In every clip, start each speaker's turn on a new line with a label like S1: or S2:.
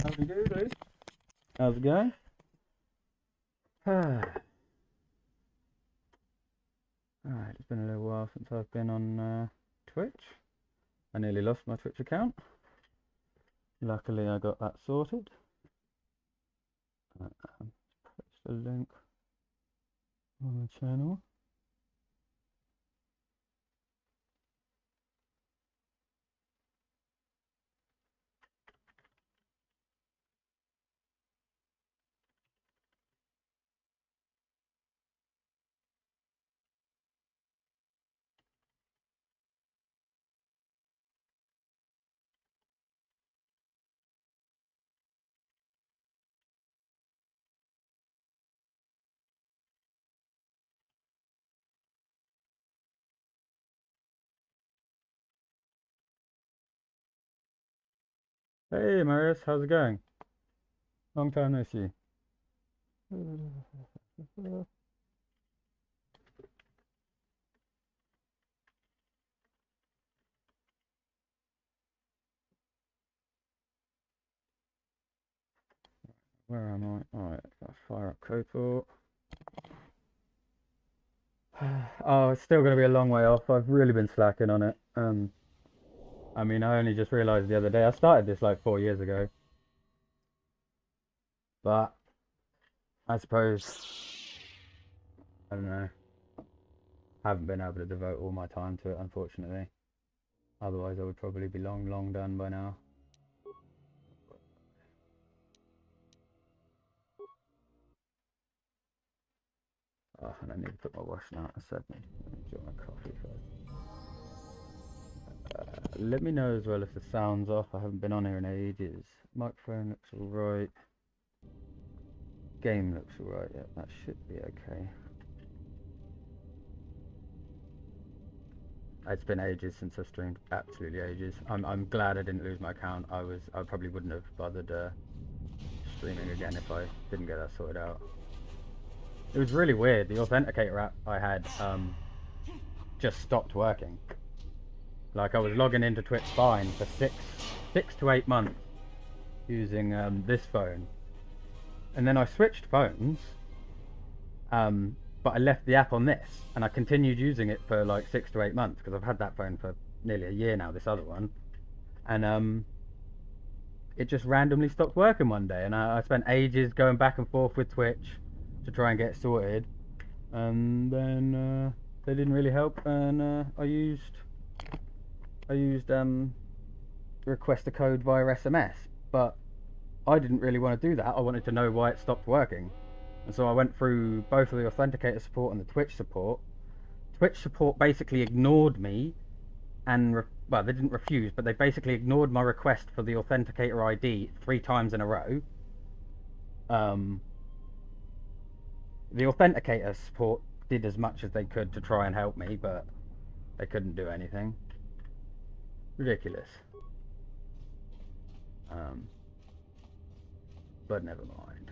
S1: Howdy doody. How's it going? Alright, it's been a little while since I've been on Twitch. I nearly lost my Twitch account. Luckily I got that sorted. Post a link on the channel. Hey Marius, how's it going? Long time no see. Where am I? Alright, fire up KOTOR. Oh, it's still going to be a long way off. I've really been slacking on it. I mean, I only just realized the other day. I started this like 4 years ago. But I suppose, I don't know, haven't been able to devote all my time to it, unfortunately. Otherwise, I would probably be long done by now. Oh, and I need to put my washing out in a second. Enjoy my coffee first. Let me know as well if the sound's off. I haven't been on here in ages. Microphone looks alright. Game looks alright. Yeah, that should be okay. It's been ages since I've streamed. Absolutely ages. I'm glad I didn't lose my account. I probably wouldn't have bothered streaming again if I didn't get that sorted out. It was really weird. The Authenticator app I had just stopped working. Like, I was logging into Twitch fine for six to 8 months using this phone, and then I switched phones, but I left the app on this, and I continued using it for like 6 to 8 months because I've had that phone for nearly a year now, this other one, and it just randomly stopped working one day, and I spent ages going back and forth with Twitch to try and get it sorted, and then they didn't really help, and I used request a code via SMS, but I didn't really want to do that. I wanted to know why it stopped working, and so I went through both of the Authenticator support and the Twitch support. Twitch support basically ignored me, and well, they didn't refuse, but they basically ignored my request for the Authenticator ID 3 times in a row. The Authenticator support did as much as they could to try and help me, but they couldn't do anything. Ridiculous. But never mind.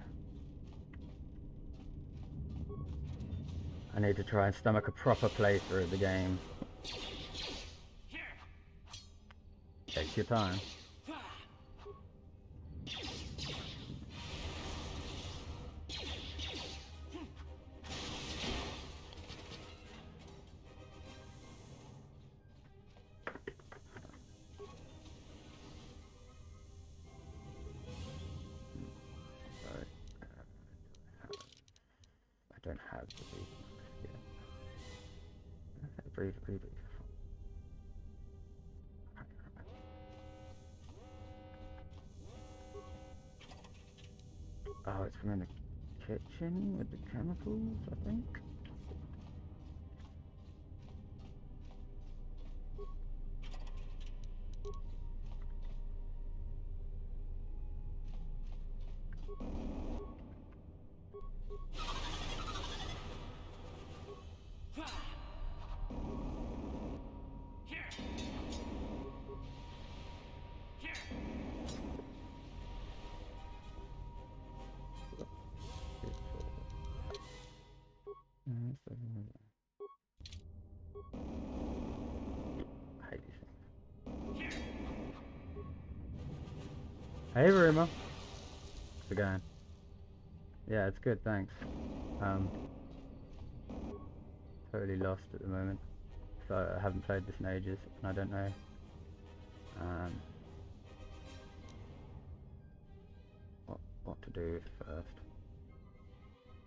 S1: I need to try and stomach a proper playthrough of the game. Take your time. I don't have the breathe yet. Breathe. Oh, it's from in the kitchen with the chemicals, I think. Hey, Verima. it going? Yeah, it's good, thanks. Totally lost at the moment. So I haven't played this in ages, and I don't know what to do first.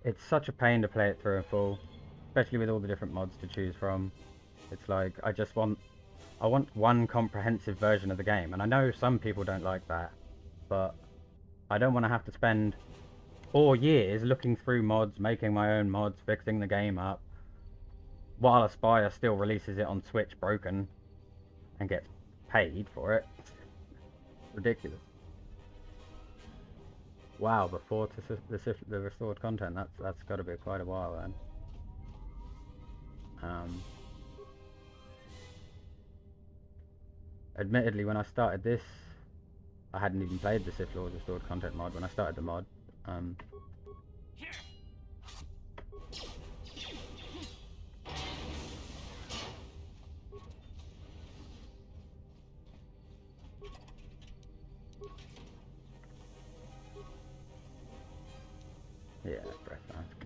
S1: It's such a pain to play it through in full, especially with all the different mods to choose from. It's like, I want one comprehensive version of the game, and I know some people don't like that, but I don't want to have to spend 4 years looking through mods, making my own mods, fixing the game up, while Aspyr still releases it on Switch broken and gets paid for it. Ridiculous. Wow, before the restored content, that's got to be quite a while then. Admittedly, when I started this, I hadn't even played the Sith Lord restored content mod when I started the mod. Yeah, breath mask.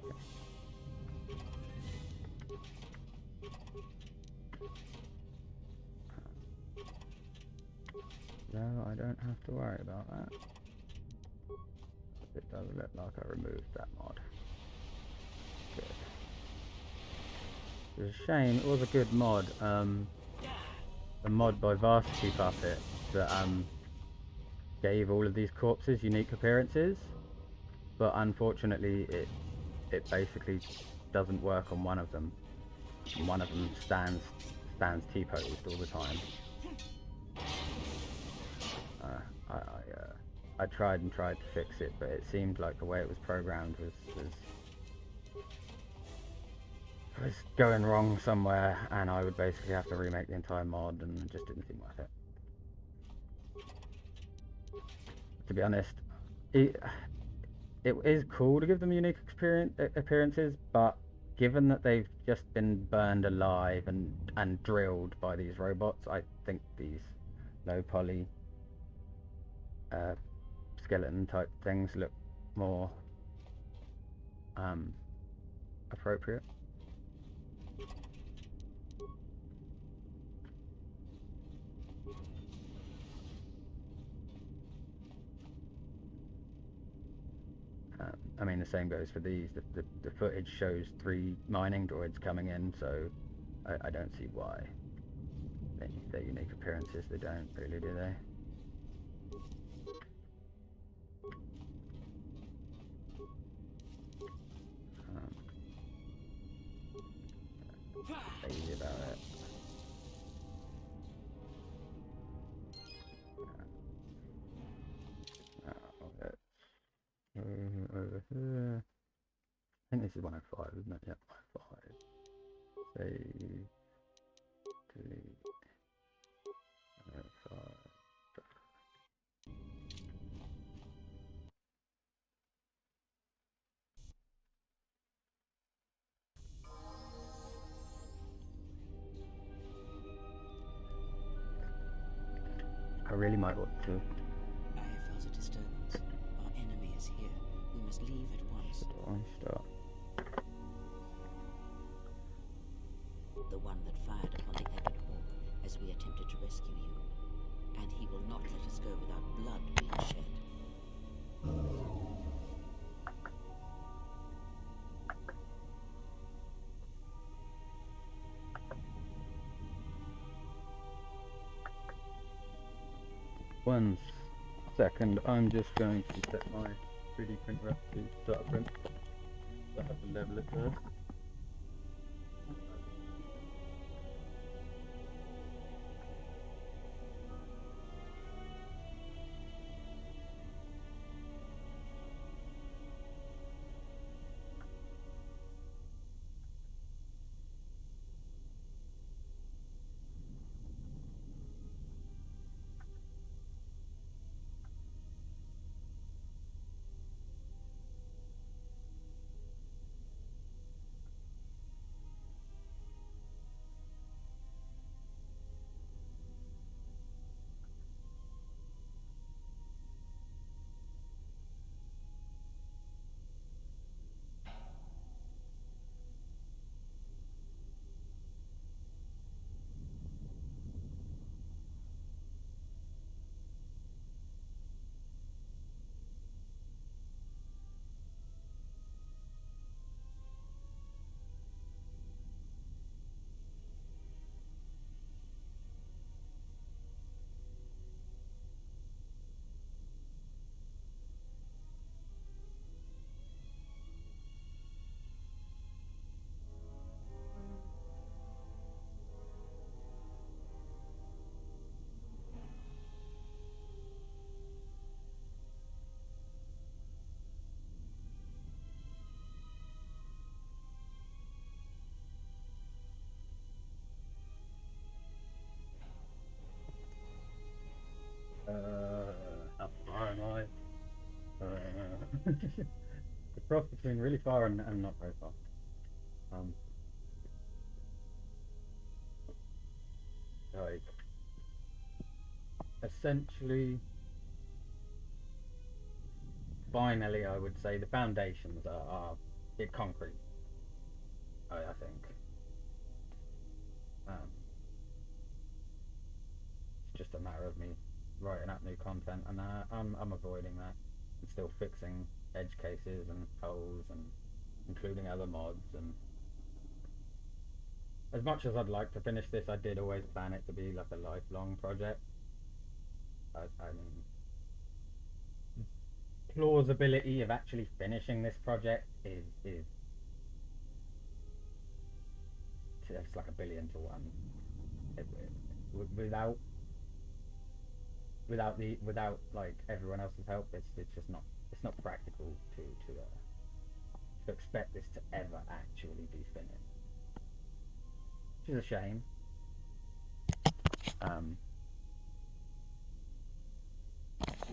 S1: No, I don't have to worry about that. It does look like I removed that mod. Good. It's a shame, it was a good mod. A mod by Varsity Puppet that gave all of these corpses unique appearances, but unfortunately it basically doesn't work on one of them. And one of them stands T-posed all the time. I tried to fix it, but it seemed like the way it was programmed was going wrong somewhere, and I would basically have to remake the entire mod, and it just didn't seem worth it. To be honest, it is cool to give them unique appearances, but given that they've just been burned alive and drilled by these robots, I think these low poly skeleton type things look more appropriate. I mean, the same goes for these. The footage shows 3 mining droids coming in, so I don't see why they're unique appearances. They don't really, do they? Easy about it. Over here. I think this is 105, isn't it? Yep, 105. Save. Delete. 105. I really might want to.
S2: I have felt a disturbance. Our enemy is here. We must leave at once.
S1: Where do I start?
S2: The one that fired upon the Ebon Hawk as we attempted to rescue you. And he will not let us go without blood being shed.
S1: One second, I'm just going to set my 3D printer up to start print. So I have to level it first. The cross between really far and not very far. Um, like, essentially, finally, I would say the foundations are concrete. I think. It's just a matter of me writing up new content, and I'm avoiding that. I'm still fixing edge cases and holes, and including other mods. And as much as I'd like to finish this, I did always plan it to be like a lifelong project. I mean, plausibility of actually finishing this project is it's like 1,000,000,000 to 1. Without like everyone else's help, it's just not, it's not practical to expect this to ever actually be finished, which is a shame. I'm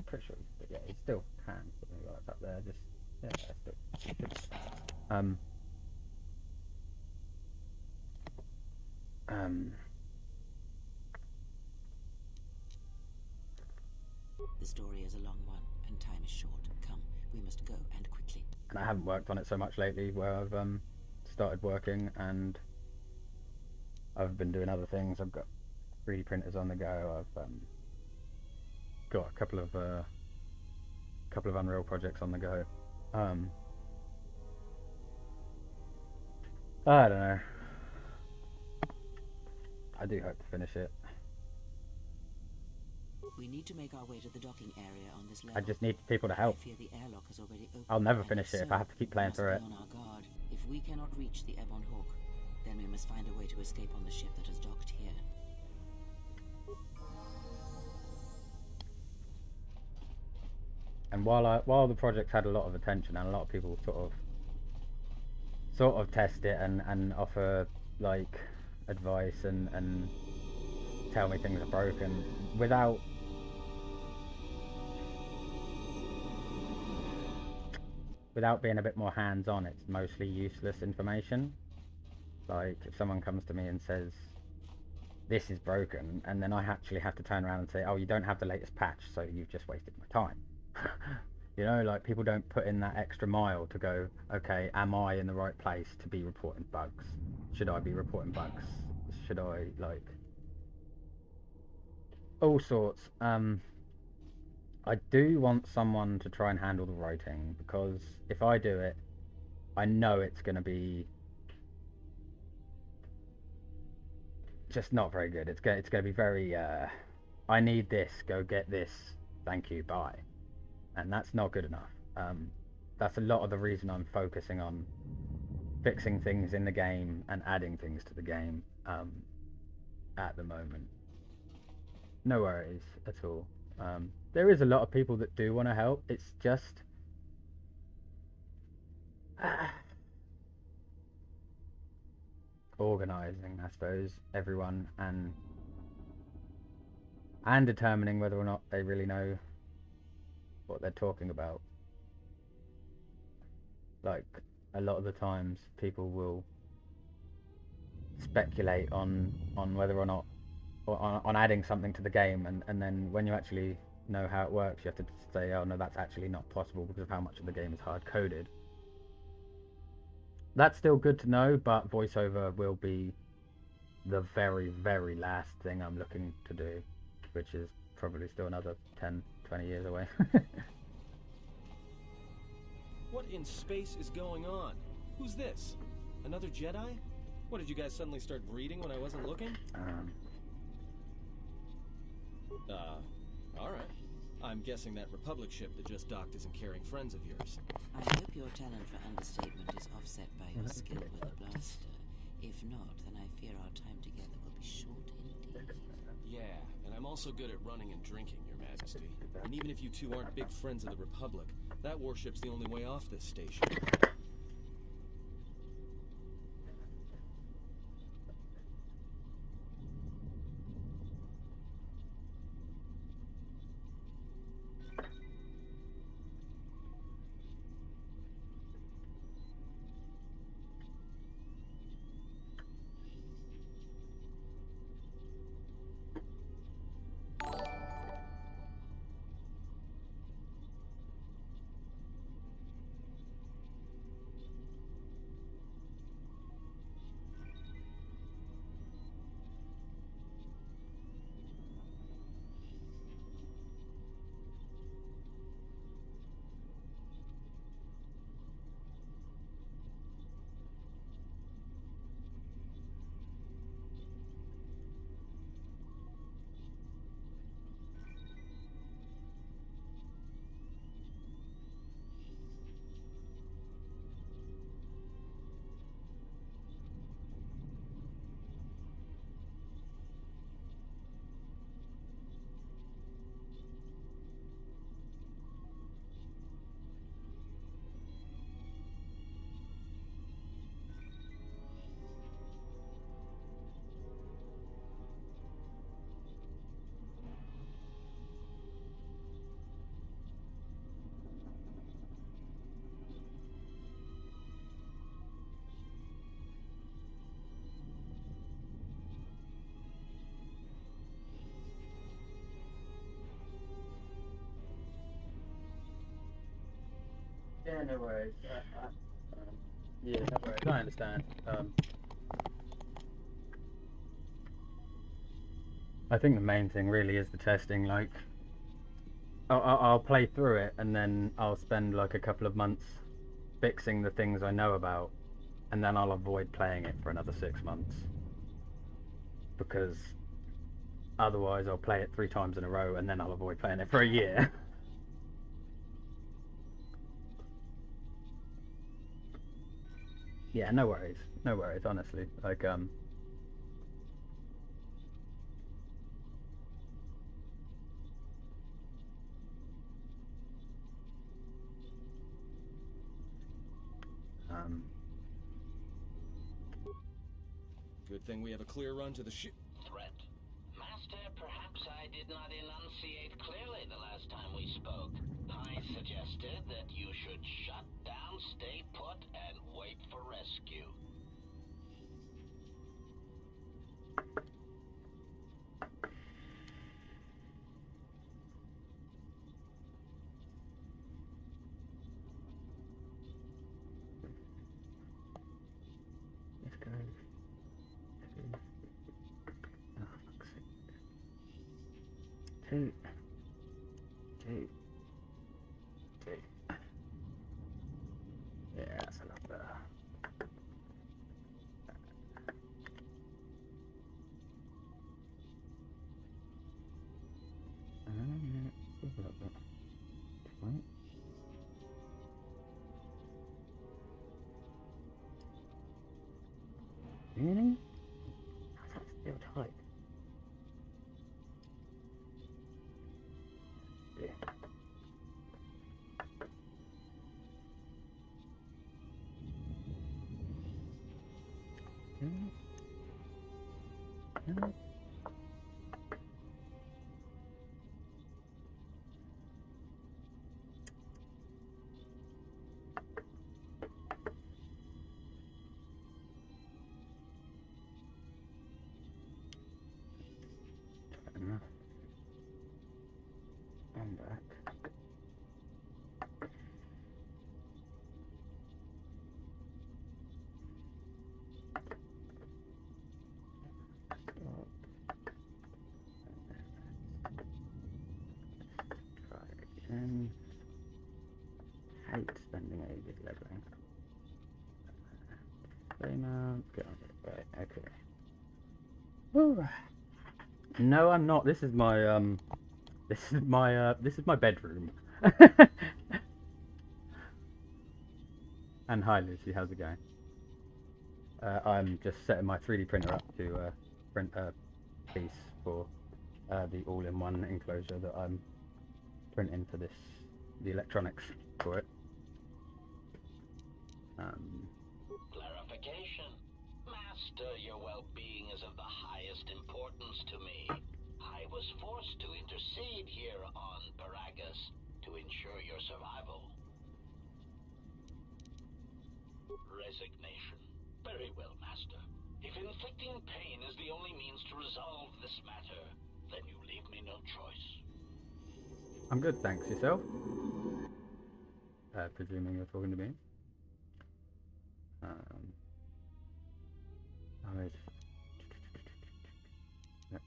S1: pretty sure, but yeah, it's still hands right up there. Just yeah, still.
S2: The story is a long one, and time is short. Come, we must go, and quickly.
S1: And I haven't worked on it so much lately, where I've started working and I've been doing other things. I've got 3D printers on the go. I've got a couple of Unreal projects on the go. I don't know. I do hope to finish it.
S2: We need to make our way to the docking area on this level.
S1: I just need people to help.
S2: I fear the airlock has already opened.
S1: I'll never finish it if I have to keep playing through it.
S2: On our guard. If we cannot reach the Ebon Hawk, then we must find a way to escape on the ship that has docked here.
S1: And while the project had a lot of attention and a lot of people sort of test it and offer like advice and tell me things are broken, without being a bit more hands-on, it's mostly useless information. Like, if someone comes to me and says this is broken, and then I actually have to turn around and say, oh, you don't have the latest patch, so you've just wasted my time. You know, like, people don't put in that extra mile to go, okay, am I in the right place to be reporting bugs? Should I be reporting bugs? Should I, like, all sorts. I do want someone to try and handle the writing, because if I do it, I know it's going to be just not very good. It's going to be very, I need this, go get this, thank you, bye. And that's not good enough. That's a lot of the reason I'm focusing on fixing things in the game and adding things to the game at the moment. No worries at all. There is a lot of people that do want to help. It's just organizing, I suppose, everyone and determining whether or not they really know what they're talking about. Like, a lot of the times people will speculate on whether or not, or on adding something to the game, and then when you actually know how it works, you have to say, oh no, that's actually not possible because of how much of the game is hard coded. That's still good to know, but voiceover will be the very, very last thing I'm looking to do, which is probably still another 10, 20 years away.
S3: What in space is going on? Who's this? Another Jedi? What, did you guys suddenly start breeding when I wasn't looking? Alright. I'm guessing that Republic ship that just docked isn't carrying friends of yours.
S2: I hope your talent for understatement is offset by your skill with a blaster. If not, then I fear our time together will be short indeed.
S3: Yeah, and I'm also good at running and drinking, Your Majesty. And even if you two aren't big friends of the Republic, that warship's the only way off this station.
S1: Yeah, no worries. Yeah, no worries. I understand. I think the main thing really is the testing. Like, I'll play through it and then I'll spend like a couple of months fixing the things I know about, and then I'll avoid playing it for another 6 months, because otherwise I'll play it 3 times in a row and then I'll avoid playing it for a year. Yeah, no worries, honestly. Like,
S3: Good thing we have a clear run to the ship.
S4: Threat. Master, perhaps I did not enunciate clearly the last time we spoke. I suggested that you should shut down, stay put, and wait for rescue.
S1: let's go. Oh, fuck's sake. 2, 2, 2. Yeah, that's a lot better. Right. Really? How's that still tight? Yeah. Enough. I'm back. Stop. Try again. Hate spending ages leveling. Play now. Get on it. Right, okay. Woo. No, I'm not. This is my this is my bedroom. And hi Lucy, how's it going? I'm just setting my 3D printer up to print a piece for the all-in-one enclosure that I'm printing for the electronics for it.
S4: Clarification. Master, your well-being is of the highest importance to me. I was forced to intercede here on Paragus to ensure your survival. Resignation. Very well, Master. If inflicting pain is the only means to resolve this matter, then you leave me no choice.
S1: I'm good, thanks. Yourself? Presuming you're talking to me. Alright. Yep.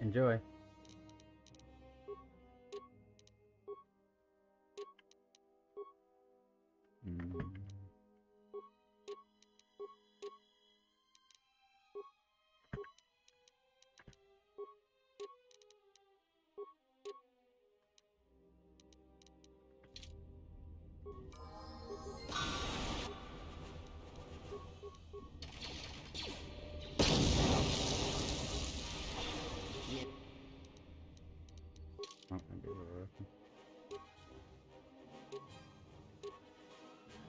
S1: Enjoy. Oh, maybe we're working.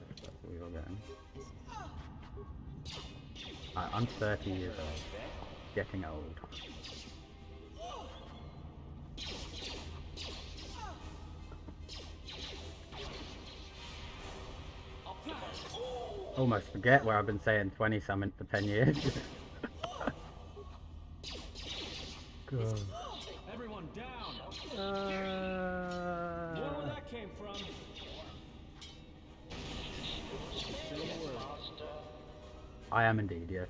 S1: That's what we all getting. I'm 30 years old. getting old. Almost forget where I've been saying 20 something for 10 years. God.
S3: Everyone down! Where that came from?
S1: I am indeed, yes.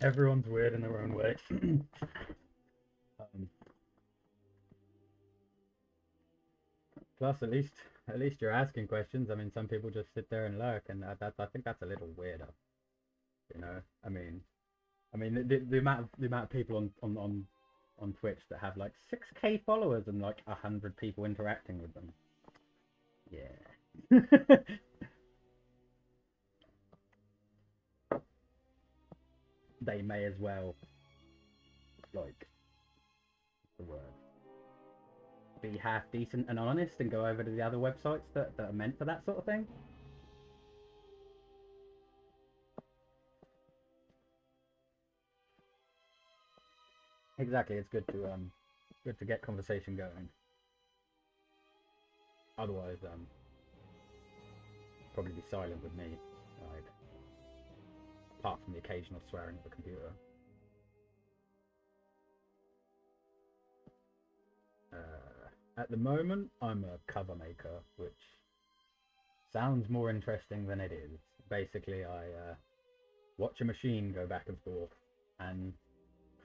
S1: Everyone's weird in their own way. Plus, at least you're asking questions. I mean, some people just sit there and lurk, and I think that's a little weirder. You know, I mean, the amount of people on Twitch that have like 6K followers and like 100 people interacting with them. Yeah. They may as well, like, what's the word? Be half decent and honest and go over to the other websites that are meant for that sort of thing. Exactly, it's good to get conversation going. Otherwise, probably be silent with me, like, apart from the occasional swearing at the computer. At the moment, I'm a cover maker, which sounds more interesting than it is. Basically, I watch a machine go back and forth and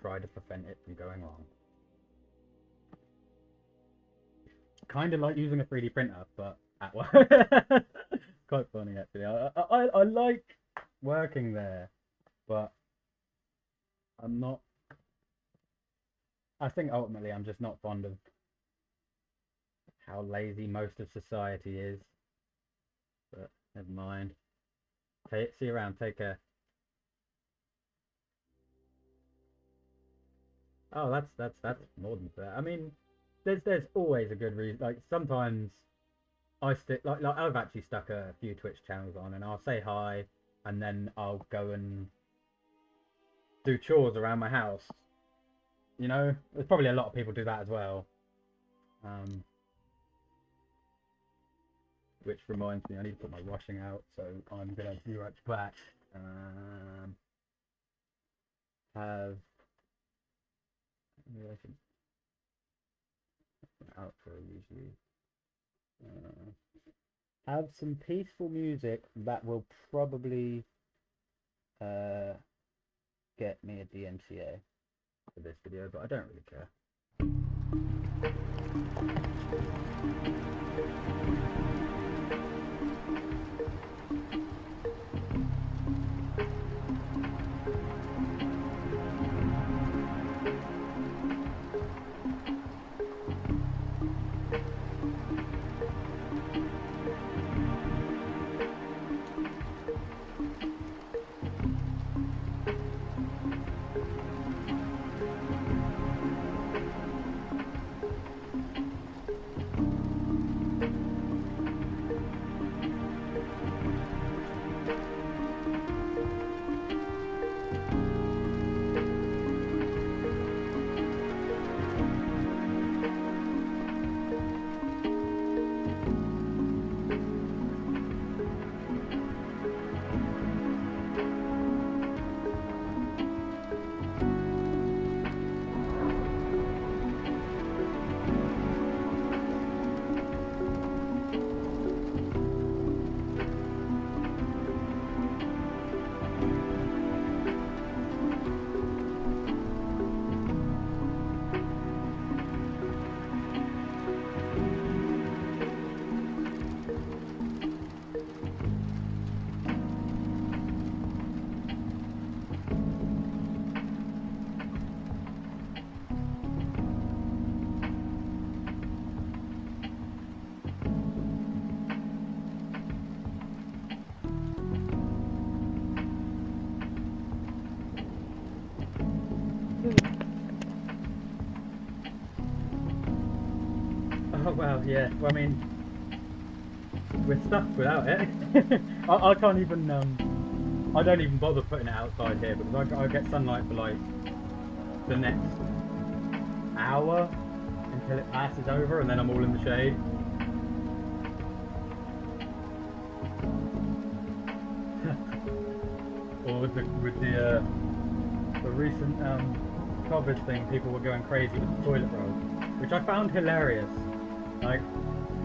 S1: try to prevent it from going wrong. Kind of like using a 3D printer, but at work. Quite funny, actually. I like working there, but I'm not... I think ultimately I'm just not fond of how lazy most of society is, but never mind. See you around, take care. Oh, that's more than fair. I mean, there's always a good reason. Like, sometimes I stick, like I've actually stuck a few Twitch channels on, and I'll say hi, and then I'll go and do chores around my house. You know, there's probably a lot of people do that as well. Which reminds me, I need to put my washing out, so I'm gonna be right back. Have outro usually. Have some peaceful music that will probably get me a DMCA for this video, but I don't really care. well, yeah. Well, I mean, we're stuck without it. I can't even, I don't even bother putting it outside here because I get sunlight for like the next hour until it passes over and then I'm all in the shade. Or with the recent COVID thing, people were going crazy with the toilet roll, which I found hilarious. Like,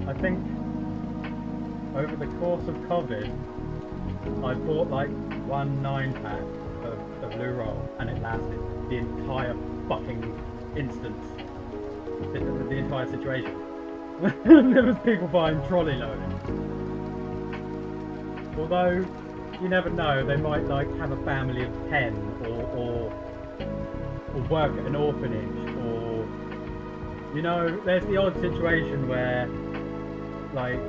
S1: I think over the course of COVID, I bought like 1 9-pack of loo roll, and it lasted the entire fucking instance, the entire situation. There was people buying trolley loads. Although, you never know, they might like have a family of 10 or work at an orphanage, or, you know, there's the odd situation where like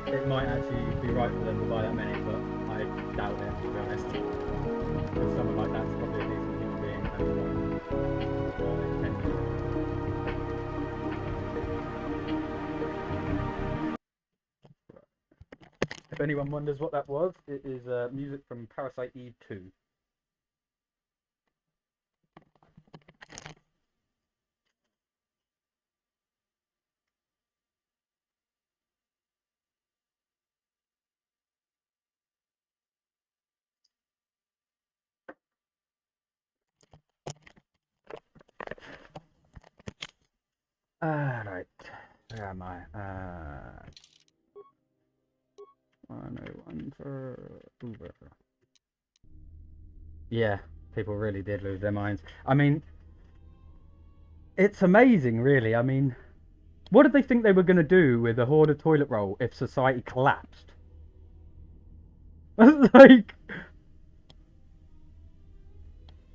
S1: it might actually be right for them to buy that many, but I doubt it, to be honest. Because someone like that's probably a decent human being If anyone wonders what that was, it is music from Parasite Eve 2. Right. Where am I? 101 for Uber. Yeah, people really did lose their minds. I mean, it's amazing, really. I mean, what did they think they were going to do with a horde of toilet roll if society collapsed? Like,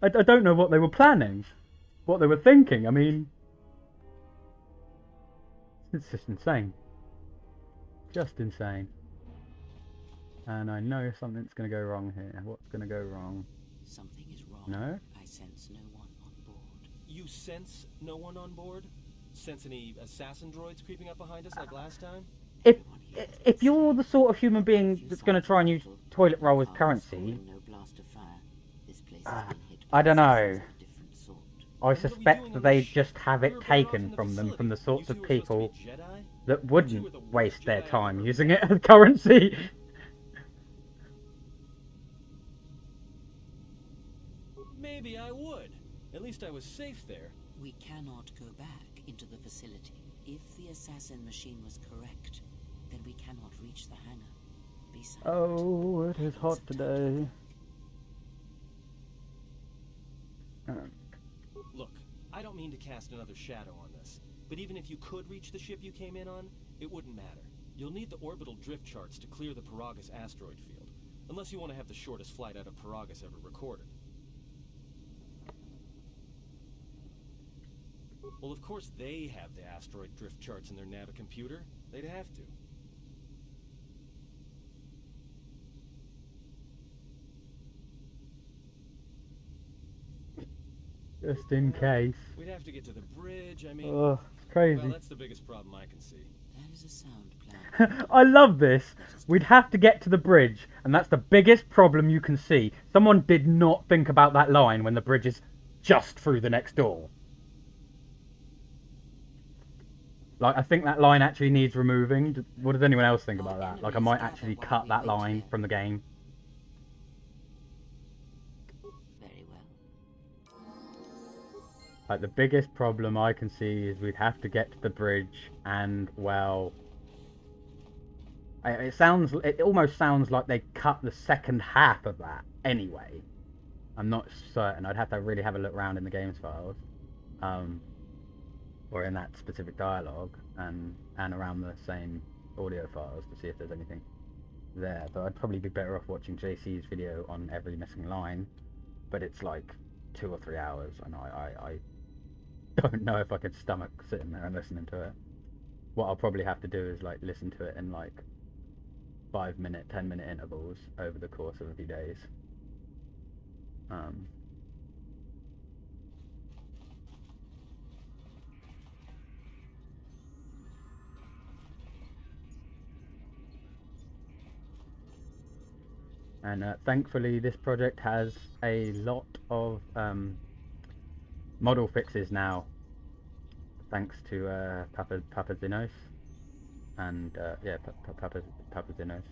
S1: I don't know what they were planning, what they were thinking. I mean, it's just insane. Just insane. And I know something's going to go wrong here. What's going to go wrong?
S2: Something is wrong.
S1: No?
S2: I sense no one on board.
S3: You sense no one on board? Sense any assassin droids creeping up behind us like last time?
S1: If you're the sort of human being that's going to try and use toilet roll as currency, I don't know. I suspect that they just have it taken from them, from the sorts of people that wouldn't waste their time using it as currency.
S3: Maybe I would. At least I was safe there.
S2: We cannot go back into the facility. If the assassin machine was correct, then we cannot reach the hangar. Besides,
S1: Oh, it is hot today.
S3: Look, I don't mean to cast another shadow on this, but even if you could reach the ship you came in on, it wouldn't matter. You'll need the orbital drift charts to clear the Paragus asteroid field, unless you want to have the shortest flight out of Paragus ever recorded. Well, of course they have the asteroid drift charts in their Navicomputer. They'd have to.
S1: Just in case.
S3: We'd have to get to the bridge, I mean...
S1: Oh, it's crazy.
S3: Well, that's the biggest problem I can see.
S2: that is a sound plan.
S1: I love this. We'd have to get to the bridge, and that's the biggest problem you can see. Someone did not think about that line when the bridge is just through the next door. Like, I think that line actually needs removing. What does anyone else think about that? Like, I might actually cut that line from the game.
S2: Very well.
S1: Like, the biggest problem I can see is we'd have to get to the bridge, and, well... It almost sounds like they cut the second half of that anyway. I'm not certain. I'd have to really have a look around in the games files. Or in that specific dialogue, and around the same audio files to see if there's anything there. But I'd probably be better off watching JC's video on every missing line, but it's like 2 or 3 hours, and I don't know if I could stomach sitting there and listening to it. What I'll probably have to do is like listen to it in like 5-minute, 10-minute intervals over the course of a few days. And thankfully this project has a lot of model fixes now, thanks to Papa Zinos, and yeah, Papa Zinos,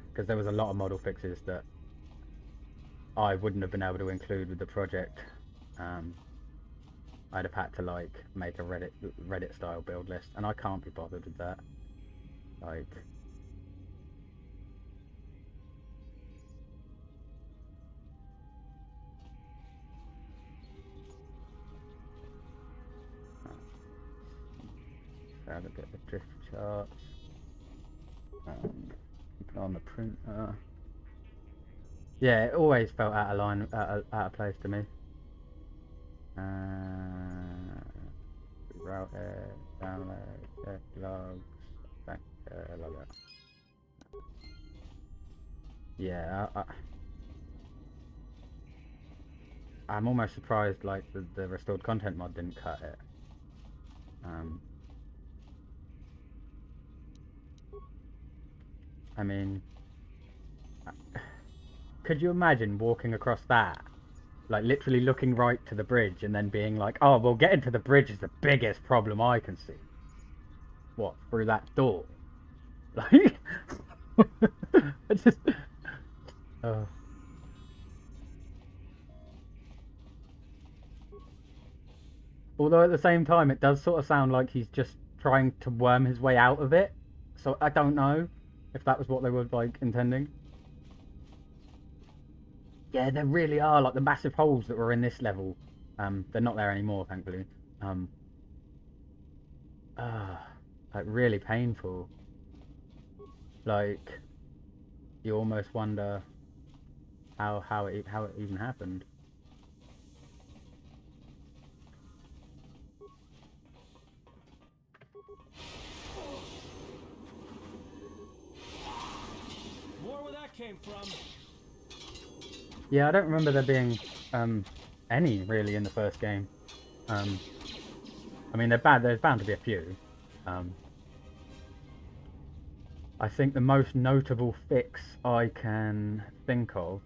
S1: because there was a lot of model fixes that I wouldn't have been able to include with the project. I'd have had to like make a Reddit style build list, and I can't be bothered with that. Like, grab a bit of the drift charts, put on the printer. Yeah, it always felt out of line, out of place to me. Route it, download, check logs, back, log out. Yeah, I'm almost surprised like the restored content mod didn't cut it. I mean, could you imagine walking across that? Like, literally looking right to the bridge and then being like, oh, well, getting to the bridge is the biggest problem I can see. What, through that door? Like, I just... Although at the same time, it does sort of sound like he's just trying to worm his way out of it. So I don't know if that was what they were, like, intending. Yeah, there really are, like, the massive holes that were in this level. They're not there anymore, thankfully. Like, really painful. Like, you almost wonder how it even happened.
S3: More where that came from.
S1: Yeah, I don't remember there being any really in the first game. I mean, there's bound to be a few. I think the most notable fix I can think of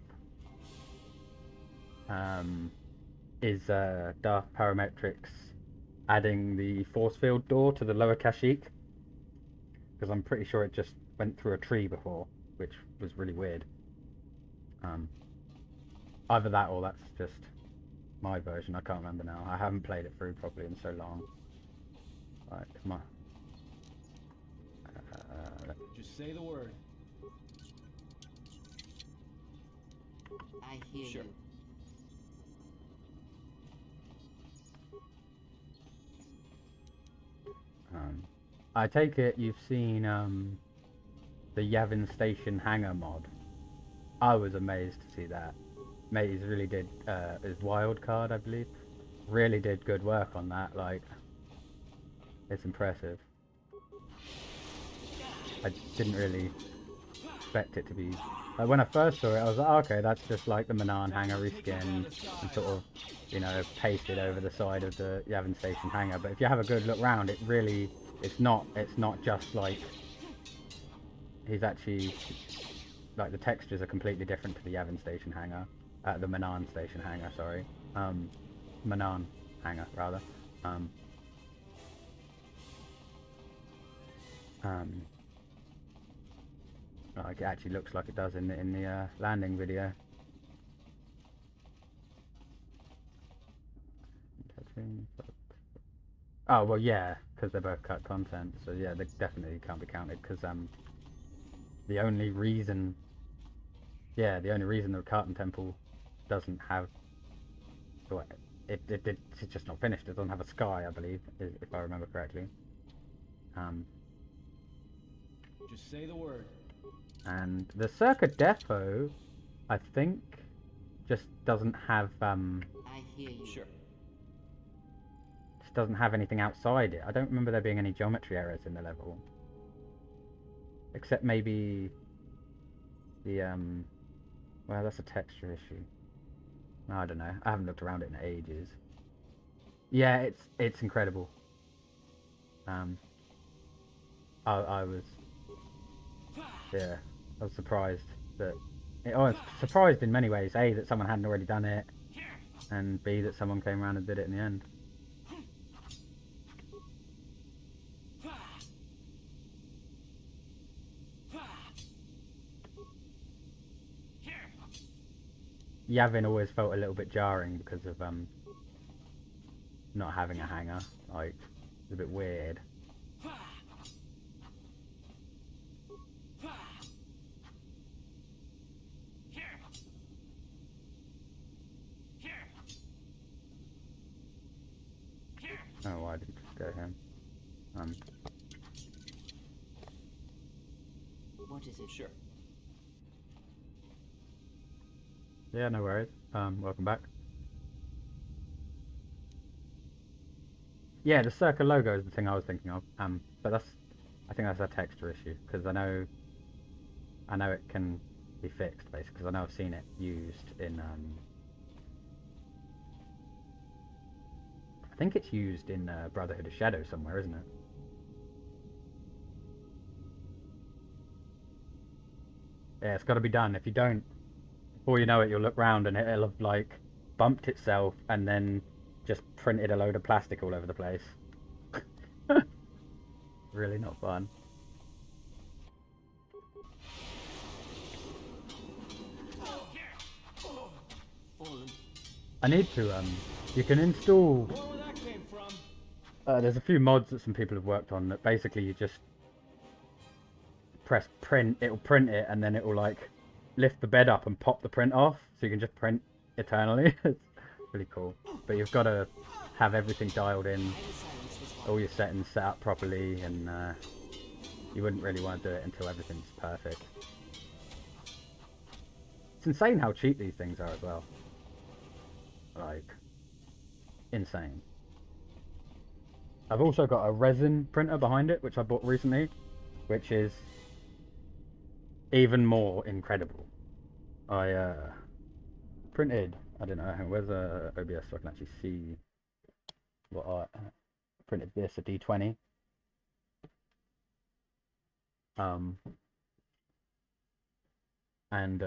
S1: is Dark Parametrics adding the force field door to the lower Kashyyyk, because I'm pretty sure it just went through a tree before, which was really weird. Either that or that's just my version. I can't remember now. I haven't played it through properly in so long. Right, come on.
S3: Just say the word.
S2: I hear
S3: Sure.
S2: you.
S1: I take it you've seen the Yavin Station hangar mod. I was amazed to see that. Mateys really did, his wild card, I believe, really did good work on that. Like, it's impressive. I didn't really expect it to be... Like, when I first saw it, I was like, oh, okay, that's just like the Manan hangar reskinned and sort of, you know, pasted over the side of the Yavin Station hangar. But if you have a good look round, it really, it's not just like, he's actually, like, the textures are completely different to the Yavin Station hangar. The Manan Station hangar, sorry. Manan hangar, rather. Like, it actually looks like it does in the landing video. Oh well, yeah, because they're both cut content, so yeah, they definitely can't be counted. Because the only reason the Carton Temple doesn't have, well, it's just not finished. It doesn't have a sky, I believe, if I remember correctly.
S3: Just say the word.
S1: And the Circuit Depot, I think, just doesn't have
S2: I hear you.
S3: Sure.
S1: just doesn't have anything outside it. I don't remember there being any geometry errors in the level, except maybe the well, that's a texture issue. I don't know. I haven't looked around it in ages. Yeah, it's incredible. I was, yeah, I was surprised that... I was surprised in many ways. A, that someone hadn't already done it, and B, that someone came around and did it in the end. Yavin always felt a little bit jarring because of not having a hanger. Like, it's a bit weird. Oh, why did you just go him?
S2: What is it?
S3: Sure.
S1: Yeah, no worries. Welcome back. Yeah, the circle logo is the thing I was thinking of. But I think that's a texture issue, because I know it can be fixed basically, because I know I've seen it used in I think it's used in Brotherhood of Shadow somewhere, isn't it? Yeah, it's got to be done. If you don't, before you know it, you'll look round and it'll have like bumped itself and then just printed a load of plastic all over the place. Really not fun. I need to you can install there's a few mods that some people have worked on that basically you just press print, it'll print it, and then it will like lift the bed up and pop the print off, so you can just print eternally. It's really cool. But you've got to have everything dialed in, all your settings set up properly, and you wouldn't really want to do it until everything's perfect. It's insane how cheap these things are as well. Like, insane. I've also got a resin printer behind it, which I bought recently, which is even more incredible. I printed, I don't know, where's OBS so I can actually see what I printed this, a D20. And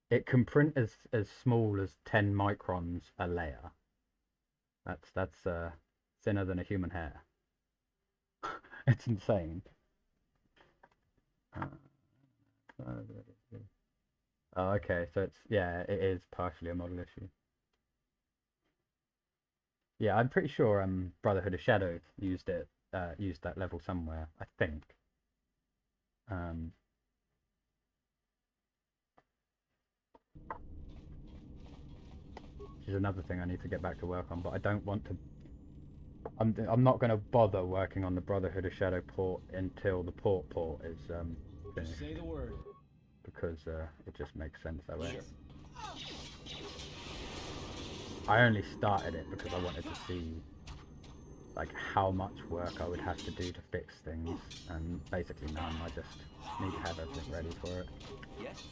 S1: it can print as small as 10 microns a layer. That's thinner than a human hair. It's insane. Oh, okay, so it's, yeah, it is partially a model issue. Yeah, I'm pretty sure Brotherhood of Shadow used that level somewhere, I think. Which is another thing I need to get back to work on, but I don't want to. I'm not going to bother working on the Brotherhood of Shadow port until the port is finished.
S3: Say the word.
S1: Because it just makes sense that way.
S3: Sure.
S1: I only started it because I wanted to see like how much work I would have to do to fix things, and basically none. I just need to have everything ready for it.
S3: Yes.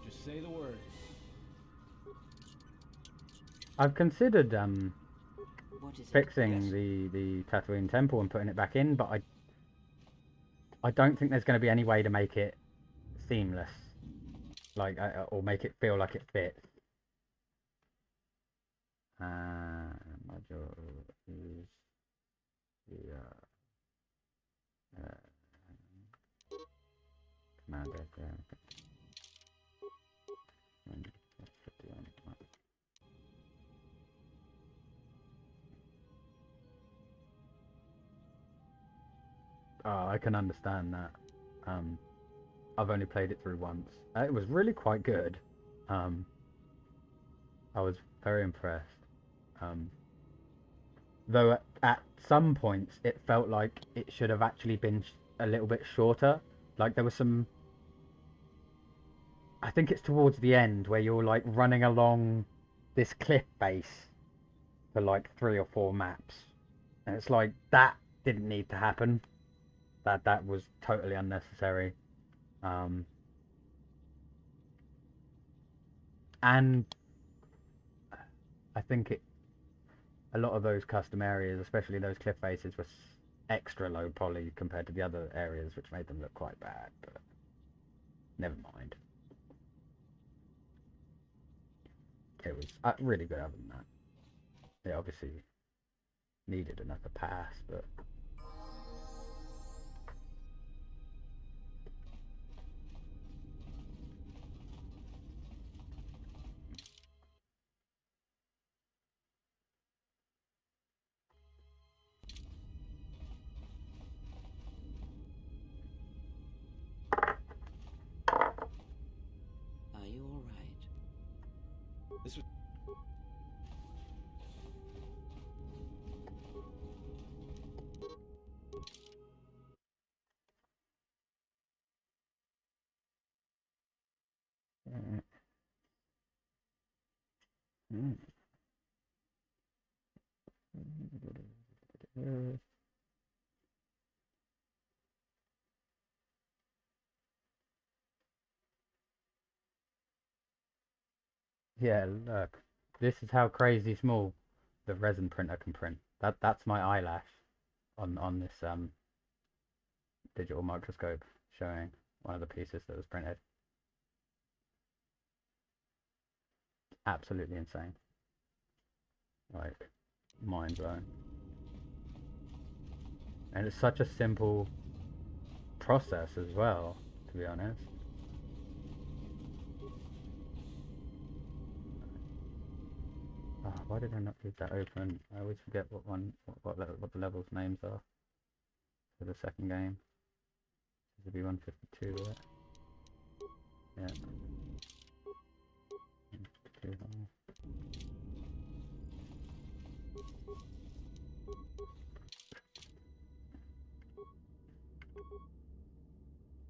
S3: Just say the word.
S1: I've considered
S2: What is it?
S1: fixing
S3: Yes.
S1: the Tatooine temple and putting it back in, but I don't think there's going to be any way to make it seamless, like or make it feel like it fits. Module is the commander. Oh, I can understand that. I've only played it through once. It was really quite good. I was very impressed. Though at some points it felt like it should have actually been a little bit shorter. Like there was some... I think it's towards the end where you're like running along this cliff base for like 3 or 4 maps. And it's like, that didn't need to happen. That was totally unnecessary. And I think a lot of those custom areas, especially those cliff faces, were extra low poly compared to the other areas, which made them look quite bad, but never mind. It was really good other than that. It obviously needed another pass, but
S2: Are you all right?
S3: This was...
S1: yeah, look, this is how crazy small the resin printer can print. That's my eyelash on this digital microscope showing one of the pieces that was printed. Absolutely insane. Like, mind blowing. And it's such a simple process as well, to be honest. Oh, why did I not leave that open? I always forget what the levels names are for the second game. This would be 152, right? Yeah. 152.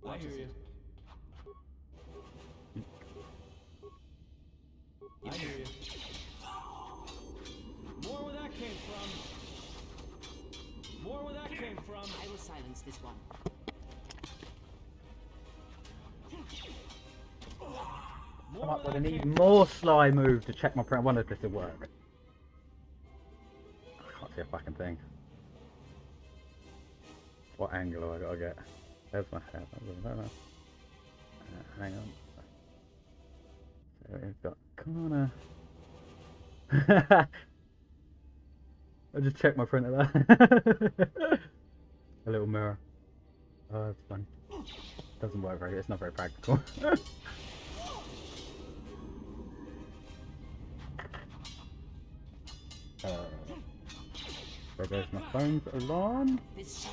S3: I hear you. I hear you. More where that came from. More where that came from.
S2: I will silence this one.
S3: More
S1: Come
S3: where
S1: up with
S3: that
S1: an
S3: came
S1: even more sly move to check my print. I wonder if this will work. I can't see a fucking thing. What angle have I got to get? There's my head. Hang on. So we've got corner. I just checked my printer there. A little mirror. Oh, that's fun. Doesn't work very. It's not very practical. So there's my phone's alarm.
S2: This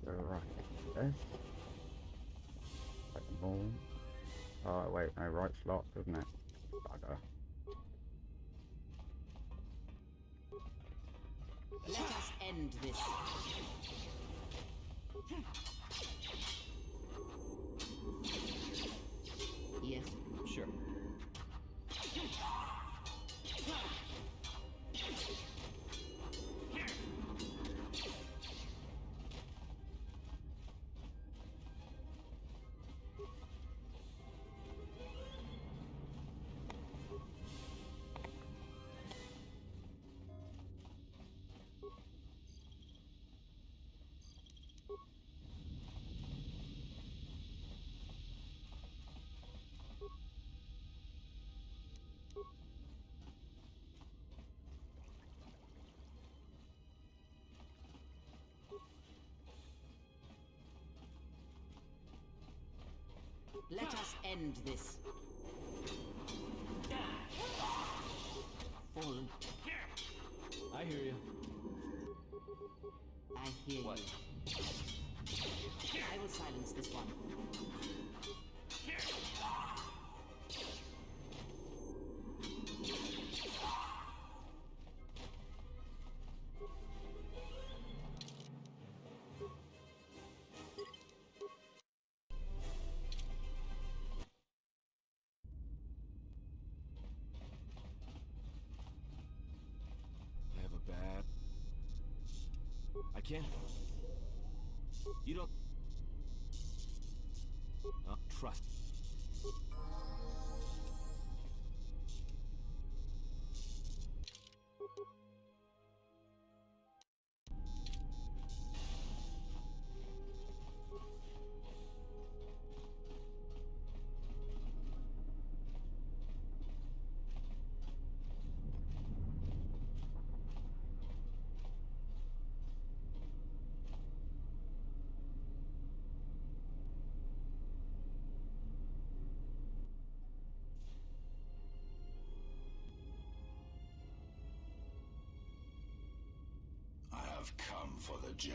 S1: Right, this. Oh wait, no, right slot, doesn't it? Bugger.
S2: Let us end this. Yes.
S3: Sure.
S2: Let us end this. Fallen.
S3: I hear you.
S2: I hear
S3: What?
S2: you. I will silence this one.
S3: can't... You don't... trust...
S5: I have come for the Jedi.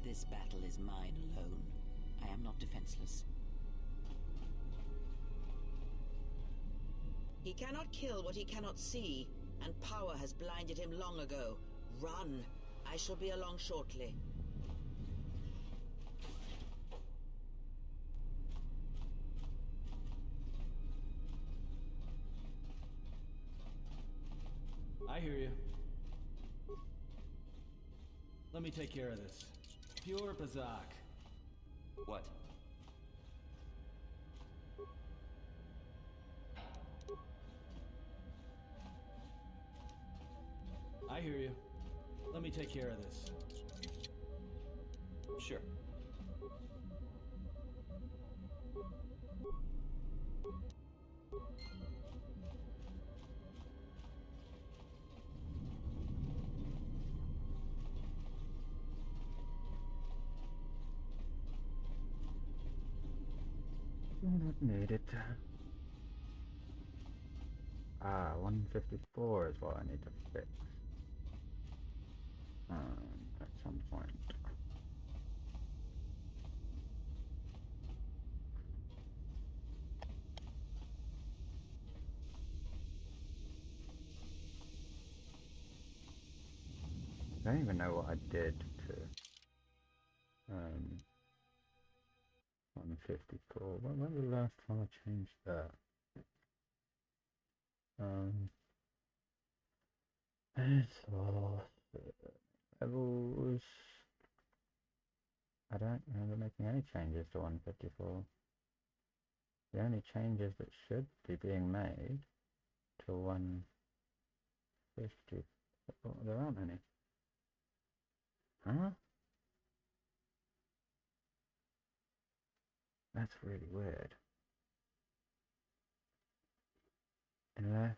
S2: This battle is mine alone. I am not defenseless. He cannot kill what he cannot see, and power has blinded him long ago. Run! I shall be along shortly.
S6: I hear you. Let me take care of this. Pure Bazak.
S3: What?
S6: I hear you. Let me take care of this.
S3: Sure.
S1: Not needed. 154 is what I need to fix. At some point. I don't even know what I did to 154. When was the last time I changed that? It's all levels. I don't remember making any changes to 154. The only changes that should be being made to 154, there aren't any. Huh? That's really weird. Unless...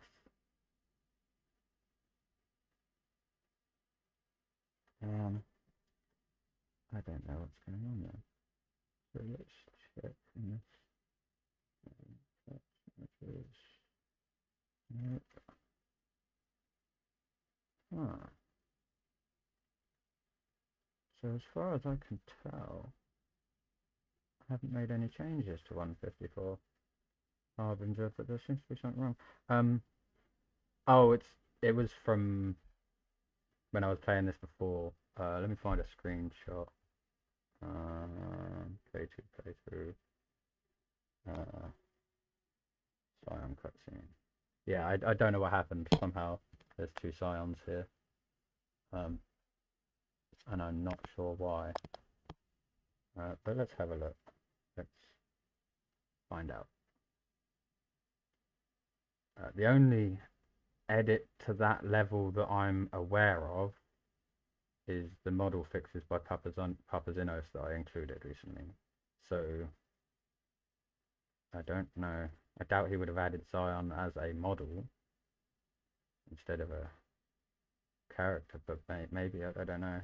S1: I don't know what's going on there. So let's check this. Nope. Huh. So as far as I can tell, I haven't made any changes to 154 Harbinger, but there seems to be something wrong. Oh, it was from when I was playing this before. Let me find a screenshot. Play through. Scion cutscene. Yeah, I don't know what happened. Somehow there's two Scions here. And I'm not sure why. But let's have a look. Let's find out. The only edit to that level that I'm aware of is the model fixes by Papazinos that I included recently. So I don't know. I doubt he would have added Scion as a model instead of a character, but maybe I don't know.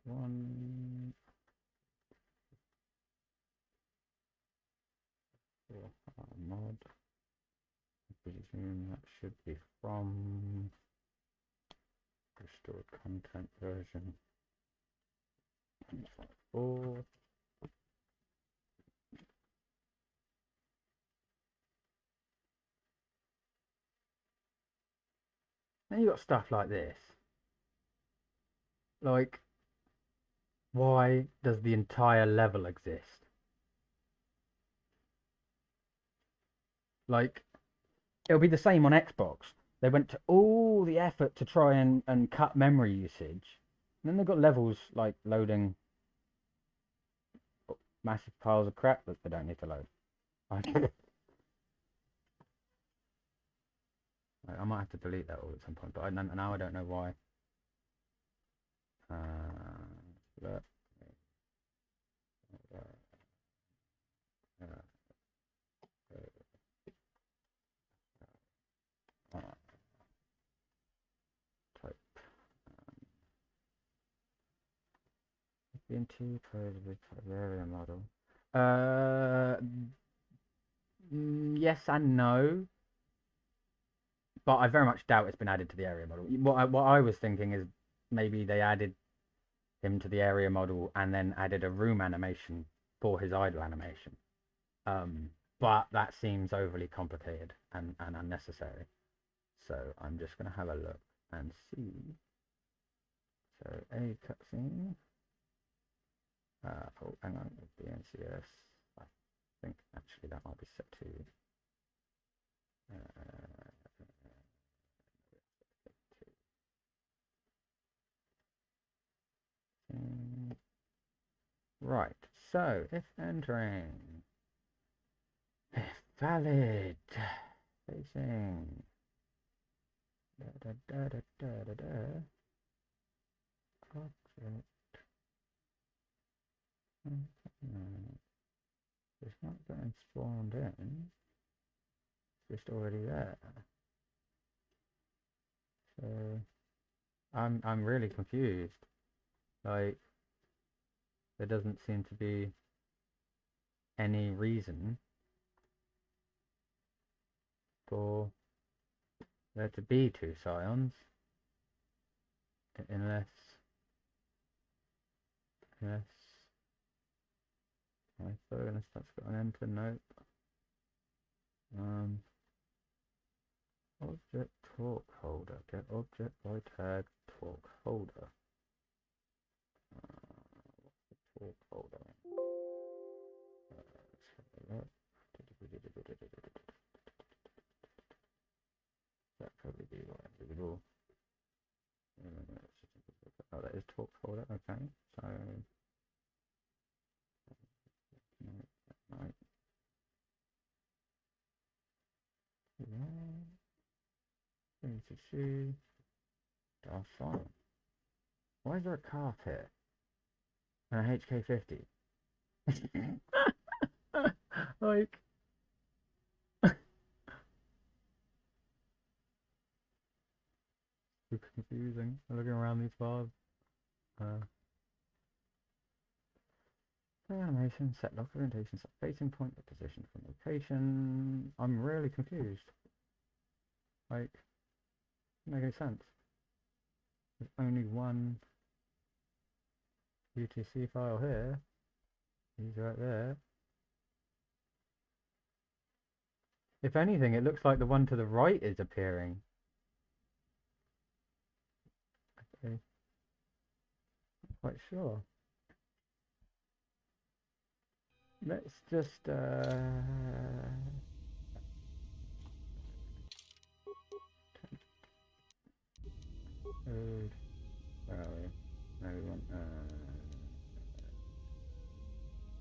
S1: One mod. I presume that should be from restored content version 1.4. Then you got stuff like this. Like, why does the entire level exist? Like, it'll be the same on Xbox. They went to all the effort to try and cut memory usage. And then they've got levels like loading massive piles of crap that they don't need to load. I might have to delete that all at some point, but now I don't know why. Look. Type into code with area model. Yes and no, but I very much doubt it's been added to the area model. What I was thinking is maybe they added him to the area model and then added a room animation for his idle animation. But that seems overly complicated and unnecessary. So I'm just going to have a look and see. So a cutscene. Oh, hang on, the NCS. I think actually that might be set to. Right, so if entering, if valid, facing, object, it's not getting spawned in, it's just already there. So I'm really confused. Like, there doesn't seem to be any reason for there to be two scions unless unless that's got an enter. Nope. Object talk holder. Get object by tag talk holder. What's the talk holder? Let's have a look. That probably be what individual. Oh, that is talk folder. Okay, so right. Things to see. Dark Silent. Why is there a car here? And a HK50. Like. Too confusing. Looking around these bars. Play animation, set lock orientation, set facing point, position from location. I'm really confused. Like, doesn't make any sense. There's only one UTC file here. He's right there. If anything, it looks like the one to the right is appearing. Okay. Not quite sure. Let's just where are we? No, we want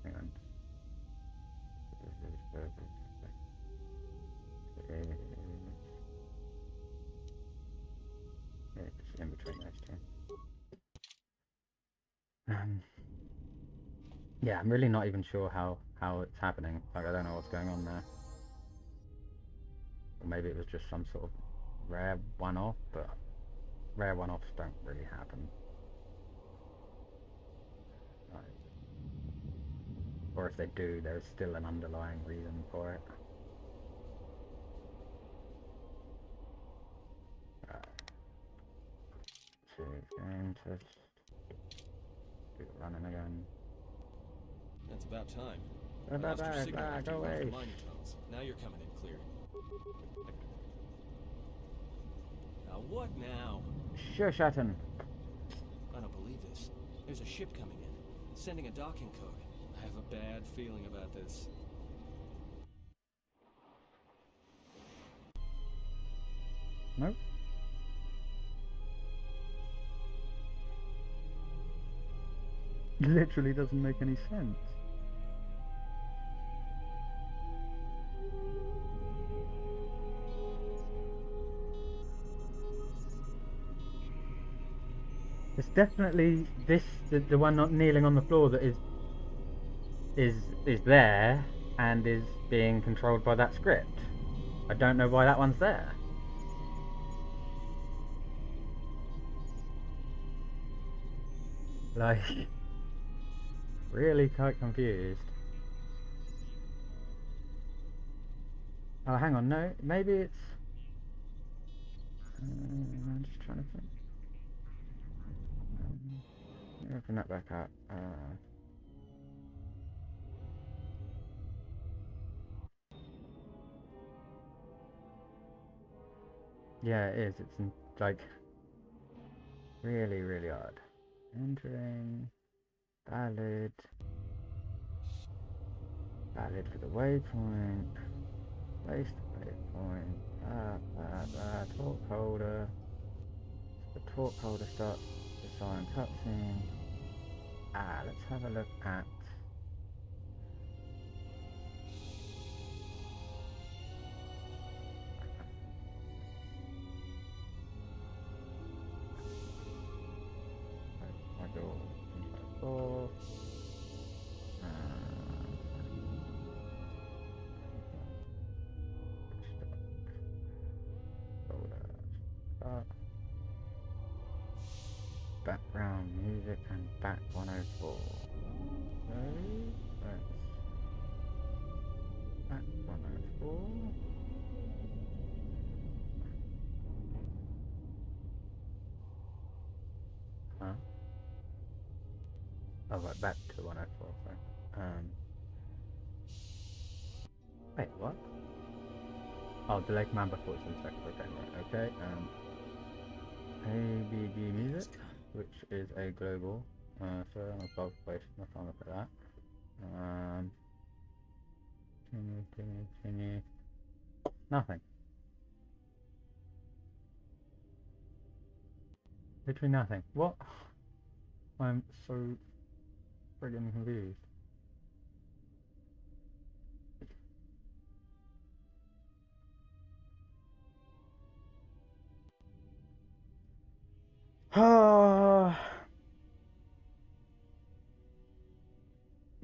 S1: hang on. It's in between those two. Yeah, I'm really not even sure how it's happening. Like, I don't know what's going on there. Or maybe it was just some sort of rare one-off, but rare one-offs don't really happen. Right. Or if they do, there's still an underlying reason for it. Game test. Do it running again.
S3: That's about time.
S1: Go away.
S3: Now you're coming in clear. Now what now?
S1: Sure, Shatton.
S3: I don't believe this. There's a ship coming in, sending a docking code. I have a bad feeling about this.
S1: Nope. Literally doesn't make any sense. It's definitely the one not kneeling on the floor that is there and is being controlled by that script. I don't know why that one's there. Like, really quite confused. Oh, hang on, no, maybe it's... I'm just trying to think. Let me open that back up. Yeah, it is. It's like really, really odd. Entering valid for the waypoint. Place the waypoint. Talk holder. The talk holder starts the silent cutscene. Let's have a look at. Background music and back 104. So that's back 104. Huh? Oh, right, back to 104. Sorry. Wait, what? Oh, the Lake Man before it's in second. Okay, right. Okay. ABG music, which is a global. So I'm about to waste my time for that. Continue. Nothing. Literally nothing. What? I'm so friggin' confused.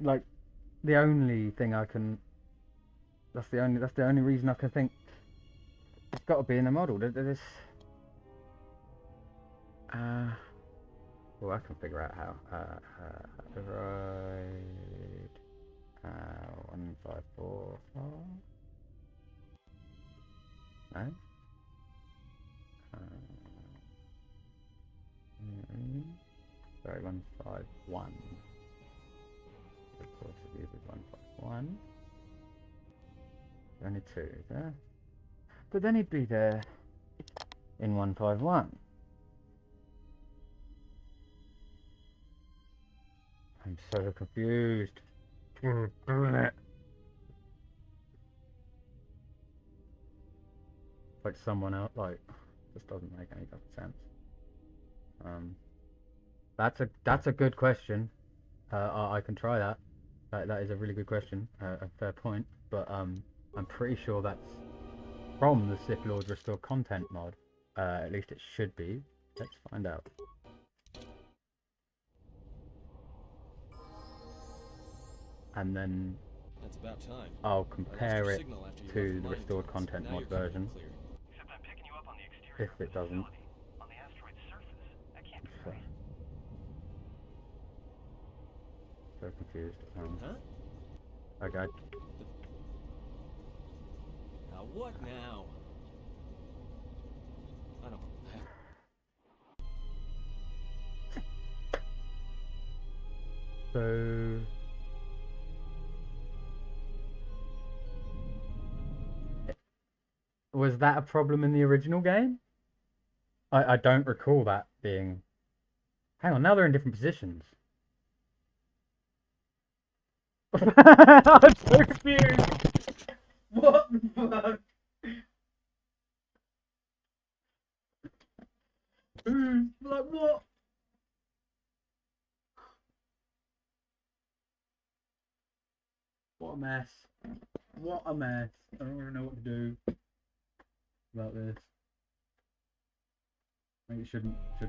S1: Like, the only thing I can... That's the only reason I can think it's got to be in the model. There's... Well, I can figure out how. Right. 154. No. Sorry, 151. Of course, it uses 151. Only two there. But then he'd be there in 151. I'm so confused. Like someone else, like, this doesn't make any sense. That's a good question. I can try that. That is a really good question. A fair point. But I'm pretty sure that's from the Sith Lords Restore Content mod. At least it should be. Let's find out. And then
S3: That's about time.
S1: I'll compare it to the Restored Content mod version.
S7: Except I'm picking you up on the exterior
S1: If it doesn't.
S7: on the asteroid's surface. That can't be
S1: So,
S7: right.
S1: so confused.
S3: Huh?
S1: Okay.
S3: Now what now? I don't...
S1: So... Was that a problem in the original game? I don't recall that being Hang on, now they're in different positions. I'm so confused. What the fuck? Like what? What a mess. What a mess. I don't even know what to do about this. I think it shouldn't be a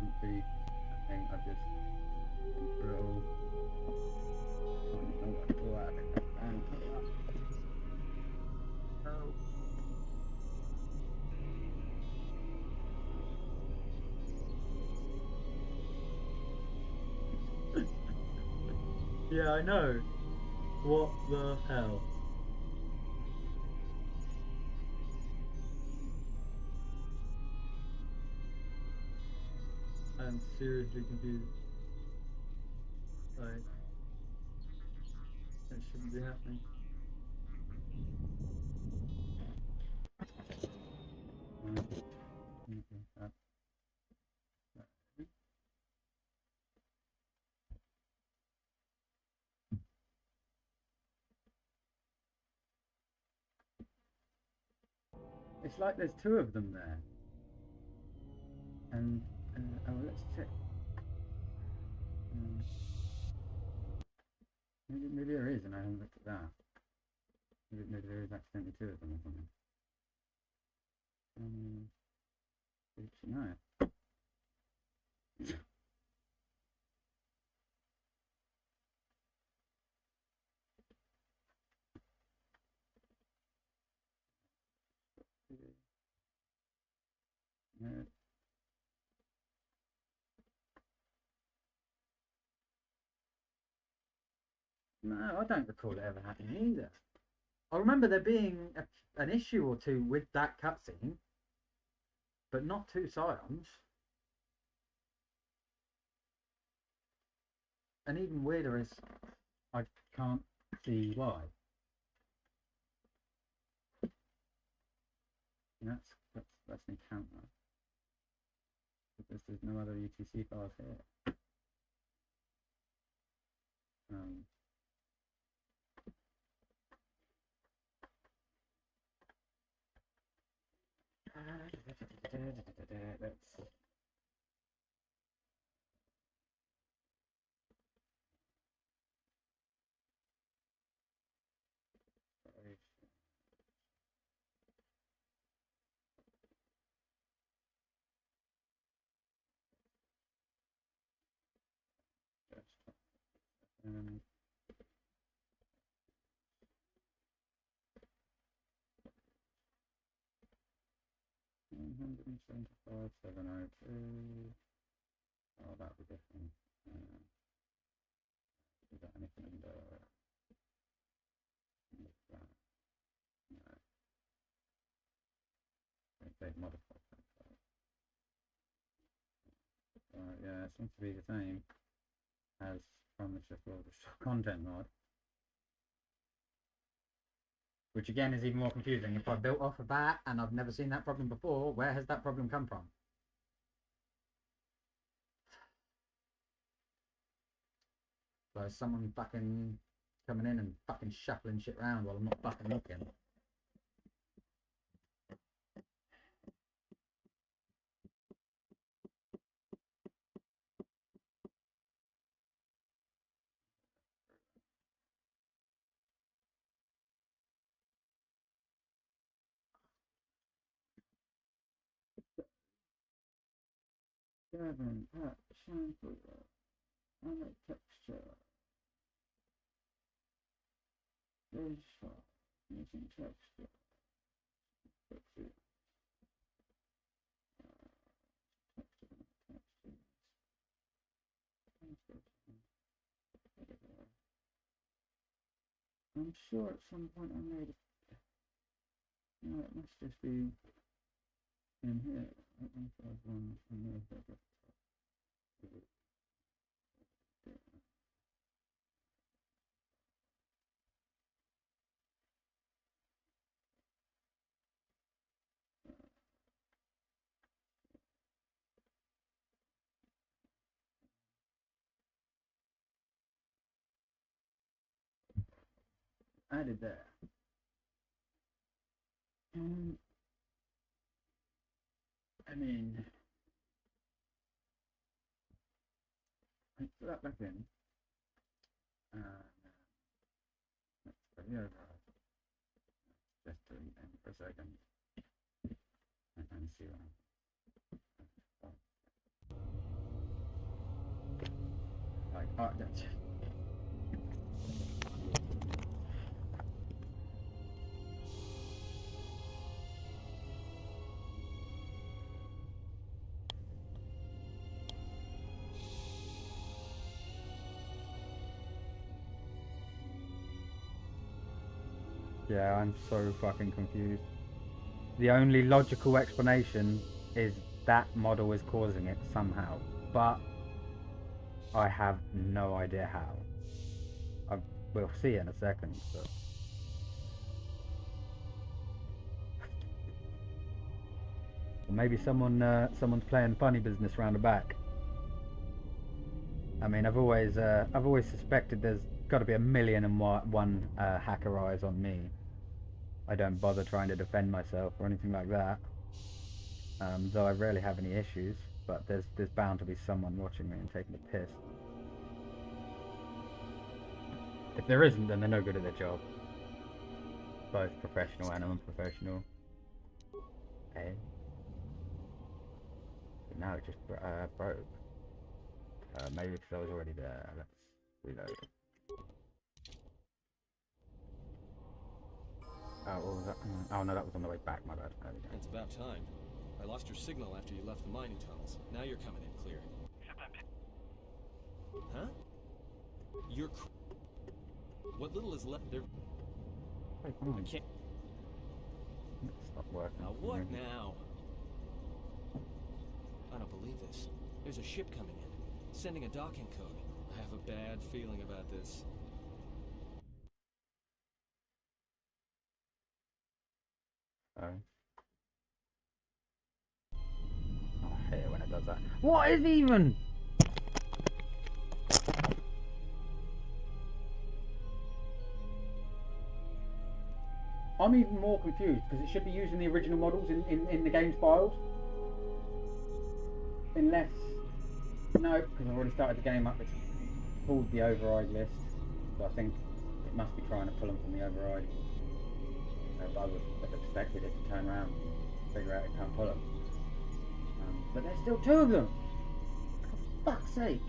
S1: thing. I've just gone through it all. I don't know what to do out of it. Yeah, I know. What the hell? I'm seriously confused. Like, that shouldn't be happening. It's like there's two of them there. And, oh, let's check. Maybe there is, and I haven't looked at that. Maybe there is accidentally two of them or something. No. No. No, I don't recall it ever happening either. I remember there being an issue or two with that cutscene, but not two Scions. And even weirder is, I can't see why. And that's an encounter. Because there's no other UTC files here. Let's see. Um, 175,702. Oh, that'd be different. Is that anything in the that? No. They've modified that. Yeah, it seems to be the same as from the Sheffield content mod. Which again is even more confusing. If I built off of that and I've never seen that problem before, where has that problem come from? So is someone fucking coming in and fucking shuffling shit around while I'm not fucking looking? Seven, sample, texture, visual, using texture, I'm sure at some point I made it. No, it must just be in here. added there. I mean, let's put that back in. Let's put the override. Just to end for a second. And see what like, oh, that's yeah, I'm so fucking confused. The only logical explanation is that model is causing it somehow, but I have no idea how. We'll see in a second, but maybe someone's playing funny business round the back. I mean, I've always suspected there's got to be 1,000,001 hacker eyes on me. I don't bother trying to defend myself or anything like that. Though I rarely have any issues, but there's bound to be someone watching me and taking a piss. If there isn't, then they're no good at their job. Both professional and unprofessional. Okay. But now it just broke. Maybe because I was already there. Let's reload. Oh, what was that? Oh no, that was on the way back, my bad. There we go.
S3: It's about time. I lost your signal after you left the mining tunnels. Now you're coming in clear.
S7: Except I'm
S3: Huh? You're what little is left there.
S1: Wait, come
S3: I
S1: on.
S3: can't.
S1: Stop working.
S3: Now what now? I don't believe this. There's a ship coming in, sending a docking code. I have a bad feeling about this.
S1: Oh. I hate it when it does that. What is even? I'm even more confused because it should be using the original models in the game's files. Unless... No, because I've already started the game up. It's pulled the override list. So I think it must be trying to pull them from the override. But I would have expected it to turn around and figure out it can't pull them. But there's still two of them! For fuck's sake!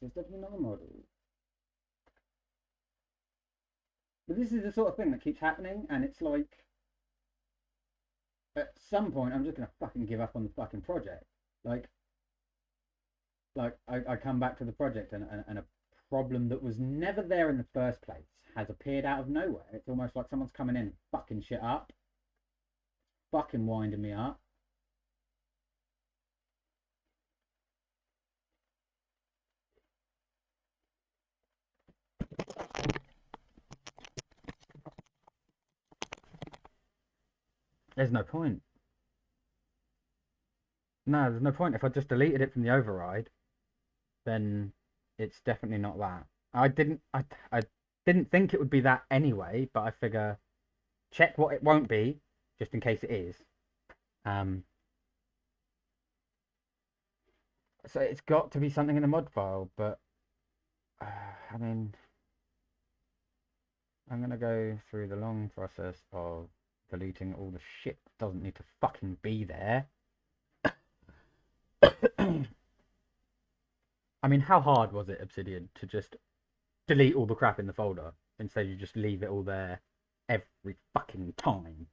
S1: There's definitely another model. But this is the sort of thing that keeps happening, and it's like... At some point, I'm just going to fucking give up on the fucking project. Like I come back to the project, and a problem that was never there in the first place has appeared out of nowhere. It's almost like someone's coming in and fucking shit up. Fucking winding me up. There's no point. No, there's no point. If I just deleted it from the override, then it's definitely not that. I didn't think it would be that anyway, but I figure check what it won't be, just in case it is. So it's got to be something in the mod file, but I mean, I'm gonna go through the long process of deleting all the shit that doesn't need to fucking be there. I mean, how hard was it, Obsidian, to just delete all the crap in the folder instead you just leave it all there every fucking time?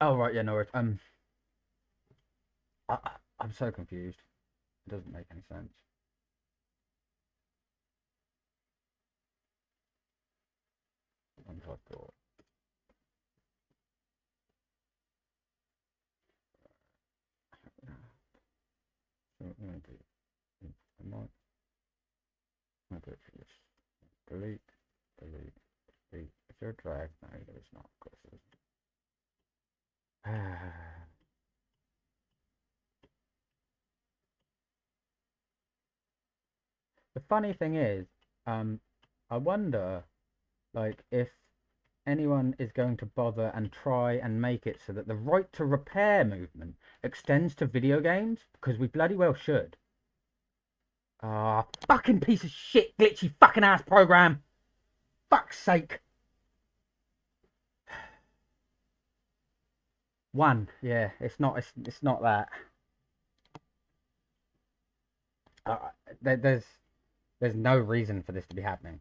S1: Oh right, yeah, no worries. I'm so confused. It doesn't make any sense. ones I thought. So I'm going to do, I might do it for this. Delete, delete, delete. Is there a drag? No, there is not. Of course there isn't. The funny thing is, I wonder, like, if anyone is going to bother and try and make it so that the right to repair movement extends to video games, because we bloody well should. Ah, fucking piece of shit, glitchy fucking ass program. Fuck's sake. One, yeah, it's not that. There's no reason for this to be happening.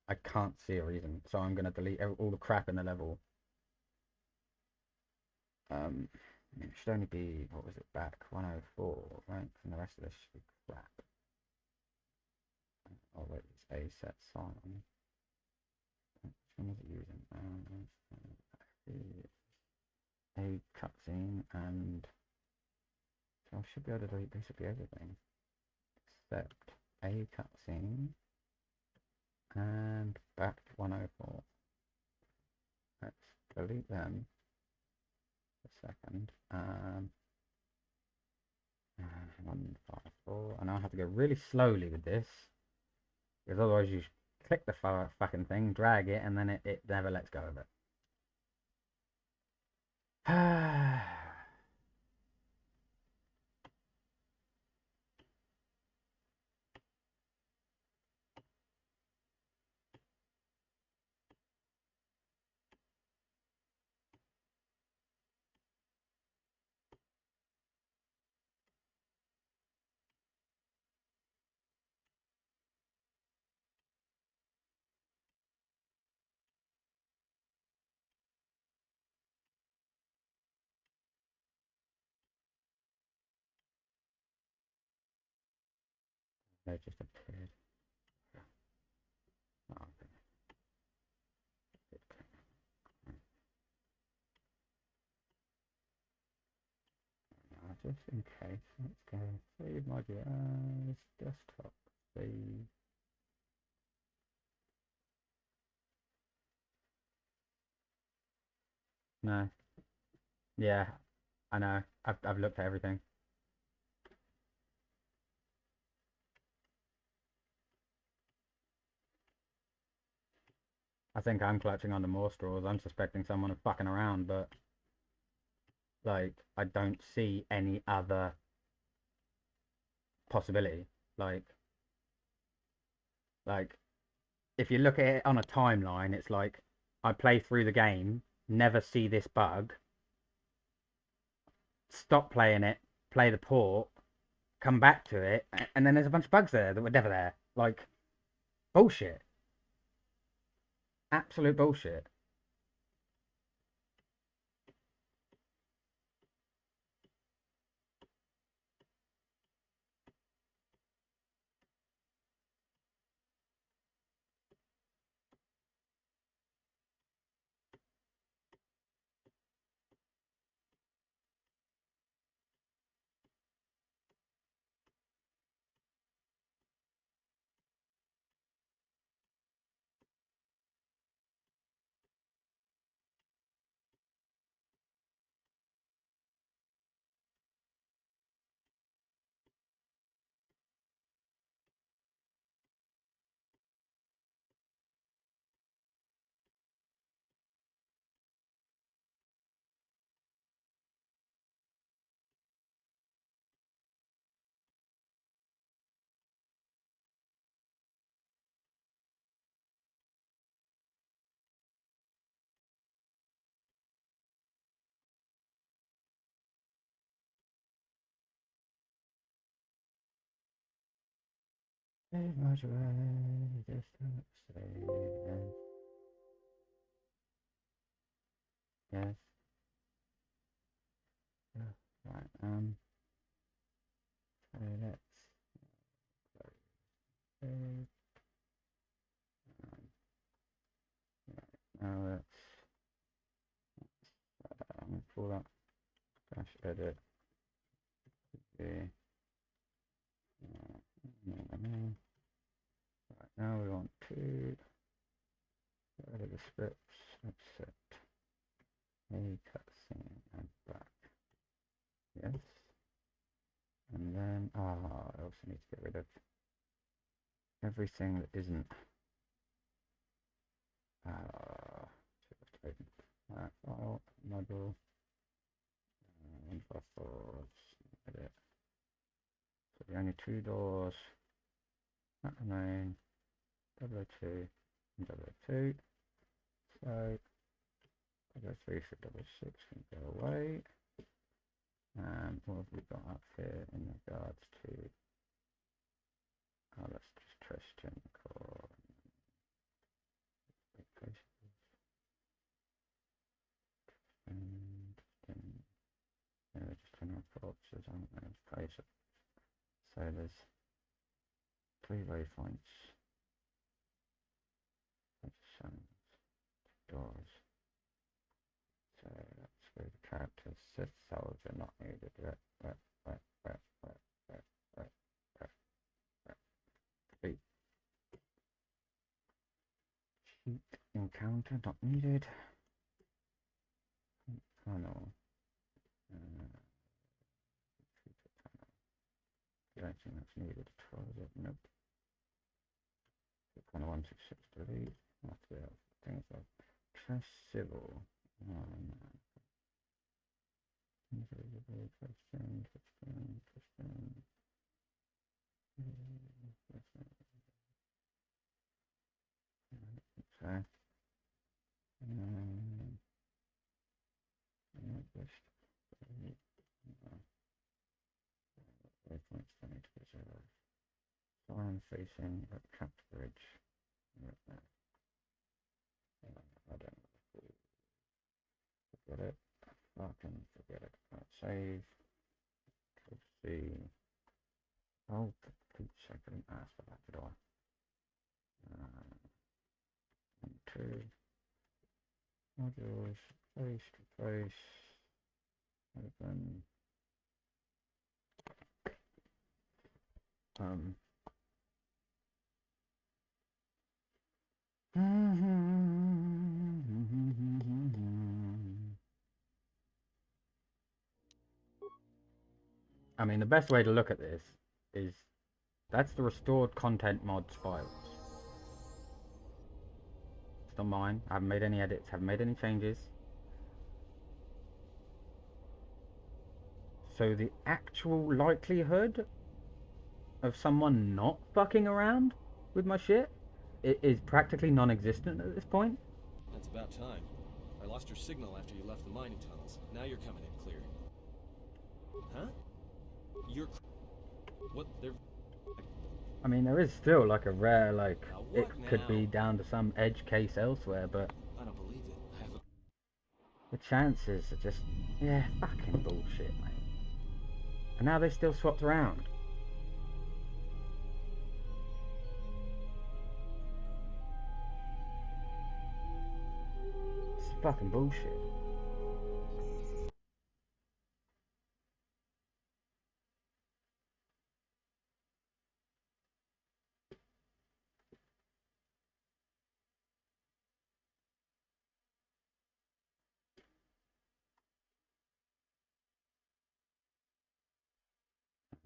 S1: I can't see a reason, so I'm gonna delete all the crap in the level. It should only be, what was it, back 104, right? And the rest of this should be crap. Oh wait, it's a set sign. Which one is it using? A cutscene, and so I should be able to delete basically everything except a cutscene and back 104. Let's delete them a second. 154, and I'll have to go really slowly with this, because otherwise you click the fucking thing, drag it, and then it never lets go of it. They just appeared. Oh, okay. Just in case, let's go save module as desktop. Save. No. Yeah, I know. I've looked at everything. I think I'm clutching onto more straws. I'm suspecting someone of fucking around, but like I don't see any other possibility. Like if you look at it on a timeline, it's like I play through the game, never see this bug, stop playing it, play the port, come back to it, and then there's a bunch of bugs there that were never there. Like, bullshit. Absolute bullshit. Save module, desktop, save. Yes. Yeah. Right. So let's close. Save. let's I'm gonna pull that dash edit. Okay. Right, now we want to get rid of the scripts. Let's set a cutscene and back. Yes. And then I also need to get rid of everything that isn't file model and buffers edit. So the only two doors that remain 002 and 002. So 003 for 006 can go away. And what have we got up here in regards to let's just trash gen core and just general corpses on those places. So there's 3 waypoints, positions, doors. So that's where the characters Sith souls are not needed. Cheat encounter not needed. Tunnel. I don't think that's needed at all, is it? Nope. Kind of 166 delete. That's the things like trash civil. Oh no. Question. Okay. Waypoints don't need to be zero. Foreign facing at Cap Bridge. I don't know. Forget it. Fucking forget it. Right, save. See. Oh, complete second. Ask for that, did I? 1, 2. Modules. Face to face. Open. I mean, the best way to look at this is that's the restored content mods files. It's not mine. I haven't made any edits, haven't made any changes. So the actual likelihood of someone not fucking around with my shit is practically non-existent at this point.
S3: That's about time. I lost your signal after you left the mining tunnels. Now you're coming in clear. Huh? You're... What? They're...
S1: I mean, there is still like a rare, like, it could
S3: now?
S1: be down to some edge case elsewhere, but
S3: I don't believe it. I have a...
S1: the chances are just, yeah, fucking bullshit, mate. And now they still swapped around. It's fucking bullshit.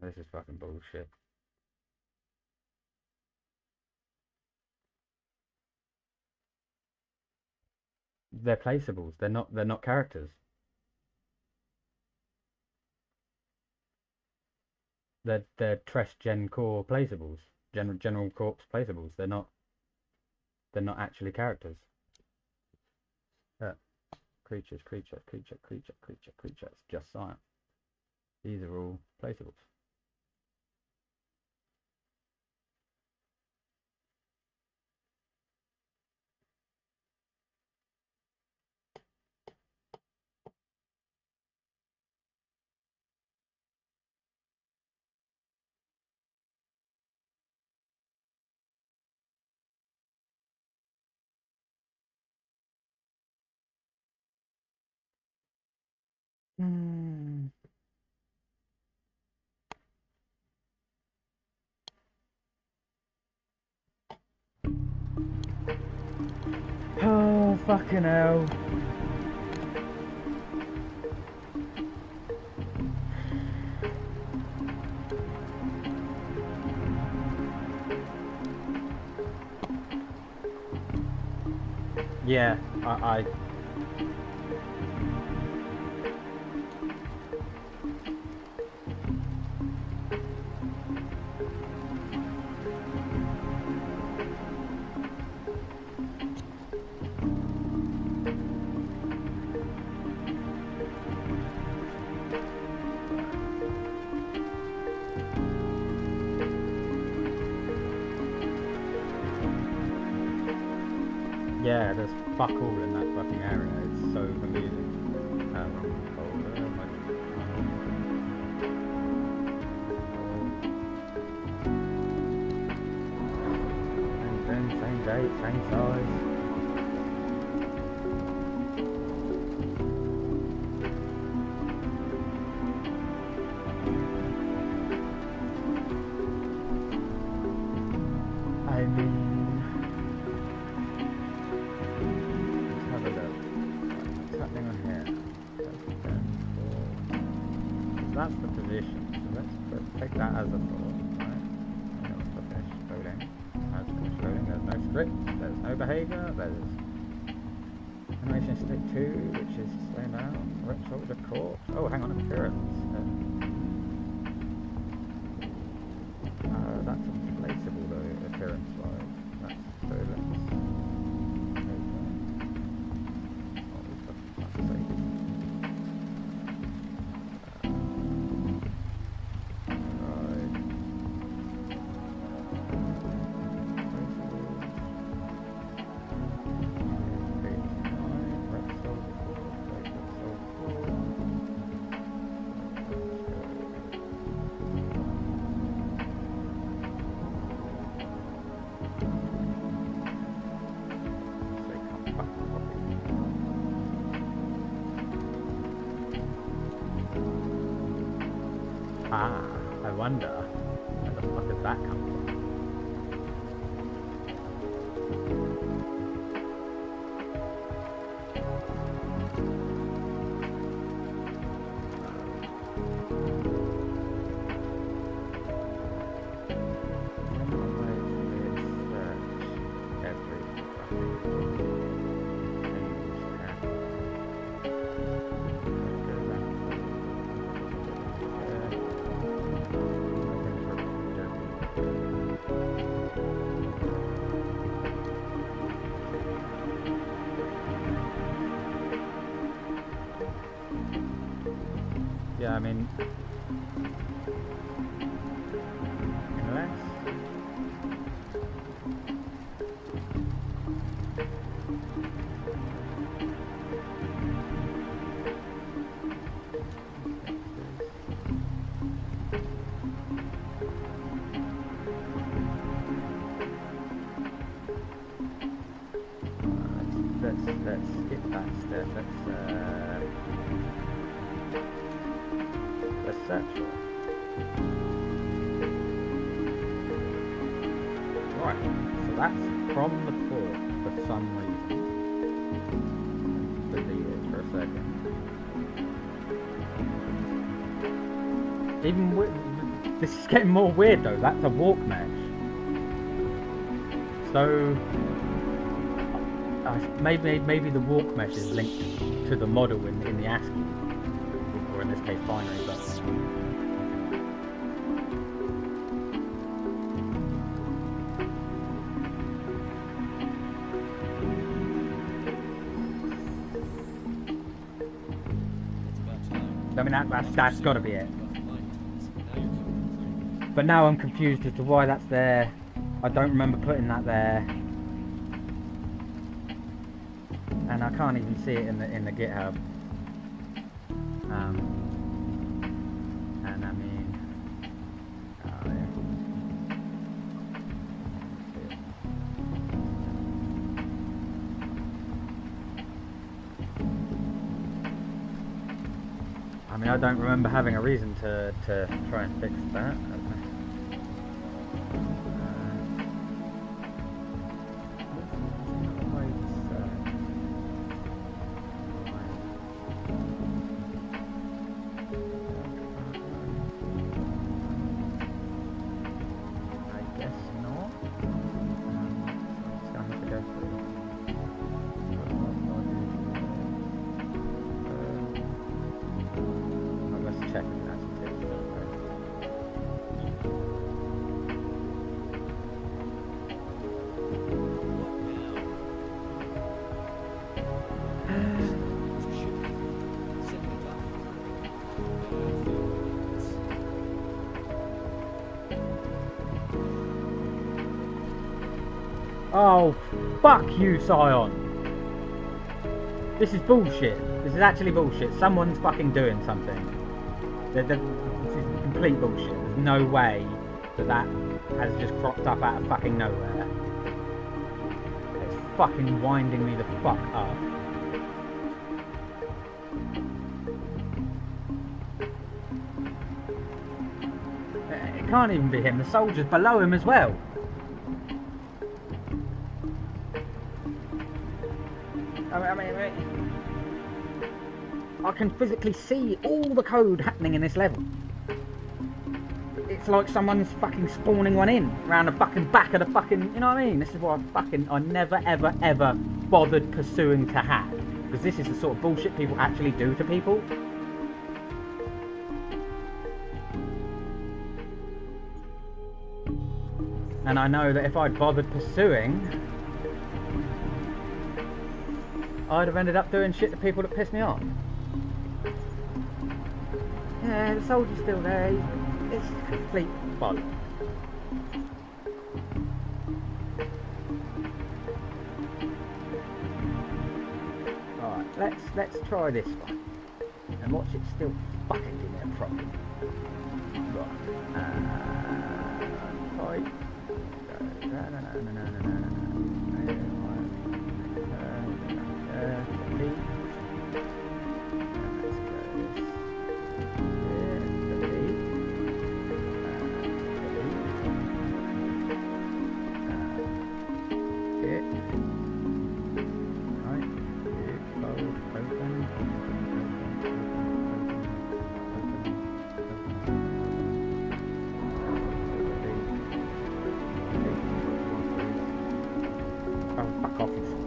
S1: This is fucking bullshit. They're placeables. They're not characters. They're Trash Gen Core placeables. General Corpse placeables. They're not actually characters. Creatures. It's just science. These are all placeables. Hmm. Oh, fucking hell. Yeah, I yeah, there's fuck all in that fucking area. It's so confusing. Same date, same size. I mean, let's have a look. What's happening on here? That's the position. So let's take that as a thought. Right? Finish loading. As finish loading, there's no script, there's no behaviour, there's animation stick 2, which is same out. Rep soldier corpse. Oh, hang on, appearance. That's unplaceable though, appearance wise. That's so let's I wonder where the fuck did that come from? Yeah, I mean, unless let's skip that step. Let's search. Right, so that's from the port for some reason. Delete it for a second. Even this is getting more weird though. That's a walk mesh. So maybe the walk mesh is linked to the model in the ASCII, or in this case binary, but I mean that's got to be it. But now I'm confused as to why that's there. I don't remember putting that there. And I can't even see it in the GitHub. And I mean, oh yeah. mean, I don't remember having a reason to try and fix that.
S8: Oh, fuck you, Scion. This is bullshit. This is actually bullshit. Someone's fucking doing something. This is complete bullshit. There's no way that has just cropped up out of fucking nowhere. It's fucking winding me the fuck up. It can't even be him. The soldier's below him as well. I can physically see all the code happening in this level. It's like someone's fucking spawning one in around the fucking back of the fucking, you know what I mean? This is what I never ever ever bothered pursuing to have, because this is the sort of bullshit people actually do to people. And I know that if I'd bothered pursuing, I'd have ended up doing shit to people that piss me off. Yeah, the soldier's still there. It's complete bollocks. Alright, let's try this one. And watch it still fucking give me a problem. Right.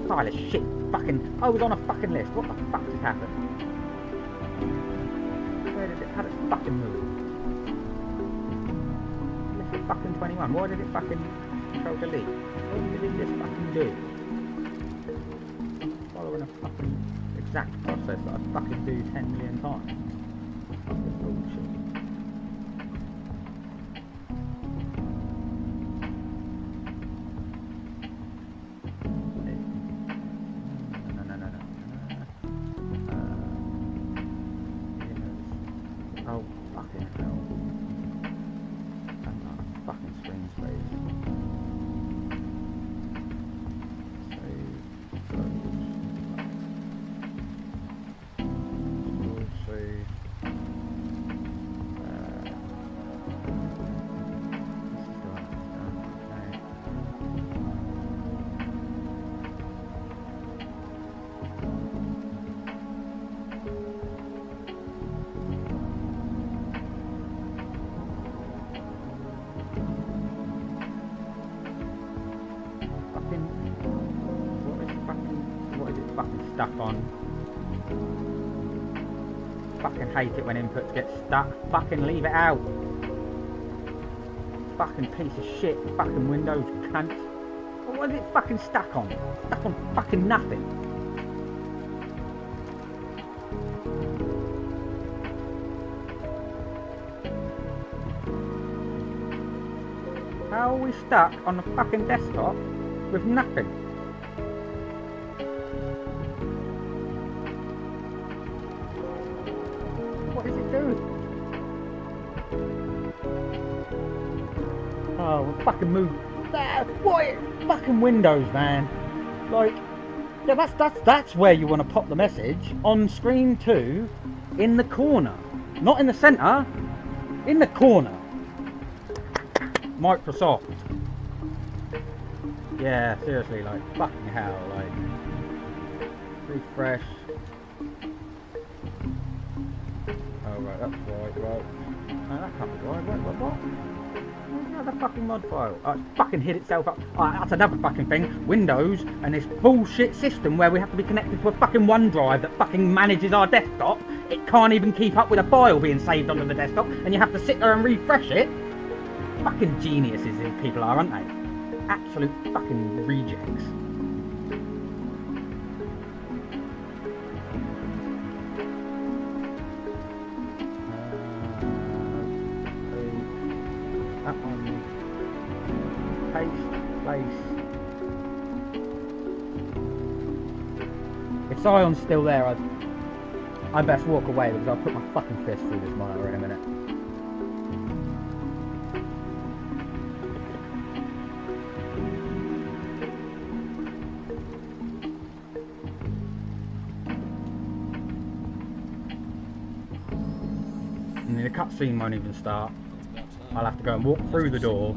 S8: Pile of shit, fucking, I was on a fucking list, what the fuck just happened? Where did it, how did it fucking move? List of fucking 21, why did it fucking control delete? What did it just fucking do? Following a fucking exact process that I fucking do 10 million times. Fucking bullshit. Oh, fucking hell. I'm not a fucking screen space. Save. Fucking stuck on. Fucking hate it when inputs get stuck. Fucking leave it out. Fucking piece of shit. Fucking Windows cunt. What is it fucking stuck on? Stuck on fucking nothing. How are we stuck on the fucking desktop with nothing? What is it doing? Oh, we'll fucking move. What? Fucking Windows, man. Like, yeah, that's where you want to pop the message on screen 2 in the corner. Not in the centre. In the corner. Microsoft. Yeah, seriously, like, fucking hell, like. Refresh. Oh, right, that's right. No, that can't be right. Wait, what? Where's the other fucking mod file? Oh, it's fucking hid itself up. Oh, that's another fucking thing. Windows and this bullshit system where we have to be connected to a fucking OneDrive that fucking manages our desktop. It can't even keep up with a file being saved onto the desktop, and you have to sit there and refresh it. Fucking geniuses these people are, aren't they? Absolute fucking rejects. That one. Paste, place. If Sion's still there, I best walk away because I'll put my fucking fist through this monitor in a minute. And the cutscene won't even start. I'll have to go and walk through the door.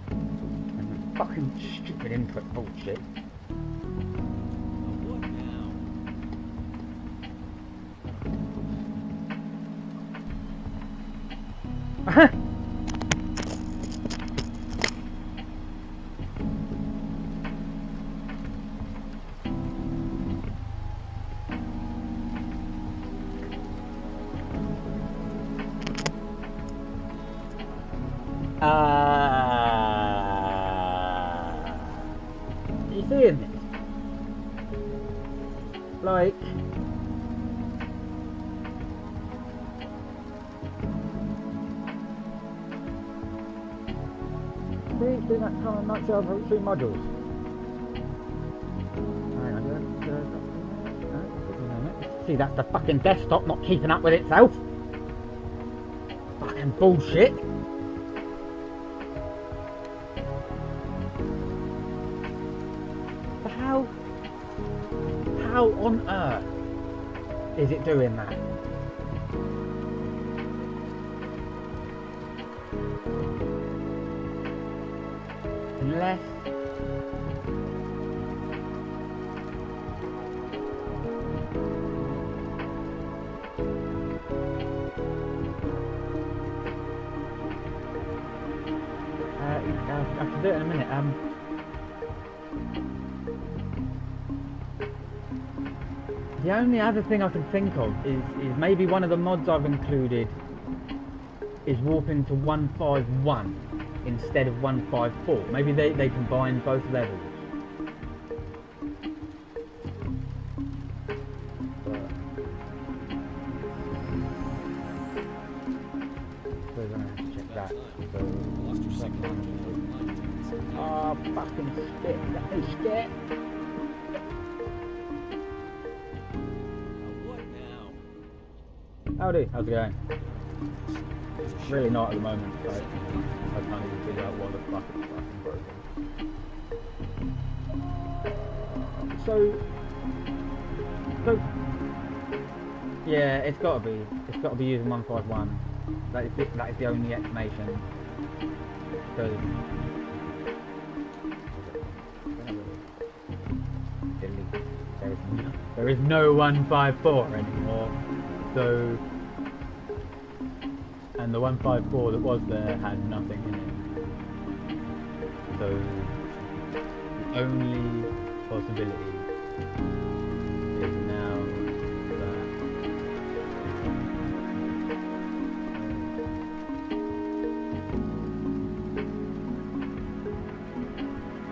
S8: And fucking stupid input bullshit. You seeing this? Like, see that kind of nuts over 3 modules. See, that's the fucking desktop not keeping up with itself. Fucking bullshit. But how on earth is it doing that? Unless I can do it in a minute. The only other thing I can think of is maybe one of the mods I've included is warping to 151 instead of 154. Maybe they combine both levels. So we're gonna have to check that. Oh, fucking shit, that is shit. Howdy, how's it going? Really not at the moment, so I can't even figure out what the fuck is fucking broken. So yeah, it's gotta be using 151. That is the only explanation. Because there is no 154 anymore. So, and the 154 that was there had nothing in it. So the only possibility is now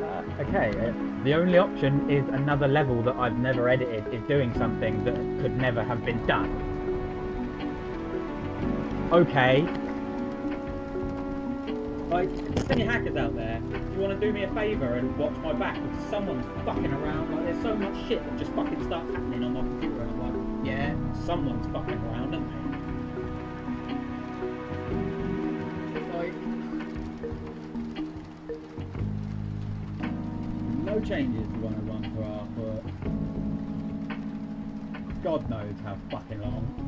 S8: that. Okay, the only option is another level that I've never edited is doing something that could never have been done. Okay. Like, any hackers out there, do you want to do me a favour and watch my back? Because someone's fucking around. Like, there's so much shit that just fucking starts happening on my computer. And I'm like, yeah, someone's fucking around, isn't they? Like, no changes to 101 for our foot. God knows how fucking long.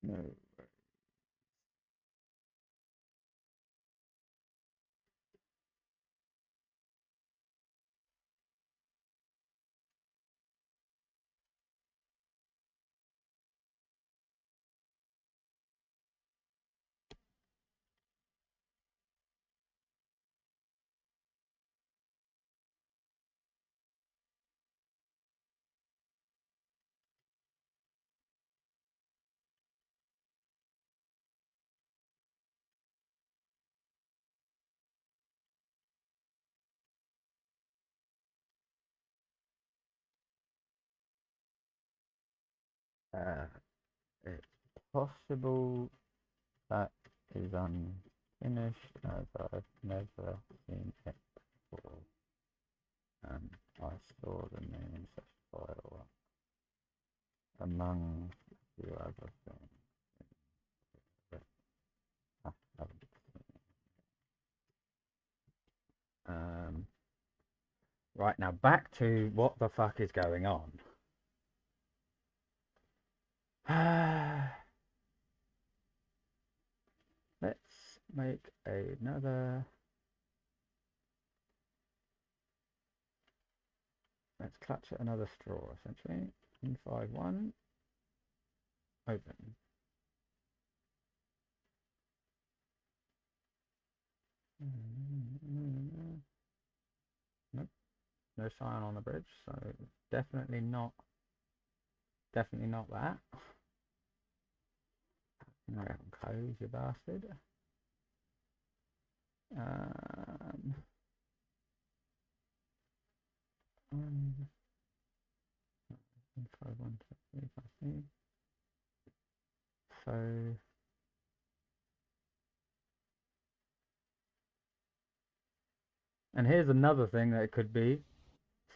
S8: No. It's possible that is unfinished as I've never seen it before. And I saw the name such file among a few other things that I haven't seen. Right, now back to what the fuck is going on. Let's make another. Let's clutch at another straw, essentially. 151. Open. Nope. No sign on the bridge, so definitely not that. Right, close, you bastard. 5, 1, 2, 3, 5, 3. So and here's another thing that it could be.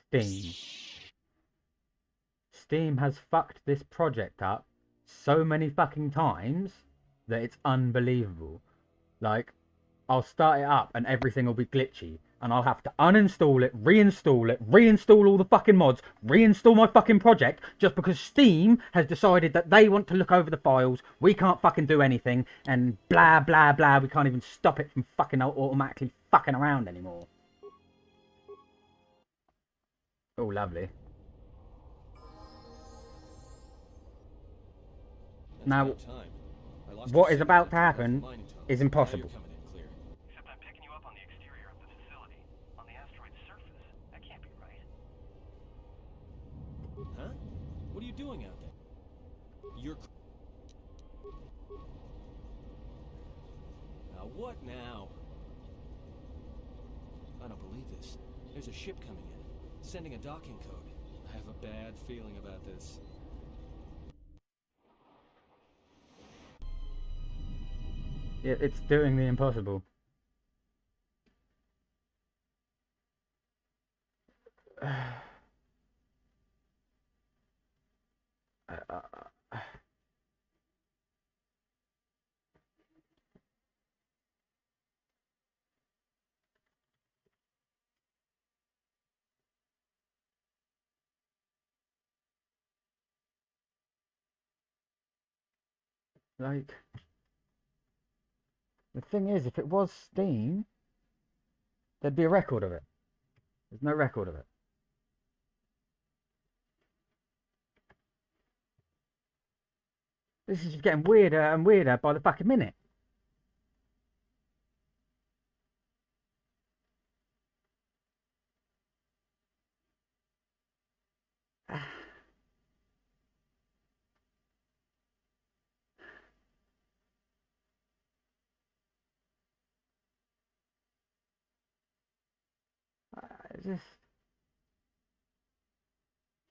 S8: Steam. Steam has fucked this project up so many fucking times that it's unbelievable. Like, I'll start it up and everything will be glitchy. And I'll have to uninstall it, reinstall all the fucking mods, reinstall my fucking project, just because Steam has decided that they want to look over the files. We can't fucking do anything, and blah, blah, blah. We can't even stop it from fucking automatically fucking around anymore. Oh, lovely. Now,
S3: about time. I lost
S8: what
S3: your
S8: is
S3: signal
S8: about
S3: after
S8: to
S3: you left the
S8: happen
S3: mining tunnel.
S8: is
S3: Now
S8: impossible.
S3: you're coming in clear.
S7: Except I'm picking you up on the exterior of the facility, on the asteroid's surface. That can't be right.
S3: Huh? What are you doing out there? You're... Now what now? I don't believe this. There's a ship coming in, sending a docking code. I have a bad feeling about this.
S8: It's doing the impossible. Like, the thing is, if it was Steam, there'd be a record of it. There's no record of it. This is just getting weirder and weirder by the fucking minute.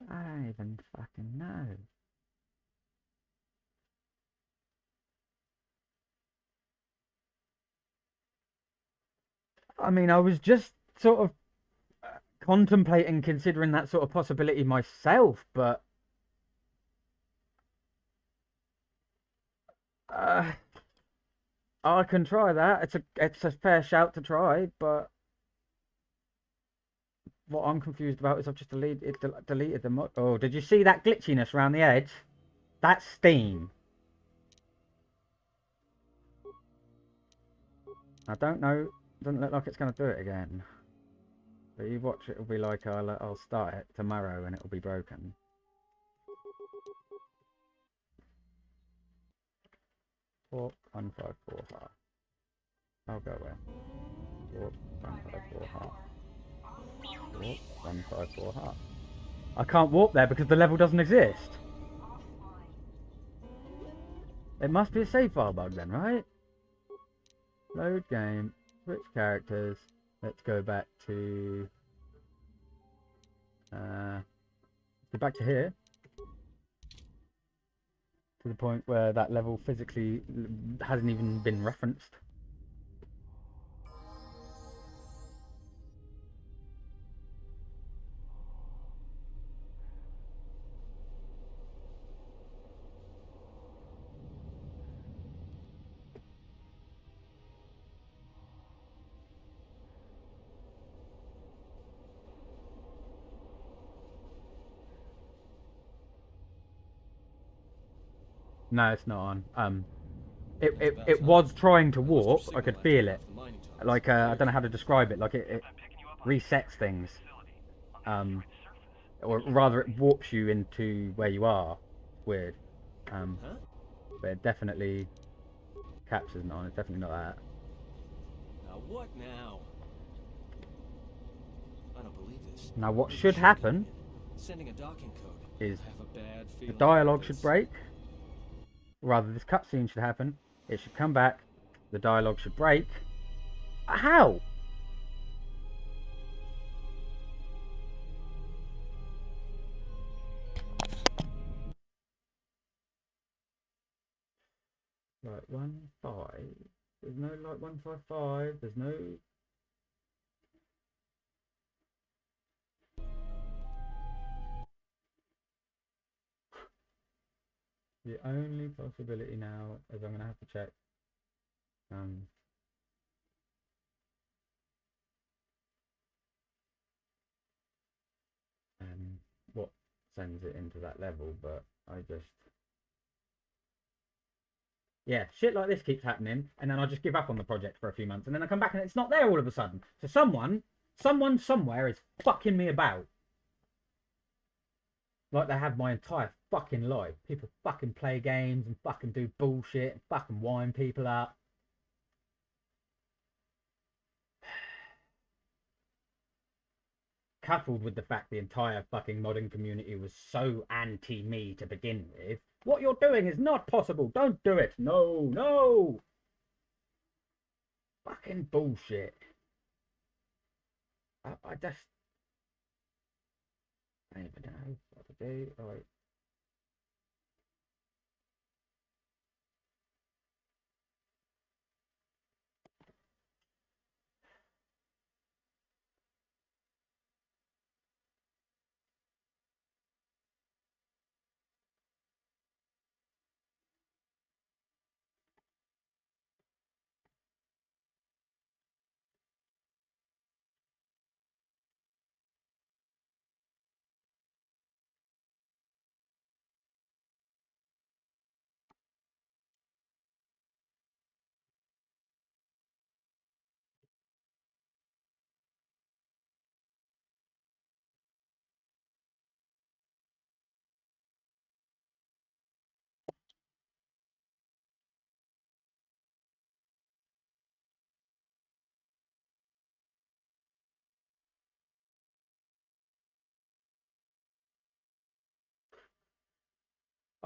S8: I don't even fucking know. I mean, I was just sort of contemplating considering that sort of possibility myself, but I can try that. It's a fair shout to try, but what I'm confused about is I've just deleted the mod. Oh, did you see that glitchiness around the edge? That's Steam. I don't know. Doesn't look like it's going to do it again. But you watch, it'll be like I'll start it tomorrow and it'll be broken. Warp 154 heart. I'll go away. Warp 154 heart. Warp 154 heart. I can't warp there because the level doesn't exist. It must be a save file bug then, right? Load game. Switch characters. Let's go back to... go back to here. To the point where that level physically hasn't even been referenced. No, it's not on. It was trying to warp. I could feel it. Like I don't know how to describe it. Like it resets things. Or rather, it warps you into where you are. Weird. But it definitely caps isn't on. It's definitely not that.
S3: Now what now? I don't believe this.
S8: Now what should happen
S3: Sending a docking code.
S8: is
S3: I have a bad
S8: the
S3: feeling
S8: dialogue
S3: about
S8: should
S3: this.
S8: break. Rather, this cutscene should happen. It should come back. The dialogue should break. How? Like 1.5. There's no like 1.55. There's no. The only possibility now is I'm gonna have to check. What sends it into that level, but I just. Yeah, shit like this keeps happening, and then I just give up on the project for a few months, and then I come back and it's not there all of a sudden. So someone somewhere is fucking me about. Like they have my entire fucking life. People fucking play games and fucking do bullshit and fucking wind people up. Coupled with the fact the entire fucking modding community was so anti-me to begin with. What you're doing is not possible. Don't do it. No, no. Fucking bullshit. I just... I don't even know what to do. Like,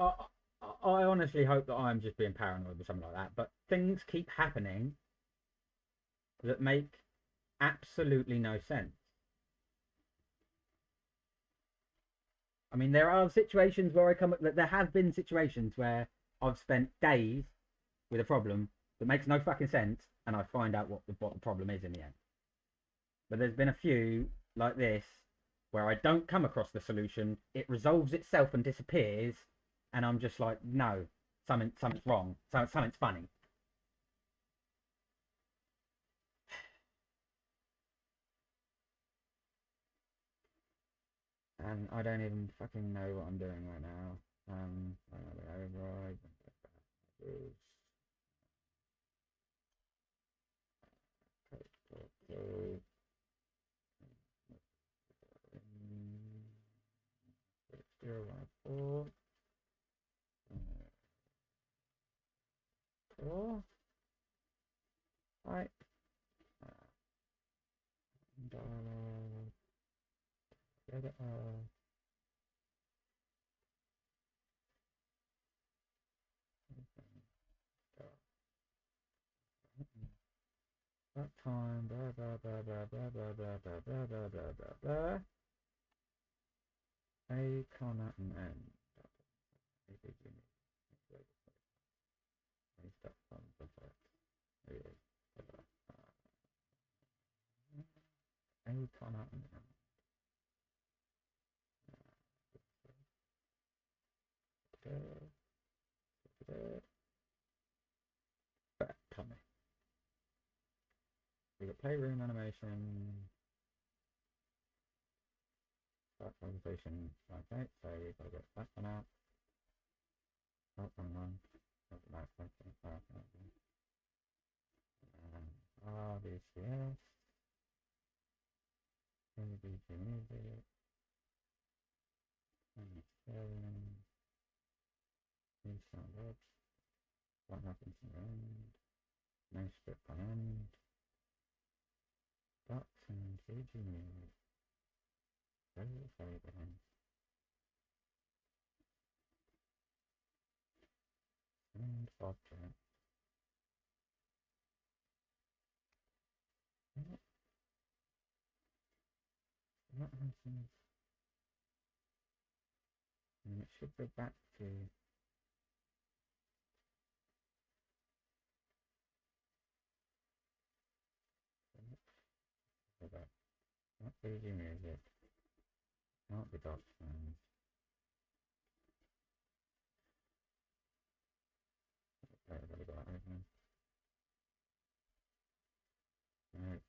S8: I, I honestly hope that I'm just being paranoid or something like that, but things keep happening that make absolutely no sense. I mean, there are situations where there have been situations where I've spent days with a problem that makes no fucking sense, and I find out what the problem is in the end. But there's been a few like this where I don't come across the solution, it resolves itself and disappears, and I'm just like, no, something's wrong, something's funny. And I don't even fucking know what I'm doing right now. Override. Zero, 1, 4. 4. Right. Dialogue. That time, blah blah blah blah blah blah blah blah blah blah blah blah blah. A comma and N. A comma and N. Tommy. We got playroom animation. Start conversation. Okay, so we've got to get that one out. That one. RBCS. ABG music. Sound. What happens in the end? No script on end. Ducks and AG music. Very favoring. And object. What happens? And it should go back to not AG music. Not the documents. Okay, I've got that open. Right.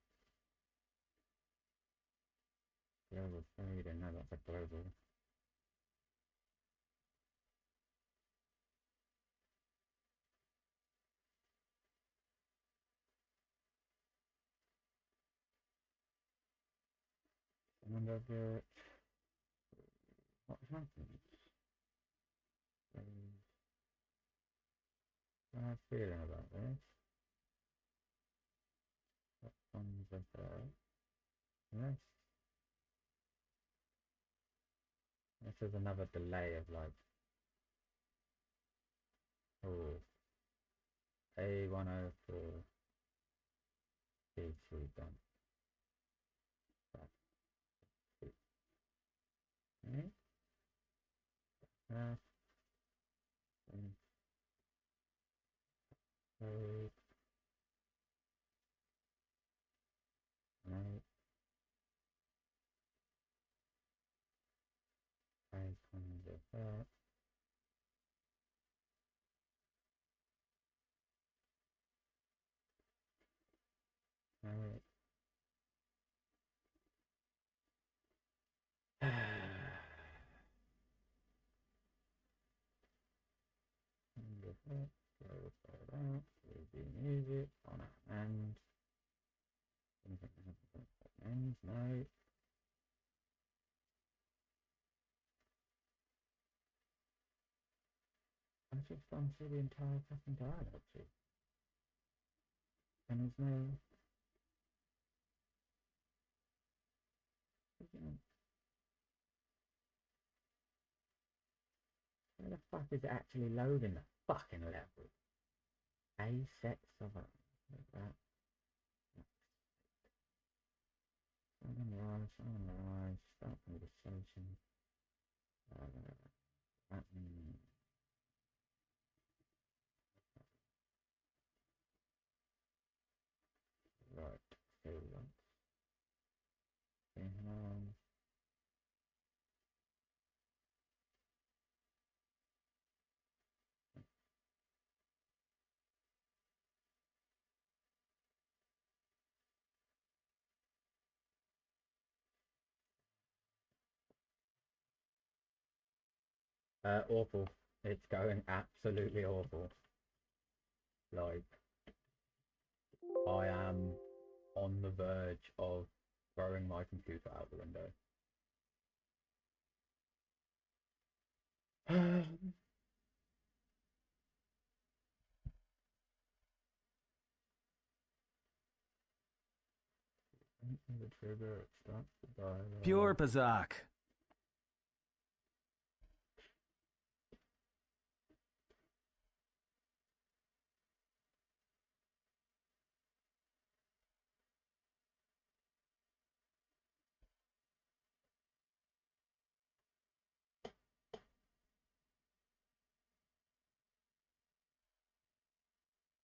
S8: Global fade, and now that's a global. And I've got what happens? bad feeling about this. What one's about? Yes. This is another delay of like, oh, A104 B2 done. Okay. Code. Right. Icons of that. Right. Music on our end. Ends, no. I've just gone through the entire fucking dialogue tree. And there's no. Where the fuck is it actually loading the fucking level? A sets of it. That. Summarize, start conversation. Right, so awful. It's going absolutely awful. Like, I am on the verge of throwing my computer out the window. The trigger, it starts the dialogue.
S6: Pure Pazak.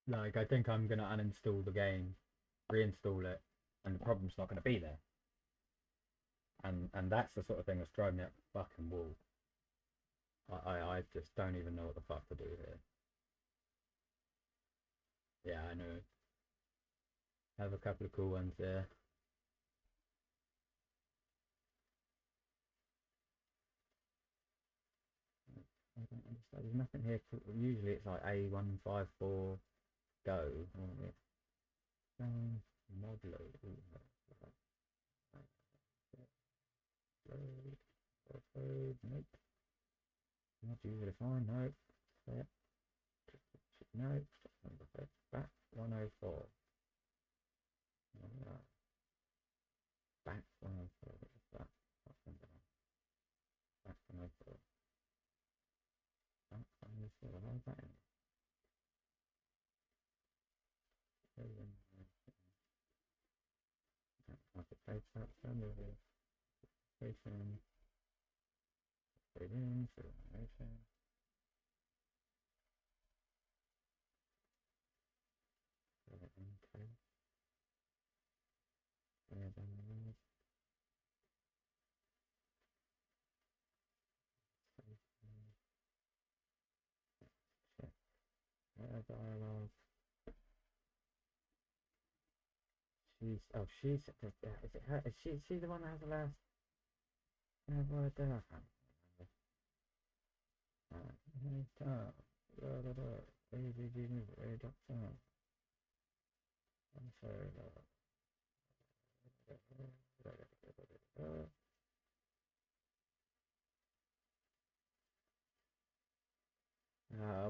S8: Like, I think I'm gonna uninstall the game, reinstall it, and the problem's not gonna be there. And that's the sort of thing that's driving me up the fucking wall. I just don't even know what the fuck to do here. Yeah, I know. Have a couple of cool ones there. I don't understand. There's nothing here. Usually it's like A154 go. Modulo. Nope. Not usually fine. Nope. Nope. Back 104. Back 104. Back 104. Back 104. Back 104. How's that in? Marketplace standard station. Trading, information. Dialogue. She's is it her? Is she the one that has the last word there? I can't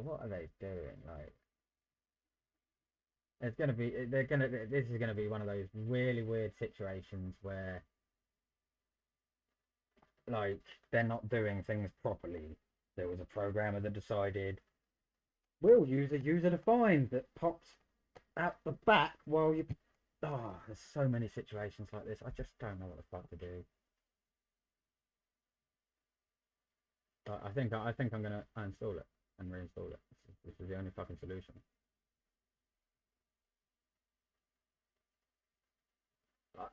S8: what are they doing? Like, It's gonna be. This is gonna be one of those really weird situations where, like, they're not doing things properly. There was a programmer that decided we'll use a user defined that pops out the back while you. Oh, there's so many situations like this. I just don't know what the fuck to do. But I think I'm gonna uninstall it and reinstall it. This is the only fucking solution.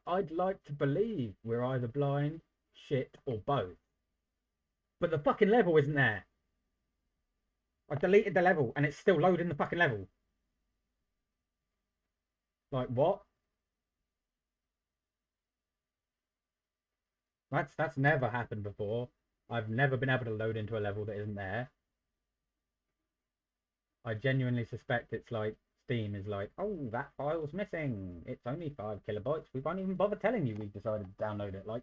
S8: I'd like to believe we're either blind, shit, or both. But the fucking level isn't there. I deleted the level and it's still loading the fucking level. Like, what? That's never happened before. I've never been able to load into a level that isn't there. I genuinely suspect it's like Steam is like, oh, that file's missing. It's only 5 kilobytes. We won't even bother telling you we've decided to download it. Like,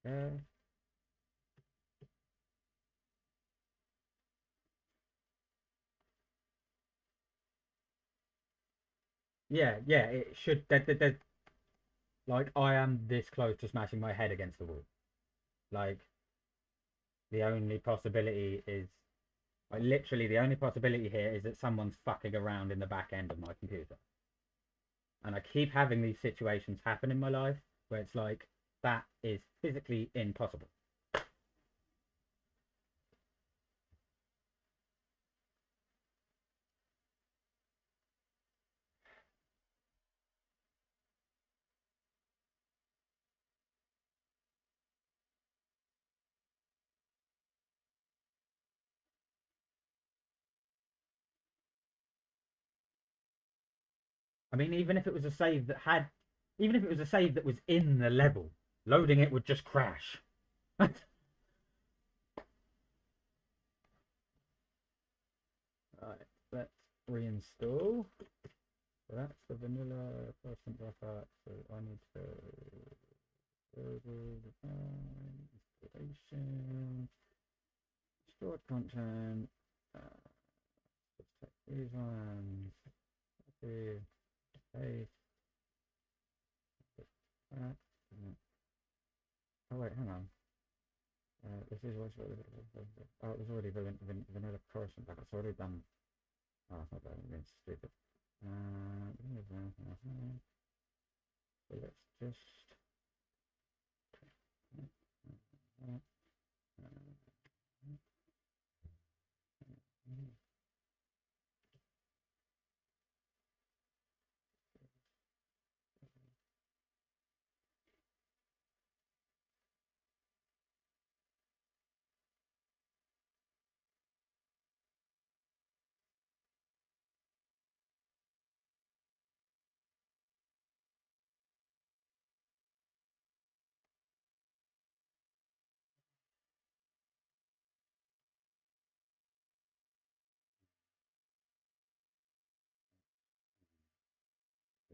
S8: yeah. Yeah, it should. Like, I am this close to smashing my head against the wall. Like, the only possibility is, like, literally the only possibility here is that someone's fucking around in the back end of my computer. And I keep having these situations happen in my life where it's like, that is physically impossible. I mean, even if it was a save that had, even if it was a save that was in the level, loading it would just crash. Right, let's reinstall. So that's the vanilla constant buffer. So I need to installation, stored content. Let's take these ones. Copy, paste. Oh wait, hang on. This is what's oh, it was already vanilla constant buffer. It's already done. Oh, it's not that. It's stupid. So let's just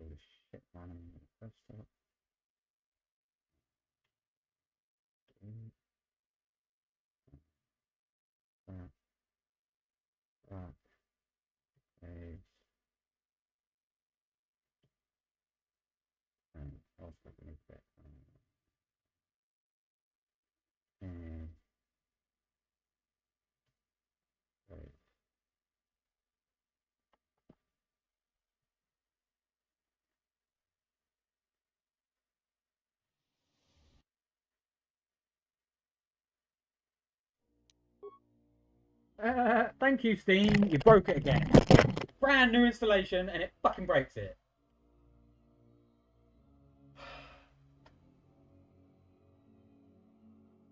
S8: holy shit, man. Let's start. Page. And also going to get and right. Thank you, Steam. You broke it again. Brand new installation, and it fucking breaks it.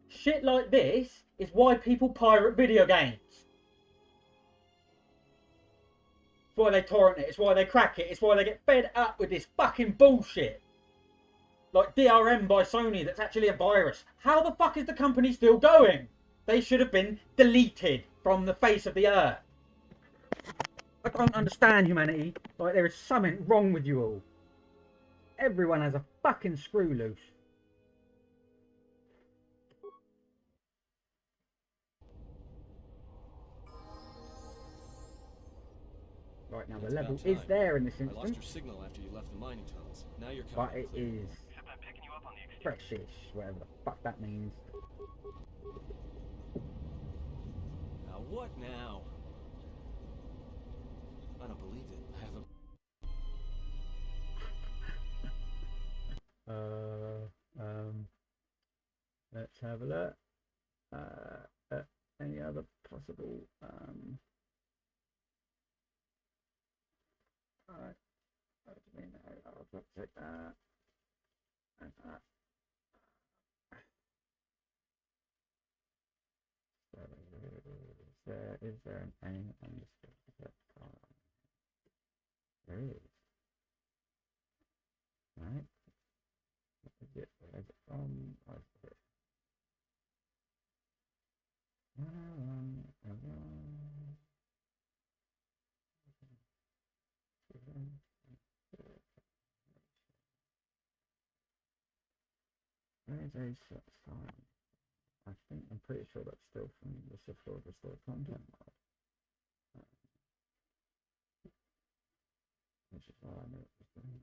S8: Shit like this is why people pirate video games. It's why they torrent it. It's why they crack it. It's why they get fed up with this fucking bullshit. like DRM by Sony that's actually a virus. How the fuck is the company still going? They should have been deleted from the face of the earth. I don't understand humanity. Like, there is something wrong with you all. Everyone has a fucking screw loose. Right, now the level is there in this
S3: I lost your
S8: instance,
S3: signal after you left the mining tunnels. Now you're
S8: but
S3: coming
S8: it
S3: in clear.
S8: is
S7: Except I'm picking you up on the exterior.
S8: freshish, whatever the fuck that means.
S3: Now what now? I don't believe it. I have a...
S8: Let's have a look. Any other possible, alright, what do you mean? I'll take that, and that. So, is there an aim on this? There is. Right. Where is it from? Where's it? Where is a set sign? I'm pretty sure that's still from the Sith Lord Restored Content mod. Which is why I know it was doing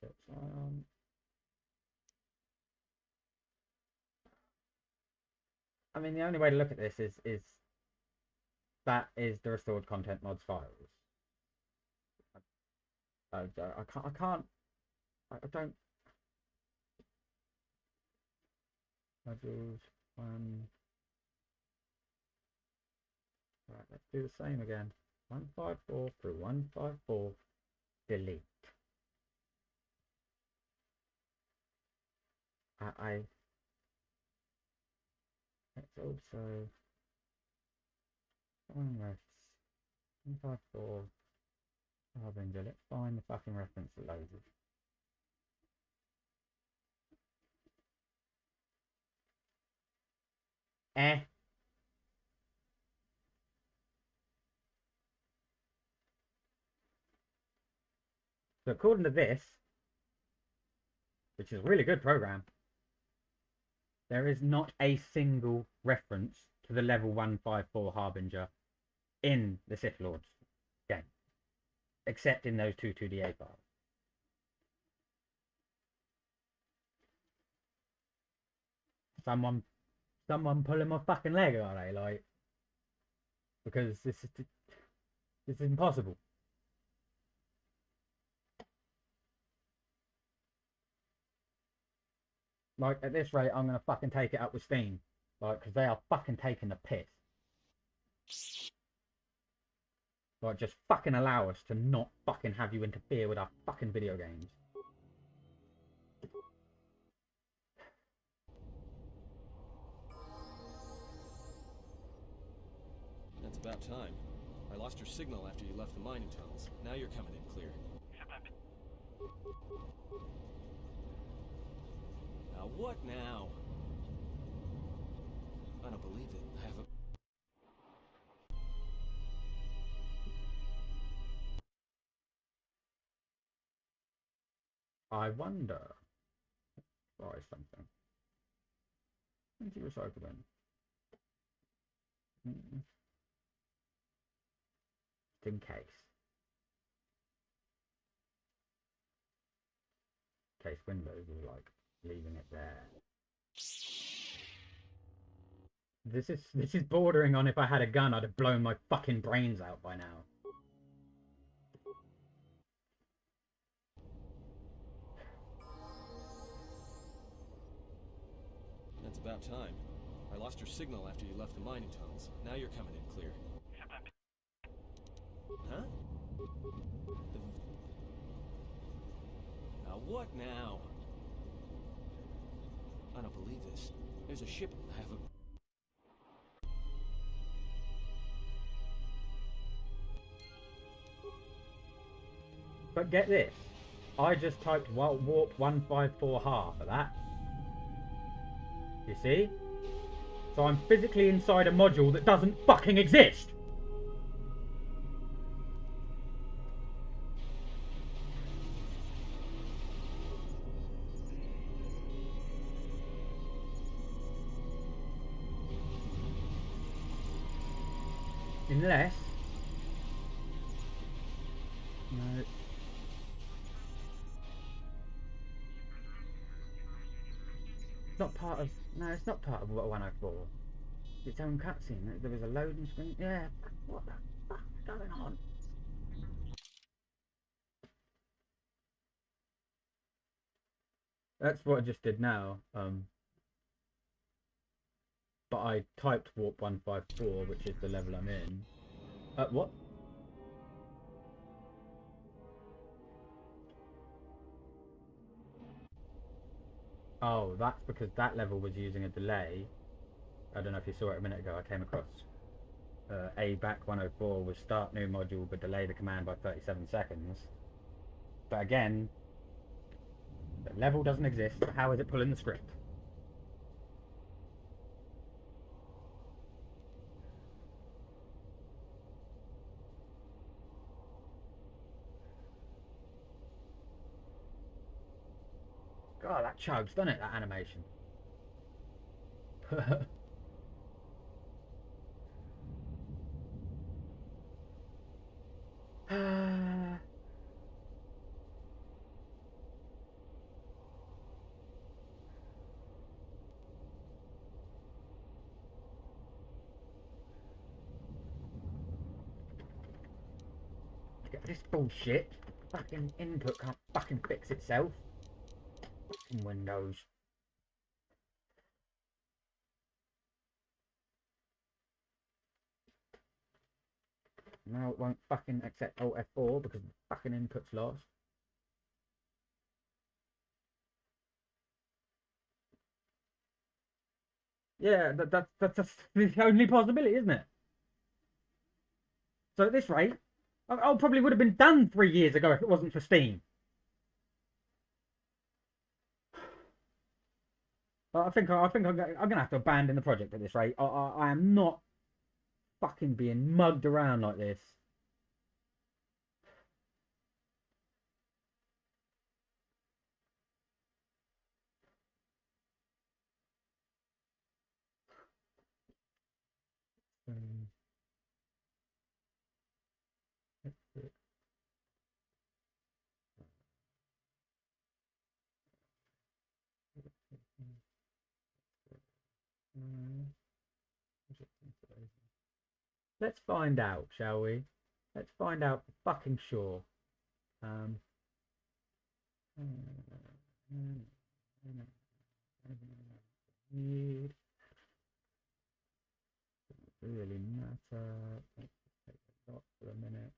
S8: set sign. I mean, the only way to look at this is that is the Restored Content mods files. I don't. Modules 1. Right, let's do the same again. 154 through 154. Delete. Let's also find refs. 154. Harbinger. Let's find the fucking reference that loaded. So according to this, which is a really good program, there is not a single reference to the level 154 Harbinger in the Sith Lords game, except in those two 2DA files. Someone pulling my fucking leg, are they? Like, because this is impossible. Like, at this rate, I'm gonna fucking take it up with Steam, like, because they are fucking taking the piss. Like, just fucking allow us to not fucking have you interfere with our fucking video games.
S3: That's about time. I lost your signal after you left the mining tunnels. Now you're coming in clear.
S7: Except I'm...
S3: Now what now? I don't believe it. I have a...
S8: I wonder. Try something. Anti-recycle bin. In case. In case Windows is like leaving it there. This is bordering on if I had a gun, I'd have blown my fucking brains out by now.
S3: That's about time. I lost your signal after you left the mining tunnels. Now you're coming in clear.
S7: Except I'm...
S3: Huh? Now what now? I don't believe this. There's a ship. I have a...
S8: But get this. I just typed warp 154 half of that. You see? So I'm physically inside a module that doesn't fucking exist. Unless... No. It's not part of... No, it's not part of 104. Its own cutscene. There was a loading screen. Yeah, what the fuck is going on? That's what I just did now. But I typed warp 154, which is the level I'm in. What? Oh, that's because that level was using a delay. I don't know if you saw it a minute ago. I came across A back 104 was start new module but delay the command by 37 seconds. But again, the level doesn't exist. So how is it pulling the script? God, that chugs, doesn't it, that animation? This bullshit. Fucking input can't fucking fix itself. Fucking Windows. Now it won't fucking accept Alt F4 because the fucking input's lost. Yeah, that's the only possibility, isn't it? So at this rate, I probably would have been done 3 years ago if it wasn't for Steam. I think I'm gonna have to abandon the project at this rate. I am not fucking being mugged around like this. Let's find out, shall we? Let's find out for fucking sure. Doesn't really matter. Let's take a lot for a minute.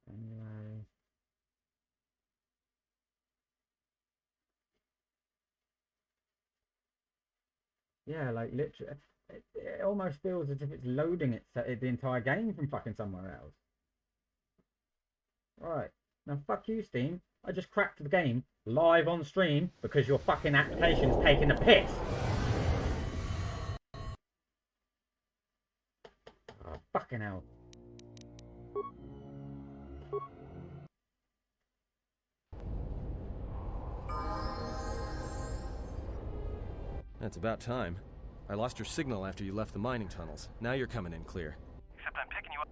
S8: Anyway. Yeah, like literally, it almost feels as if it's loading the entire game from fucking somewhere else. Right, now fuck you, Steam. I just cracked the game live on stream because your fucking application's taking a piss. Oh, fucking hell.
S3: That's about time. I lost your signal after you left the mining tunnels. Now you're coming in clear.
S7: Except I'm picking you up.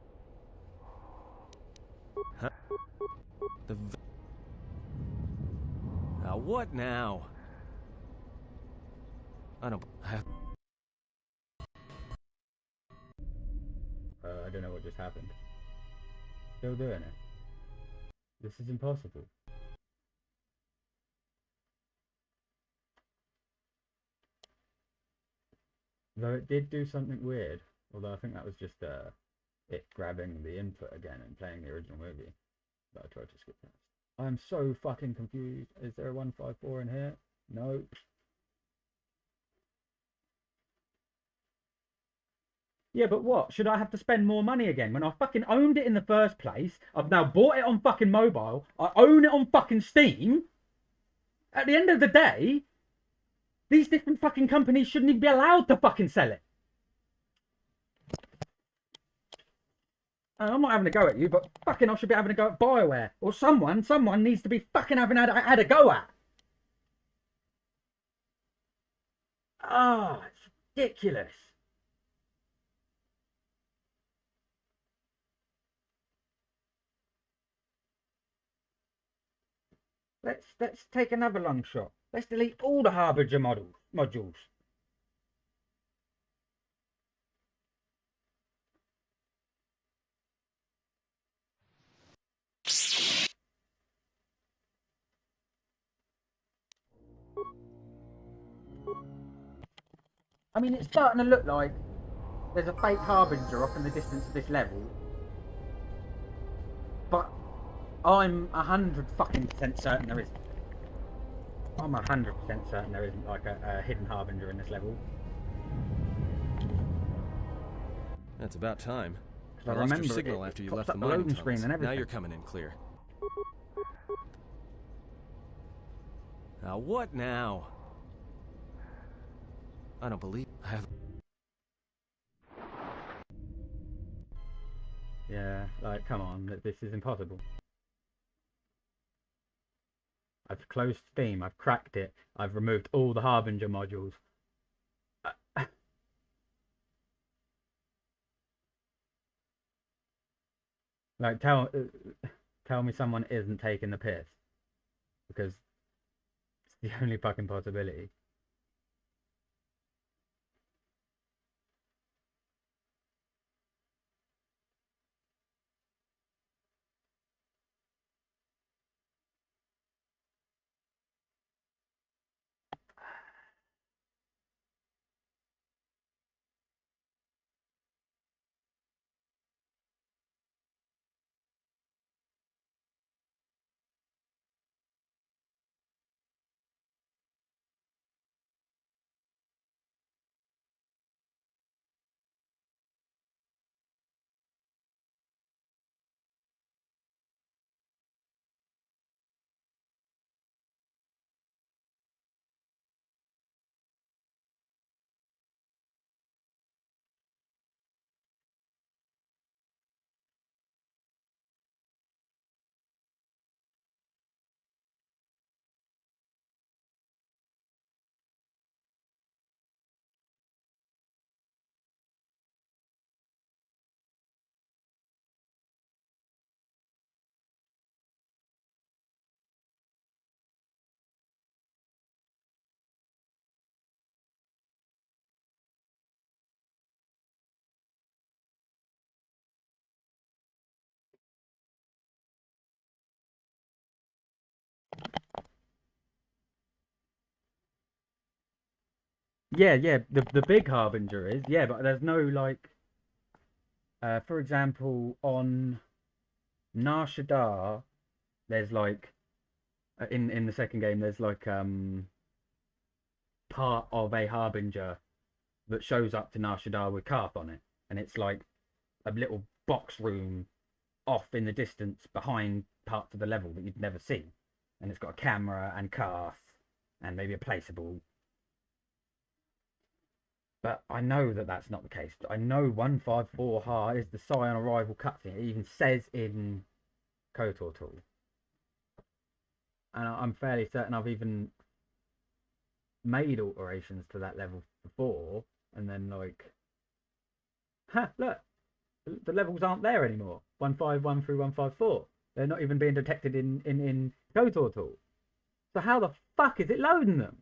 S3: Huh? What now? I don't...
S8: I don't know what just happened. Still doing it. This is impossible. Though it did do something weird. Although I think that was just it grabbing the input again and playing the original movie. But I tried to skip past. I'm so fucking confused. Is there a 154 in here? No. Yeah, but what? Should I have to spend more money again when I fucking owned it in the first place? I've now bought it on fucking mobile. I own it on fucking Steam. At the end of the day, these different fucking companies shouldn't even be allowed to fucking sell it. I'm not having a go at you, but fucking I should be having a go at BioWare. Or someone needs to be fucking having had a go at. Ah, it's ridiculous. Let's take another long shot. Let's delete all the Harbinger modules. I mean, it's starting to look like there's a fake Harbinger off in the distance of this level. But I'm 100% certain there isn't. I'm 100% certain there isn't like a hidden Harbinger in this level.
S3: That's about time.
S8: I
S3: I lost your
S8: remember
S3: signal
S8: it
S3: after you
S8: pops
S3: left
S8: up
S3: the
S8: the
S3: mining
S8: loading screen
S3: tunnels.
S8: and
S3: Now
S8: everything.
S3: you're coming in clear. Now what now? I don't believe I have.
S8: Yeah, like, come on, this is impossible. I've closed Steam, I've cracked it, I've removed all the Harbinger modules. Like, tell me someone isn't taking the piss. Because it's the only fucking possibility. Yeah, the big Harbinger is, yeah, but there's no, like, for example, on Nar Shaddaa, there's, like, in the second game, there's, like, part of a Harbinger that shows up to Nar Shaddaa with Karth on it. And it's, like, a little box room off in the distance behind parts of the level that you'd never see. And it's got a camera and Karth and maybe a placeable. But I know that that's not the case. I know 154 Ha is the Scion arrival cutscene. It even says in KOTOR tool. And I'm fairly certain I've even made alterations to that level before. And then, like, look, the levels aren't there anymore. 151 through 154. They're not even being detected in KOTOR tool. So how the fuck is it loading them?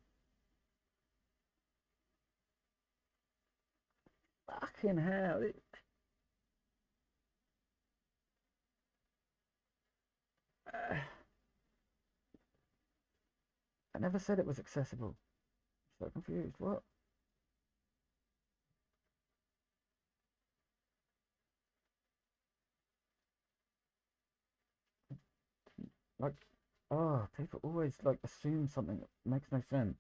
S8: Fucking hell. I never said it was accessible. I'm so confused. What? Like, oh, people always, like, assume something that makes no sense.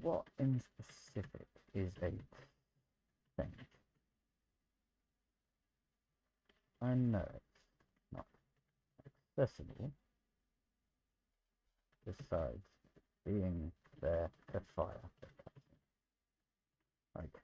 S8: what in specific is a thing? I know it's not accessible, besides being there to fire. Like,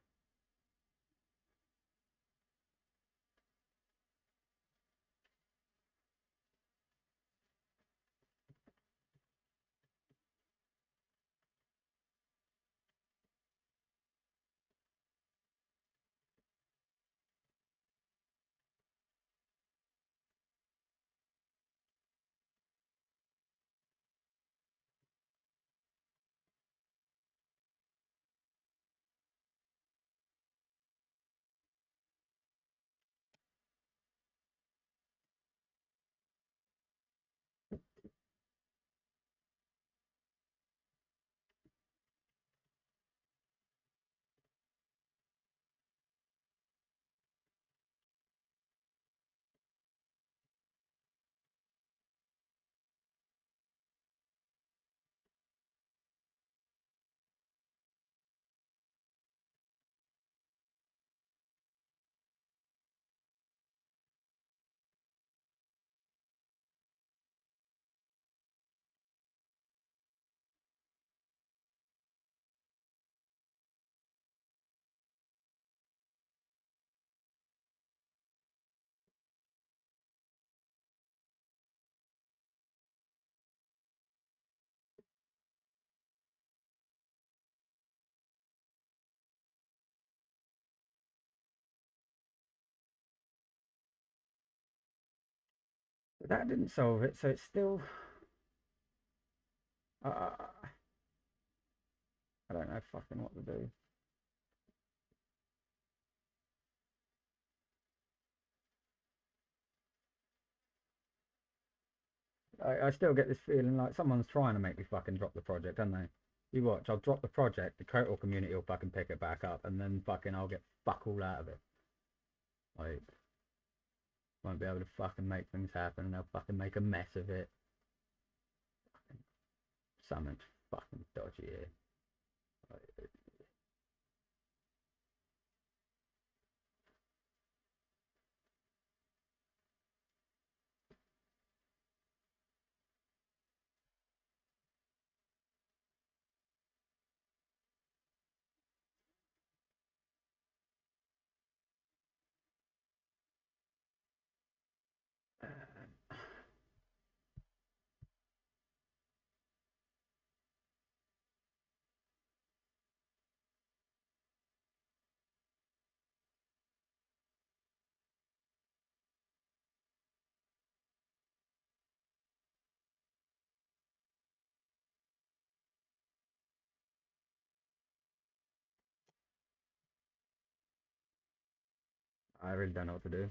S8: that didn't solve it, so it's still... I don't know fucking what to do. I still get this feeling like someone's trying to make me fucking drop the project, don't they? You watch, I'll drop the project, the Kotor community will fucking pick it back up, and then fucking I'll get fuck all out of it. Like, won't be able to fucking make things happen, and they'll fucking make a mess of it. Something's fucking dodgy here. Like, I really don't know what to do.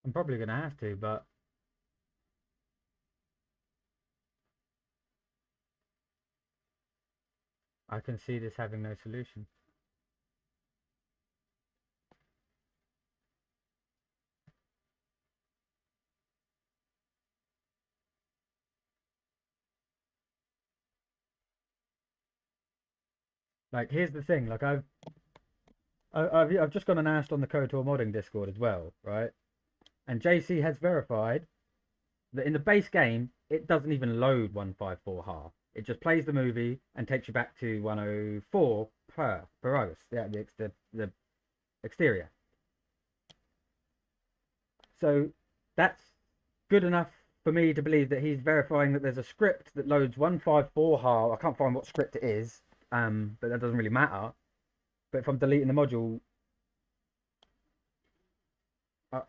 S8: I'm probably gonna have to, but I can see this having no solution. Like, here's the thing, like I've just gone and asked on the KOTOR modding Discord as well, right? And JC has verified that in the base game it doesn't even load 154 half. It just plays the movie and takes you back to 104 Peragus, the exterior. So that's good enough for me to believe that he's verifying that there's a script that loads 154 HAL. I can't find what script it is, but that doesn't really matter. But if I'm deleting the module, I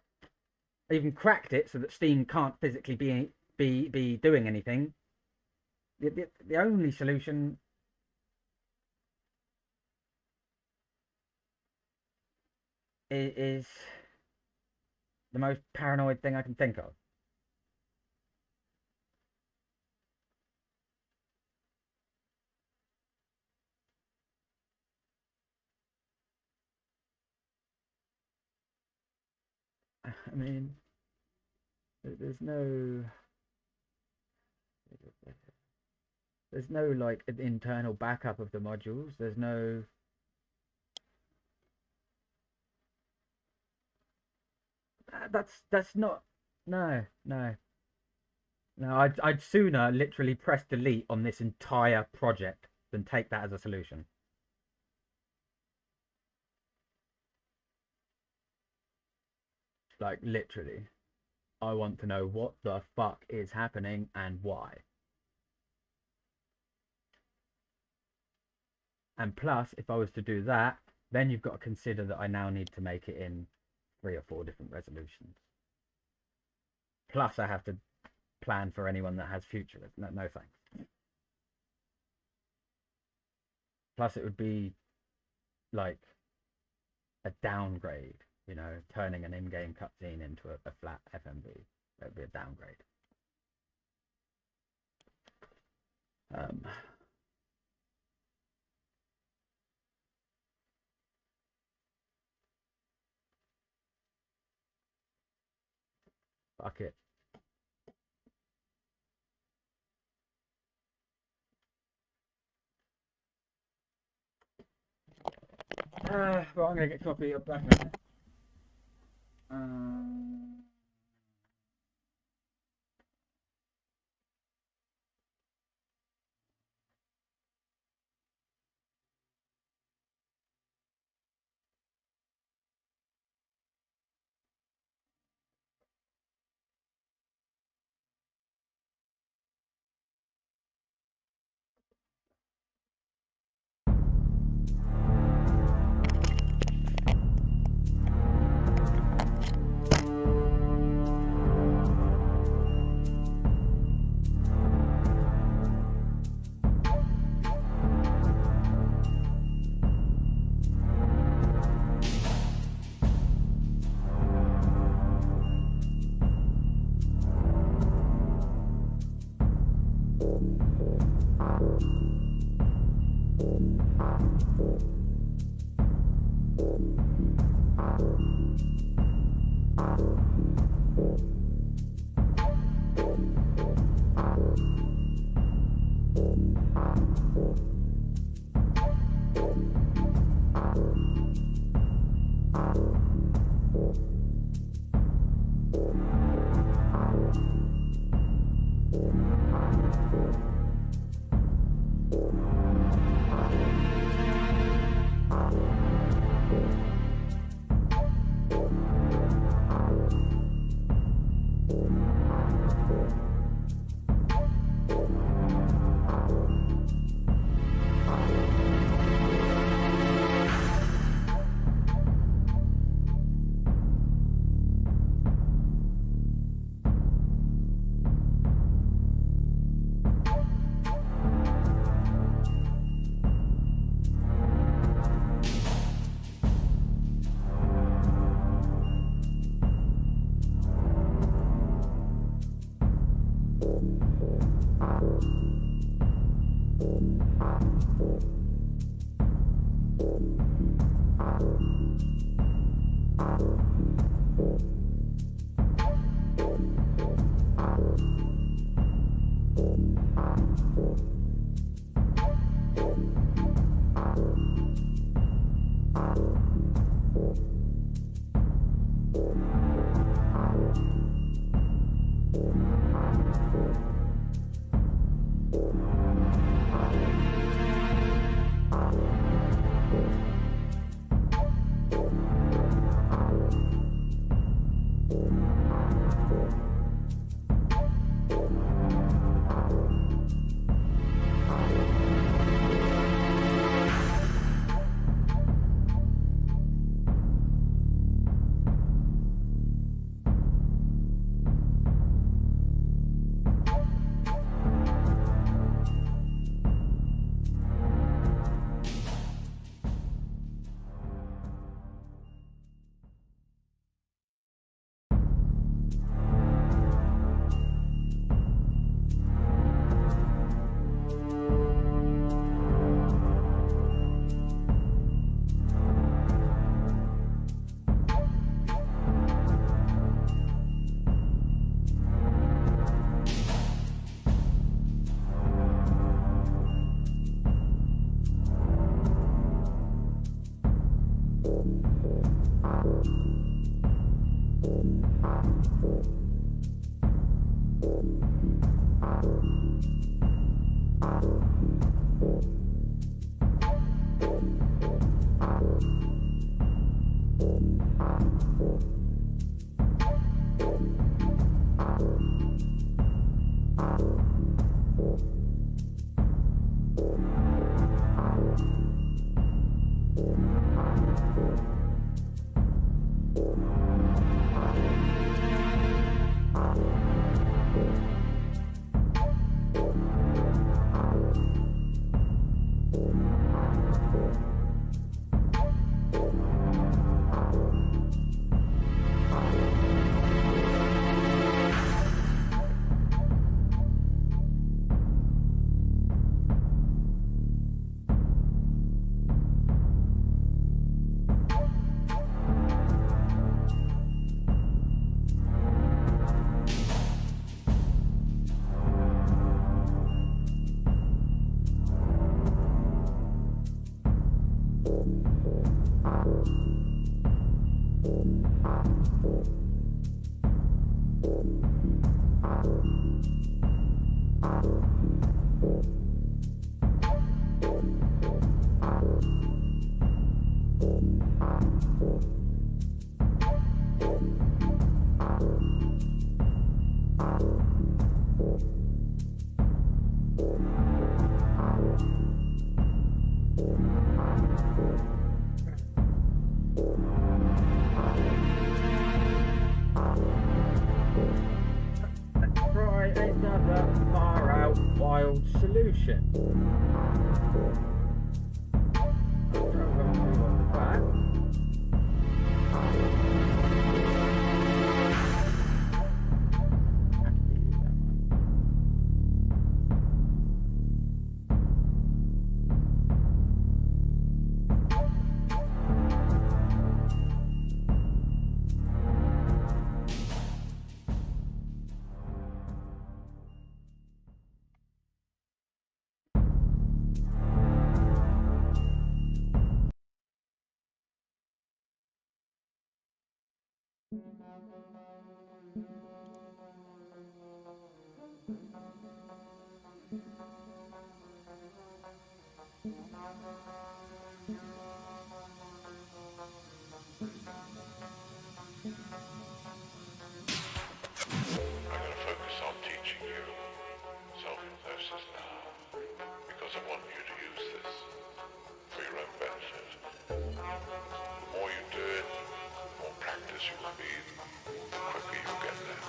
S8: even cracked it so that Steam can't physically be doing anything. The only solution is the most paranoid thing I can think of. I mean, there's no like an internal backup of the modules. There's no that's not no. I'd sooner literally press delete on this entire project than take that as a solution. Like, literally, I want to know what the fuck is happening and why. And plus, if I was to do that, then you've got to consider that I now need to make it in 3 or 4 different resolutions. Plus, I have to plan for anyone that has future. No thanks. Plus, it would be like a downgrade. You know, turning an in-game cutscene into a flat FMV. That would be a downgrade. Fuck it. Well, I'm gonna get coffee. Up back now. Try another far out wild solution.
S5: I'm going to focus on teaching you self-hypnosis now, because I want you to use this for your own benefit. The more you do it, the more practice you will be, the quicker you'll get there.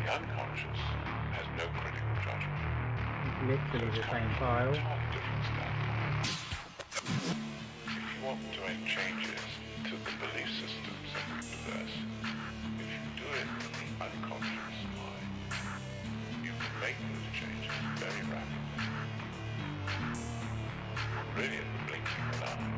S5: The unconscious has no critical judgment.
S8: Literally the same file.
S5: If you want to make changes to the belief systems that we possess, if you do it in the unconscious mind, you can make those changes very rapidly. Really at the blinking of an eye.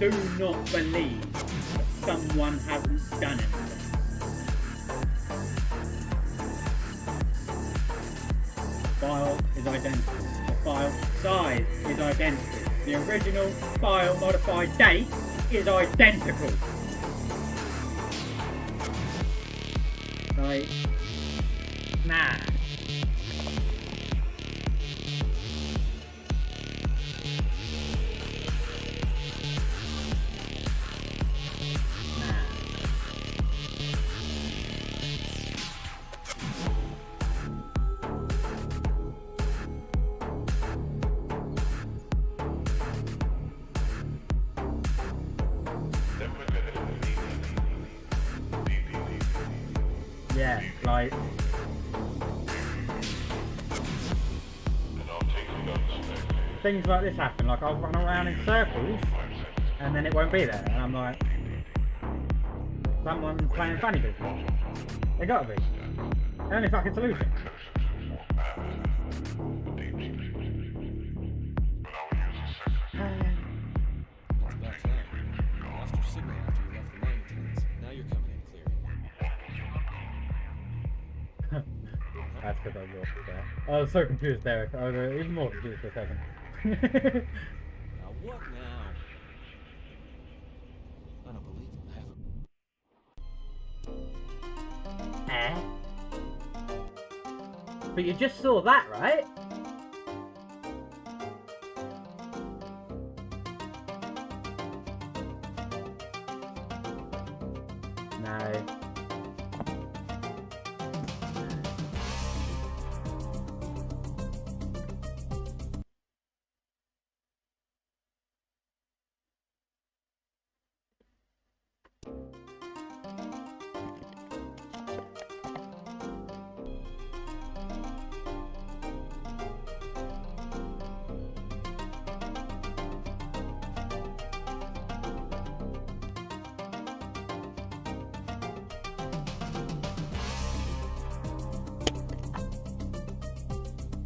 S8: do not believe that someone hasn't done anything. File is identical. The file size is identical. The original file modified date is identical. Like, nah. Yeah, like, things like this happen, like I'll run around in circles and then it won't be there, and I'm like, someone's playing funny business. They gotta be. Only fucking solution.
S3: That's right. Lost your signal after you left the mining tunnels. Now you're coming in clear.
S8: That's because I was there. I was so confused, Derek. I was even more confused for a second.
S3: Now what now? I don't believe it. I haven't.
S8: But you just saw that, right? No.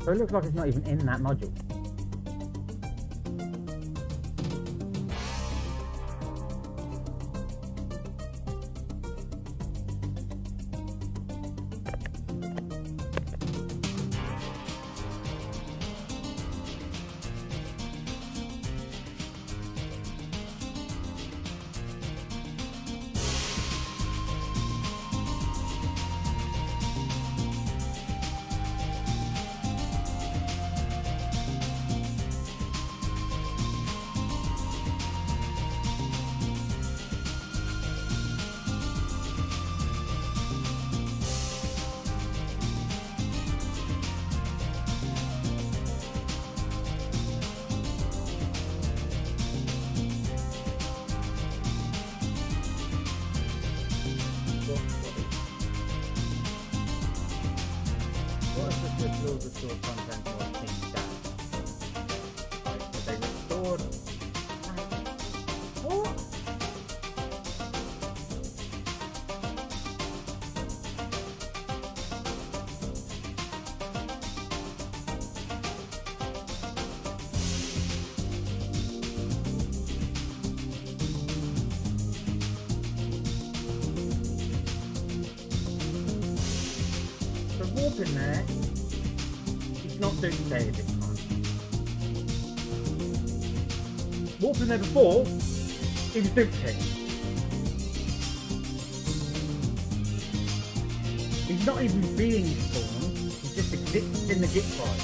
S8: So it looks like it's not even in that module. What if the switch rules restore content or things down? Like, if they restored... What? The warp in there is not duplicated this time. Warp in there before, it was duplicated. He's not even being spawned, he just exists in the Git file.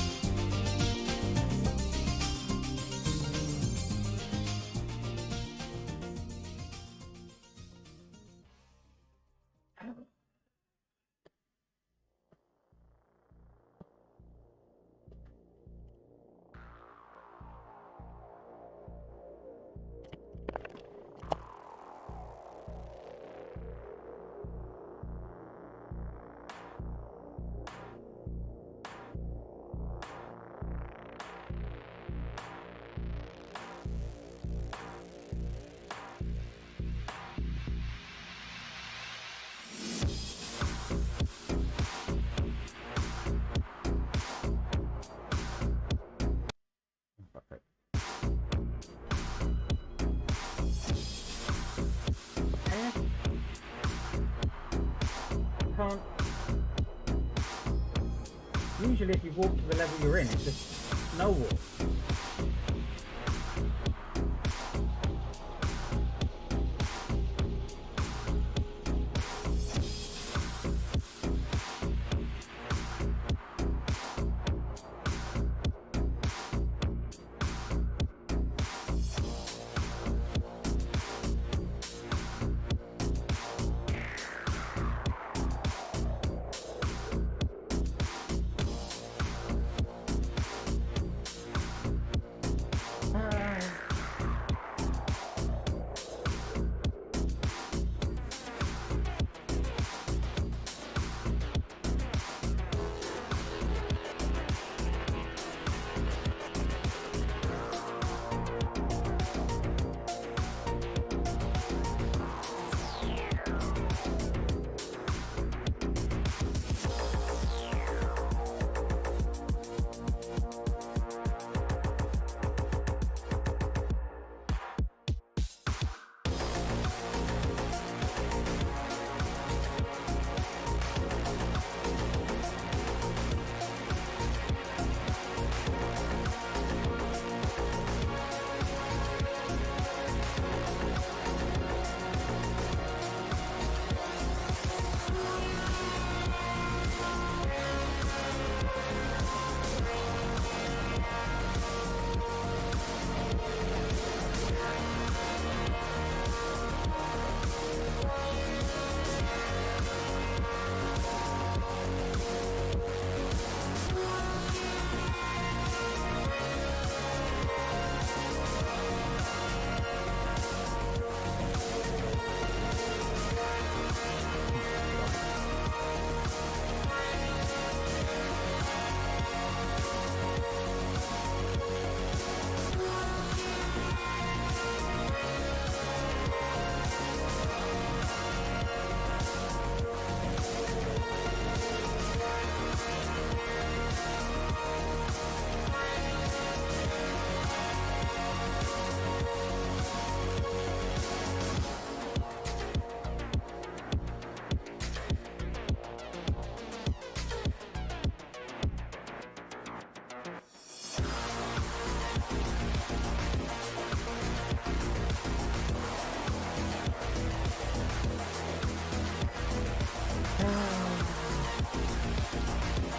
S8: usually if you walk to the level you're in, it's just no walk.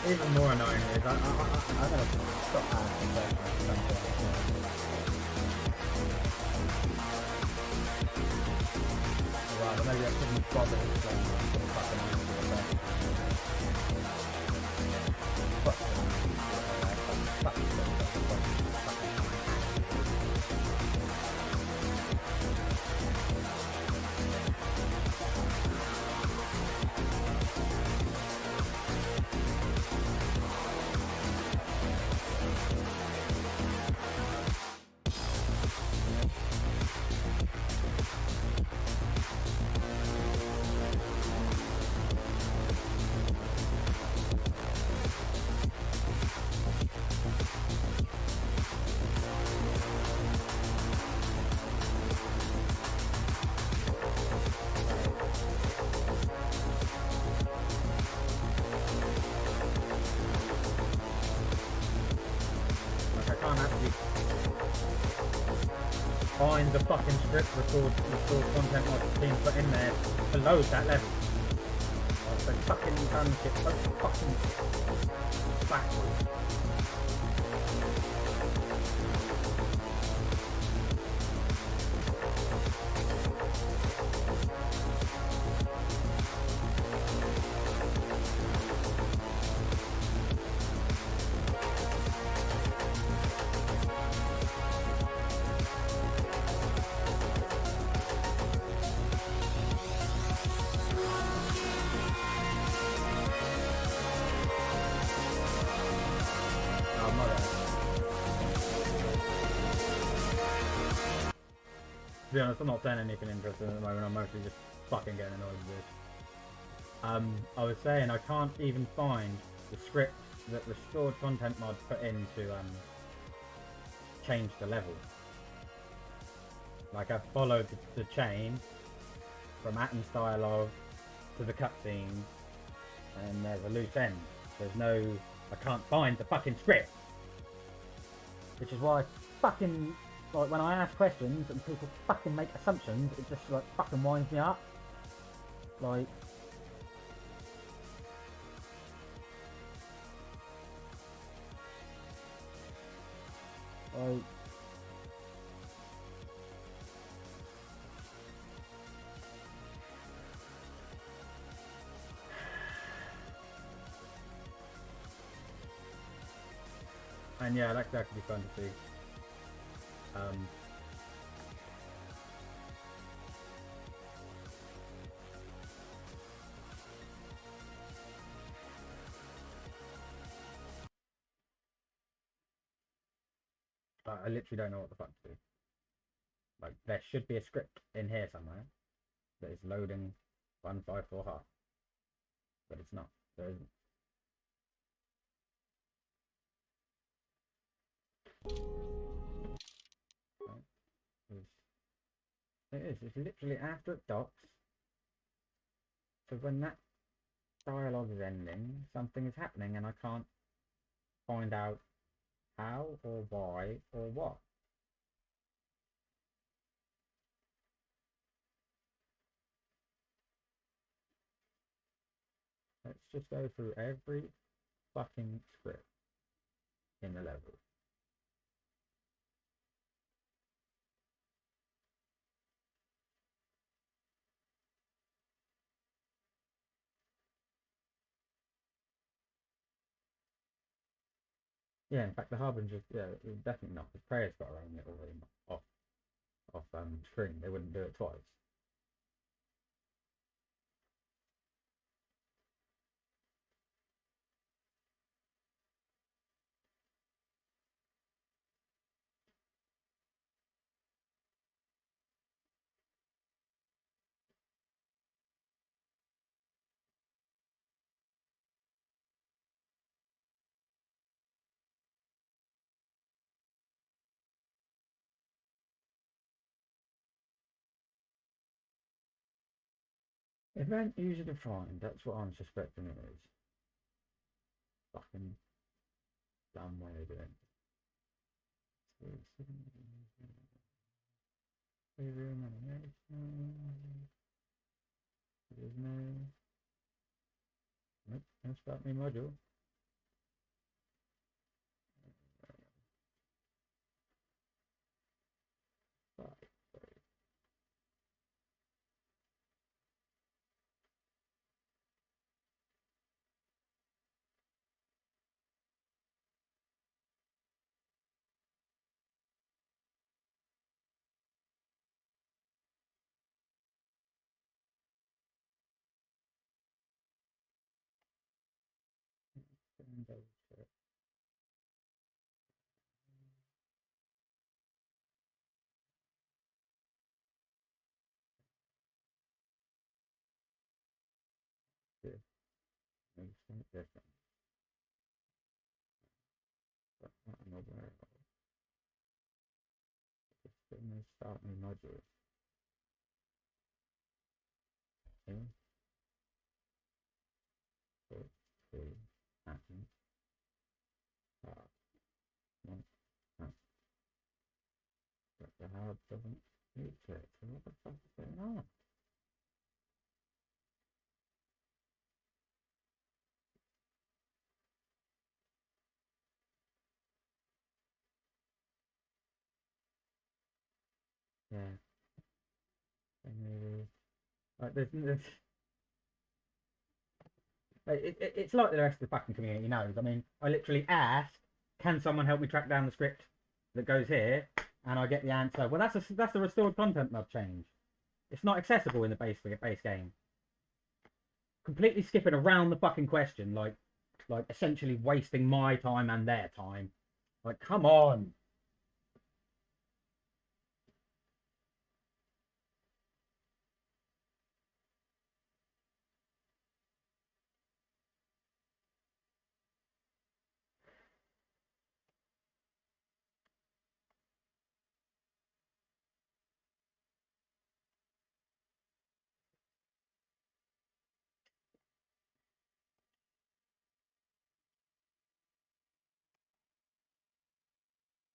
S8: Even more annoying is I gotta stop asking questions at some point. Right, but maybe I shouldn't bother explaining what the fucking answer is. Fuck find the fucking script record content I've been put in there to load that level. I've been fucking done shit so fucking backwards. To be honest, I'm not saying anything interesting at the moment, I'm mostly just fucking getting annoyed with this. I was saying I can't even find the script that Restored Content Mod put in to change the level. Like, I've followed the chain from Atton's dialogue to the cutscenes, and there's a loose end. There's no I can't find the fucking script. Which is why fucking, like, when I ask questions and people fucking make assumptions, it just, like, fucking winds me up. Like... Like... And yeah, that could actually be fun to see. I literally don't know what the fuck to do. Like, there should be a script in here somewhere that is loading 154 half. But it's not. There isn't. It's literally after it docks. So when that dialogue is ending, something is happening and I can't find out how or why or what. Let's just go through every fucking script in the level. Yeah, in fact, the Harbinger, yeah, definitely not. Because Preyer's got her own little room off screen. They wouldn't do it twice. Event user defined. That's what I'm suspecting it is. Fucking dumb way of doing it. There's no. Nope, don't start me module. Right. Makes something different. But I'm aware of it. Just gonna start new module. Okay. So to happen. No, no. But the hard doesn't reach it. So what the fuck is going on? Yeah. Like it's like the rest of the fucking community knows. I mean, I literally asked, "Can someone help me track down the script that goes here?" And I get the answer. Well, that's the restored content mod change. It's not accessible in the base game. Completely skipping around the fucking question, like essentially wasting my time and their time. Like, come on.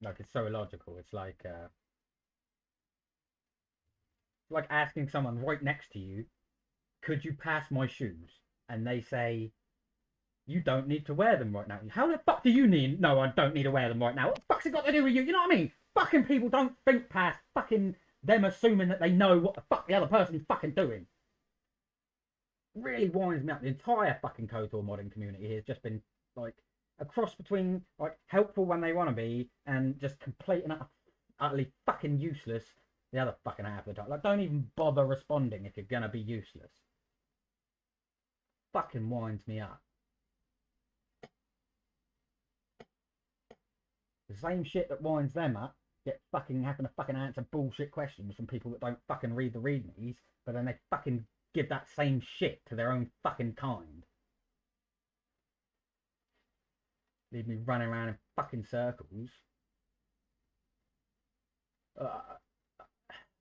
S8: Like it's so illogical. It's like asking someone right next to you, "Could you pass my shoes?" And they say, "You don't need to wear them right now." How the fuck do you need? No, I don't need to wear them right now. What the fuck's it got to do with you? You know what I mean? Fucking people don't think past fucking them assuming that they know what the fuck the other person's fucking doing. Really winds me up. The entire fucking KOTOR modding community has just been like a cross between like helpful when they want to be and just complete and utterly fucking useless the other fucking half of the time. Like, don't even bother responding if you're gonna be useless. Fucking winds me up. The same shit that winds them up get fucking having to fucking answer bullshit questions from people that don't fucking read the readmes, but then they fucking give that same shit to their own fucking kind. Leave me running around in fucking circles.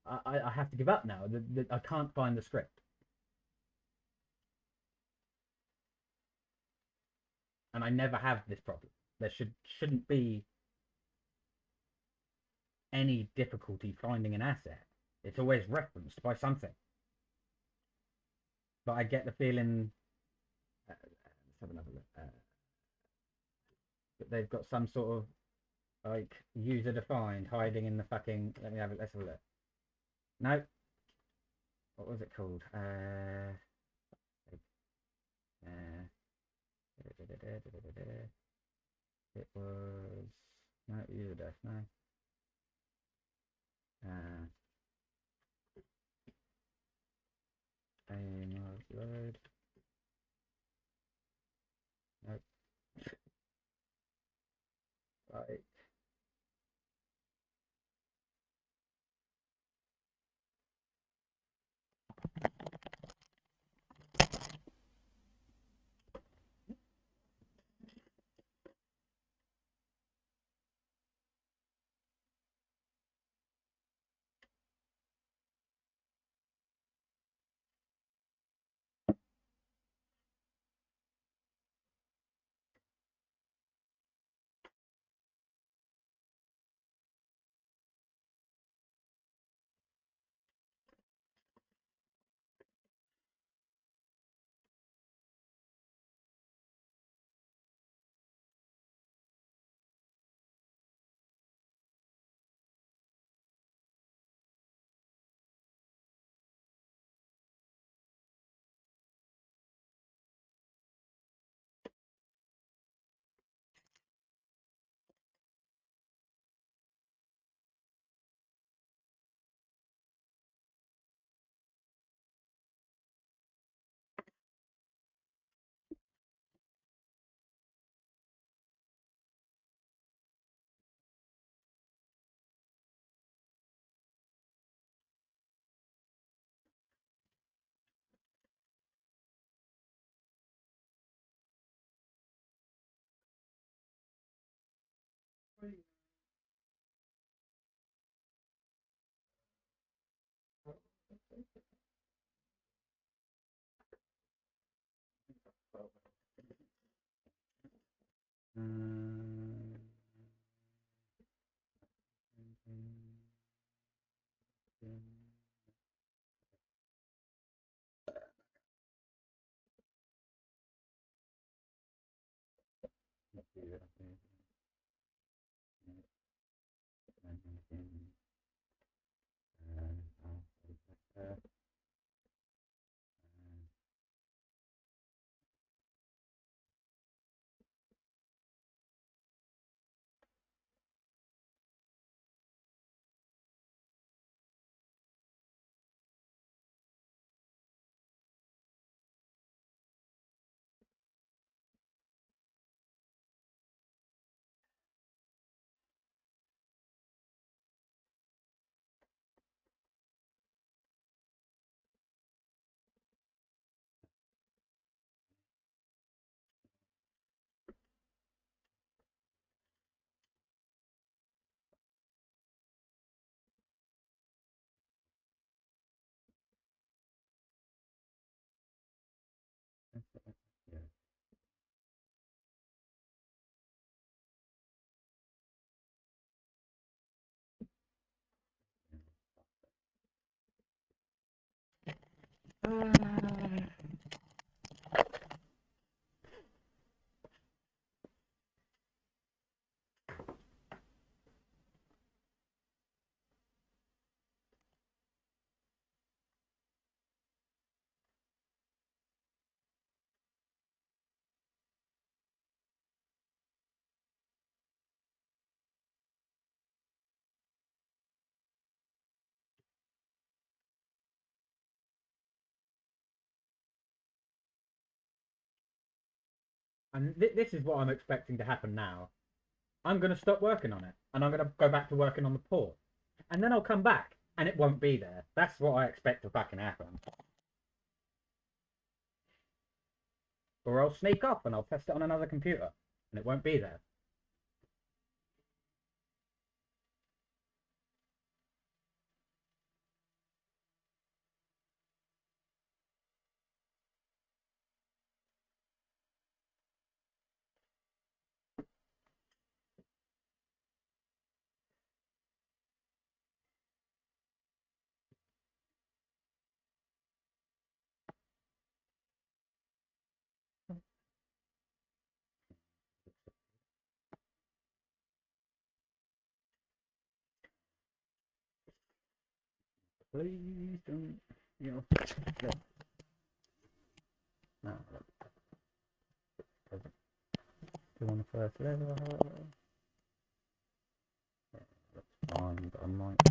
S8: I have to give up now. I can't find the script. And I never have this problem. There shouldn't be any difficulty finding an asset. It's always referenced by something. But I get the feeling... let's have another look. That they've got some sort of like user defined hiding in the fucking... Let's have a look. No. What was it called? It was... No, user def, no. Load. Nope. Right. And this is what I'm expecting to happen now. I'm going to stop working on it, and I'm going to go back to working on the port. And then I'll come back, and it won't be there. That's what I expect to fucking happen. Or I'll sneak off, and I'll test it on another computer, and it won't be there. Please don't, you know. Yeah. No, still on the first level. Yeah, that's fine, but I might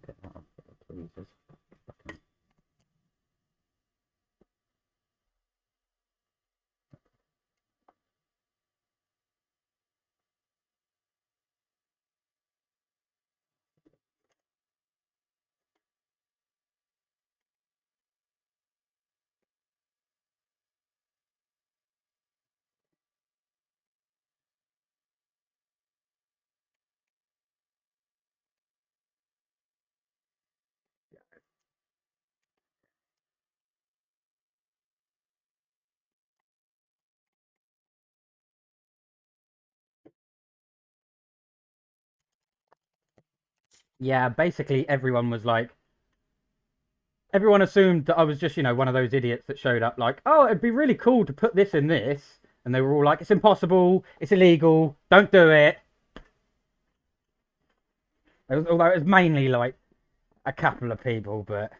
S8: get that up. Please, just fucking. Yeah, basically everyone was like, everyone assumed that I was just, you know, one of those idiots that showed up like, oh, it'd be really cool to put this in this. And they were all like, it's impossible, it's illegal, don't do it. Although it was mainly like a couple of people, but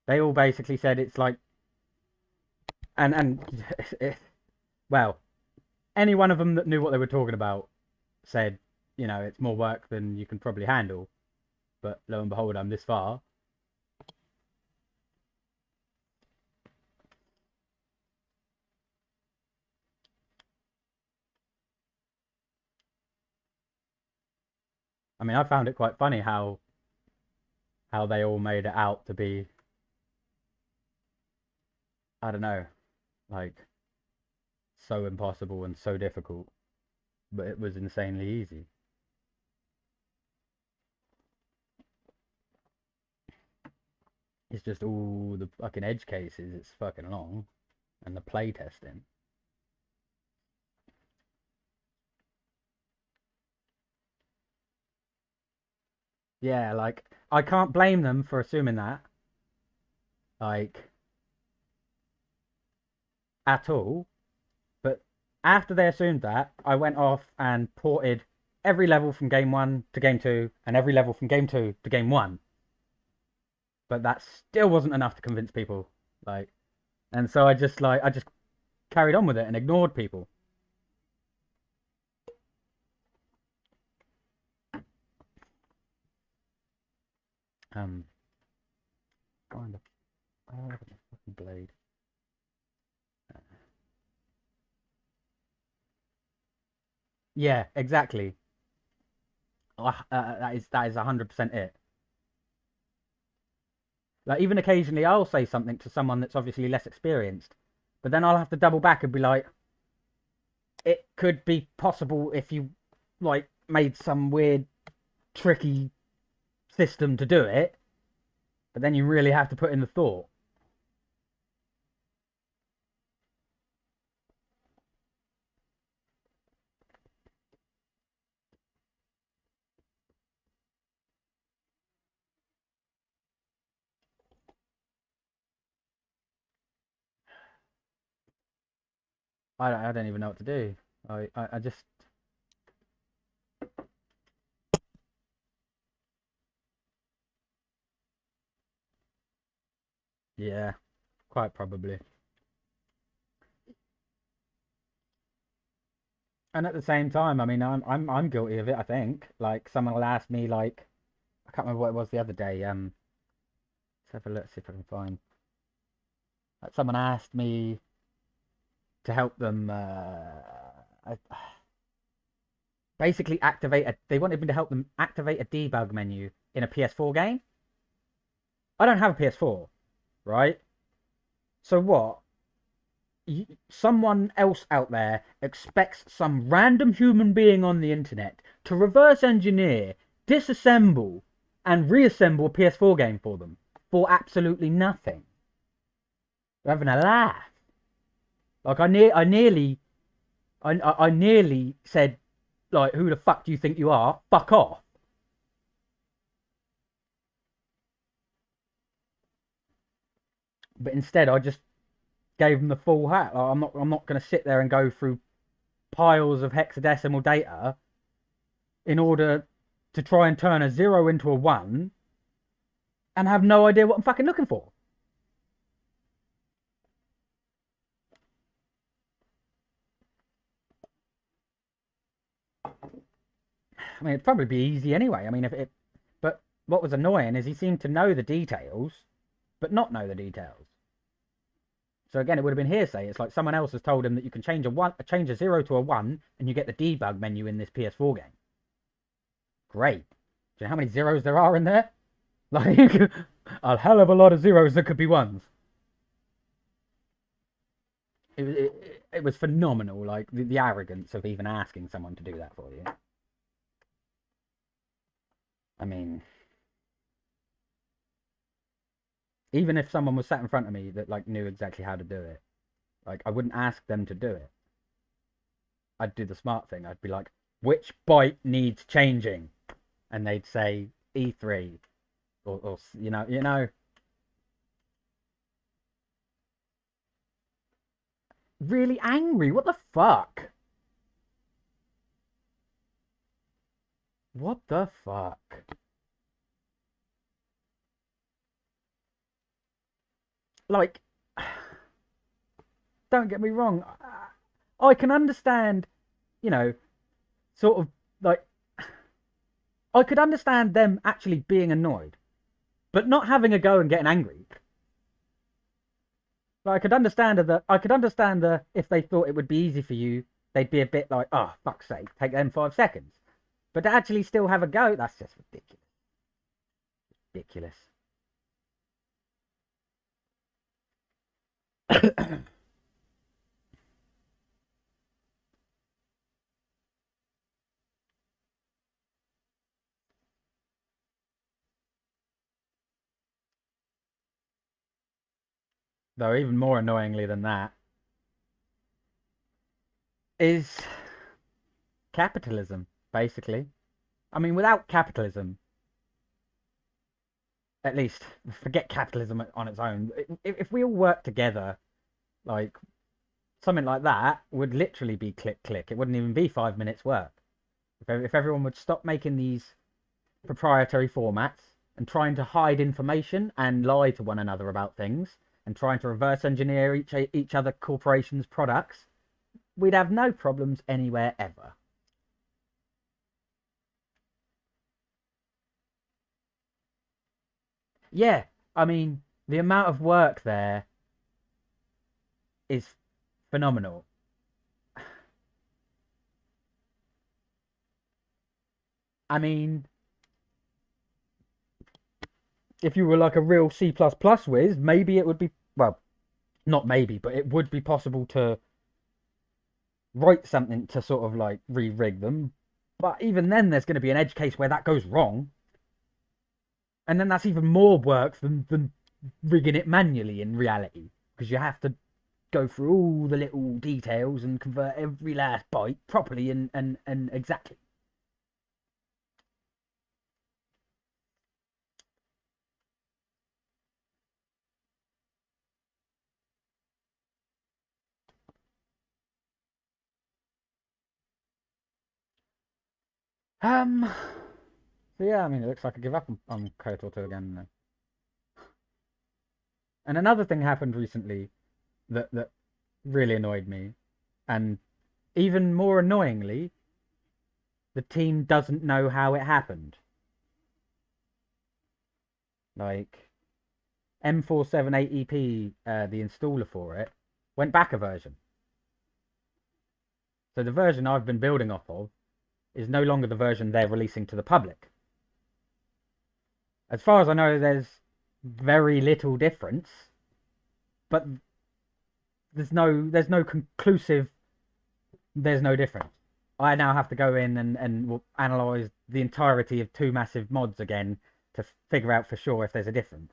S8: they all basically said it's like, and well, any one of them that knew what they were talking about said, you know, it's more work than you can probably handle. But lo and behold, I'm this far. I mean, I found it quite funny how they all made it out to be, I don't know, like so impossible and so difficult, but it was insanely easy. It's just all the fucking edge cases, it's fucking long, and the play testing. Yeah, like, I can't blame them for assuming that. Like, at all. But after they assumed that, I went off and ported every level from game 1 to game 2, and every level from game 2 to game 1. But that still wasn't enough to convince people. Like, and so I just carried on with it and ignored people. Find a fucking blade. Yeah, exactly. That is 100% it. Like, even occasionally I'll say something to someone that's obviously less experienced, but then I'll have to double back and be like, it could be possible if you like made some weird tricky system to do it, but then you really have to put in the thought. I don't even know what to do. I just... Yeah, quite probably. And at the same time, I mean, I'm guilty of it, I think. Like, someone will ask me, like, I can't remember what it was the other day. Let's have a look, see if I can find. Like, someone asked me to help them, basically activate a. They wanted me to help them activate a debug menu in a PS4 game. I don't have a PS4, right? So what? Someone else out there expects some random human being on the internet to reverse engineer, disassemble, and reassemble a PS4 game for them for absolutely nothing. They're having a laugh. Like I nearly said, like, who the fuck do you think you are? Fuck off. But instead, I just gave them the full hat. Like, I'm not going to sit there and go through piles of hexadecimal data in order to try and turn a 0 into a 1 and have no idea what I'm fucking looking for. I mean, it'd probably be easy anyway. I mean, but what was annoying is he seemed to know the details, but not know the details. So again, it would have been hearsay. It's like someone else has told him that you can change a 0 to a 1, and you get the debug menu in this PS4 game. Great. Do you know how many zeros there are in there? Like, a hell of a lot of zeros that could be ones. It was phenomenal, like, the arrogance of even asking someone to do that for you. I mean, even if someone was sat in front of me that, like, knew exactly how to do it, like, I wouldn't ask them to do it. I'd do the smart thing. I'd be like, which byte needs changing? And they'd say E3, or you know. Really angry. What the fuck? What the fuck? Like, don't get me wrong. I can understand, you know, sort of like, I could understand them actually being annoyed, but not having a go and getting angry. Like, I could understand that if they thought it would be easy for you, they'd be a bit like, oh, fuck's sake, take them 5 seconds. But to actually still have a go, that's just ridiculous. Ridiculous. Though even more annoyingly than that is capitalism, basically. I mean, without capitalism, at least, forget capitalism on its own. If we all work together, like, something like that would literally be click, click. It wouldn't even be 5 minutes work. If everyone would stop making these proprietary formats and trying to hide information and lie to one another about things and trying to reverse engineer each other corporations' products, we'd have no problems anywhere ever. Yeah, I mean, the amount of work there is phenomenal. I mean, if you were like a real C++ whiz, maybe it would be, well, not maybe, but it would be possible to write something to sort of like re-rig them. But even then, there's going to be an edge case where that goes wrong. And then that's even more work than rigging it manually in reality. Because you have to go through all the little details and convert every last byte properly and exactly. So yeah, I mean, it looks like I give up on KOTOR 2 again. Then. And another thing happened recently that really annoyed me, and even more annoyingly, the team doesn't know how it happened. Like M478EP, the installer for it, went back a version. So the version I've been building off of is no longer the version they're releasing to the public. As far as I know, there's very little difference, but there's no conclusive. There's no difference. I now have to go in and analyze the entirety of 2 massive mods again to figure out for sure if there's a difference.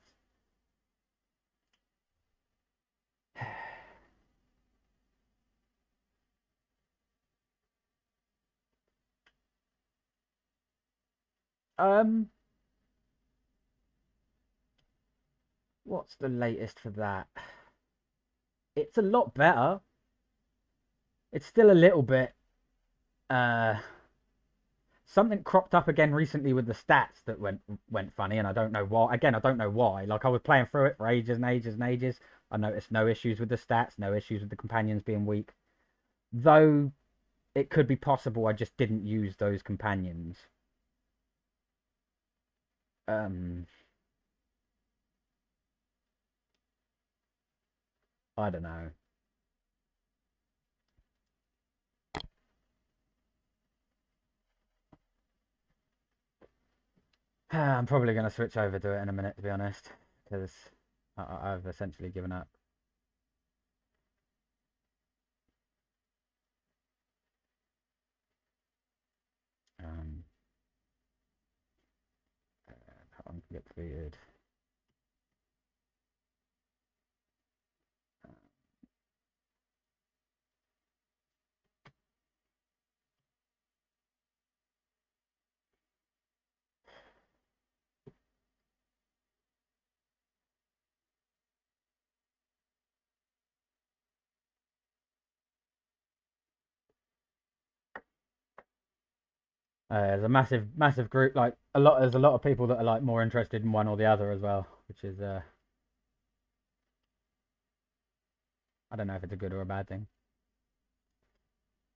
S8: What's the latest for that? It's a lot better. It's still a little bit something cropped up again recently with the stats that went funny, and I don't know why. Again, I don't know why. Like, I was playing through it for ages and ages and ages. I noticed no issues with the stats, no issues with the companions being weak. Though it could be possible I just didn't use those companions. I don't know. I'm probably going to switch over to it in a minute, to be honest, because I've essentially given up. That one can get deleted. There's a massive group, like there's a lot of people that are like more interested in one or the other as well, which is I don't know if it's a good or a bad thing.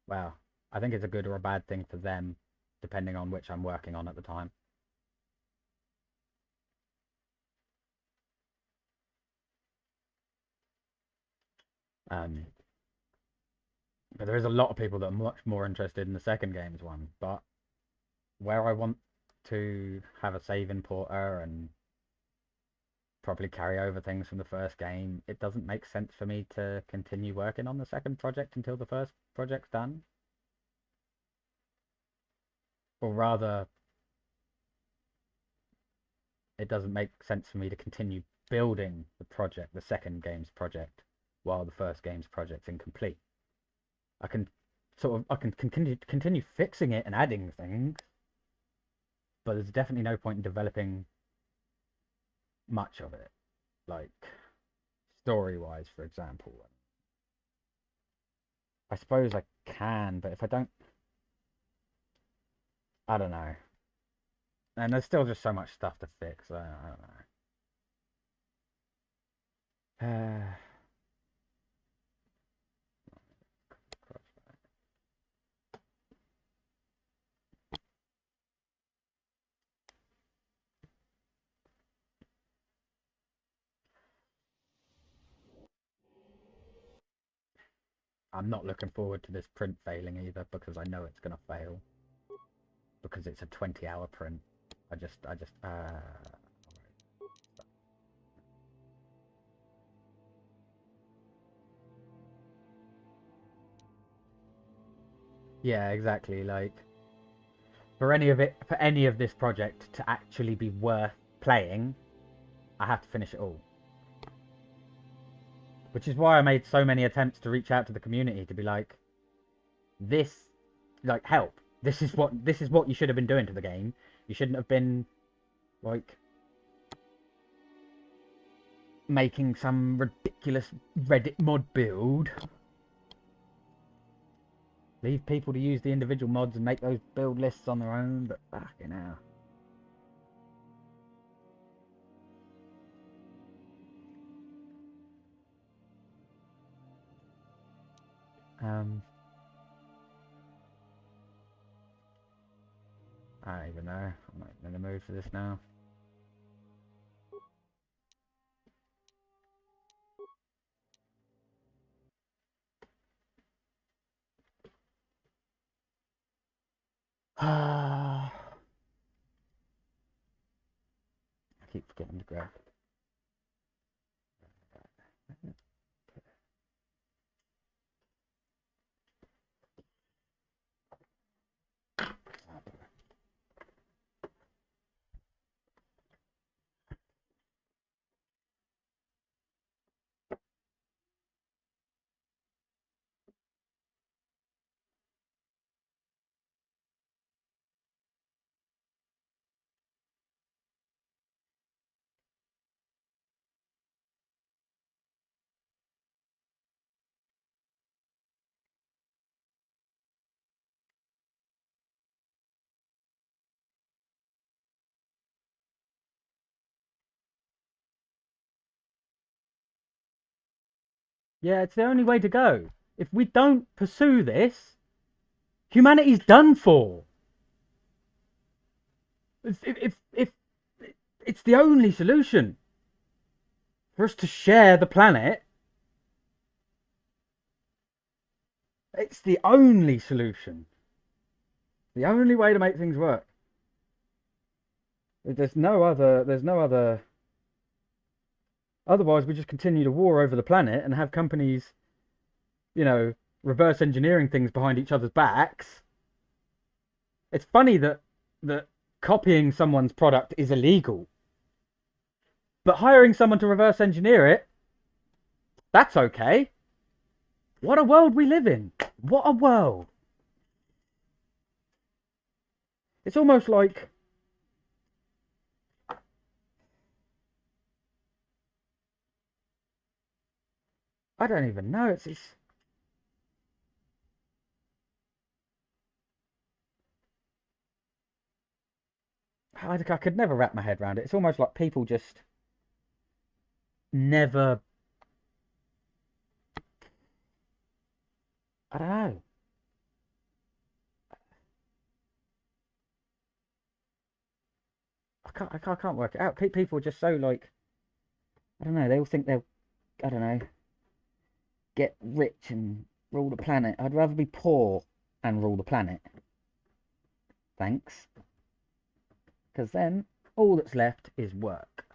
S8: Well, I think it's a good or a bad thing for them, depending on which I'm working on at the time. But there is a lot of people that are much more interested in the second game's one, but where I want to have a save importer and probably carry over things from the first game, it doesn't make sense for me to continue working on the second project until the first project's done. Or rather, it doesn't make sense for me to continue building the second game's project, while the first game's project's incomplete. I can continue fixing it and adding things, but there's definitely no point in developing much of it, like story-wise, for example. I suppose I can, but if I don't, I don't know. And there's still just so much stuff to fix. I don't know. I'm not looking forward to this print failing either, because I know it's going to fail. Because it's a 20-hour print. Yeah, exactly. Like, for any of this project to actually be worth playing, I have to finish it all. Which is why I made so many attempts to reach out to the community to be like, help. This is what you should have been doing to the game. You shouldn't have been like making some ridiculous Reddit mod build Leave people to use the individual mods and make those build lists on their own, but fucking hell. I don't even know. I'm not in the mood for this now. I keep forgetting to grab. Yeah, it's the only way to go. If we don't pursue this, humanity's done for. If it's the only solution for us to share the planet. It's the only solution. The only way to make things work. There's no other. Otherwise, we just continue to war over the planet and have companies, you know, reverse engineering things behind each other's backs. It's funny that copying someone's product is illegal, but hiring someone to reverse engineer it, that's okay. What a world we live in. What a world. It's almost like I don't even know. It's I could never wrap my head around it. It's almost like people just never. I don't know. I can't work it out. People are just so like, I don't know. They all think they'll, I don't know, get rich and rule the planet. I'd rather be poor and rule the planet. Thanks. Because then all that's left is work.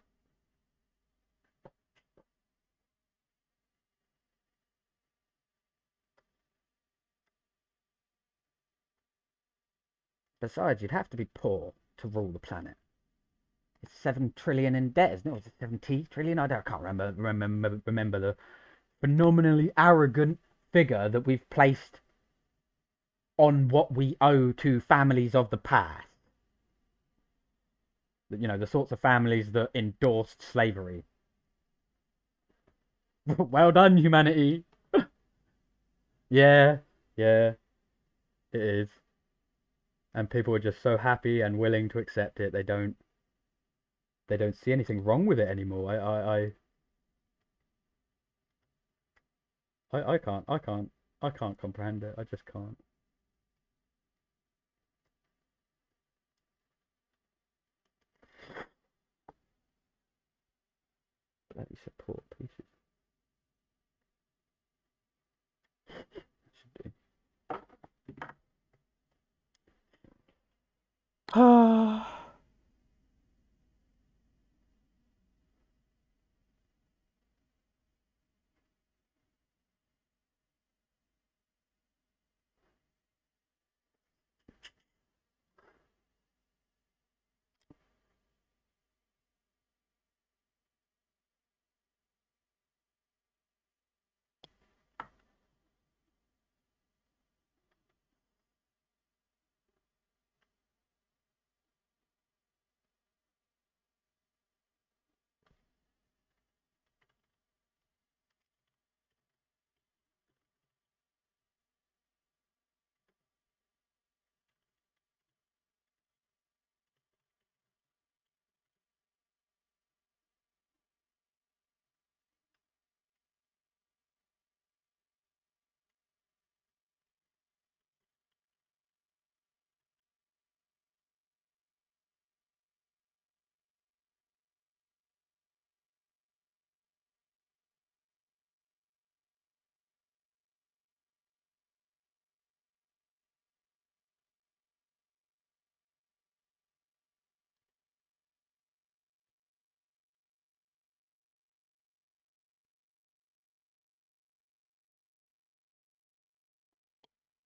S8: Besides, you'd have to be poor to rule the planet. It's 7 trillion in debt, isn't it? Or is it 70 trillion? I can't remember the phenomenally arrogant figure that we've placed on what we owe to families of the past. You know, the sorts of families that endorsed slavery. Well done, humanity. Yeah, it is. And people are just so happy and willing to accept it. They don't see anything wrong with it anymore. I can't comprehend it. I just can't. Bloody support pieces. Should do. Ah.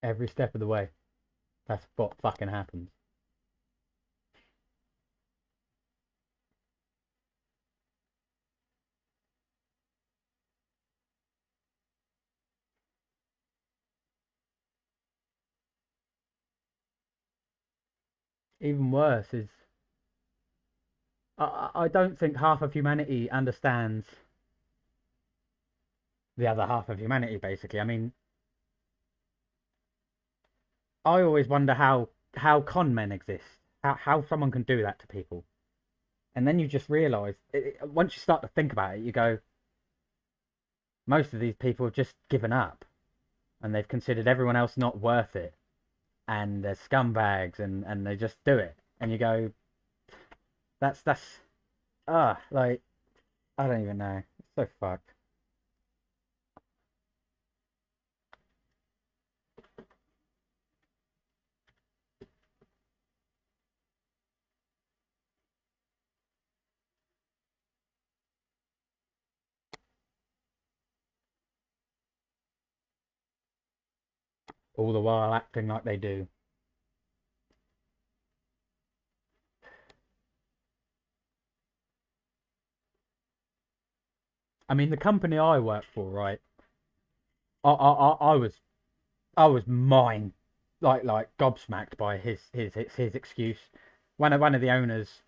S8: Every step of the way. That's what fucking happens. Even worse is I don't think half of humanity understands the other half of humanity, basically. I mean, I always wonder how con men exist, how someone can do that to people. And then you just realise, once you start to think about it, you go, most of these people have just given up. And they've considered everyone else not worth it. And they're scumbags, and they just do it. And you go, like, I don't even know. It's so fucked. All the while acting like they do. I mean, the company I work for, right? I was mind like gobsmacked by his excuse. One of the owners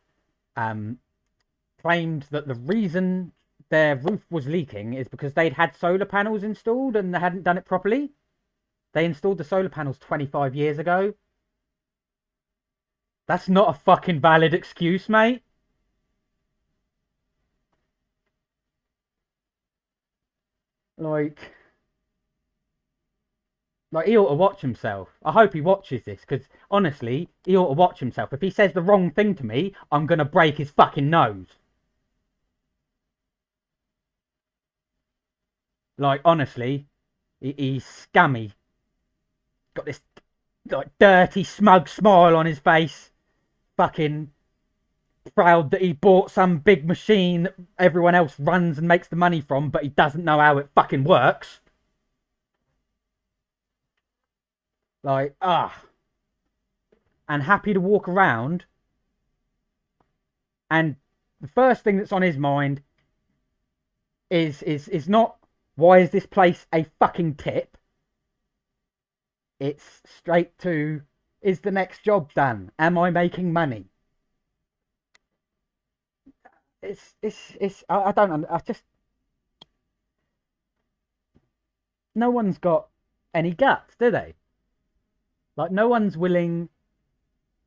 S8: claimed that the reason their roof was leaking is because they'd had solar panels installed and they hadn't done it properly. They installed the solar panels 25 years ago. That's not a fucking valid excuse, mate. Like he ought to watch himself. I hope he watches this, because honestly, he ought to watch himself. If he says the wrong thing to me, I'm gonna break his fucking nose. Like, honestly, he's scummy. Got this like dirty, smug smile on his face. Fucking proud that he bought some big machine that everyone else runs and makes the money from, but he doesn't know how it fucking works. Like, and happy to walk around. And the first thing that's on his mind is not, why is this place a fucking tip? It's straight to, is the next job done? Am I making money? I don't, I just, no one's got any guts, do they? Like, no one's willing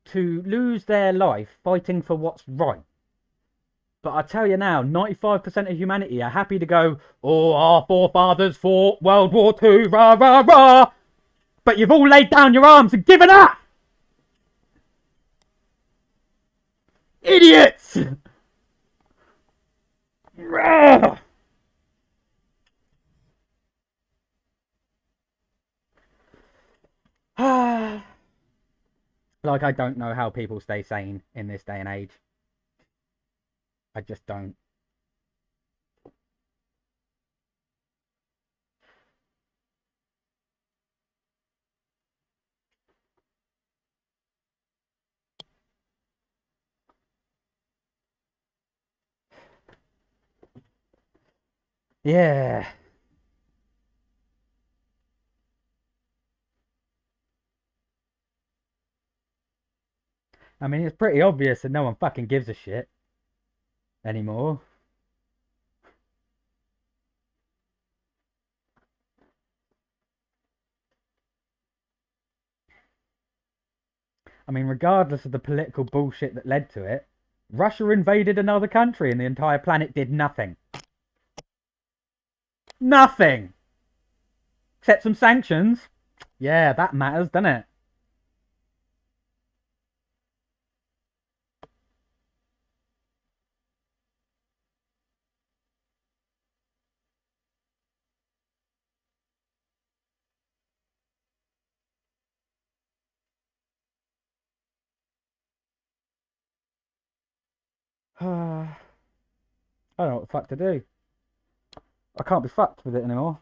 S8: to lose their life fighting for what's right. But I tell you now, 95% of humanity are happy to go, oh, our forefathers fought World War II, rah, rah, rah. But you've all laid down your arms and given up! Idiots! Like, I don't know how people stay sane in this day and age. I just don't. Yeah. I mean, it's pretty obvious that no one fucking gives a shit anymore. I mean, regardless of the political bullshit that led to it, Russia invaded another country and the entire planet did nothing. Nothing! Except some sanctions. Yeah, that matters, doesn't it? I don't know what the fuck to do. I can't be fucked with it anymore.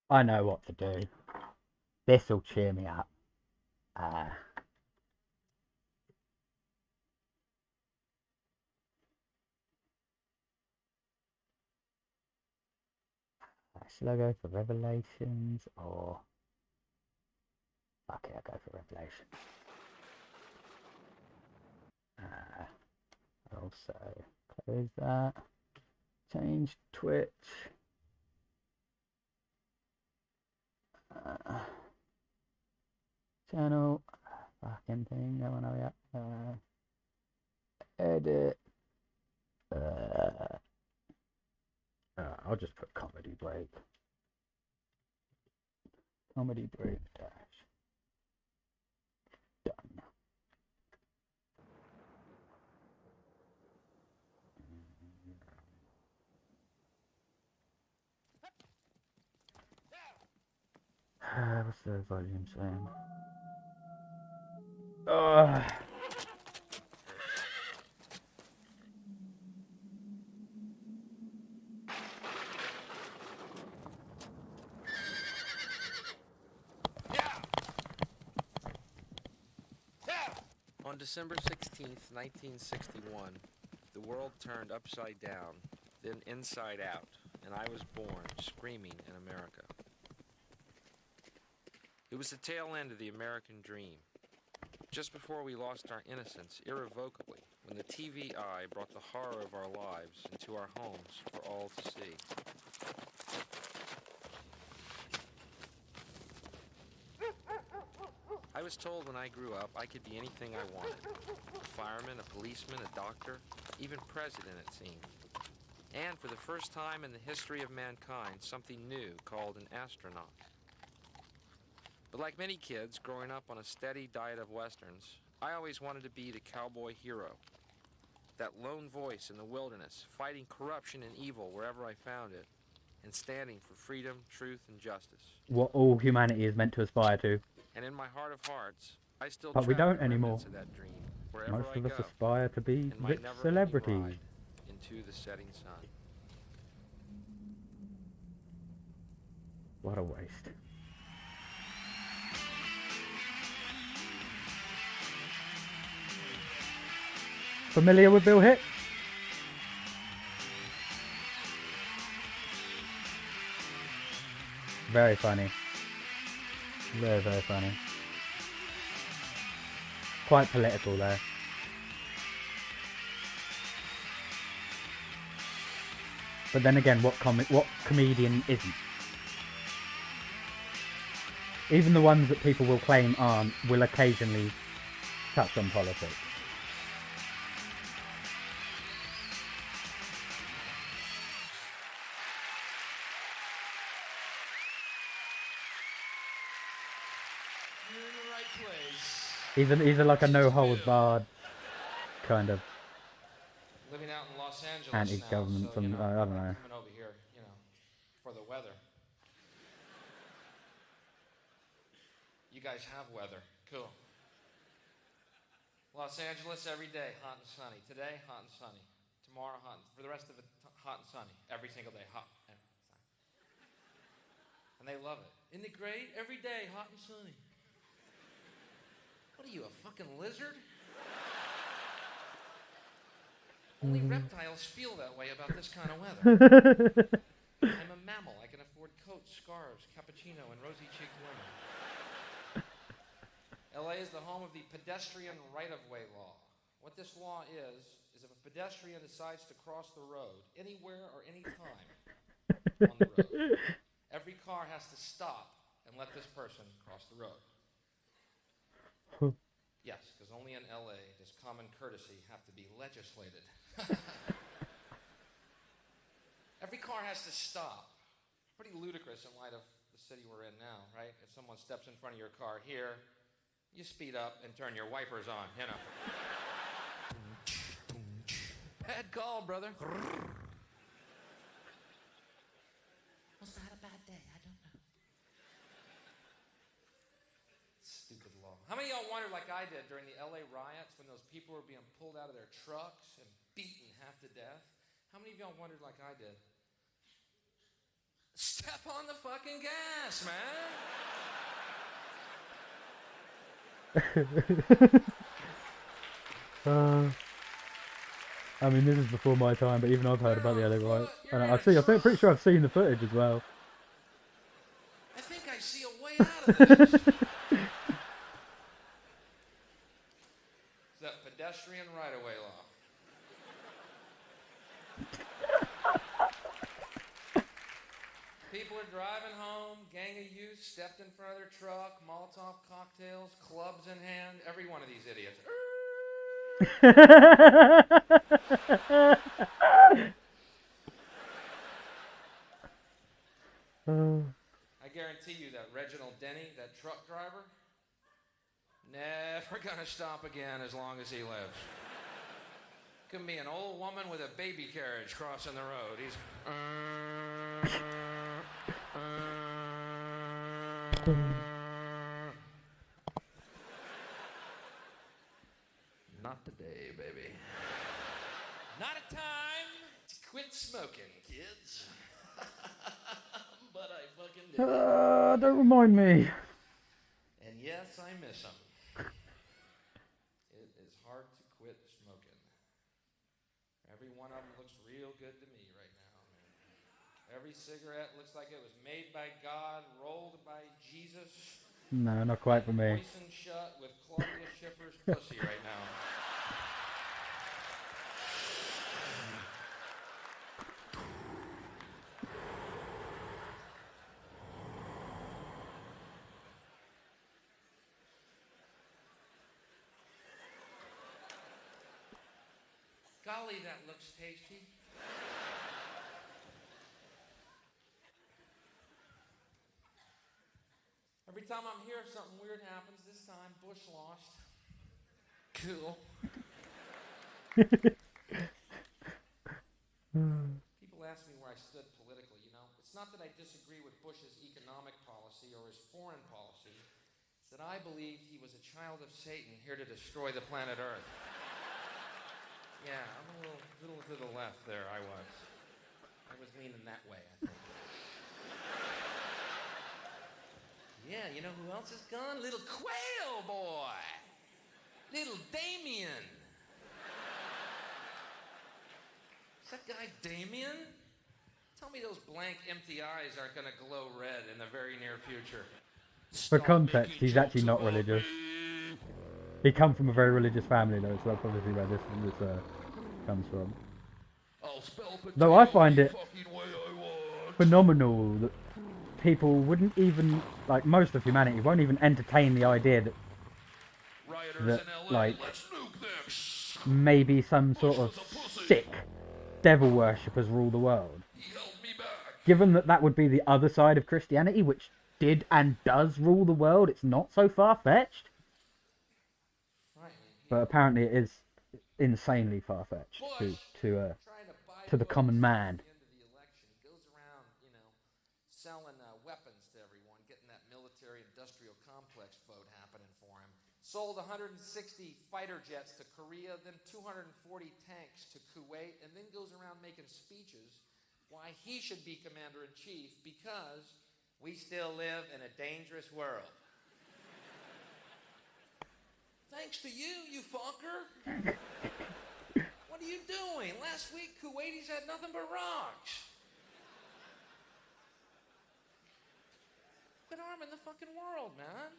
S8: I know what to do. This'll cheer me up. Should I go for Revelations or... Okay, I'll go for Revelation. Also, close that. Change Twitch. Channel. Fucking thing. That one, hurry up. Edit. I'll just put comedy break. Comedy break dash. Done. What's the volume saying?
S9: On December 16th, 1961, the world turned upside down, then inside out, and I was born screaming in America. It was the tail end of the American dream. Just before we lost our innocence irrevocably, when the TV eye brought the horror of our lives into our homes for all to see. I was told when I grew up I could be anything I wanted. A fireman, a policeman, a doctor, even president, it seemed. And for the first time in the history of mankind, something new called an astronaut. But like many kids growing up on a steady diet of westerns, I always wanted to be the cowboy hero. That lone voice in the wilderness, fighting corruption and evil wherever I found it, and standing for freedom, truth, and justice.
S8: What all humanity is meant to aspire to.
S9: And in my heart of hearts, I still
S8: But we
S9: track
S8: don't
S9: the
S8: anymore.
S9: remnants of that dream, wherever
S8: Most
S9: I
S8: of us
S9: go,
S8: aspire to be
S9: in my
S8: rich
S9: never-ending
S8: celebrities.
S9: ride into the setting sun.
S8: What a waste. Familiar with Bill Hicks? Very funny. Very, very funny. Quite political though. But then again, what comedian isn't? Even the ones that people will claim aren't will occasionally touch on politics.
S6: You're in the right place.
S8: He's like a no holds barred kind of
S9: Living out in Los Angeles
S8: anti-government
S9: now, so,
S8: from
S9: you know,
S8: I don't know.
S9: coming over here, you know, for the weather. You guys have weather. Cool. Los Angeles every day, hot and sunny. Today, hot and sunny. Tomorrow, hot. For the rest of it, hot and sunny. Every single day, hot and sunny. And they love it. Isn't it great? Every day, hot and sunny. What are you, a fucking lizard? Only reptiles feel that way about this kind of weather. I'm a mammal. I can afford coats, scarves, cappuccino, and rosy-cheeked women. LA is the home of the pedestrian right-of-way law. What this law is if a pedestrian decides to cross the road anywhere or any time on the road, every car has to stop and let this person cross the road. Yes, because only in LA does common courtesy have to be legislated. Every car has to stop. Pretty ludicrous in light of the city we're in now, right? If someone steps in front of your car here, you speed up and turn your wipers on, you know. Bad call, brother. Was that a bad day? I don't know. Stupid law. How many of y'all wondered, like I did, during the LA riots when those people were being pulled out of their trucks and beaten half to death? How many of y'all wondered, like I did, Step on the fucking gas, man.
S8: I mean, this is before my time, but even I've heard about the Elliot Wright. And I'm pretty sure I've seen the footage as well.
S9: I think I see a way out of this. It's that pedestrian right-of-way law. People are driving home, gang of youth stepped in front of their truck, Molotov cocktails, clubs in hand, every one of these idiots. I guarantee you that Reginald Denny, that truck driver, never gonna stop again as long as he lives. Could be an old woman with a baby carriage crossing the road. He's not today, baby. Not a time to quit smoking, kids. But I fucking did.
S8: Don't remind me.
S9: And yes, I miss them. It is hard to quit smoking. Every one of them looks real good to me right now, man. Every cigarette looks like it was made by God, rolled by Jesus.
S8: No, not quite for me.
S9: Moistened shut with Claudia Schiffer's pussy right now. Golly, that looks tasty. Every time I'm here, something weird happens. This time, Bush lost. Cool. People ask me where I stood politically, you know. It's not that I disagree with Bush's economic policy or his foreign policy. It's that I believe he was a child of Satan here to destroy the planet Earth. Yeah, I'm a little to the left there, I was. I was leaning that way, I think. Yeah, you know who else is gone? Little Quail Boy! Little Damien! Is that guy Damien? Tell me those blank empty eyes aren't gonna glow red in the very near future.
S8: For context, he's actually not religious. He comes from a very religious family, though, so that's obviously where this comes from. Though I find it phenomenal that people wouldn't even, like, most of humanity won't even entertain the idea that like, maybe some sort of sick devil worshippers rule the world. Given that that would be the other side of Christianity, which did and does rule the world, it's not so far-fetched. But apparently it is insanely far-fetched to the common man.
S9: Goes around, you know, selling weapons to everyone, getting that military-industrial complex vote happening for him. Sold 160 fighter jets to Korea, then 240 tanks to Kuwait, and then goes around making speeches why he should be commander-in-chief because we still live in a dangerous world. Thanks to you, you fucker. What are you doing? Last week, Kuwaitis had nothing but rocks. Quit arming the fucking world, man.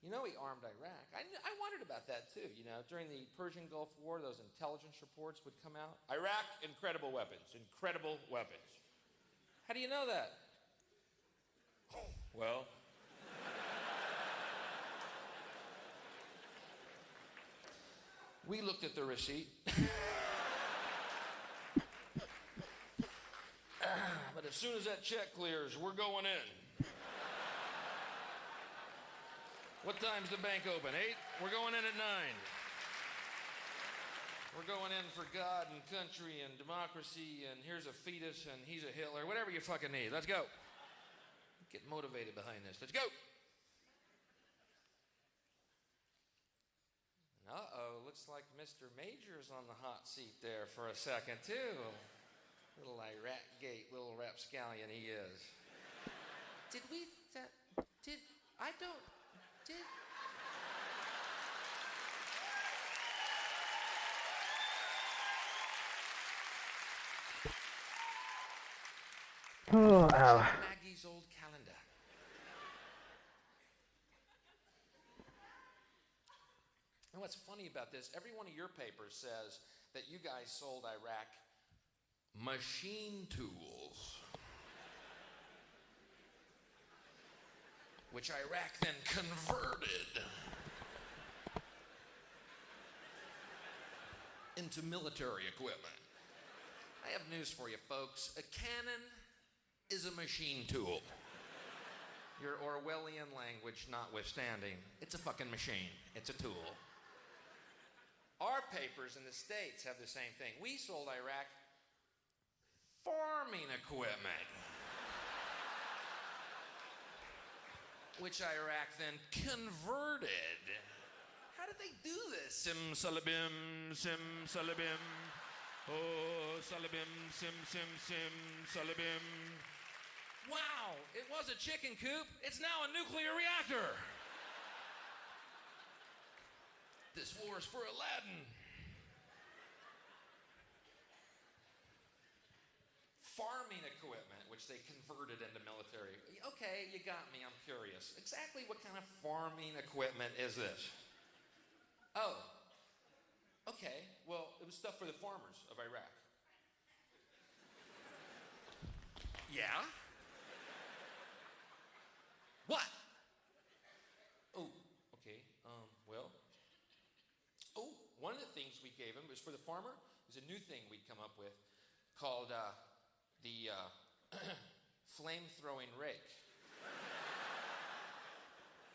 S9: You know he armed Iraq. I wondered about that, too. You know, during the Persian Gulf War, those intelligence reports would come out. Iraq, incredible weapons. Incredible weapons. How do you know that? Well... we looked at the receipt. But as soon as that check clears, we're going in. What time's the bank open? 8? We're going in at 9. We're going in for God and country and democracy, and here's a fetus, and he's a Hitler. Whatever you fucking need. Let's go. Get motivated behind this. Let's go. Uh-oh, looks like Mr. Major's on the hot seat there for a second, too. Little Iraq gate, little rapscallion he is. Did we... Did... I don't... Did...
S8: Oh, ow.
S9: Maggie's old calendar. And what's funny about this, every one of your papers says that you guys sold Iraq machine tools, which Iraq then converted into military equipment. I have news for you, folks. A cannon is a machine tool. Your Orwellian language notwithstanding, it's a fucking machine. It's a tool. Our papers in the States have the same thing. We sold Iraq farming equipment, which Iraq then converted. How did they do this? Sim salabim, sim salabim. Oh, salabim, sim, sim, sim, salabim. Wow, it was a chicken coop. It's now a nuclear reactor. This war is for Aladdin. Farming equipment, which they converted into military. Okay, you got me, I'm curious. Exactly what kind of farming equipment is this? Oh, okay, well, it was stuff for the farmers of Iraq. Yeah? What? Oh, okay, well. Oh, one of the things we gave him was for the farmer. It was a new thing we'd come up with called the flame-throwing rake.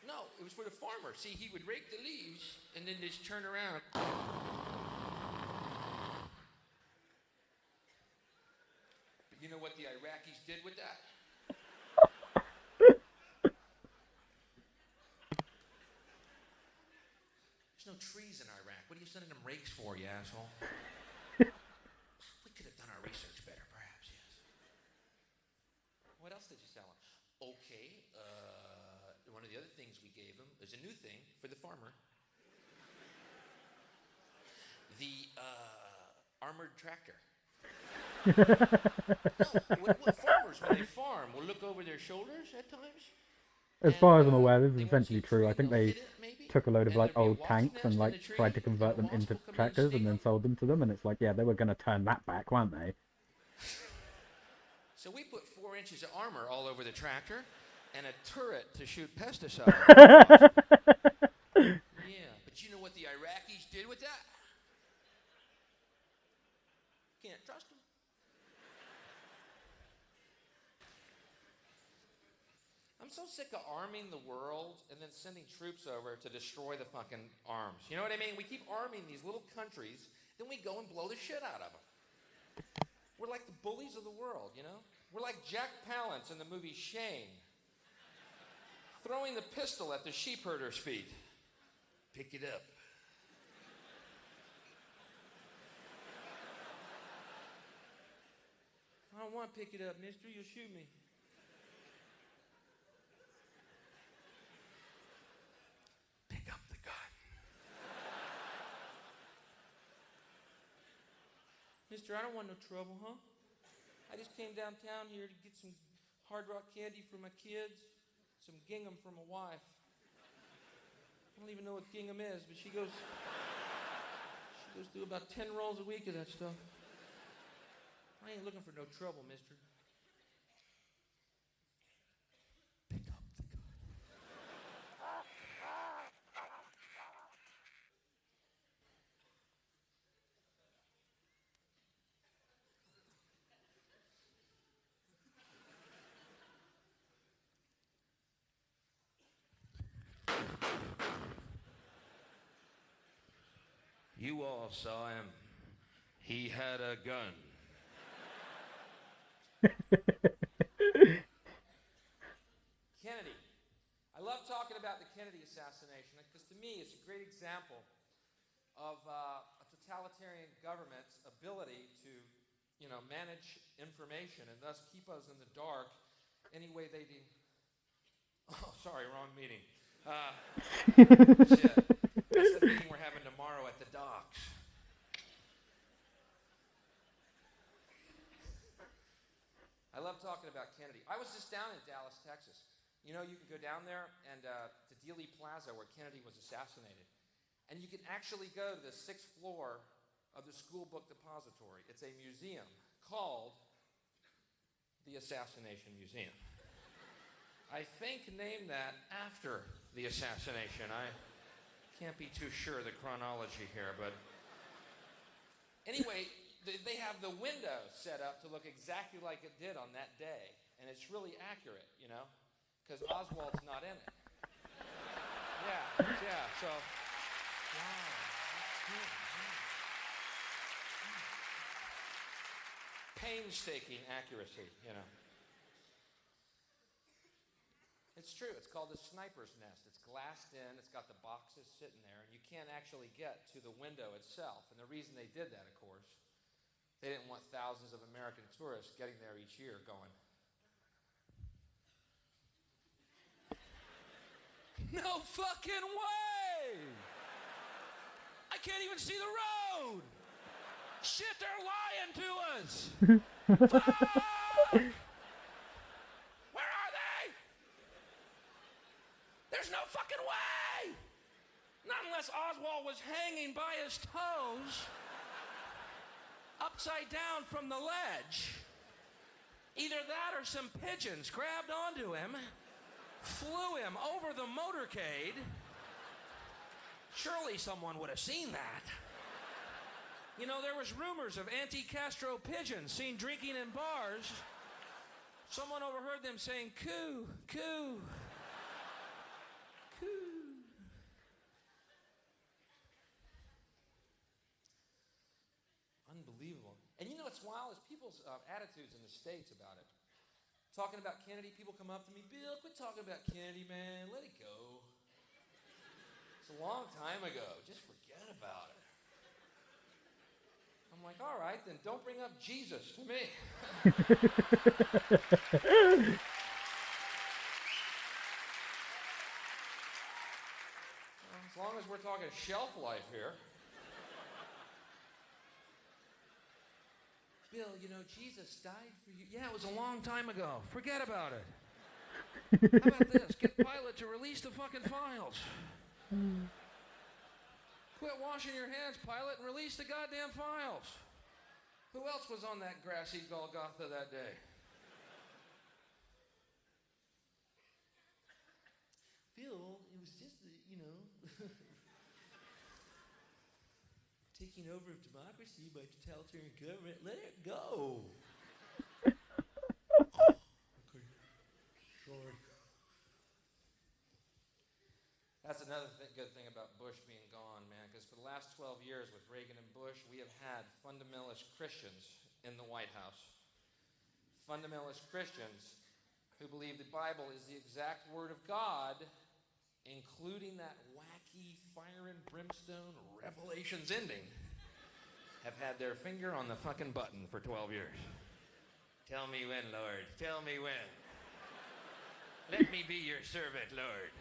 S9: No, it was for the farmer. See, he would rake the leaves and then just turn around. But you know what the Iraqis did with that? There's no trees in Iraq. What are you sending them rakes for, you asshole? We could have done our research better, perhaps, yes. What else did you sell him? Okay, one of the other things we gave him is a new thing for the farmer. The armored tractor. No, what farmers, when they farm, will look over their shoulders at times.
S8: As far as I'm aware, this is essentially true. I think they took a load of like old tanks and like tried to convert them into tractors and then sold them to them, and it's like, yeah, they were going to turn that back, weren't they?
S9: So we put 4 inches of armor all over the tractor and a turret to shoot pesticide. Yeah, but you know what the Iraqis did with that? Can't trust them. I'm so sick of arming the world and then sending troops over to destroy the fucking arms. You know what I mean? We keep arming these little countries, then we go and blow the shit out of them. We're like the bullies of the world, you know? We're like Jack Palance in the movie Shane, throwing the pistol at the sheep herder's feet. Pick it up. I don't want to pick it up, mister. You'll shoot me. Pick up the gun. Mister, I don't want no trouble, huh? I just came downtown here to get some Hard Rock candy for my kids, some gingham for my wife. I don't even know what gingham is, but she goes through about 10 rolls a week of that stuff. I ain't looking for no trouble, mister. Pick up the gun. You all saw him. He had a gun. Kennedy. I love talking about the Kennedy assassination because to me it's a great example of a totalitarian government's ability to manage information and thus keep us in the dark any way they do. Oh, sorry, wrong meeting. Shit. That's the meeting we're having tomorrow at the docks. I love talking about Kennedy. I was just down in Dallas, Texas. You can go down there and to Dealey Plaza where Kennedy was assassinated. And you can actually go to the 6th floor of the School Book Depository. It's a museum called the Assassination Museum. I think named that after the assassination. I can't be too sure of the chronology here, but anyway, they have the window set up to look exactly like it did on that day. And it's really accurate, because Oswald's not in it. Yeah, so, wow. Painstaking accuracy, It's true. It's called the sniper's nest. It's glassed in. It's got the boxes sitting there, and you can't actually get to the window itself. And the reason they did that, of course, they didn't want thousands of American tourists getting there each year going, no fucking way! I can't even see the road! Shit, they're lying to us! Fuck! Where are they? There's no fucking way! Not unless Oswald was hanging by his toes, upside down from the ledge. Either that or some pigeons grabbed onto him, flew him over the motorcade. Surely someone would have seen that. There was rumors of anti-Castro pigeons seen drinking in bars. Someone overheard them saying, coo, coo, coo. Unbelievable. And what's wild is people's attitudes in the States about it. Talking about Kennedy, people come up to me, Bill, quit talking about Kennedy, man. Let it go. It's a long time ago. Just forget about it. I'm like, all right, then don't bring up Jesus to me. As long as we're talking shelf life here. Bill, Jesus died for you. Yeah, it was a long time ago. Forget about it. How about this? Get Pilate to release the fucking files. Quit washing your hands, Pilate, and release the goddamn files. Who else was on that grassy Golgotha that day? Bill, it was just, taking over of democracy by totalitarian government. Let it go. Okay. Sorry. That's another good thing about Bush being gone, man, because for the last 12 years with Reagan and Bush, we have had fundamentalist Christians in the White House. Fundamentalist Christians who believe the Bible is the exact Word of God, including that wacky fire and brimstone Revelations ending, have had their finger on the fucking button for 12 years. Tell me when, Lord. Tell me when. Let me be your servant, Lord.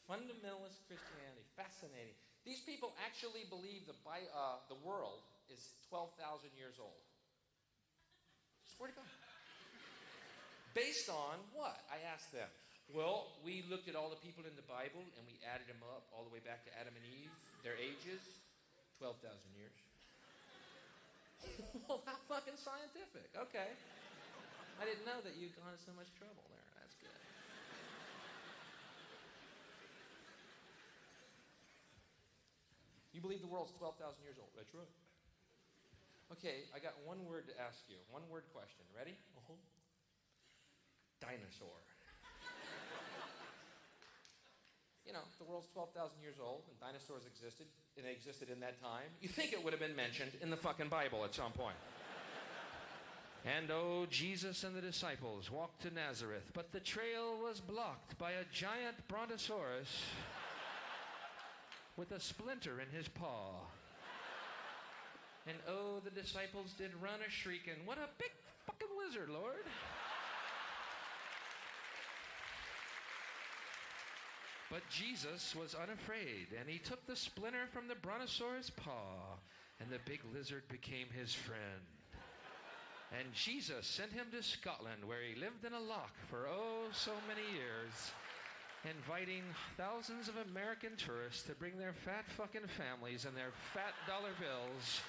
S9: Fundamentalist Christianity, fascinating. These people actually believe the world is 12,000 years old. Swear to God. Based on what? I asked them. Well, we looked at all the people in the Bible and we added them up all the way back to Adam and Eve. Their ages, 12,000 years. Well, how fucking scientific. Okay. I didn't know that you'd gone to so much trouble there. That's good. You believe the world's 12,000 years old. That's right. Okay, I got one word to ask you. One word question. Ready? Uh-huh. Dinosaur. If the world's 12,000 years old and dinosaurs existed, and they existed in that time, you think it would have been mentioned in the fucking Bible at some point. And Jesus and the disciples walked to Nazareth, but the trail was blocked by a giant brontosaurus with a splinter in his paw. And oh, the disciples did run a shrieking. What a big fucking lizard, Lord. But Jesus was unafraid, and he took the splinter from the brontosaurus paw, and the big lizard became his friend. And Jesus sent him to Scotland, where he lived in a loch for oh so many years, inviting thousands of American tourists to bring their fat fucking families and their fat dollar bills.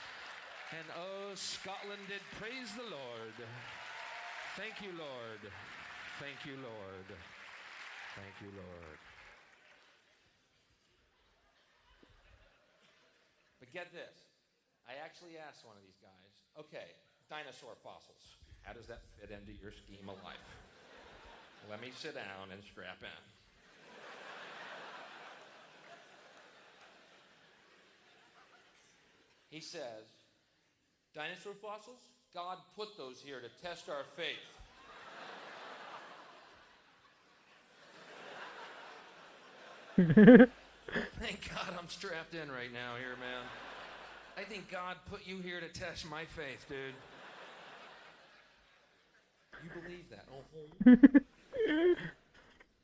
S9: And oh, Scotland did praise the Lord. Thank you, Lord. Thank you, Lord. Thank you, Lord. But get this. I actually asked one of these guys, okay, dinosaur fossils. How does that fit into your scheme of life? Let me sit down and strap in. He says, dinosaur fossils? God put those here to test our faith. Thank God I'm strapped in right now here, man. I think God put you here to test my faith, dude. You believe that?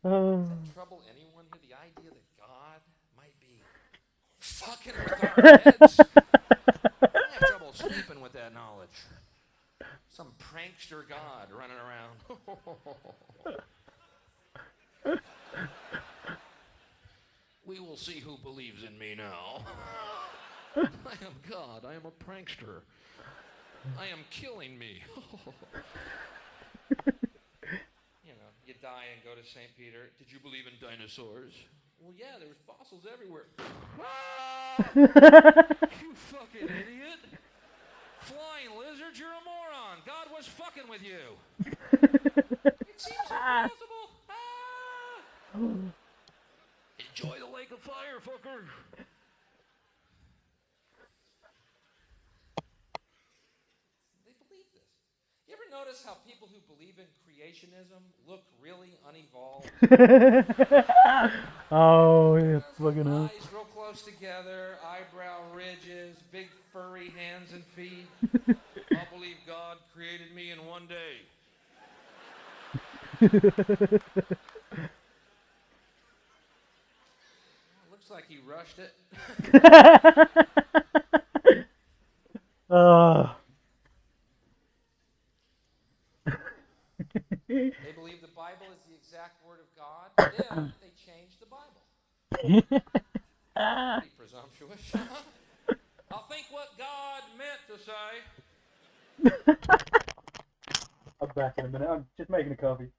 S9: Does that trouble anyone here? The idea that God might be fucking with our heads? I have trouble sleeping with that knowledge. Some prankster God running around. We will see who believes in me now. I am God. I am a prankster. I am killing me. You know, you die and go to St. Peter. Did you believe in dinosaurs? Well, yeah, there was fossils everywhere. You fucking idiot. Flying lizard, you're a moron. God was fucking with you. It seems impossible. Enjoy the lake of fire, fucker. They believe this. You ever notice how people who believe in creationism look really unevolved?
S8: Oh, yeah, fucking hell.
S9: Eyes real close together, eyebrow ridges, big furry hands and feet. I believe God created me in one day. Looks like he rushed it. They believe the Bible is the exact word of God. Yeah, they changed the Bible. Pretty presumptuous. I'll think what God meant to say.
S8: I'm back in a minute. I'm just making a coffee.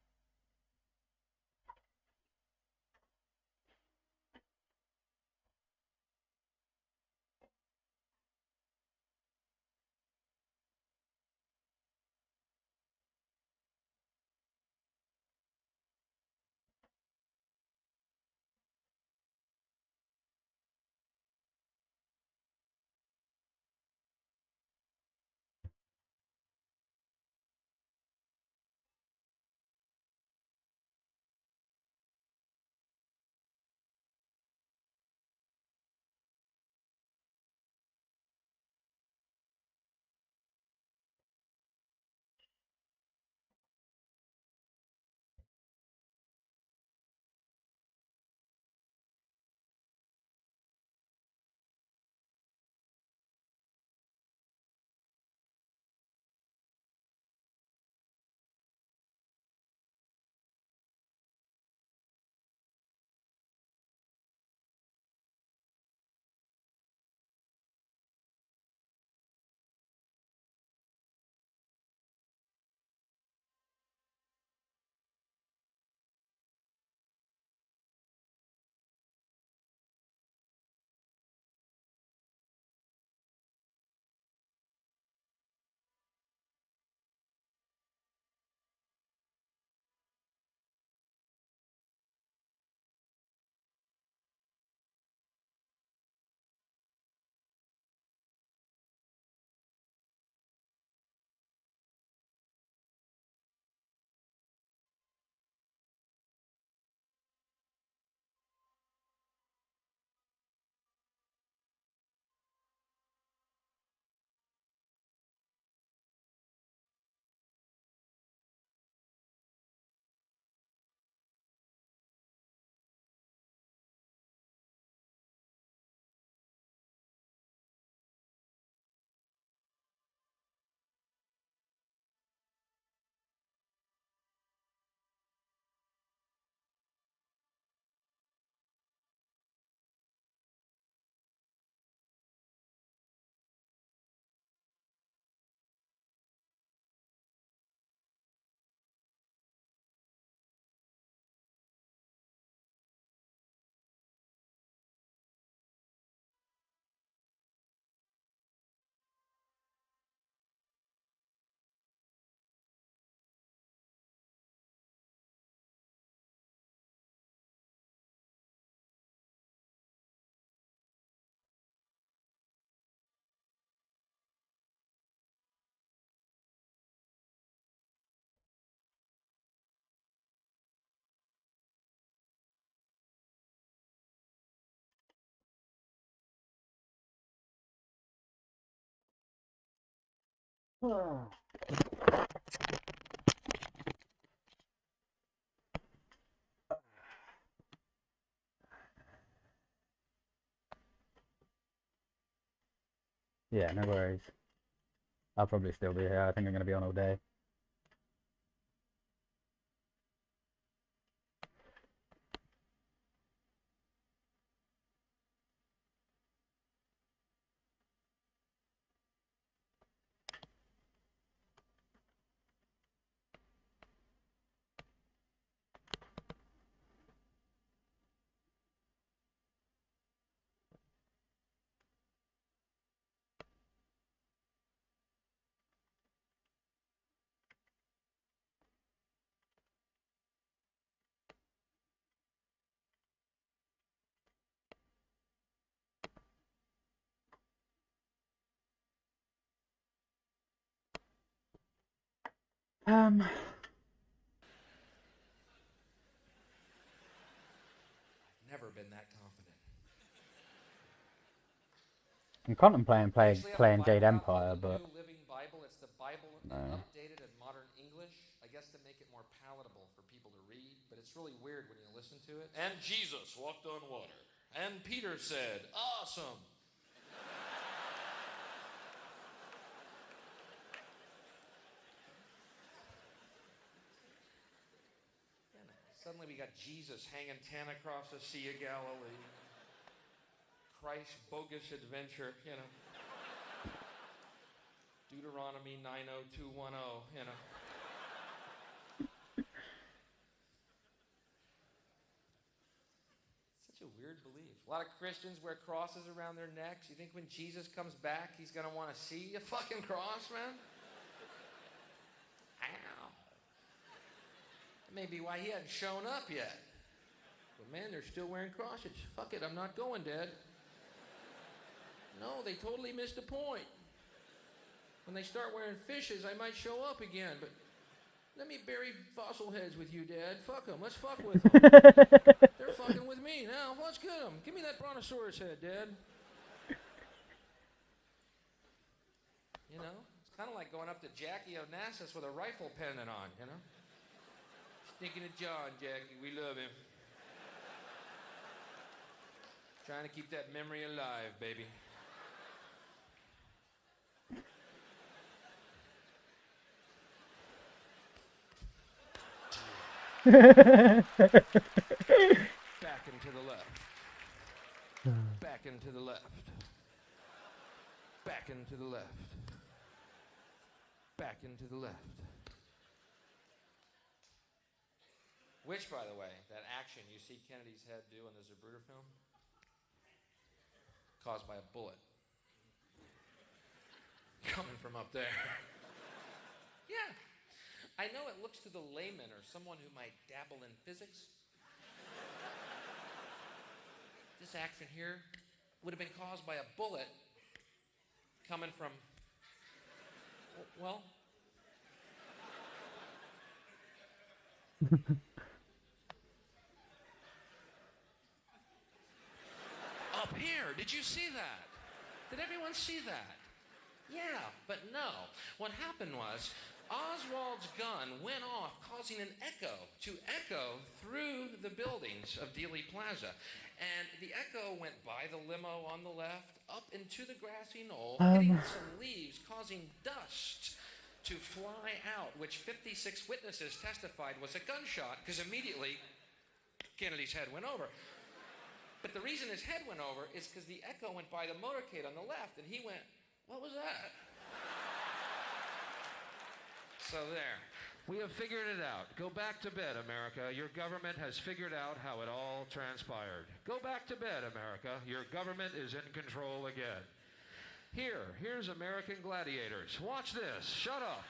S8: Yeah, no worries. I'll probably still be here. I think I'm going to be on all day.
S9: I've never been that confident.
S8: I'm contemplating
S9: Actually, I have a
S8: playing
S9: Bible
S8: Jade
S9: out
S8: Empire,
S9: called the
S8: but
S9: New Living Bible. It's the Bible
S8: No.
S9: updated in modern English, I guess to make it more palatable for people to read, but it's really weird when you listen to it. And Jesus walked on water. And Peter said, "Awesome." Suddenly we got Jesus hanging 10 across the Sea of Galilee. Christ's bogus adventure, you know. Deuteronomy 90210, you know. Such a weird belief. A lot of Christians wear crosses around their necks. You think when Jesus comes back, he's going to want to see a fucking cross, man? Ow. That may be why he hadn't shown up yet. But man, they're still wearing crosses. Fuck it, I'm not going, Dad. No, they totally missed the point. When they start wearing fishes, I might show up again, but let me bury fossil heads with you, Dad. Fuck them. Let's fuck with them. They're fucking with me now. Let's get them. Give me that brontosaurus head, Dad. You know, it's kind of like going up to Jackie Onassis with a rifle pendant on, you know? Thinking of John, Jackie. We love him. Trying to keep that memory alive, baby. Back and to the left. Back and to the left. Back and to the left. Back and to the left. Which, by the way, that action you see Kennedy's head do in the Zapruder film, caused by a bullet coming from up there. Yeah. I know it looks to the layman or someone who might dabble in physics. This action here would have been caused by a bullet coming from, well, up here. Did you see that? Did everyone see that? Yeah, but no. What happened was Oswald's gun went off, causing an echo through the buildings of Dealey Plaza. And the echo went by the limo on the left, up into the grassy knoll, hitting some leaves, causing dust to fly out, which 56 witnesses testified was a gunshot, because immediately Kennedy's head went over. But the reason his head went over is because the echo went by the motorcade on the left, and he went, "What was that?" So there. We have figured it out. Go back to bed, America. Your government has figured out how it all transpired. Go back to bed, America. Your government is in control again. Here's American Gladiators. Watch this. Shut up.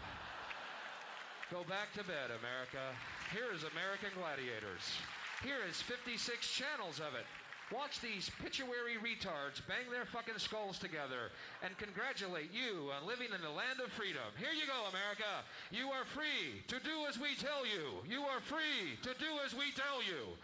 S9: Go back to bed, America. Here is American Gladiators. Here is 56 channels of it. Watch these pituitary retards bang their fucking skulls together and congratulate you on living in the land of freedom. Here you go, America. You are free to do as we tell you. You are free to do as we tell you.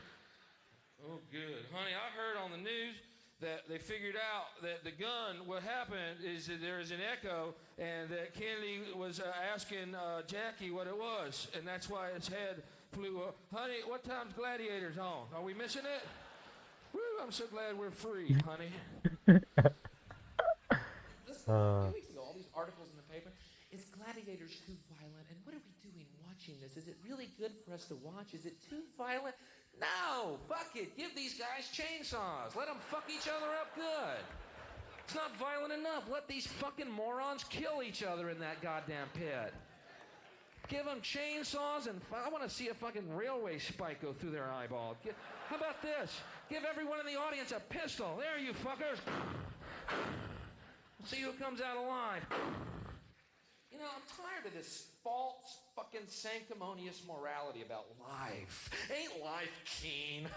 S9: Oh, good. Honey, I heard on the news
S10: that they figured out that the gun, what happened is that there is an echo, and that Kennedy was asking Jackie what it was, and that's why his head flew up. Honey, what time's Gladiators on? Are we missing it? Woo, I'm so glad we're free, honey.
S9: Listen, a few weeks ago, all these articles in the paper. Is Gladiators too violent? And what are we doing watching this? Is it really good for us to watch? Is it too violent? No! Fuck it! Give these guys chainsaws! Let them fuck each other up good! It's not violent enough. Let these fucking morons kill each other in that goddamn pit. Give them chainsaws and I want to see a fucking railway spike go through their eyeball. How about this? Give everyone in the audience a pistol. There, you fuckers. See who comes out alive. You know, I'm tired of this false, fucking sanctimonious morality about life. Ain't life keen?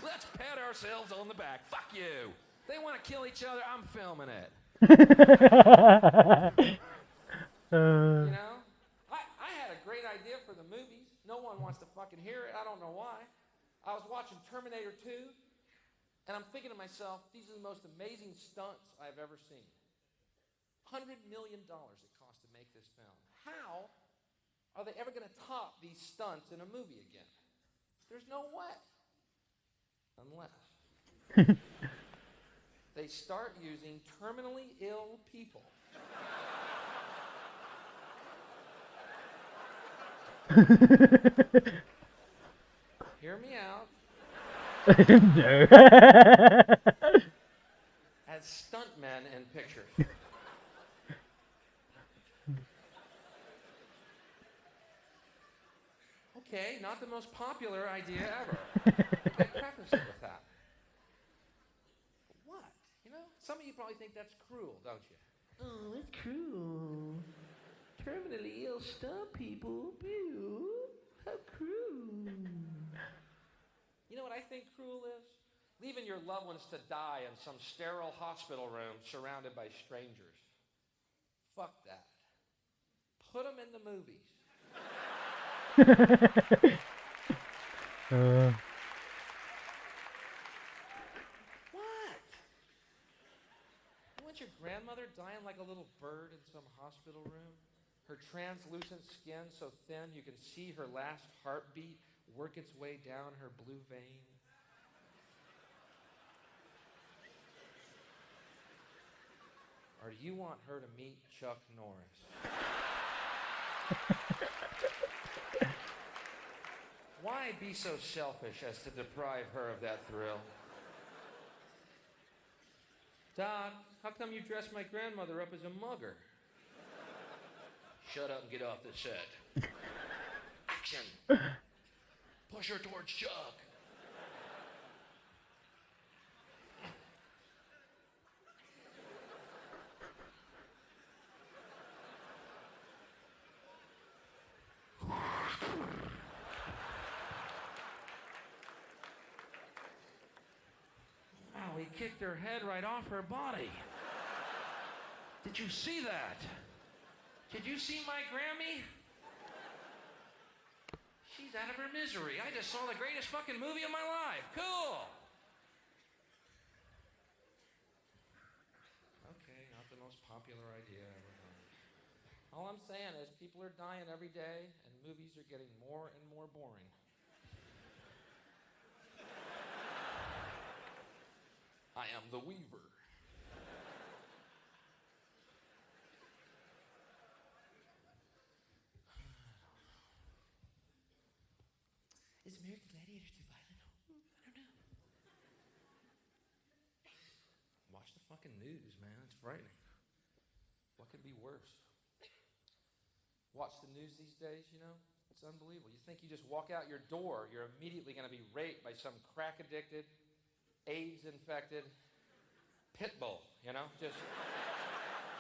S9: Let's pat ourselves on the back. Fuck you. They want to kill each other. I'm filming it. You know? I had a great idea for the movies. No one wants to fucking hear it. I don't know why. I was watching Terminator 2, and I'm thinking to myself, these are the most amazing stunts I've ever seen. $100 million it cost to make this film. How are they ever going to top these stunts in a movie again? There's no way. Unless they start using terminally ill people. Hear me out.
S8: No.
S9: As stuntmen in pictures. Okay, not the most popular idea ever. I preface it with that. But what? You know, some of you probably think that's cruel, don't you? Oh, it's cruel. Terminally ill stunt people. Ew. How cruel. You know what I think cruel is? Leaving your loved ones to die in some sterile hospital room surrounded by strangers. Fuck that. Put them in the movies. What? You want your grandmother dying like a little bird in some hospital room? Her translucent skin so thin you can see her last heartbeat work its way down her blue vein? Or do you want her to meet Chuck Norris? Why be so selfish as to deprive her of that thrill? Doc, how come you dressed my grandmother up as a mugger? Shut up and get off the set. Action! Push her towards Chuck. Wow, he kicked her head right off her body. Did you see that? Did you see my Grammy? She's out of her misery. I just saw the greatest fucking movie of my life. Cool. Okay, not the most popular idea ever. All I'm saying is people are dying every day and movies are getting more and more boring. I am the Weaver. Is American Gladiator too violent? I don't know. Watch the fucking news, man. It's frightening. What could be worse? Watch the news these days, you know? It's unbelievable. You think you just walk out your door, you're immediately going to be raped by some crack-addicted, AIDS-infected pit bull, you know? Just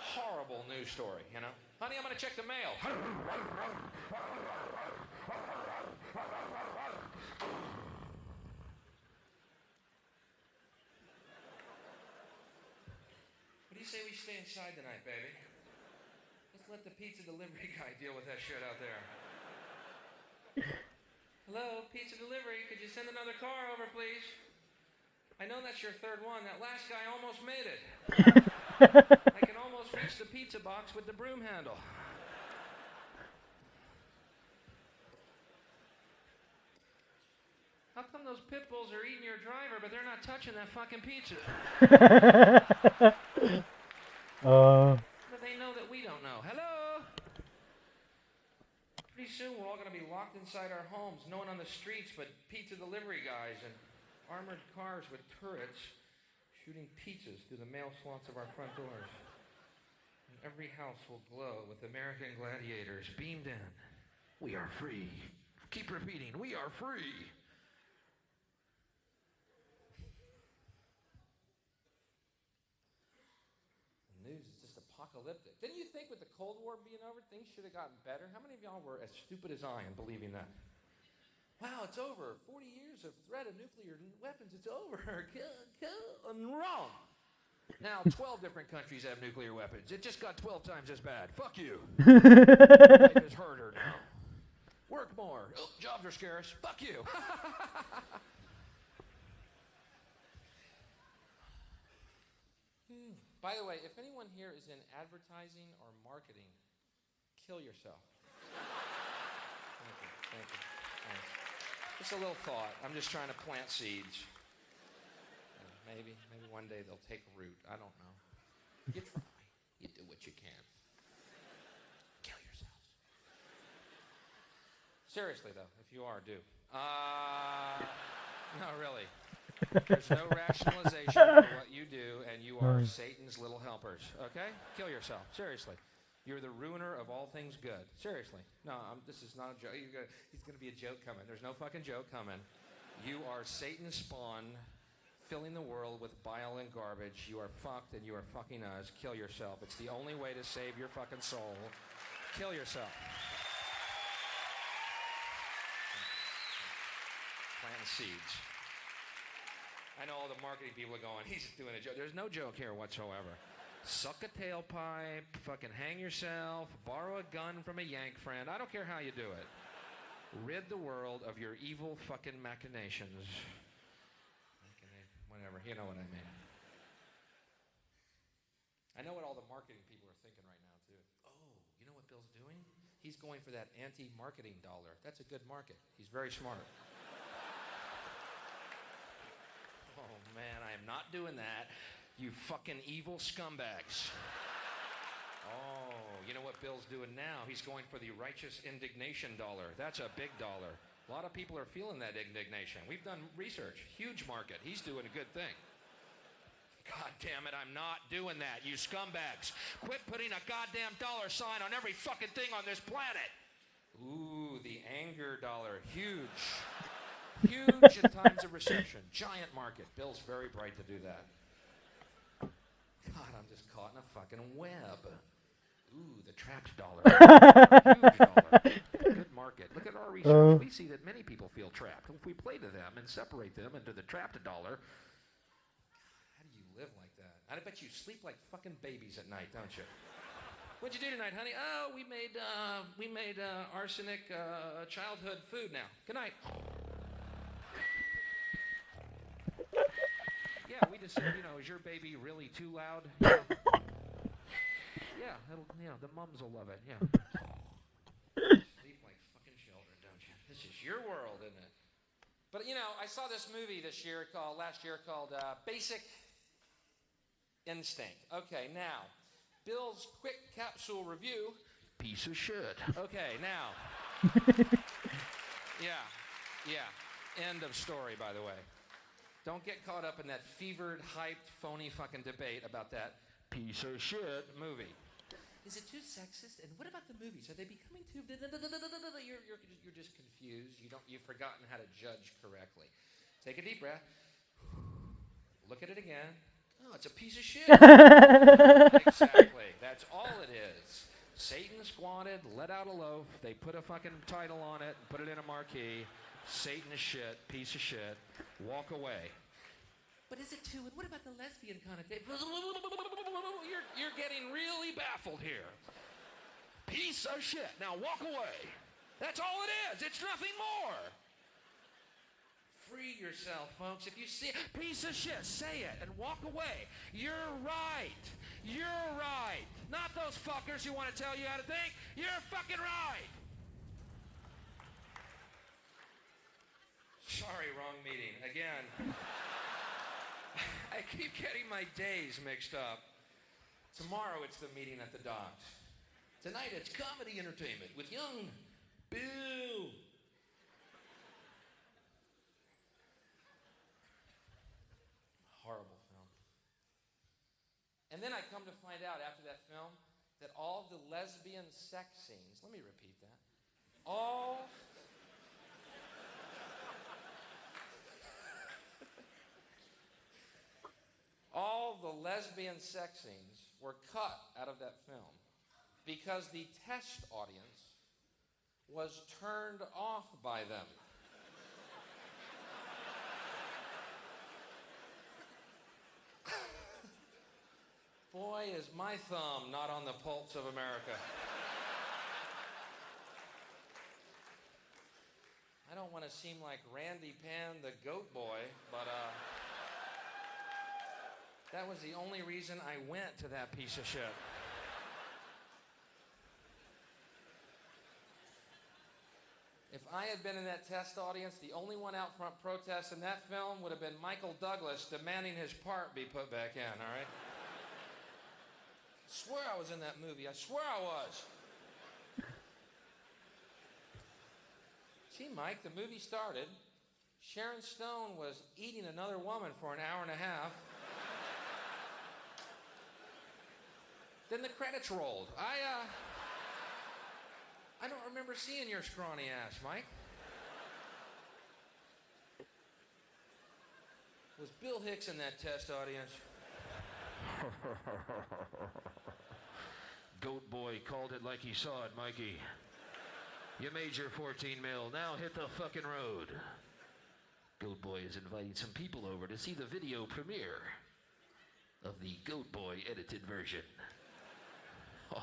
S9: horrible news story, you know? Honey, I'm going to check the mail. What do you say we stay inside tonight, baby? Let's let the pizza delivery guy deal with that shit out there. Hello, pizza delivery. Could you send another car over, please? I know that's your third one. That last guy almost made it. I can almost reach the pizza box with the broom handle. How come those pit bulls are eating your driver, but they're not touching that fucking pizza? But they know that we don't know. Hello? Pretty soon we're all going to be locked inside our homes, no one on the streets but pizza delivery guys and armored cars with turrets shooting pizzas through the mail slots of our front doors. And every house will glow with American gladiators beamed in. We are free. Keep repeating, we are free. News is just apocalyptic. Didn't you think with the Cold War being over, things should have gotten better? How many of y'all were as stupid as I in believing that? Wow, it's over. 40 years of threat of nuclear weapons, it's over. I'm wrong. Now, 12 different countries have nuclear weapons. It just got 12 times as bad. Fuck you. Life is harder now. Work more. Oh, jobs are scarce. Fuck you. By the way, if anyone here is in advertising or marketing, kill yourself. Thank you. Thanks. Just a little thought. I'm just trying to plant seeds. Maybe one day they'll take root. I don't know. You try. You do what you can. Kill yourselves. Seriously, though, if you are, do. No, really. There's no rationalization for what you do, and you are Satan's little helpers. Okay? Kill yourself. Seriously. You're the ruiner of all things good. Seriously. No, this is not a joke. He's going to be a joke coming. There's no fucking joke coming. You are Satan's spawn, filling the world with bile and garbage. You are fucked, and you are fucking us. Kill yourself. It's the only way to save your fucking soul. Kill yourself. Planting seeds. I know all the marketing people are going, he's doing a joke. There's no joke here whatsoever. Suck a tailpipe, fucking hang yourself, borrow a gun from a yank friend. I don't care how you do it. Rid the world of your evil fucking machinations. Whatever, you know what I mean. I know what all the marketing people are thinking right now, too. Oh, you know what Bill's doing? He's going for that anti-marketing dollar. That's a good market. He's very smart. Oh, man, I am not doing that. You fucking evil scumbags. Oh, you know what Bill's doing now? He's going for the righteous indignation dollar. That's a big dollar. A lot of people are feeling that indignation. We've done research. Huge market. He's doing a good thing. God damn it, I'm not doing that, you scumbags. Quit putting a goddamn dollar sign on every fucking thing on this planet. Ooh, the anger dollar. Huge. Huge in times of recession. Giant market. Bill's very bright to do that. God, I'm just caught in a fucking web. Ooh, the trapped dollar. Huge dollar. Good market. Look at our research. We see that many people feel trapped. If we play to them and separate them into the trapped dollar, how do you live like that? I bet you sleep like fucking babies at night, don't you? What'd you do tonight, honey? Oh, we made arsenic childhood food now. Good night. Yeah, we just said, is your baby really too loud? Yeah, the mums will love it, yeah. Sleep like fucking children, don't you? This is your world, isn't it? But, I saw this movie last year called Basic Instinct. Okay, now, Bill's quick capsule review. Piece of shit. Okay, now. Yeah. End of story, by the way. Don't get caught up in that fevered, hyped, phony fucking debate about that piece of shit movie. Is it too sexist? And what about the movies? Are they becoming too... You're just confused. You've forgotten how to judge correctly. Take a deep breath. Look at it again. Oh, it's a piece of shit. Exactly. That's all it is. Satan squatted, let out a loaf. They put a fucking title on it, put it in a marquee. Satan is shit, piece of shit. Walk away. But is it too? And what about the lesbian connotation? You're getting really baffled here. Piece of shit. Now walk away. That's all it is. It's nothing more. Free yourself, folks. If you see a piece of shit, say it and walk away. You're right. You're right. Not those fuckers who want to tell you how to think. You're fucking right. Sorry, wrong meeting. Again. I keep getting my days mixed up. Tomorrow it's the meeting at the docks. Tonight it's comedy entertainment with young Bill. Horrible film. And then I come to find out after that film that all the lesbian sex scenes, let me repeat that, all the lesbian sex scenes were cut out of that film because the test audience was turned off by them. Boy, is my thumb not on the pulse of America. I don't want to seem like Randy Pan the Goat Boy, but that was the only reason I went to that piece of shit. If I had been in that test audience, the only one out front protesting that film would have been Michael Douglas demanding his part be put back in, all right? I swear I was in that movie. I swear I was. See, Mike, the movie started. Sharon Stone was eating another woman for an hour and a half. Then the credits rolled. I don't remember seeing your scrawny ass, Mike. Was Bill Hicks in that test audience?
S11: Goat Boy called it like he saw it, Mikey. You made your 14 mil. Now hit the fucking road. Goat Boy is inviting some people over to see the video premiere of the Goat Boy edited version. I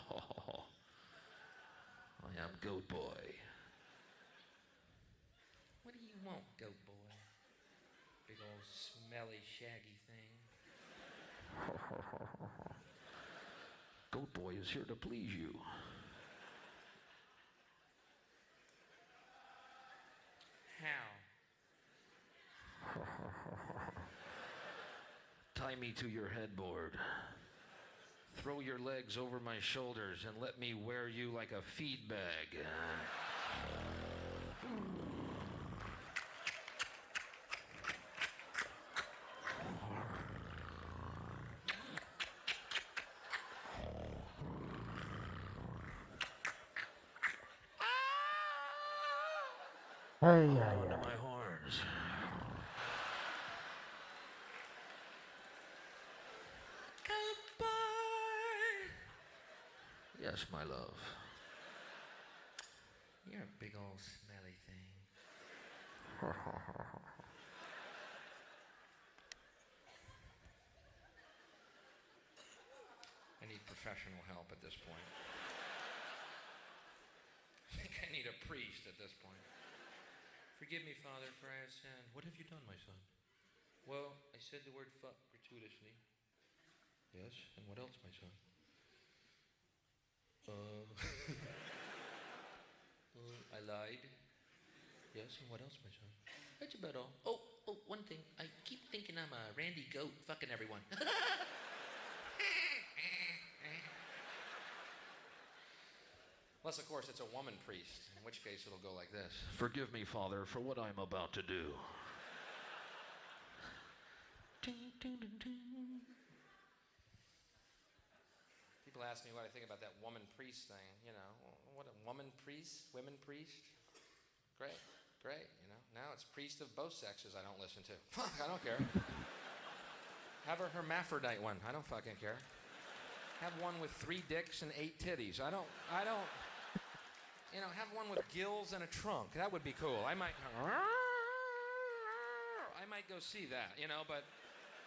S11: am Goat Boy.
S9: What do you want, Goat Boy? Big old smelly, shaggy thing.
S11: Goat Boy is here to please you.
S9: How?
S11: Tie me to your headboard. Throw your legs over my shoulders and let me wear you like a feed bag.
S8: Hey,
S11: Hold on to my horns. Yes, my love.
S9: You're a big old smelly thing. I need professional help at this point. I think I need a priest at this point. Forgive me, Father, for I have sinned. What have you done, my son? Well, I said the word fuck gratuitously. Yes, and what else, my son? I lied. Yes, and what else, my son? That's about all. Oh, one thing. I keep thinking I'm a Randy Goat fucking everyone. Unless, of course, it's a woman priest, in which case it'll go like this.
S11: Forgive me, Father, for what I'm about to do.
S9: People ask me what I think about that woman priest thing. You know, what a woman priest, women priest. Great, you know. Now it's priest of both sexes I don't listen to. Fuck, I don't care. Have a hermaphrodite one. I don't fucking care. Have one with 3 dicks and 8 titties. I don't, you know, have one with gills and a trunk. That would be cool. I might go see that, you know, but,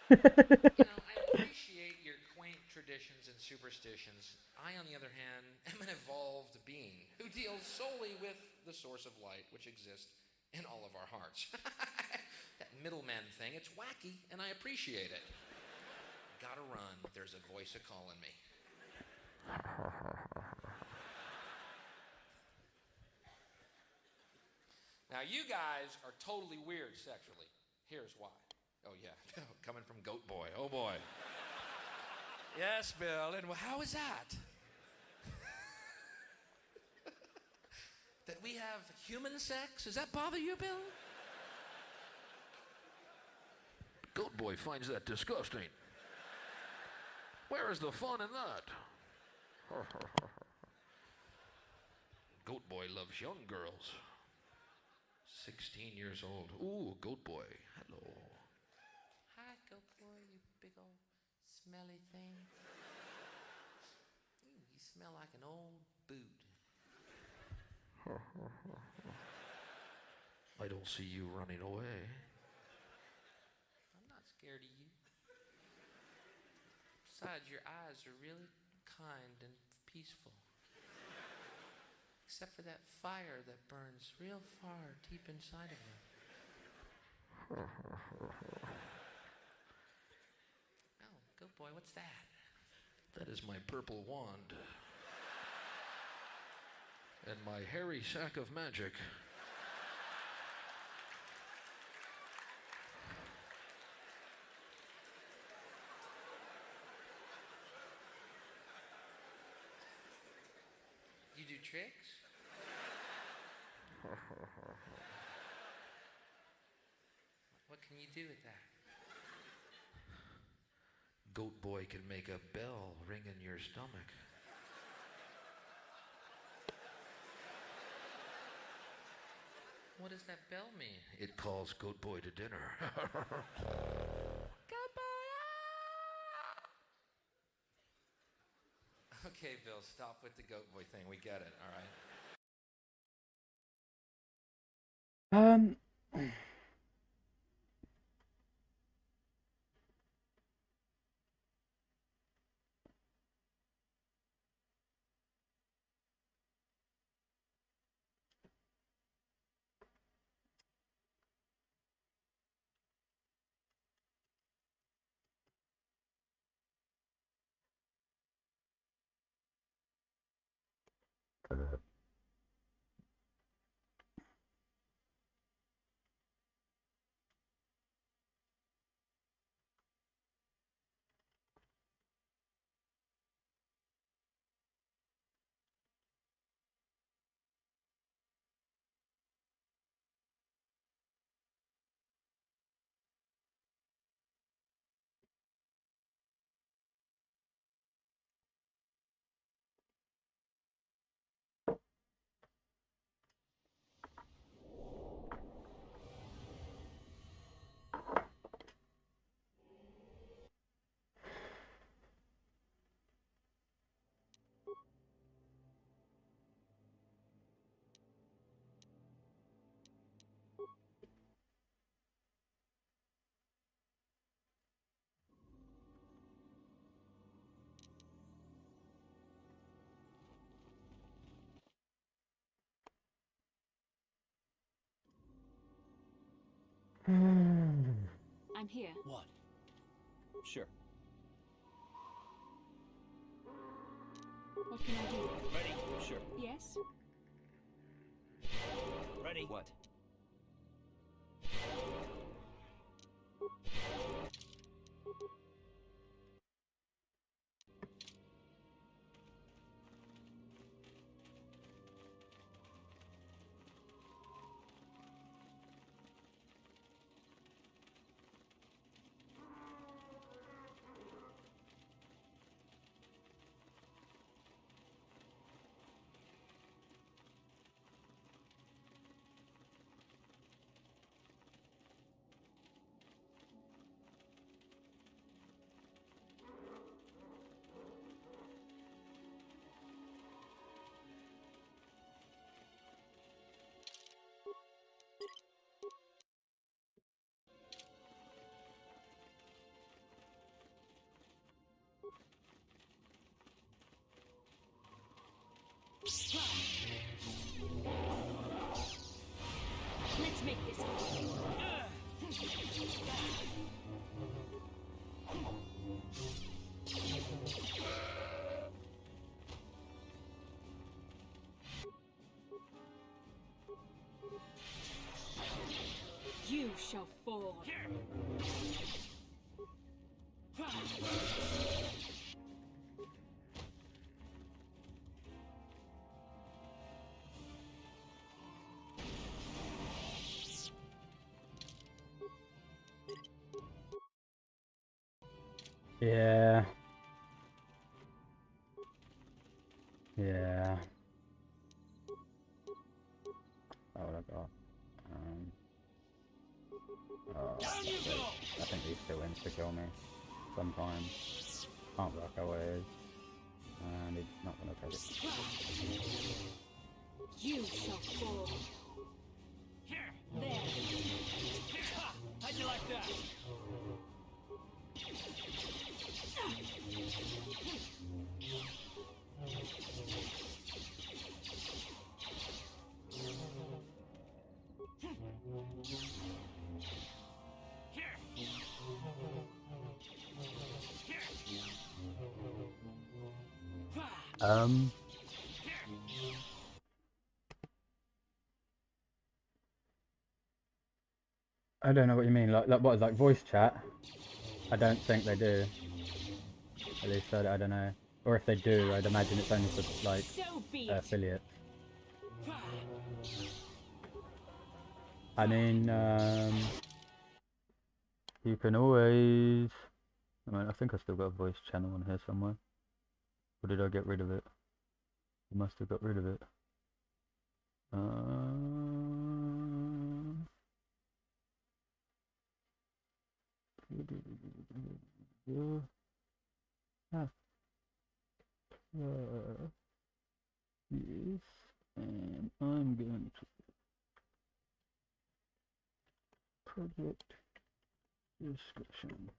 S9: you know, I appreciate your quaint traditions and superstitions. I, on the other hand, am an evolved being who deals solely with the source of light which exists in all of our hearts. That middleman thing, it's wacky, and I appreciate it. Gotta run. There's a voice a-calling me. Now, you guys are totally weird sexually. Here's why. Oh, yeah. Coming from Goat Boy. Oh, boy. Yes, Bill. And how is that? That we have human sex? Does that bother you, Bill?
S11: Goat Boy finds that disgusting. Where is the fun in that? Goat Boy loves young girls. 16 years old. Ooh, Goat Boy. Hello.
S9: Hi, Goat Boy, you big old smelly thing. Ooh, you smell like an old boot.
S11: I don't see you running away.
S9: I'm not scared of you. Besides, your eyes are really kind and peaceful. Except for that fire that burns real far deep inside of them. Oh, Goat Boy, what's that?
S11: That is my purple wand. And my hairy sack of magic.
S9: You do tricks? What can you do with that?
S11: Goat Boy can make a bell ring in your stomach.
S9: What does that bell mean?
S11: It calls Goat Boy to dinner.
S9: Goat Boy! Ah! Okay, Bill, stop with the Goat Boy thing. We get it, all right?
S12: I'm here.
S3: What? Sure.
S12: What can I do?
S3: Ready? Sure.
S12: Yes?
S3: Ready? What?
S12: shall fall.
S8: Yeah. Yeah. Oh, what I got? Oh, I think he still wins to kill me. Sometimes. Can't work out what it is. And he's not gonna take it.
S12: You shall fall. There.
S3: How'd you like that?
S8: I don't know what you mean. Like what? Like voice chat? I don't think they do. At least I don't know. Or if they do, I'd imagine it's only for like affiliates. I mean, you can always. I mean, I think I still got a voice channel on here somewhere. Or did I get rid of it? I must have got rid of it. Yes, and I'm going to project description.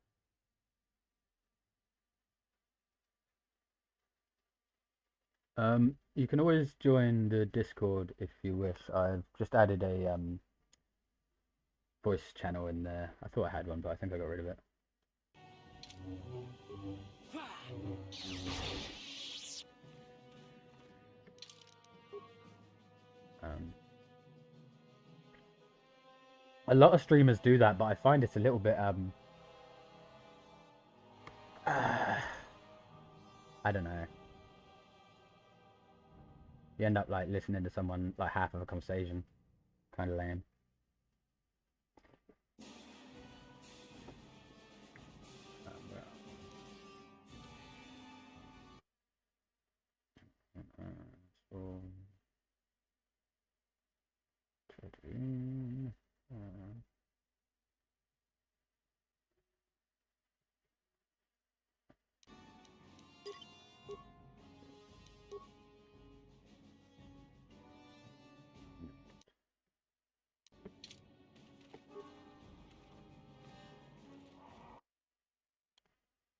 S8: You can always join the Discord if you wish. I've just added a voice channel in there. I thought I had one, but I think I got rid of it. A lot of streamers do that, but I find it's a little bit I don't know. You end up like listening to someone like half of a conversation, kind of lame.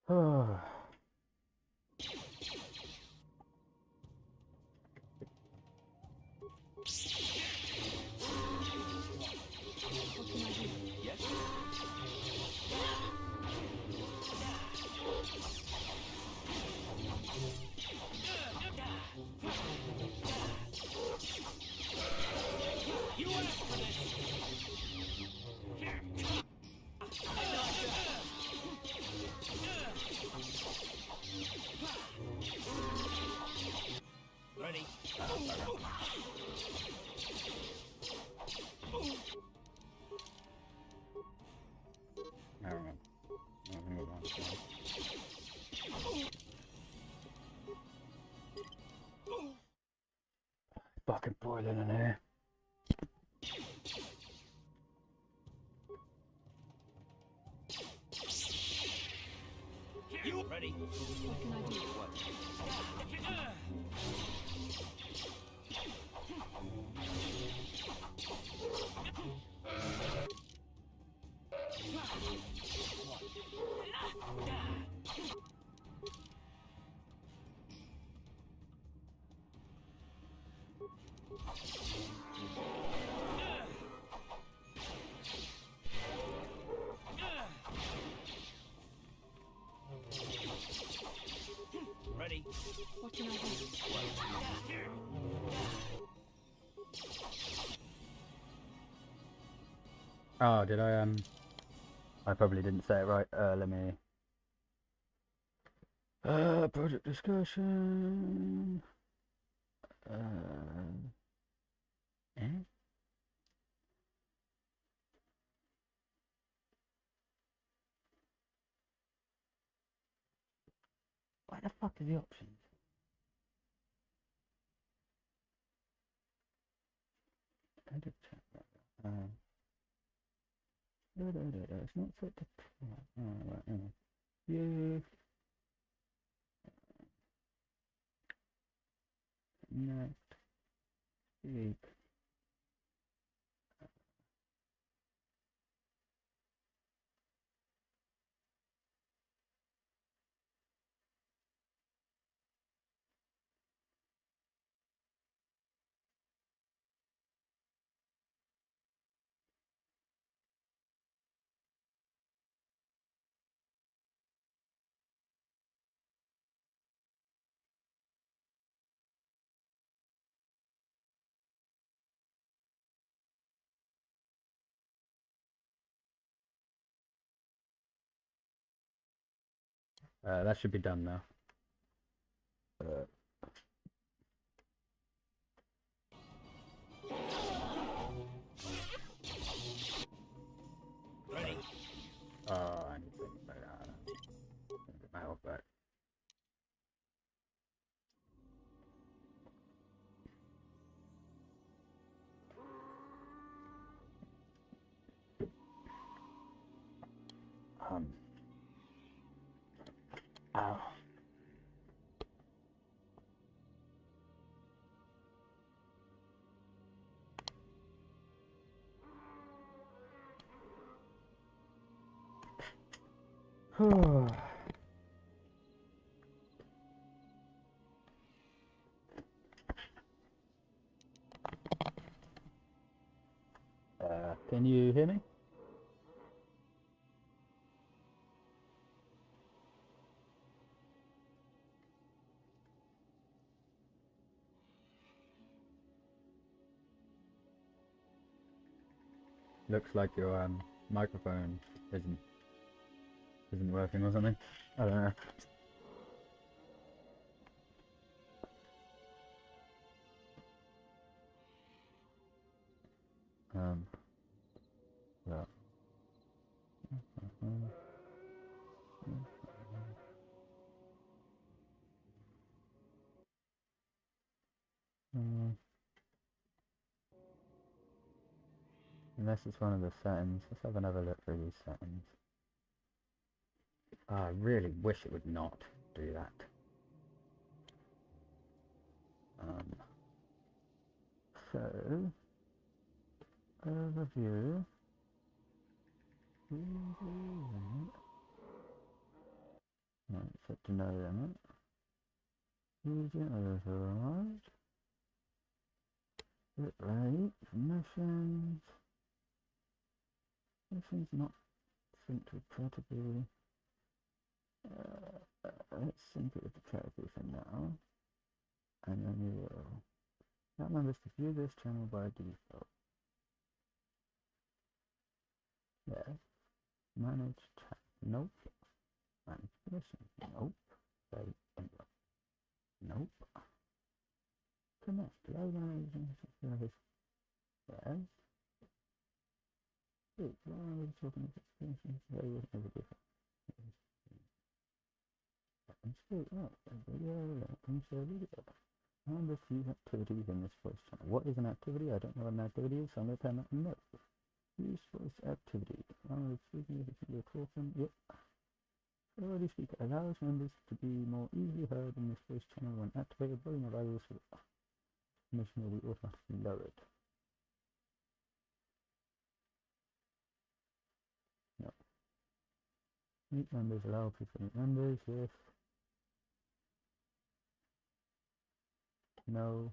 S8: Oh.
S3: Ready?
S8: I don't know. Fucking boiling in here.
S3: You ready?
S12: What can I do?
S3: What? Ready?
S12: What can I do?
S1: Oh, did I, I probably didn't say it right. Let me... project discussion... eh? Where the fuck are the options? Edit chat. It's not set to... right, anyway. You... Next week. That should be done now.
S4: Ready.
S1: Oh, I need to think about that. Get my health back. Ow. Can you hear me? Looks like your microphone isn't working or something. I don't know. Yeah. Unless it's one of the settings. Let's have another look through these settings. I really wish it would not do that. So, overview. Right, set to no limit. Region override. Bit rate. Permissions. Permissions not synced with category. Let's sync it with the category for now. And then we will allow members to view this channel by default. Yes. Manage chat. Nope. Manage permissions. Nope. Save input. Nope. Connect. Allow managing service. Yes. Wait, why are we talking about extensions? Very well, never different. Straight up. Video. Insert video. And a few activities in this voice channel. What is an activity? I don't know what an activity is, so I'm going to turn that on no. Use voice activity. Speaking with a single talking. Yep. Already speaker allows members to be more easily heard in this voice channel when activated. Volume of values for permission will be automatically lowered. No. Meet members. Allow people to meet members. Yes. No.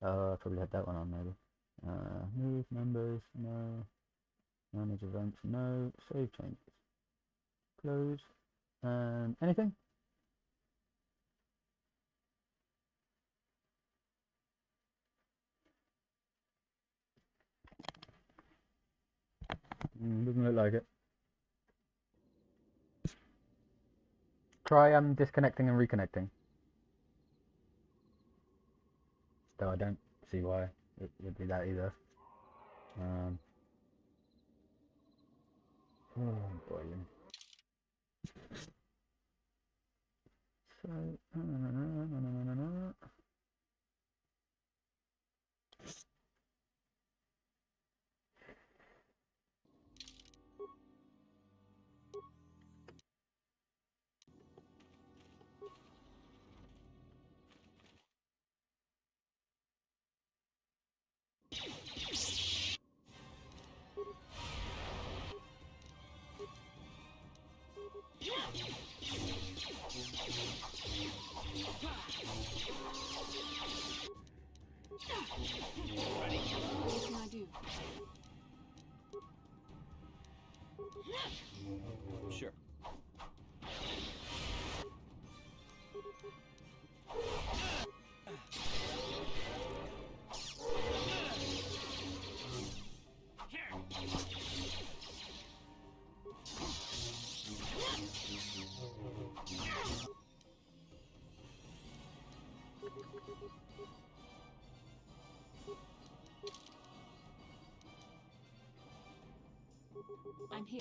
S1: I probably had that one on maybe. Move members. No. Manage events. No. Save changes. Close. Anything? Doesn't look like it. Try disconnecting and reconnecting. Though I don't see why it would be that either. Oh boy. So
S12: What can I do?
S3: Sure.
S12: I'm here.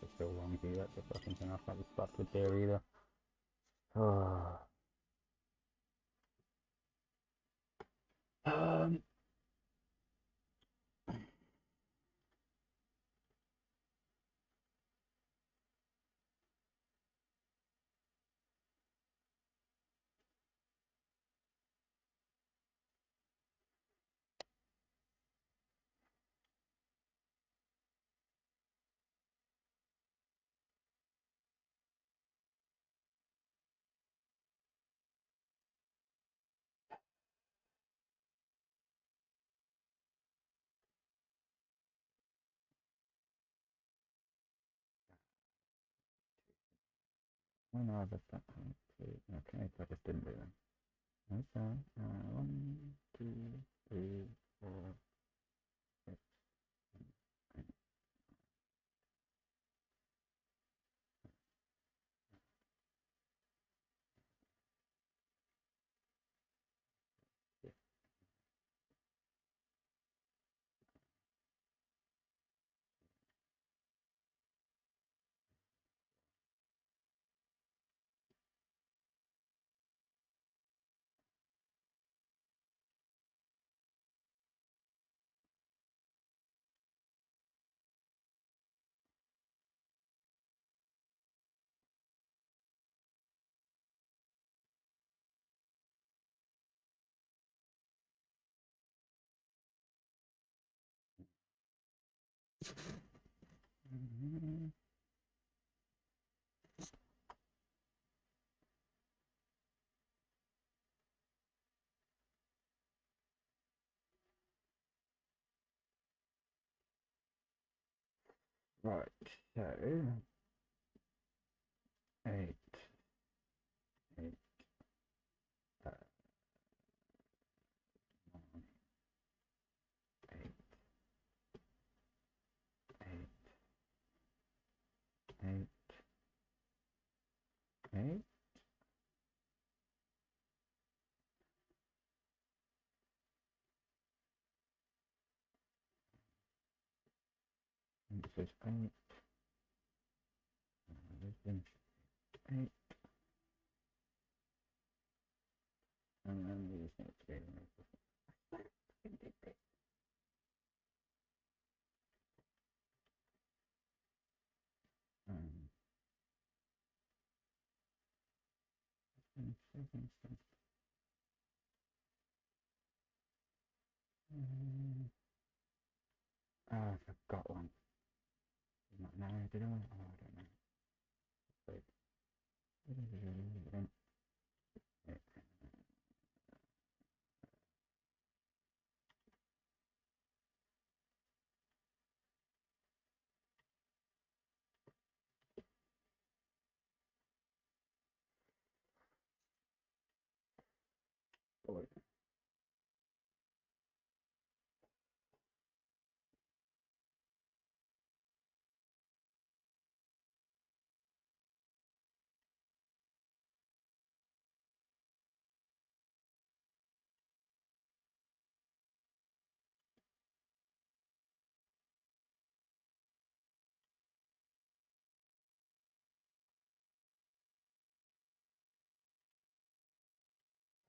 S1: that's still wonky. That's a fucking thing. I can't be fucked with there either. Oh. Oh no, I just don't. Okay, I just didn't do that. Okay. 1, 2, 3, 4, 6, 7, 8. Right, so 8, 8, 8, 8, 8, 8. And this is 8. This is 8. And then we just need to be I forgot one. No, did I? Oh, I don't know. Wait.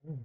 S8: Mm.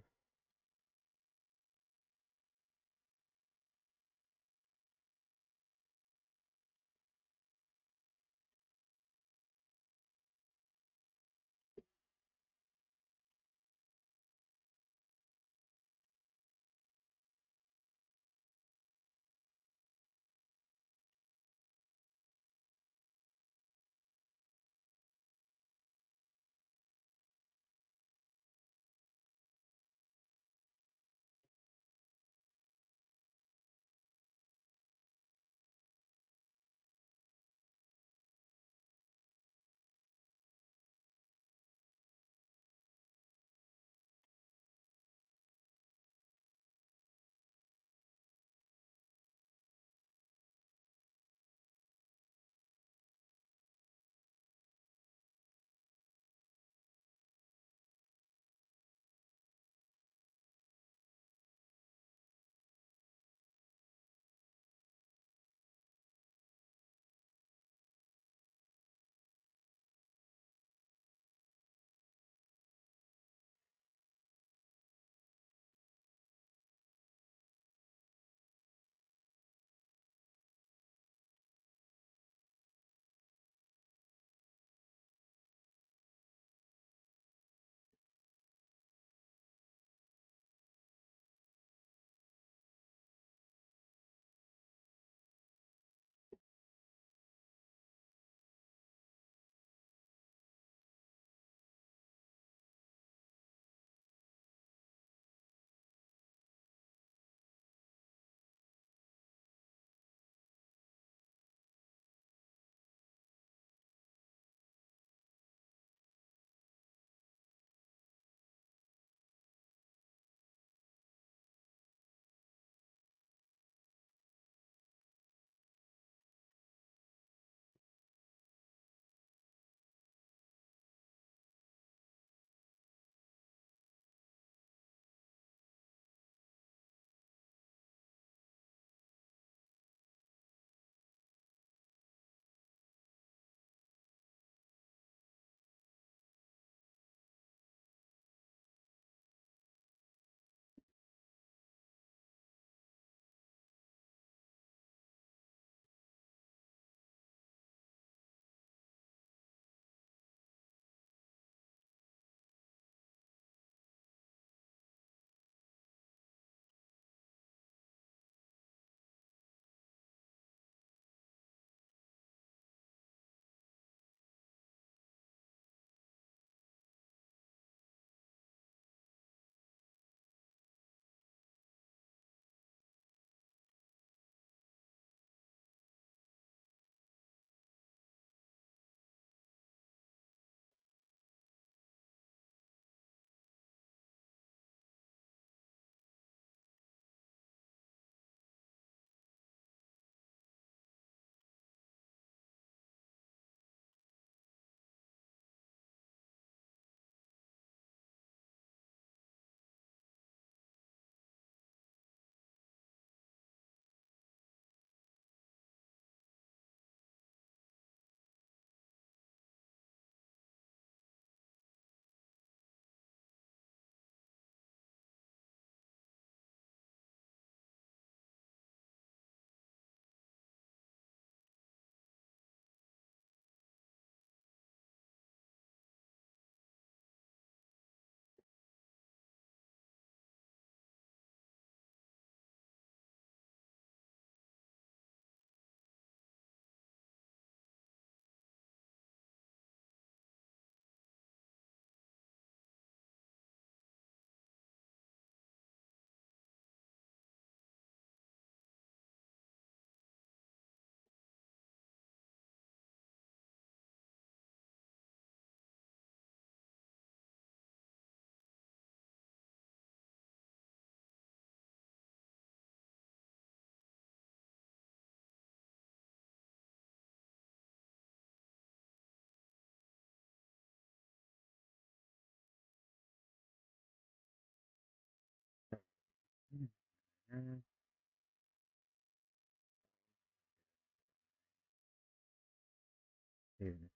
S8: Even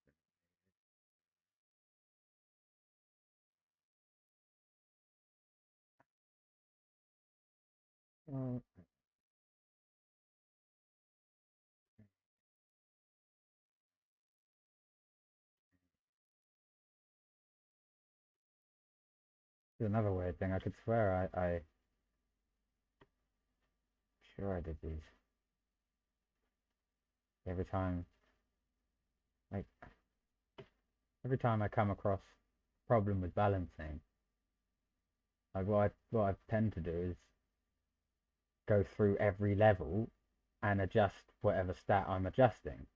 S8: Uh, There's another weird thing. I could swear I sure I did these. Every time, like, every time I come across a problem with balancing, like what I tend to do is go through every level and adjust whatever stat I'm adjusting.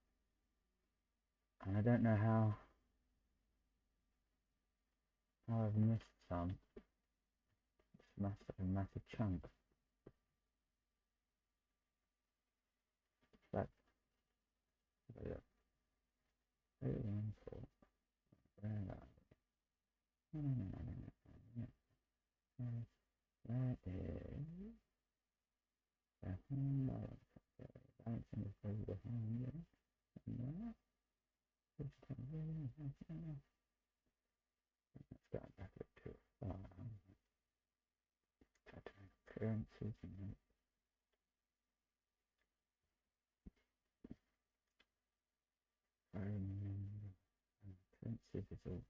S8: And I don't know how I've missed some. It's a massive chunk. That's yeah. Let's go back a bit too far. Appearances and appearances is all.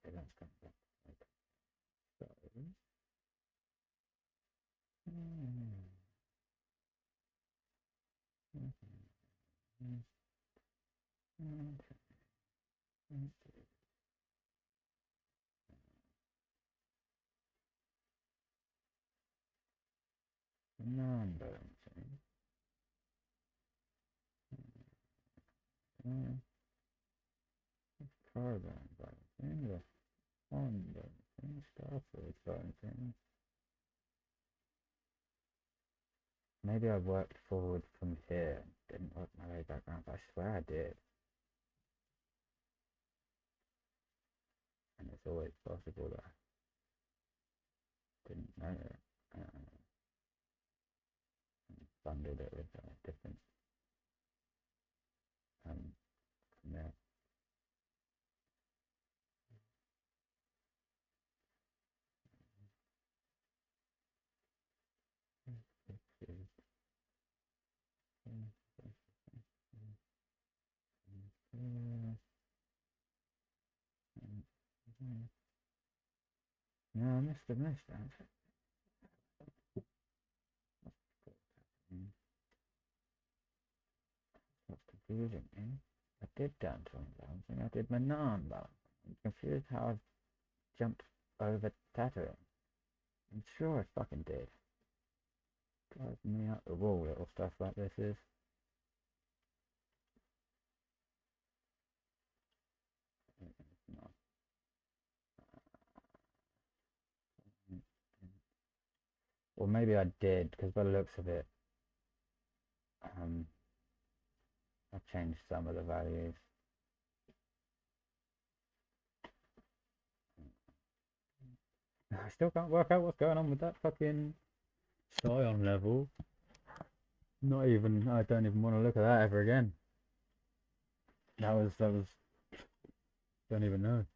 S8: Okay, let's go back. So. Non-balancing. Carbon balancing. The fun balancing. Starfleet balancing. Maybe I worked forward from here. Didn't work my way back around, but I swear I did. And it's always possible that I didn't know it. Bundled it with different yeah. No, I must have missed that. That's confusing me. I did downturn balancing. I did my non-balancing. I'm confused how I've jumped over tattooing. I'm sure I fucking did. Drives me out the wall, little stuff like this is. Or maybe I did, because by the looks of it, I've changed some of the values. I still can't work out what's going on with that fucking Scion level. Not even, I don't even want to look at that ever again. That was, don't even know.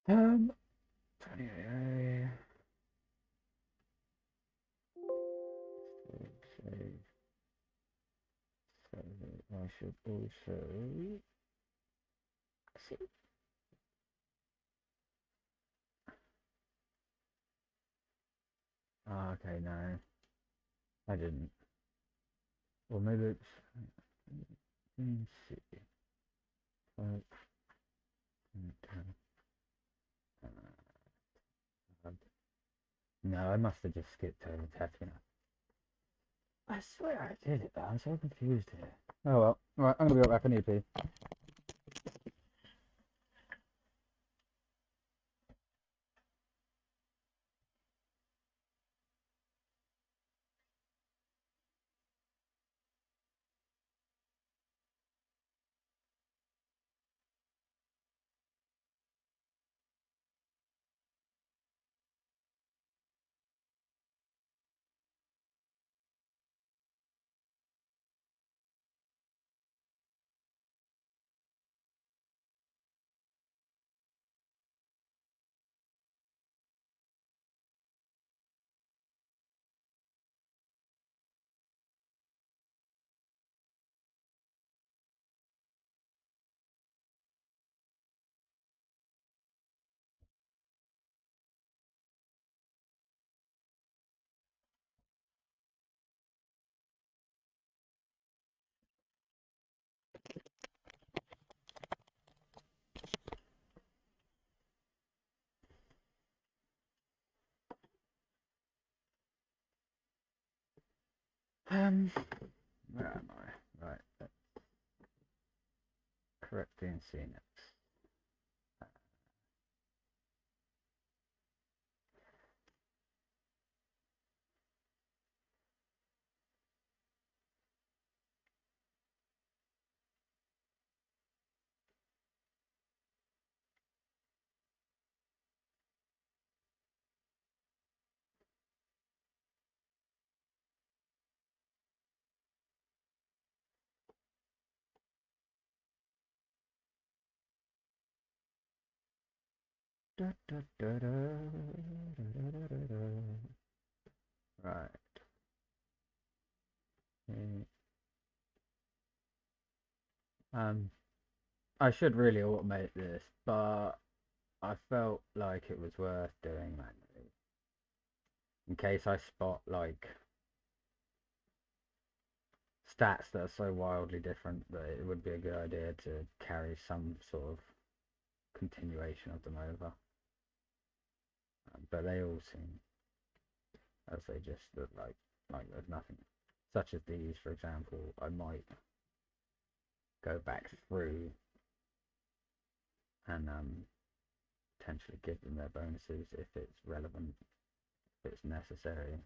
S8: 28A. Save. So I should also see. Oh, okay, no, I didn't. Or maybe it's. Let's see. No, I must have just skipped over Tatiana. I swear I did it, but I'm so confused here. Oh well. Right, I'm gonna be right back on EP. Where am I? Right. Correcting CNX. Right. I should really automate this, but I felt like it was worth doing manually. In case I spot like stats that are so wildly different that it would be a good idea to carry some sort of continuation of them over. But they all seem as they just look like there's nothing. Such as these, for example, I might go back through and potentially give them their bonuses if it's relevant, if it's necessary.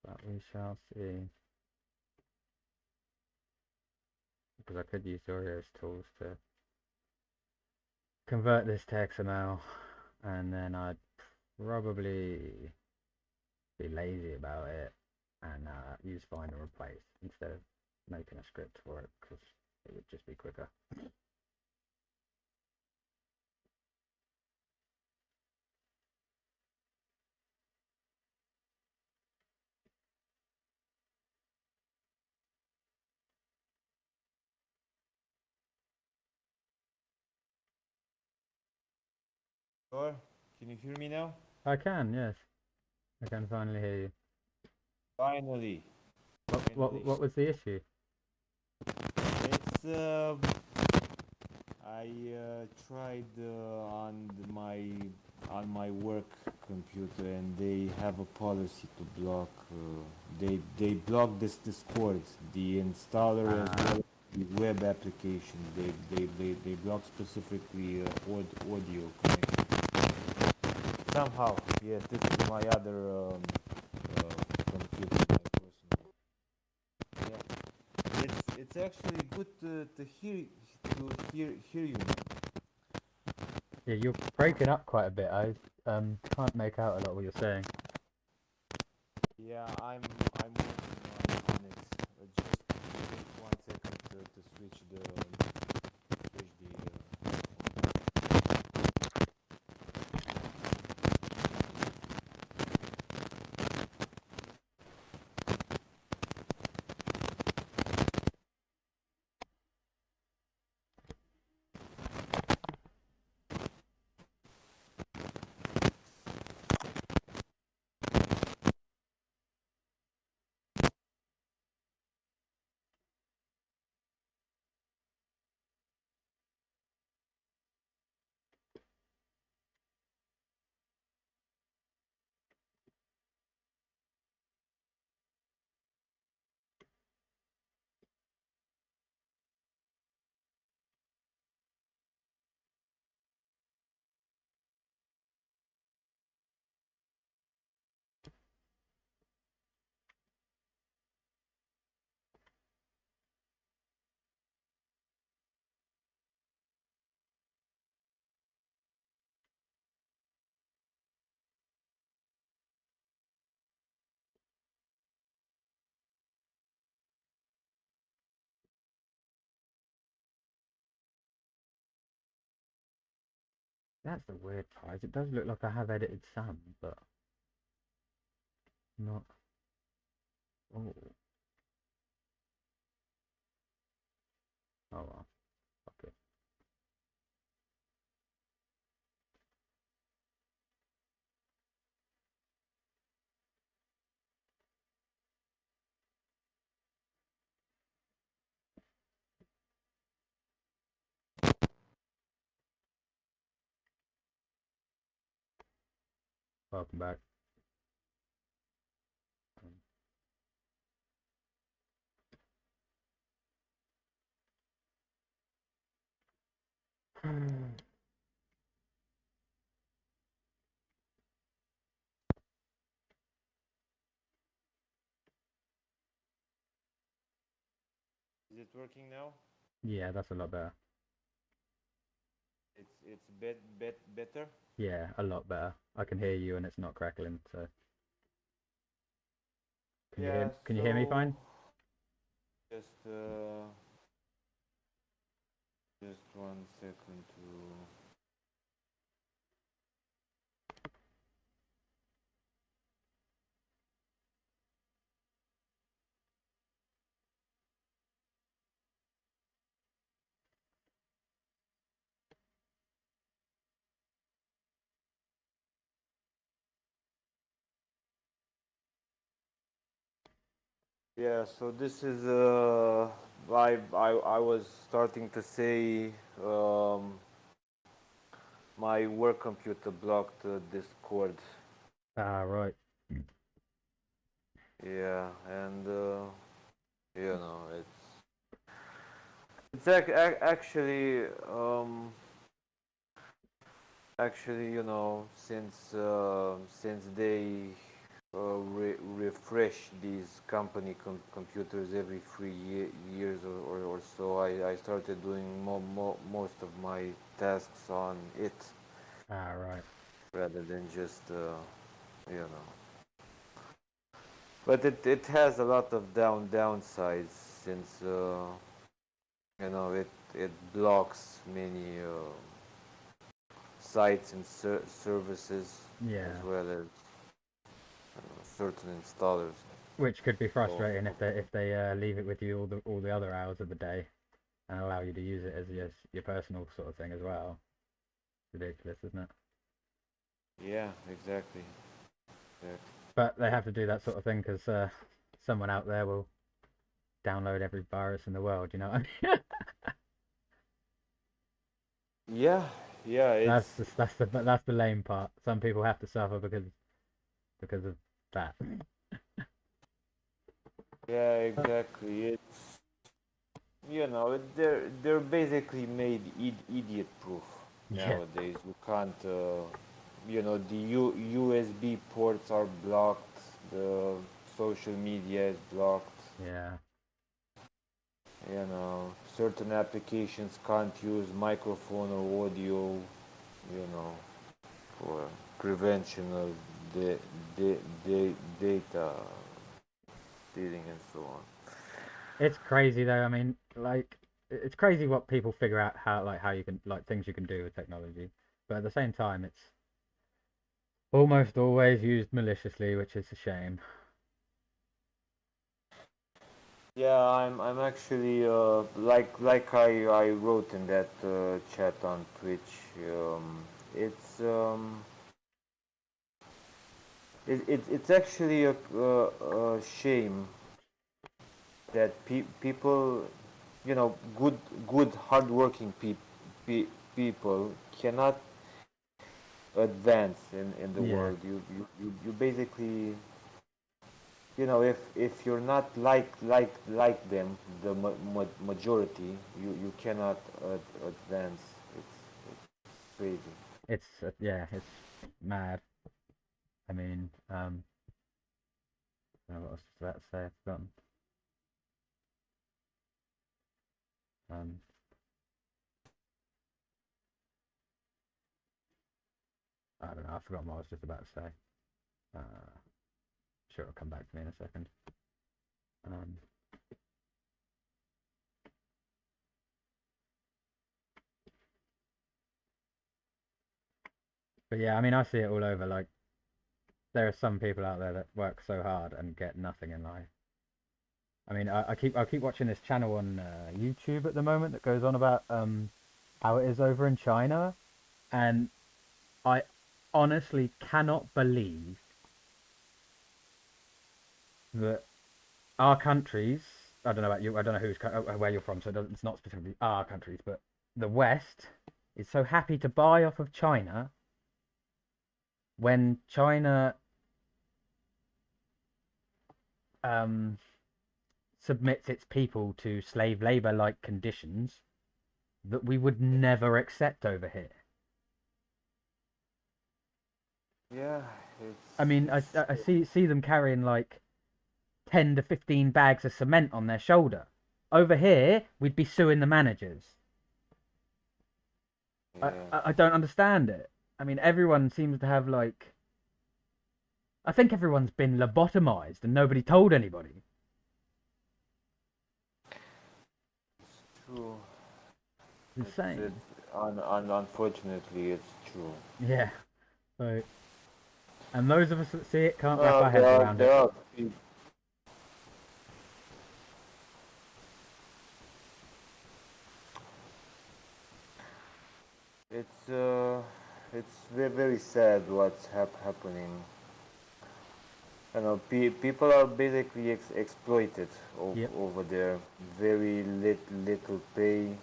S8: But we shall see. Because I could use Orio's tools to convert this to XML, and then I'd probably be lazy about it and use find and replace instead of making a script for it, because it would just be quicker.
S13: Or can you hear me now?
S8: I can, yes. I can finally hear you.
S13: Finally.
S8: What was the issue?
S13: It's I tried on my work computer, and they have a policy to block. They block this Discord, the installer as well as the web application. They block specifically audio connection. Somehow, yes, this is my other computer, my personal. Yeah, it's actually good to hear you.
S8: Yeah, you're breaking up quite a bit. I can't make out a lot of what you're saying.
S13: Yeah, I'm working on it. Just wait 1 second to switch
S8: That's the weird part. It does look like I have edited some, but not. Oh. Oh well. Fuck it. Welcome back.
S13: Is it working now?
S8: Yeah, that's a lot better.
S13: It's better.
S8: Yeah, a lot better. I can hear you and it's not crackling, so. Can you hear me fine?
S13: Just 1 second to. Yeah, so this is I was starting to say my work computer blocked Discord.
S8: Ah, right.
S13: Yeah, and you know actually you know since they refresh these company computers every 3 years or so. I started doing most of my tasks on it.
S8: Ah, right.
S13: Rather than just, you know. But it has a lot of downsides since, you know, it blocks many sites and services as well as certain installers.
S8: Which could be frustrating if they leave it with you all the other hours of the day, and allow you to use it as your personal sort of thing as well. Ridiculous, isn't it?
S13: Yeah, exactly.
S8: But they have to do that sort of thing because someone out there will download every virus in the world. You know what I mean?
S13: Yeah, yeah.
S8: That's the lame part. Some people have to suffer because of that.
S13: Yeah, exactly. It's, you know, they're basically made idiot proof nowadays. You can't, you know, the USB ports are blocked. The social media is blocked.
S8: Yeah.
S13: You know, certain applications can't use microphone or audio. You know, for prevention of data stealing and so on.
S8: It's crazy though. I mean, like, it's crazy what people figure out how you can things you can do with technology, but at the same time, it's almost always used maliciously, which is a shame.
S13: Yeah, I'm actually like I wrote in that chat on Twitch. It's it's actually a shame that people, you know, good hardworking people cannot advance in the
S8: Yeah.
S13: world. You basically, you know, if you're not like them, the majority, you cannot advance. It's crazy.
S8: It's yeah, it's mad. I mean, I don't know what I was about to say. I've forgotten. I don't know. I forgot what I was just about to say. Sure, it'll come back to me in a second. But yeah, I mean, I see it all over. Like, there are some people out there that work so hard and get nothing in life. I mean, I keep watching this channel on YouTube at the moment that goes on about how it is over in China, and I honestly cannot believe that our countries, I don't know about you, I don't know where you're from, so it's not specifically our countries, but the West is so happy to buy off of China when China submits its people to slave labor-like conditions that we would never accept over here.
S13: Yeah,
S8: I mean, I see them carrying like 10 to 15 bags of cement on their shoulder. Over here, we'd be suing the managers.
S13: yeah.
S8: I don't understand it. I mean, everyone seems to have like... I think everyone's been lobotomized and nobody told anybody.
S13: True.
S8: It's insane.
S13: Unfortunately, it's true.
S8: Yeah. So, and those of us that see it can't wrap our heads around
S13: there
S8: it.
S13: are people. It's very sad what's happening. You know, people are basically exploited
S8: Yep.
S13: over there. Very little pay,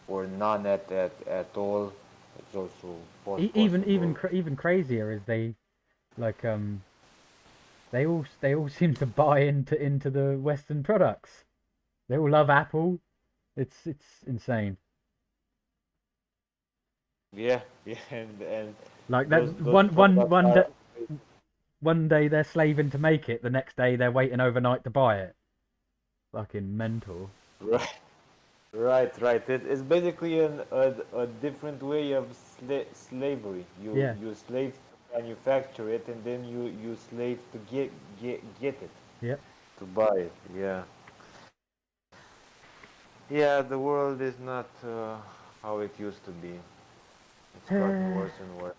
S13: or none at all. It's also
S8: Even crazier is they like they all seem to buy into the Western products. They all love Apple. It's insane.
S13: Yeah, and
S8: Like that
S13: those products
S8: one day they're slaving to make it, the next day they're waiting overnight to buy it. Fucking mental.
S13: Right. It's basically a different way of slavery. You slave to manufacture it, and then you slave to get it.
S8: Yep.
S13: To buy it. Yeah. Yeah, the world is not how it used to be. It's gotten worse and worse.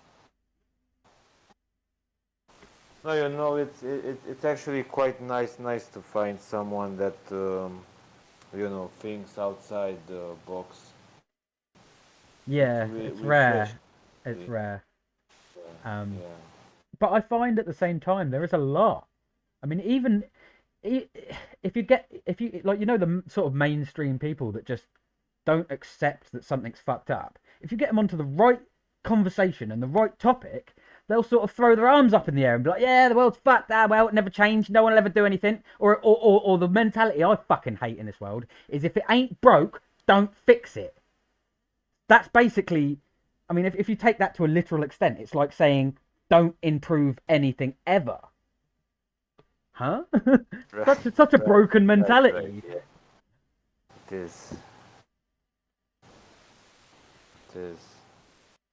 S13: No, you know, it's actually quite nice to find someone that you know, thinks outside the box.
S8: Yeah, it's rare. It's rare.
S13: Yeah.
S8: But I find at the same time there is a lot. I mean, even if you like, you know, the sort of mainstream people that just don't accept that something's fucked up. If you get them onto the right conversation and the right topic, they'll sort of throw their arms up in the air and be like, yeah, the world's fucked, well, it never changed, no one will ever do anything. Or the mentality I fucking hate in this world is, if it ain't broke, don't fix it. That's basically, I mean, if you take that to a literal extent, it's like saying, don't improve anything ever. Huh? Such a broken mentality.
S13: Right, yeah. It is.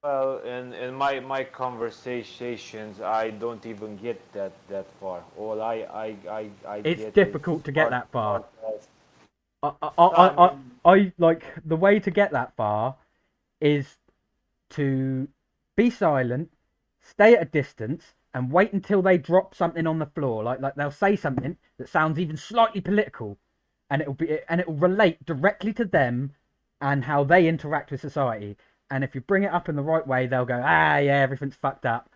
S13: Well, in my conversations, I don't even get that far. All I
S8: It's
S13: get is
S8: difficult to get that far.
S13: podcast.
S8: I, I,
S13: No, I
S8: I,
S13: mean,
S8: I like the way to get that far is to be silent, stay at a distance, and wait until they drop something on the floor. Like they'll say something that sounds even slightly political, and it'll relate directly to them and how they interact with society. And if you bring it up in the right way, they'll go, ah, yeah, everything's fucked up.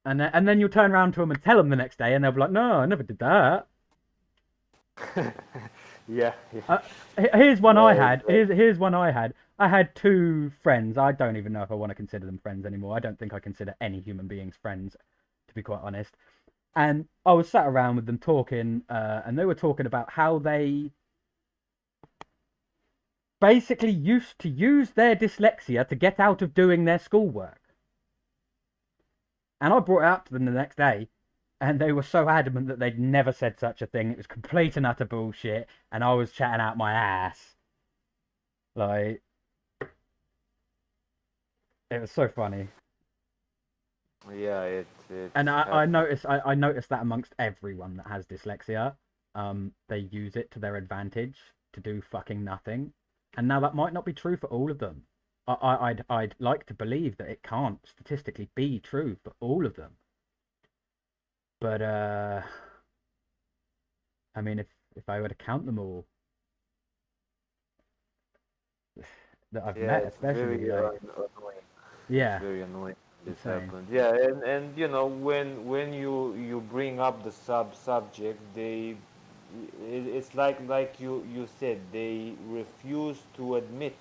S8: And then you'll turn around to them and tell them the next day, and they'll be like, no, I never did that.
S13: yeah.
S8: Here's one I
S13: Yeah,
S8: had. Here's one I had. I had two friends. I don't even know if I want to consider them friends anymore. I don't think I consider any human beings friends, to be quite honest. And I was sat around with them talking, and they were talking about how they basically used to use their dyslexia to get out of doing their schoolwork. And I brought it up to them the next day, and they were so adamant that they'd never said such a thing. It was complete and utter bullshit, and I was chatting out my ass. Like, it was so funny.
S13: Yeah, it
S8: And I
S13: happens.
S8: noticed that amongst everyone that has dyslexia, they use it to their advantage to do fucking nothing. And now that might not be true for all of them. I'd like to believe that it can't statistically be true for all of them. But I mean, if I were to count them all that I've
S13: Yeah,
S8: met,
S13: it's
S8: especially
S13: very
S8: like,
S13: annoying.
S8: yeah,
S13: It's very annoying this
S8: insane.
S13: happens. Yeah, and you know when you bring up the subject, it's like you said, they refuse to admit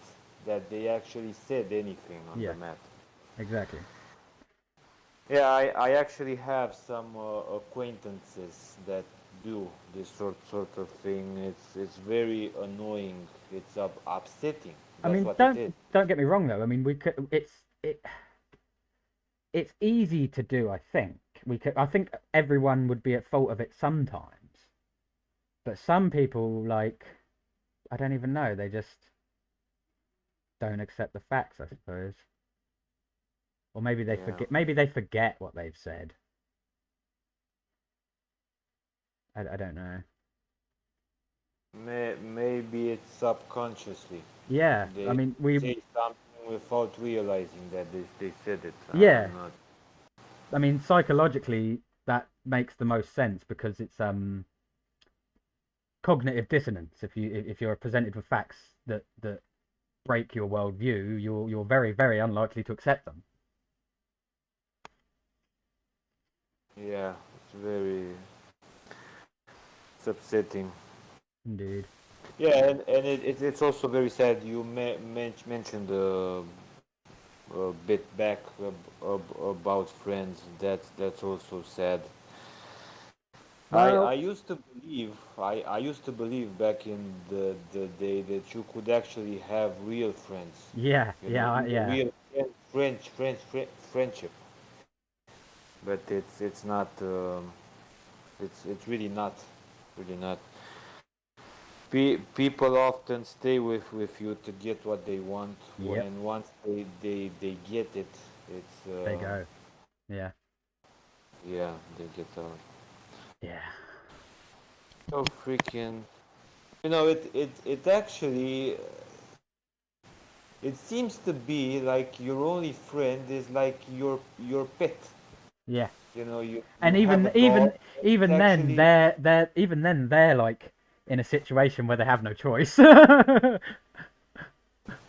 S13: that they actually said anything on
S8: Yeah,
S13: the matter.
S8: exactly.
S13: Yeah, I actually have some acquaintances that do this sort of thing. It's very annoying. It's upsetting.
S8: I
S13: That's
S8: mean,
S13: what it is.
S8: don't get me wrong though. I mean, we could. It's easy to do. I think we could. I think everyone would be at fault of it sometimes, but some people like I don't even know. They just don't accept the facts, I suppose. Or maybe they
S13: Yeah.
S8: forget. Maybe they forget what they've said. I don't know.
S13: Maybe it's subconsciously.
S8: Yeah, I
S13: They
S8: mean, we.
S13: say something without realizing that they said it.
S8: Yeah,
S13: I'm not.
S8: I mean, psychologically, that makes the most sense because it's cognitive dissonance. If you're presented with facts that break your worldview, you're very very unlikely to accept them.
S13: Yeah, it's upsetting.
S8: Indeed.
S13: Yeah, and it's also very sad. You mentioned a bit back about friends. That's also sad.
S8: Well,
S13: I used to believe I used to believe back in the day that you could actually have real friends.
S8: yeah,
S13: You know,
S8: yeah, yeah.
S13: real friendship. But it's not. It's really not. People often stay with you to get what they want.
S8: Yep,
S13: When once they get it, it's
S8: they go. Yeah,
S13: yeah, they get out.
S8: yeah.
S13: So freaking. You know, it actually it seems to be like your only friend is like your pet.
S8: Yeah.
S13: You know,
S8: And
S13: you have a dog. It's
S8: even then
S13: actually
S8: they're like in a situation where they have no choice.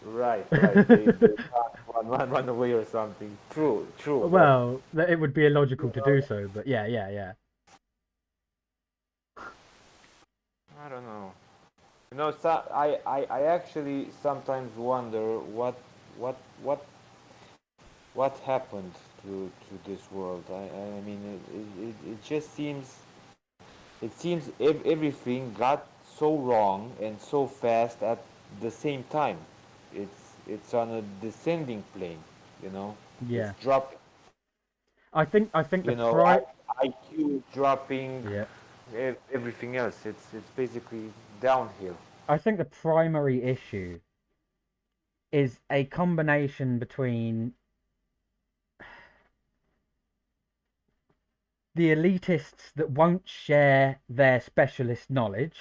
S13: right. They can't run away or something. True. But
S8: Well, it would be illogical to do so, but yeah, yeah, yeah.
S13: I don't know. You know, so I actually sometimes wonder what what what happened to this world. I mean, it just seems everything got so wrong and so fast at the same time. It's on a descending plane, you know. It's
S8: Yeah.
S13: dropping,
S8: I think the
S13: you know, IQ dropping,
S8: yeah.
S13: everything else. It's basically downhill.
S8: I think the primary issue is a combination between the elitists that won't share their specialist knowledge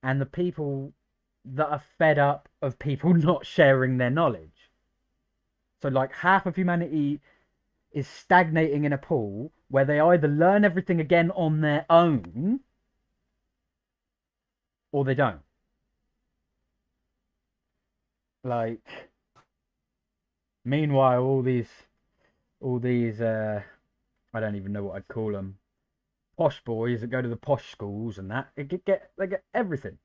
S8: and the people that are fed up of people not sharing their knowledge. So like half of humanity is stagnating in a pool where they either learn everything again on their own or they don't. Like, meanwhile, all these, I don't even know what I'd call them, posh boys that go to the posh schools and that, they get everything.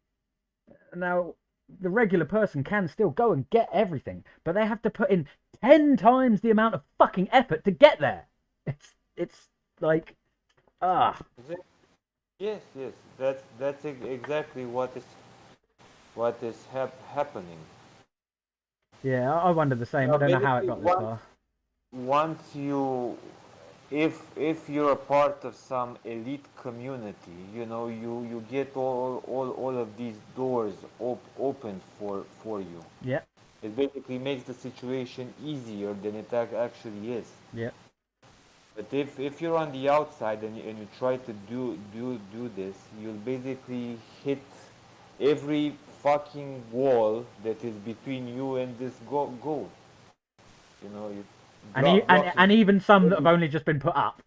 S8: Now, the regular person can still go and get everything, but they have to put in 10 times the amount of fucking effort to get there. It's like,
S13: Yes, that's exactly what is happening.
S8: Yeah, I wonder the same. I don't know how it got this far.
S13: Once you, if you're a part of some elite community, you know, you get all of these doors open for you.
S8: Yeah.
S13: It basically makes the situation easier than it actually is.
S8: Yeah.
S13: But if you're on the outside and you try to do this, you'll basically hit every fucking wall that is between you and this goal. You know, you
S8: and even some that have only just been put up.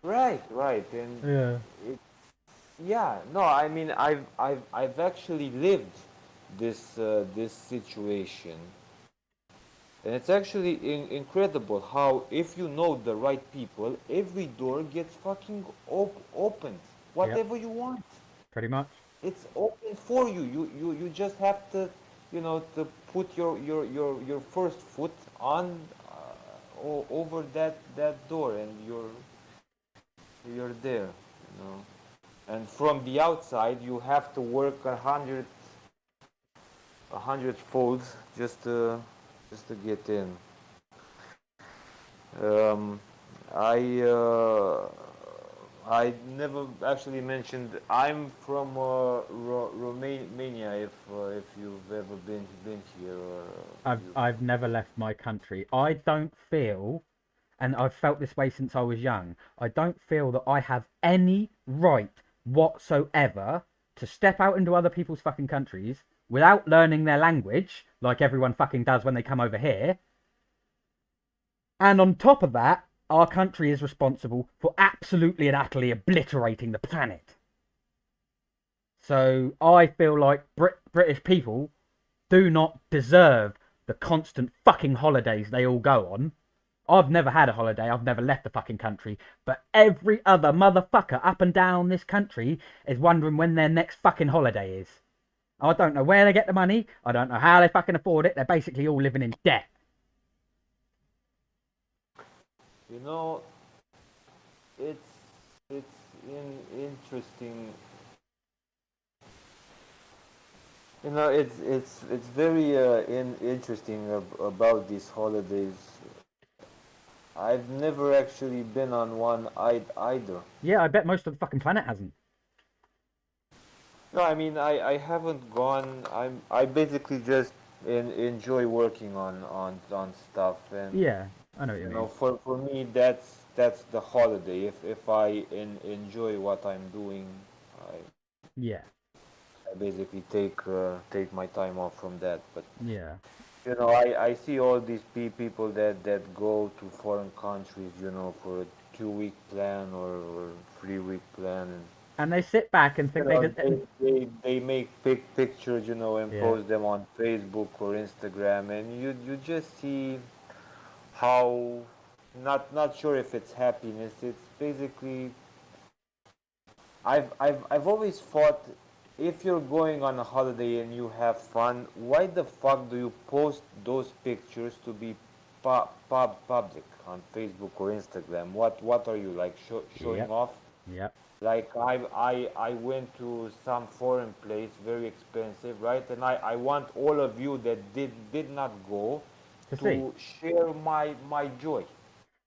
S13: Right, and no, I mean I've actually lived this situation, and it's actually incredible how if you know the right people, every door gets fucking opened, whatever you want.
S8: Pretty much.
S13: It's open for you. You just have to, you know, to put your first foot on over that door, and you're there, you know. And from the outside, you have to work 100 folds just to get in. I never actually mentioned I'm from Romania. If you've ever been here,
S8: I've never left my country. I don't feel, and I've felt this way since I was young, I don't feel that I have any right whatsoever to step out into other people's fucking countries without learning their language, like everyone fucking does when they come over here. And on top of that, our country is responsible for absolutely and utterly obliterating the planet. So I feel like British people do not deserve the constant fucking holidays they all go on. I've never had a holiday, I've never left the fucking country, but every other motherfucker up and down this country is wondering when their next fucking holiday is. I don't know where they get the money, I don't know how they fucking afford it, they're basically all living in debt.
S13: You know, it's interesting. You know, it's very interesting about these holidays. I've never actually been on one either.
S8: Yeah, I bet most of the fucking planet hasn't.
S13: No, I mean I haven't gone. I basically just enjoy working on stuff, and
S8: yeah, I know what you mean.
S13: know, for me that's the holiday. If I enjoy what I'm doing, I basically take my time off from that. But
S8: yeah,
S13: you know, I see all these people that go to foreign countries, you know, for a 2-week plan or 3-week plan,
S8: and they sit back and think
S13: they make pictures, you know, and post them on Facebook or Instagram, and you just see how not sure if it's happiness. It's basically I've always thought, if you're going on a holiday and you have fun, why the fuck do you post those pictures to be public on Facebook or Instagram? What are you, like, showing off?
S8: Yep.
S13: Like I went to some foreign place, very expensive, right? And I want all of you that did not go to share my joy.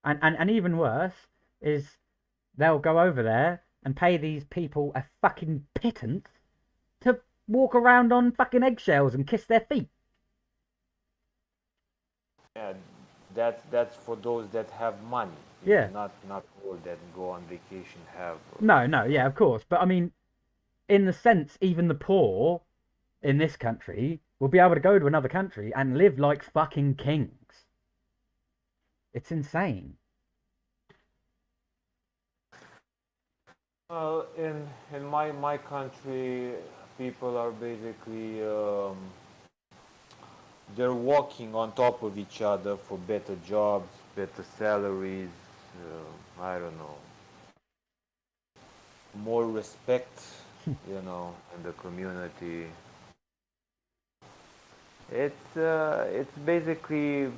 S8: And even worse is they'll go over there and pay these people a fucking pittance to walk around on fucking eggshells and kiss their feet.
S13: Yeah, that's for those that have money.
S8: Yeah.
S13: Not all that go on vacation have.
S8: No, yeah, of course. But I mean, in the sense, even the poor in this country will be able to go to another country and live like fucking kings. It's insane.
S13: Well, in my country, people are basically they're walking on top of each other for better jobs, better salaries. I don't know, more respect, in the community. It's basically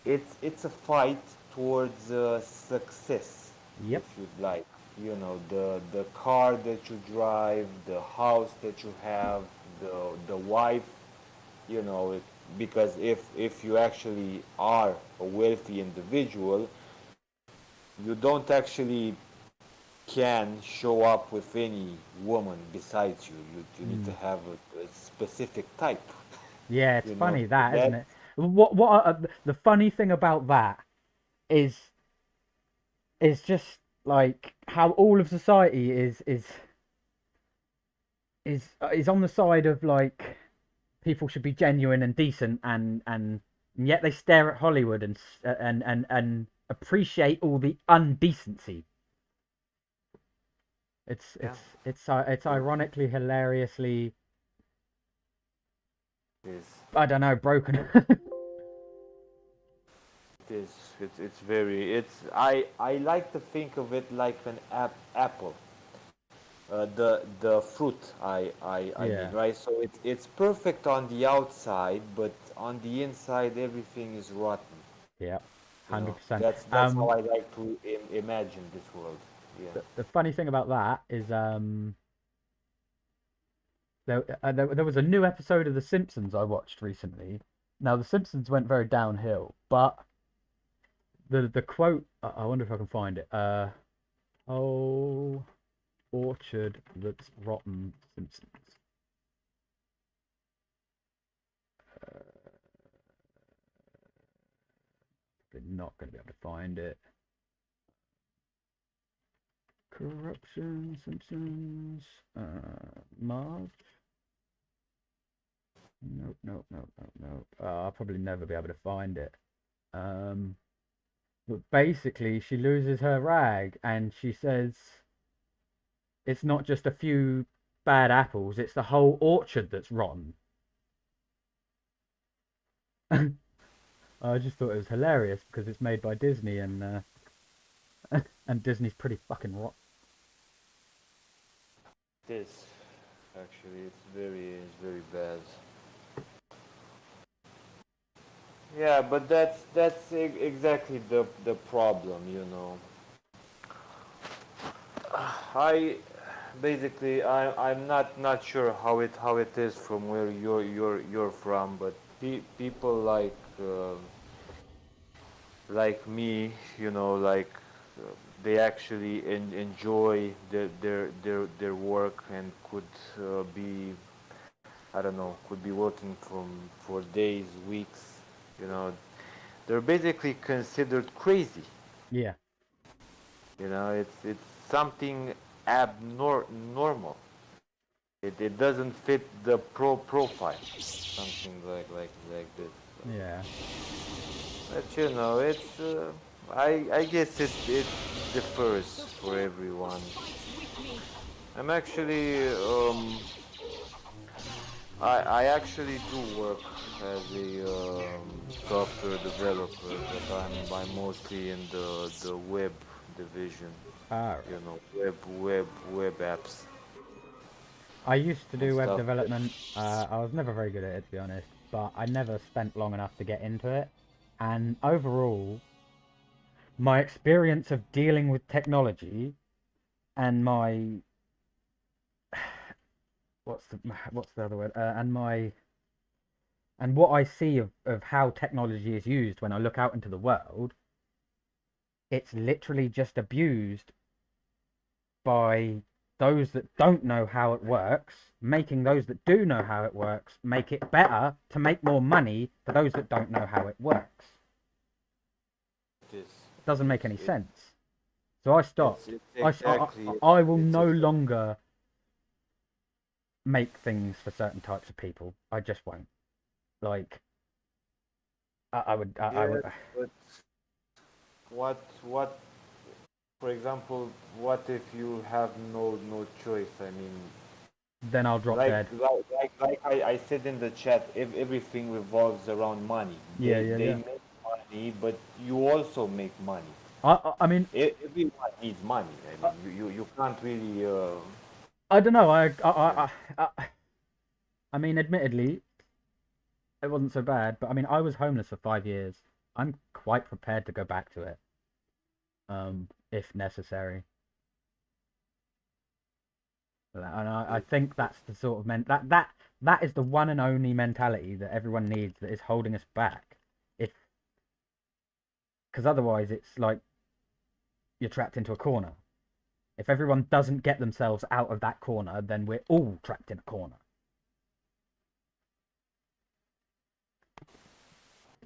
S13: it's a fight towards success.
S8: Yep.
S13: If you'd like, the car that you drive, the house that you have, the wife, because if you actually are a wealthy individual, you don't actually can show up with any woman besides you. You need to have a specific type.
S8: Yeah, it's funny
S13: that
S8: that, isn't it? What the funny thing about that is just like how all of society is on the side of like people should be genuine and decent and yet they stare at Hollywood and appreciate all the undecency. It's ironically, hilariously, I don't know, broken.
S13: I like to think of it like an apple. The fruit I mean, right? So it's perfect on the outside, but on the inside everything is rotten.
S8: Yeah, 100%.
S13: That's how I like to imagine this world. Yeah.
S8: The funny thing about that is there was a new episode of The Simpsons I watched recently. Now The Simpsons went very downhill, but the quote, I wonder if I can find it. Oh, orchard that's rotten, Simpsons. They're not going to be able to find it. Corruption, Simpsons, Marge. Nope. I'll probably never be able to find it. But basically, she loses her rag and she says, it's not just a few bad apples, it's the whole orchard that's rotten. I just thought it was hilarious because it's made by Disney and Disney's pretty fucking rotten.
S13: This actually, it's very bad. Yeah, but that's exactly the problem, I'm not sure how it is from where you're from, but people like me, they actually enjoy their work and could be, I don't know, could be working for days, weeks. They're basically considered crazy.
S8: Yeah.
S13: It's something abnormal. It doesn't fit the profile. Something like this.
S8: Yeah.
S13: But it's I guess it differs for everyone. I'm actually I actually do work as a software developer, but I'm mostly in the web division. Web apps.
S8: I used to do web
S13: stuff.
S8: development. I was never very good at it, to be honest, but I never spent long enough to get into it. And overall, my experience of dealing with technology and my what's the other word? And what I see of how technology is used when I look out into the world, it's literally just abused by those that don't know how it works, making those that do know how it works make it better to make more money for those that don't know how it works.
S13: It
S8: Doesn't make any sense. So I stopped.
S13: Exactly,
S8: I will no longer make things for certain types of people. I just won't. Like, I would.
S13: But what? For example, what if you have no choice? I mean,
S8: then I'll drop dead.
S13: Like I said in the chat, if everything revolves around money. They make money, but you also make money.
S8: I mean,
S13: everyone needs money. I mean, you can't really.
S8: I don't know. I mean, admittedly, it wasn't so bad. But I mean, I was homeless for 5 years. I'm quite prepared to go back to it, if necessary. And I think that's the sort of that is the one and only mentality that everyone needs that is holding us back. Because otherwise, it's like you're trapped into a corner. If everyone doesn't get themselves out of that corner, then we're all trapped in a corner.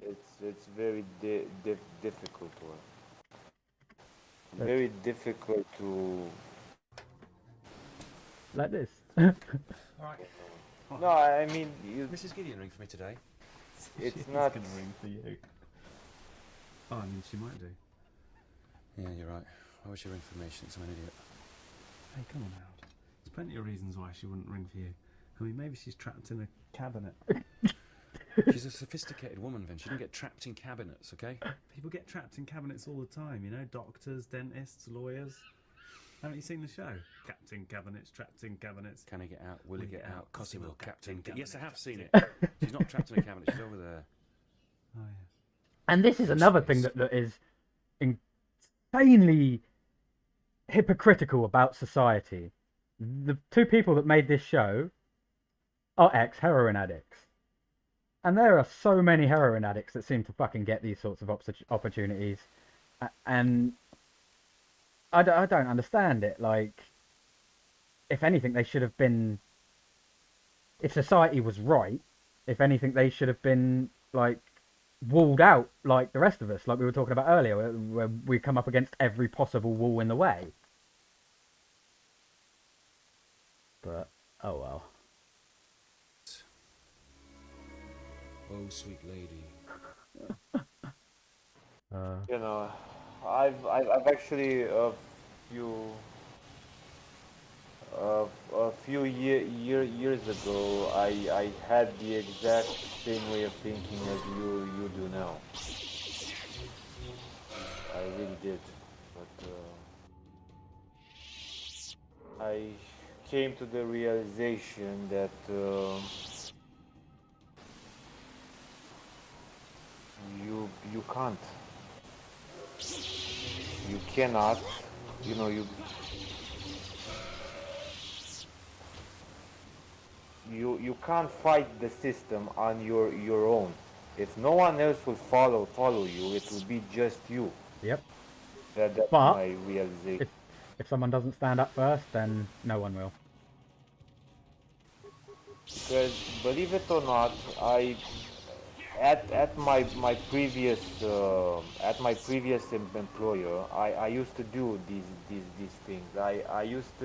S13: It's very difficult one. Very difficult to.
S8: Like this.
S14: Alright.
S13: No, I mean,
S14: Mrs. Gideon ring for me today.
S13: It's not
S6: going to ring for you. Oh, I mean, she might do.
S14: Yeah, you're right. Why would she ring for me? She thinks I'm an idiot.
S6: Hey, come on, Harold. There's plenty of reasons why she wouldn't ring for you. I mean, maybe she's trapped in a cabinet.
S14: She's a sophisticated woman, Vin. She didn't get trapped in cabinets, okay?
S6: People get trapped in cabinets all the time, you know? Doctors, dentists, lawyers. Haven't you seen the show? Captain Cabinets, trapped in cabinets.
S14: Can he get out? Will he get out? Cos he will, Captain.
S6: Cabinets.
S14: Yes, I have seen it. She's not trapped in a cabinet. She's over there.
S6: Oh, yeah.
S8: And this is another thing that is insanely hypocritical about society. The two people that made this show are ex-heroin addicts. And there are so many heroin addicts that seem to fucking get these sorts of opportunities. And I don't understand it. Like, if anything, they should have been... If society was right, if anything, they should have been, like, walled out like the rest of us, like we were talking about earlier, where we come up against every possible wall in the way. But, oh well.
S14: Oh, sweet lady.
S13: You know, I've actually a few years ago I had the exact same way of thinking as you do now. I really did, but I came to the realization that you can't. You cannot. You know, you can't fight the system on your own. If no one else will follow you, it will be just you.
S8: Yep.
S13: That's
S8: but
S13: my realization.
S8: If someone doesn't stand up first, then no one will.
S13: Because believe it or not, at my previous employer, I used to do these things. I used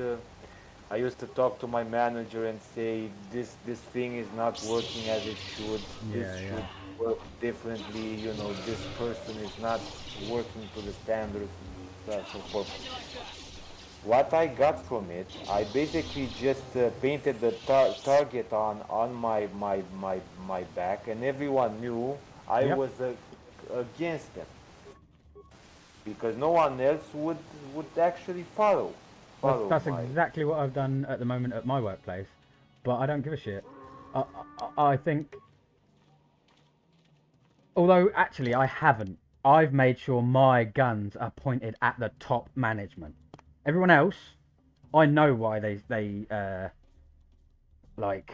S13: to talk to my manager and say this thing is not working as it should. This should work differently. You know, this person is not working to the standards, and so forth. What I got from it, I basically just painted the target on my back, and everyone knew I was against them, because no one else would actually follow.
S8: That's exactly what I've done at the moment at my workplace, but I don't give a shit. I think, although actually I haven't, I've made sure my guns are pointed at the top management. Everyone else, I know why they like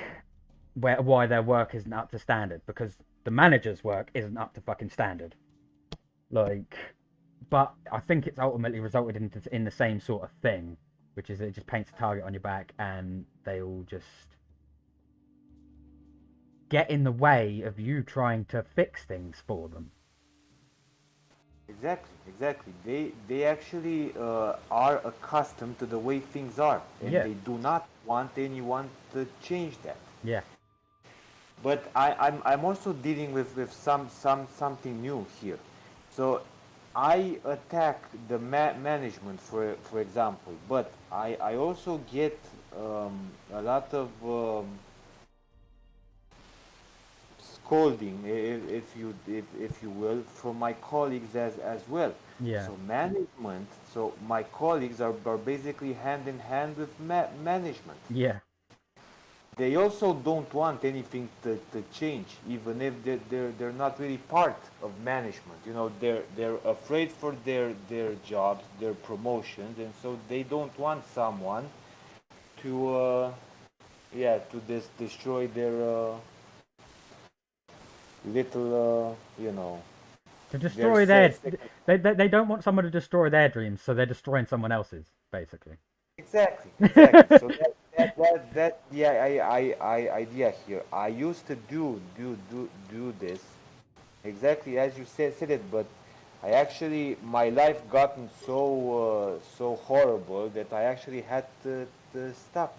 S8: why their work isn't up to standard, because the manager's work isn't up to fucking standard. Like, but I think it's ultimately resulted in the same sort of thing. which is it just paints a target on your back, and they all just get in the way of you trying to fix things for them.
S13: Exactly. They actually are accustomed to the way things are, and
S8: Yeah.
S13: they do not want anyone to change that.
S8: Yeah.
S13: But I'm also dealing with something new here. So I attack the management, for example, but I also get a lot of scolding, if you will, from my colleagues as well.
S8: Yeah.
S13: So management, so my colleagues are basically hand in hand with management.
S8: Yeah.
S13: They also don't want anything to change, even if they're not really part of management. You know, they're afraid for their jobs, their promotions, and so they don't want someone to destroy their little
S8: To destroy they don't want someone to destroy their dreams, so they're destroying someone else's, basically.
S13: Exactly. So that the idea here. I used to do this exactly as you said it, but I actually, my life gotten so horrible that I actually had to stop.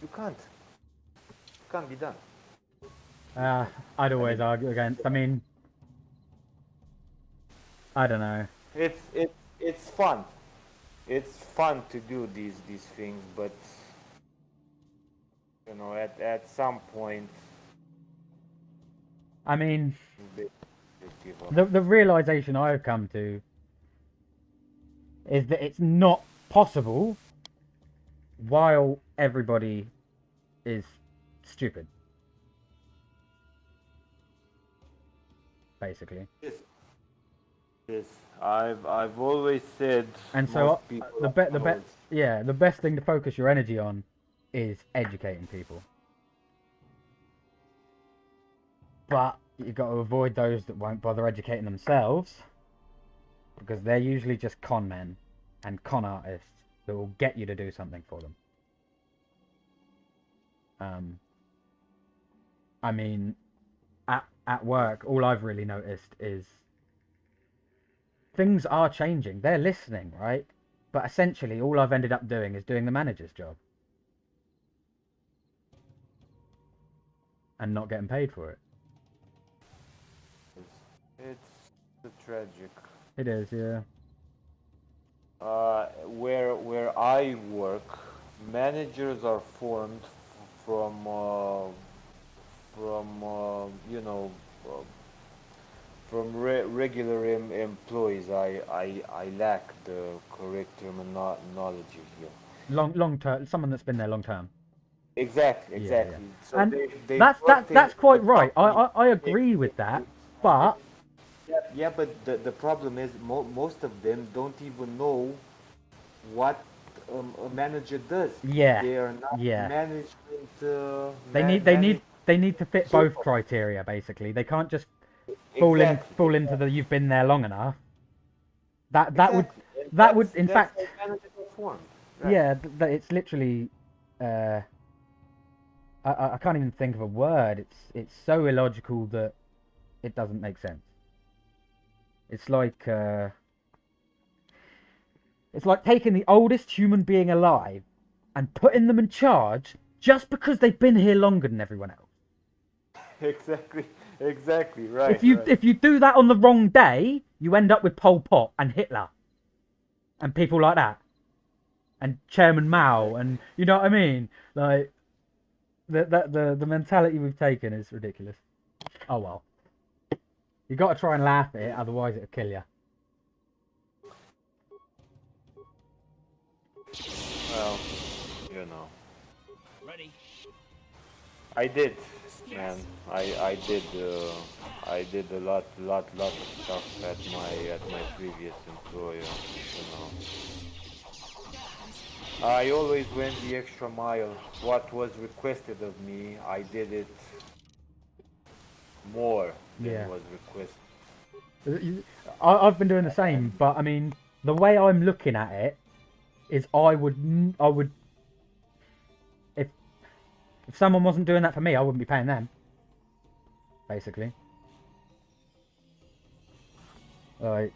S13: You can't be done.
S8: I'd always argue against. I mean, I don't know.
S13: It's fun. It's fun to do these things, but you know, at some point.
S8: I mean,
S13: they give up.
S8: the realization I've come to is that it's not possible while everybody is stupid. Basically.
S13: Yes, I've always said.
S8: And so the
S13: always-
S8: the best thing to focus your energy on is educating people. But you've got to avoid those that won't bother educating themselves, because they're usually just con men and con artists that will get you to do something for them. I mean, at work, all I've really noticed is things are changing. They're listening, right? But essentially, all I've ended up doing is doing the manager's job. And not getting paid for it.
S13: It's tragic.
S8: It is, yeah.
S13: Where I work, managers are formed from regular employees. I lack the correct terminology here.
S8: Long term, someone that's been there long term.
S13: Exactly.
S8: Yeah.
S13: So
S8: And
S13: they
S8: that's quite right. I agree with that, but
S13: yeah, but the problem is most of them don't even know what a manager does.
S8: Yeah,
S13: They are not
S8: yeah.
S13: management.
S8: They need to fit both criteria, basically. They can't just fall into the you've been there long enough. That would in fact
S13: Right.
S8: yeah, it's literally I can't even think of a word. It's so illogical that it doesn't make sense. It's like taking the oldest human being alive and putting them in charge just because they've been here longer than everyone else.
S13: Exactly right.
S8: If you do that on the wrong day, you end up with Pol Pot and Hitler and people like that, and Chairman Mao, and you know what I mean. Like the mentality we've taken is ridiculous. Oh well, you got to try and laugh at it, otherwise it'll kill you.
S13: Well, you know.
S4: Ready?
S13: I did, man. I did a lot of stuff at my previous employer. You know. I always went the extra mile. What was requested of me, I did it more than was requested.
S8: I've been doing the same, but I mean, the way I'm looking at it is I would if someone wasn't doing that for me, I wouldn't be paying them. Basically. Like,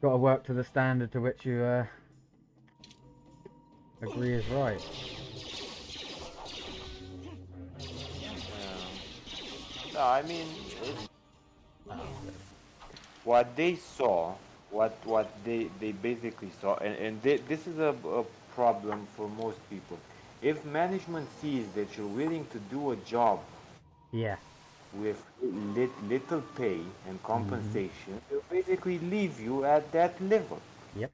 S8: got to work to the standard to which you agree is right.
S13: No, I mean, what they saw, what they basically saw, and this is a problem for most people. If management sees that you're willing to do a job,
S8: yeah,
S13: with little pay and compensation, they'll basically leave you at that level.
S8: Yep.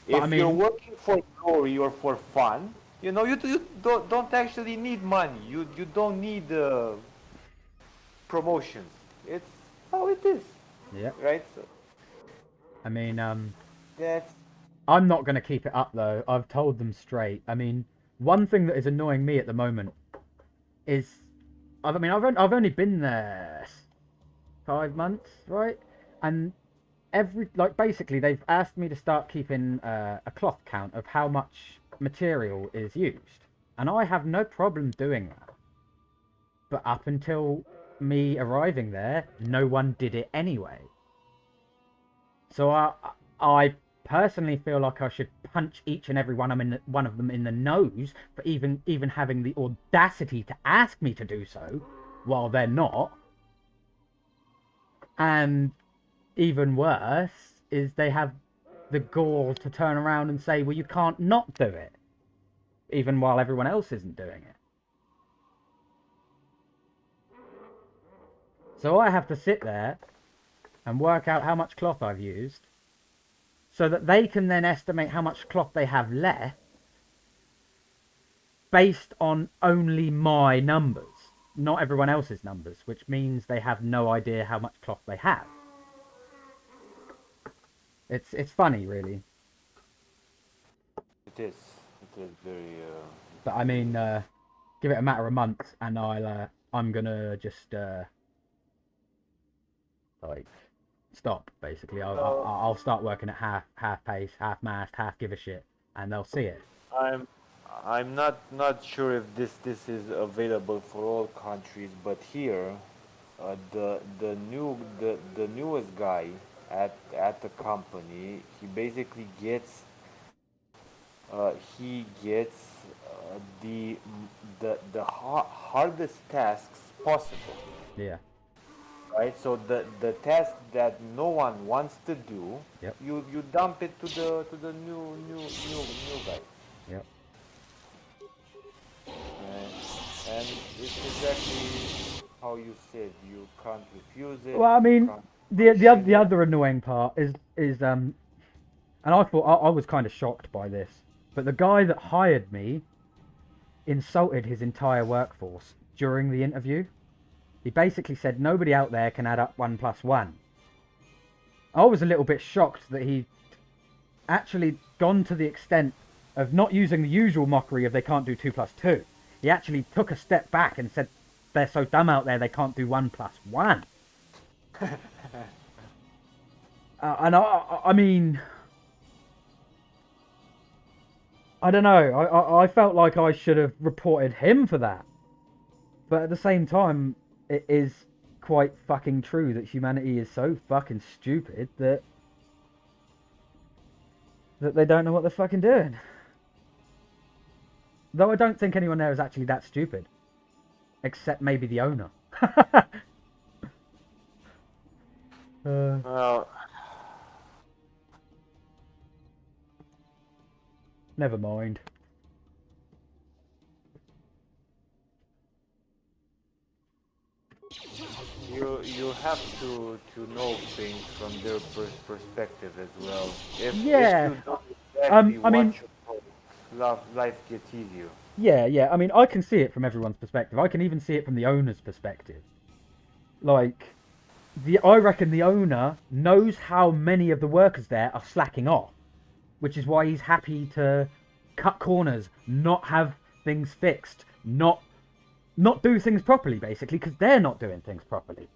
S13: If
S8: I mean,
S13: you're working for glory or for fun, you know, you don't actually need money. You don't need promotions. It's how it is.
S8: Yeah.
S13: Right. So,
S8: I mean,
S13: that's.
S8: I'm not going to keep it up though. I've told them straight. I mean, one thing that is annoying me at the moment is, I've only been there 5 months, right? And basically they've asked me to start keeping a cloth count of how much material is used, and I have no problem doing that. But up until me arriving there, no one did it anyway. So I personally feel like I should punch each and every one of them in the nose for even having the audacity to ask me to do so while they're not. And even worse is they have the gall to turn around and say, well, you can't not do it, even while everyone else isn't doing it. So I have to sit there and work out how much cloth I've used, so that they can then estimate how much cloth they have left based on only my numbers, not everyone else's numbers, which means they have no idea how much cloth they have. It's funny, really.
S13: It is very.
S8: But I mean, give it a matter of months, and I'm gonna just like stop. Basically, I'll start working at half pace, half mast, half give a shit, and they'll see it.
S13: I'm not sure if this is available for all countries, but here, the newest guy at the company, he basically gets the hardest tasks possible.
S8: Yeah.
S13: Right, so the task that no one wants to do,
S8: yep,
S13: you dump it to the new guy.
S8: Yep.
S13: And it's exactly how you said. You can't refuse it.
S8: Well, I mean, the other annoying part is and I thought I was kind of shocked by this, but the guy that hired me insulted his entire workforce during the interview. He basically said nobody out there can add up 1 + 1. I was a little bit shocked that he'd actually gone to the extent of not using the usual mockery of they can't do 2 + 2. He actually took a step back and said they're so dumb out there they can't do 1 + 1. And I mean, I don't know. I felt like I should have reported him for that. But at the same time, it is quite fucking true that humanity is so fucking stupid that they don't know what they're fucking doing. Though I don't think anyone there is actually that stupid. Except maybe the owner.
S13: Well,
S8: never mind.
S13: You have to know things from their perspective as well. If
S8: Yeah.
S13: you don't exactly
S8: I mean,
S13: life gets easier.
S8: Yeah. I mean, I can see it from everyone's perspective. I can even see it from the owner's perspective. Like, I reckon the owner knows how many of the workers there are slacking off, which is why he's happy to cut corners, not have things fixed, not do things properly, basically, because they're not doing things properly.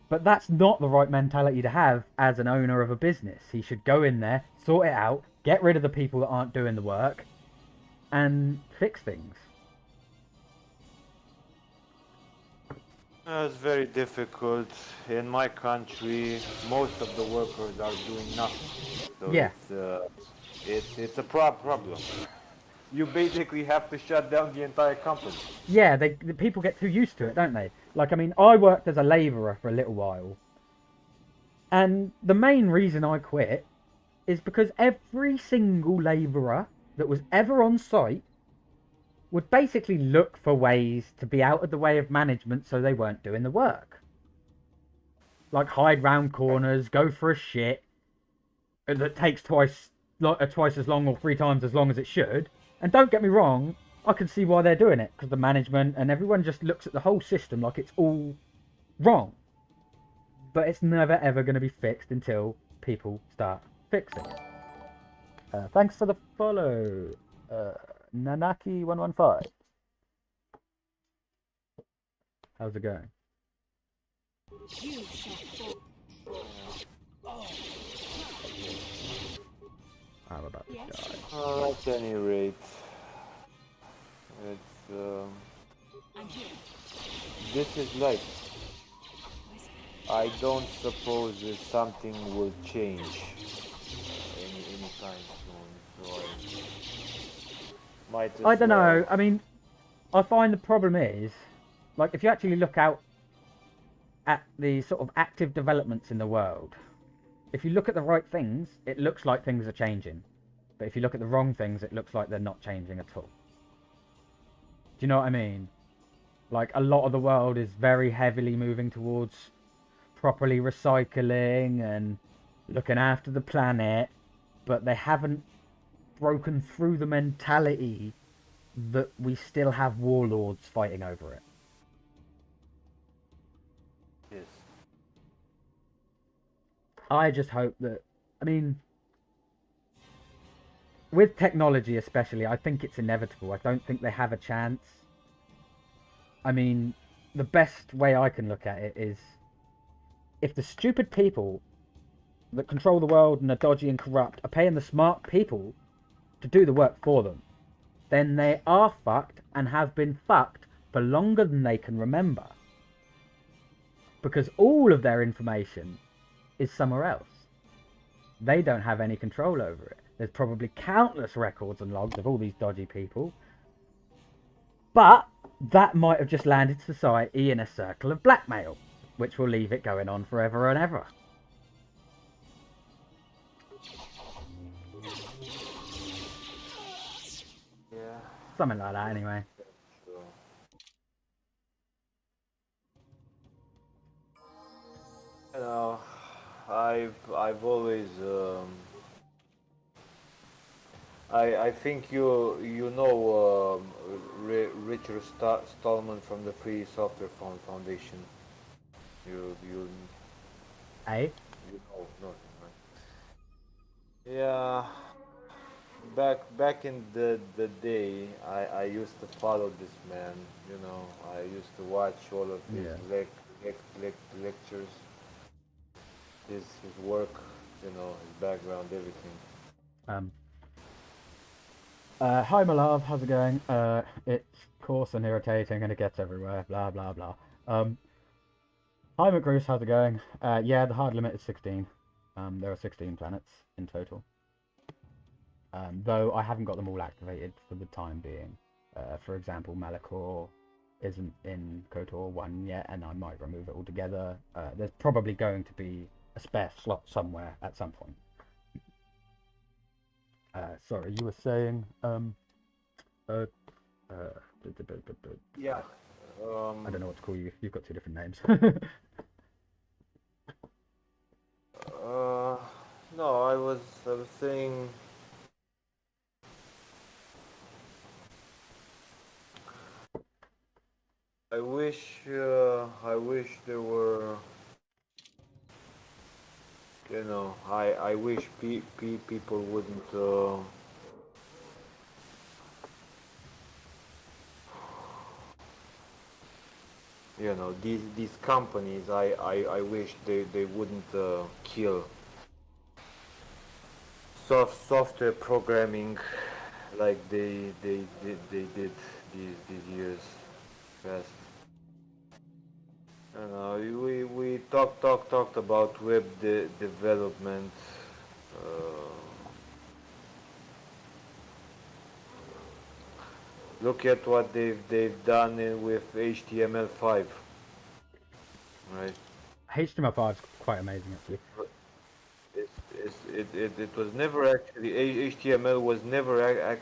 S8: But that's not the right mentality to have as an owner of a business. He should go in there, sort it out, get rid of the people that aren't doing the work, and fix things.
S13: It's very difficult. In my country, most of the workers are doing nothing. So
S8: Yeah.
S13: it's a problem. You basically have to shut down the entire company.
S8: Yeah, the people get too used to it, don't they? Like, I mean, I worked as a labourer for a little while. And the main reason I quit is because every single labourer that was ever on site would basically look for ways to be out of the way of management so they weren't doing the work. Like hide round corners, go for a shit that takes twice as long or 3 times as long as it should. And don't get me wrong, I can see why they're doing it, because the management and everyone just looks at the whole system like it's all wrong. But it's never ever going to be fixed until people start fixing it. Thanks for the follow, Nanaki115. How's it going?
S12: You shall fall.
S8: I'm about to die.
S13: At any rate, it's
S12: I'm here.
S13: this is life. I don't suppose that something will change anytime soon. So might
S8: I
S13: as
S8: don't know.
S13: well-
S8: I mean, I find the problem is, like, if you actually look out at the sort of active developments in the world, if you look at the right things, it looks like things are changing. But if you look at the wrong things, it looks like they're not changing at all. Do you know what I mean? Like, a lot of the world is very heavily moving towards properly recycling and looking after the planet, but they haven't broken through the mentality that we still have warlords fighting over it.
S13: Yes.
S8: I just hope that, I mean, with technology especially, I think it's inevitable. I don't think they have a chance. I mean, the best way I can look at it is, if the stupid people that control the world and are dodgy and corrupt are paying the smart people to do the work for them, then they are fucked and have been fucked for longer than they can remember. Because all of their information is somewhere else. They don't have any control over it. There's probably countless records and logs of all these dodgy people. But that might have just landed society in a circle of blackmail, which will leave it going on forever and ever.
S13: Yeah.
S8: Something like that, anyway.
S13: Sure. You know, I've always I think you know Richard Stallman from the Free Software Foundation. You
S8: Hey?
S13: you know nothing, right? Yeah. Back in the day, I used to follow this man. You know, I used to watch all of his lectures, his work, you know, his background, everything.
S8: Hi my love, how's it going? It's coarse and irritating and it gets everywhere, blah blah blah. Hi McGruce, how's it going? Yeah, the hard limit is 16. There are 16 planets in total. Though I haven't got them all activated for the time being. For example, Malachor isn't in KOTOR 1 yet, and I might remove it altogether. There's probably going to be a spare slot somewhere at some point. Sorry, you were saying,
S13: Yeah.
S8: I don't know what to call you. You've got 2 different names.
S13: No, I was saying. I wish there were. You know, I wish people wouldn't. you know, these companies, I wish they wouldn't kill software programming like they did these years past. I don't know, we talked about web development. Uh, Look at what they've done with HTML5, right?
S8: HTML5 is quite amazing, actually.
S13: It was never actually HTML was never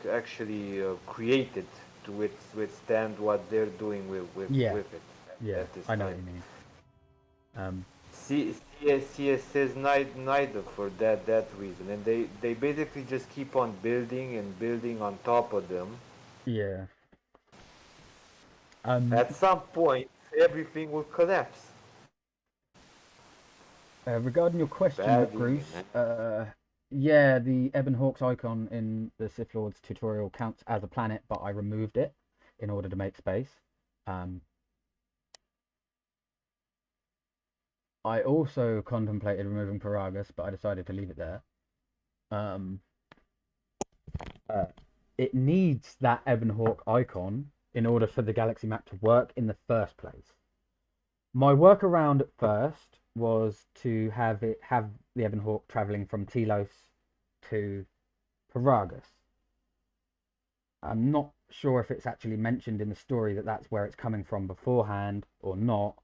S13: actually created to withstand what they're doing with it
S8: Yeah,
S13: at this
S8: I know
S13: time.
S8: what you mean.
S13: CSS neither for that reason, and they basically just keep on building and building on top of them.
S8: Yeah.
S13: At some point, everything will collapse.
S8: Regarding your question,
S13: Badly,
S8: Bruce,
S13: man.
S8: yeah, the Ebon Hawks icon in the Sith Lords tutorial counts as a planet, but I removed it in order to make space. I also contemplated removing Paragus, but I decided to leave it there. It needs that Ebon Hawk icon in order for the galaxy map to work in the first place. My workaround at first was to have the Ebon Hawk traveling from Telos to Paragus. I'm not sure if it's actually mentioned in the story that that's where it's coming from beforehand or not.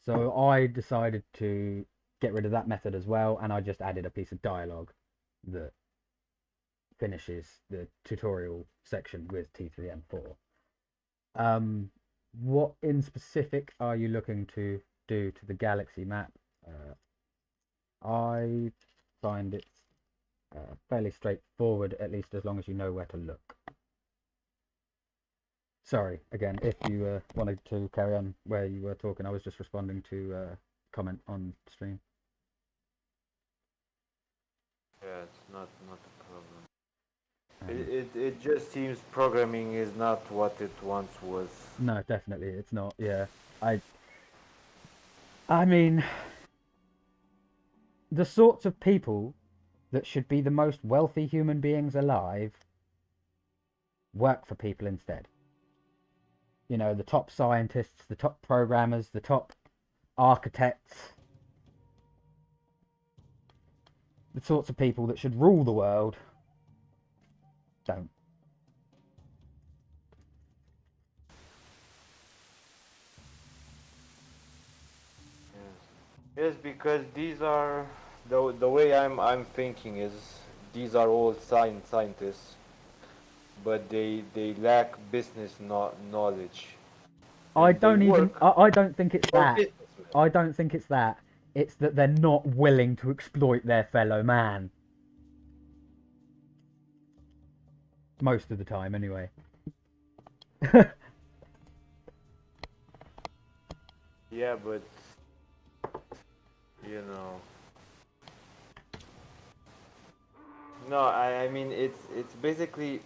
S8: So I decided to get rid of that method as well, and I just added a piece of dialogue that finishes the tutorial section with T3M4. What in specific are you looking to do to the galaxy map? I find it fairly straightforward, at least as long as you know where to look. Sorry, again, if you wanted to carry on where you were talking, I was just responding to comment on stream.
S13: Yeah, it's not a problem. It just seems programming is not what it once was.
S8: No, definitely it's not. Yeah, I mean, the sorts of people that should be the most wealthy human beings alive work for people instead. You know, the top scientists, the top programmers, the top architects, the sorts of people that should rule the world don't.
S13: Yes, because these are the way I'm thinking is these are all scientists, but they lack business knowledge.
S8: I
S13: And they
S8: don't even.
S13: work
S8: I don't think it's
S13: for
S8: that.
S13: businessmen.
S8: I don't think it's that. It's that they're not willing to exploit their fellow man. Most of the time, anyway.
S13: Yeah, but you know. No, I mean it's basically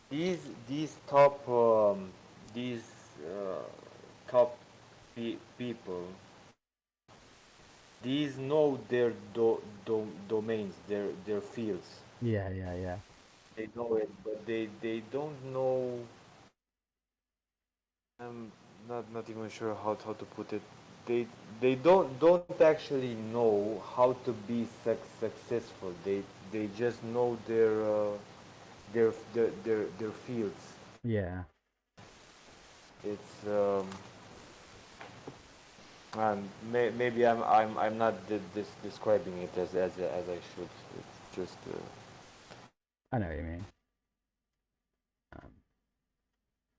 S13: these top these top people. These know their domains, their fields.
S8: Yeah, yeah, yeah.
S13: They know it, but they don't know. I'm not even sure how to put it. They don't actually know how to be successful. They just know their fields.
S8: Yeah.
S13: It's and maybe I'm not describing it as I should. It's just.
S8: I know what you mean.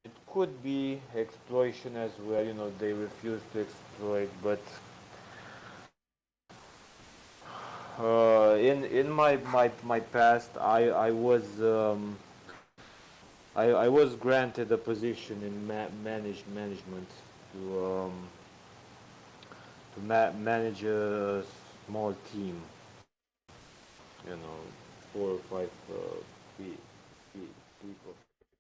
S13: It could be exploitation as well. You know, they refuse to exploit, but in my past, I was granted a position in management to manage a small team. You know, 4 or 5 people.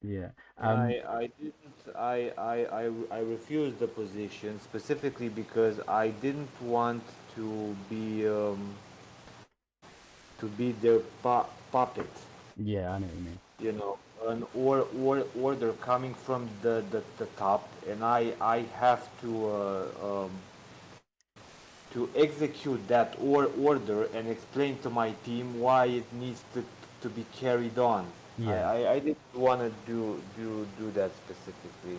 S8: Yeah.
S13: I didn't. I refused the position specifically because I didn't want to be their puppet.
S8: Yeah, I know what you mean.
S13: You know, an order coming from the top, and I have to execute that order and explain to my team why it needs to be carried on.
S8: Yeah.
S13: I didn't want to do that specifically.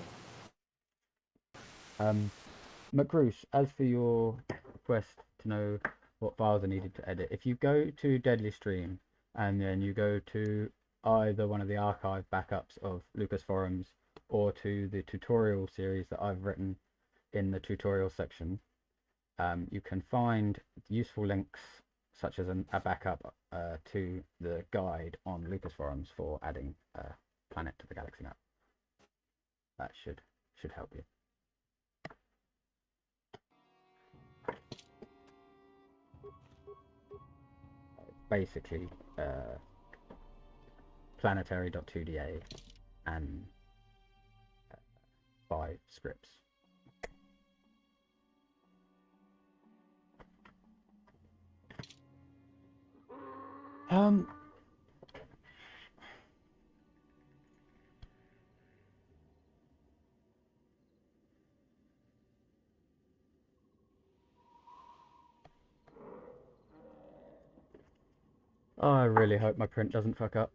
S8: McRuce, as for your request to know what files are needed to edit, if you go to Deadly Stream and then you go to either one of the archive backups of Lucas Forums or to the tutorial series that I've written in the tutorial section, you can find useful links such as a backup to the guide on Lucas Forums for adding Planet to the Galaxy map. That should help you. Basically, planetary.2da and 5 scripts. I really hope my print doesn't fuck up.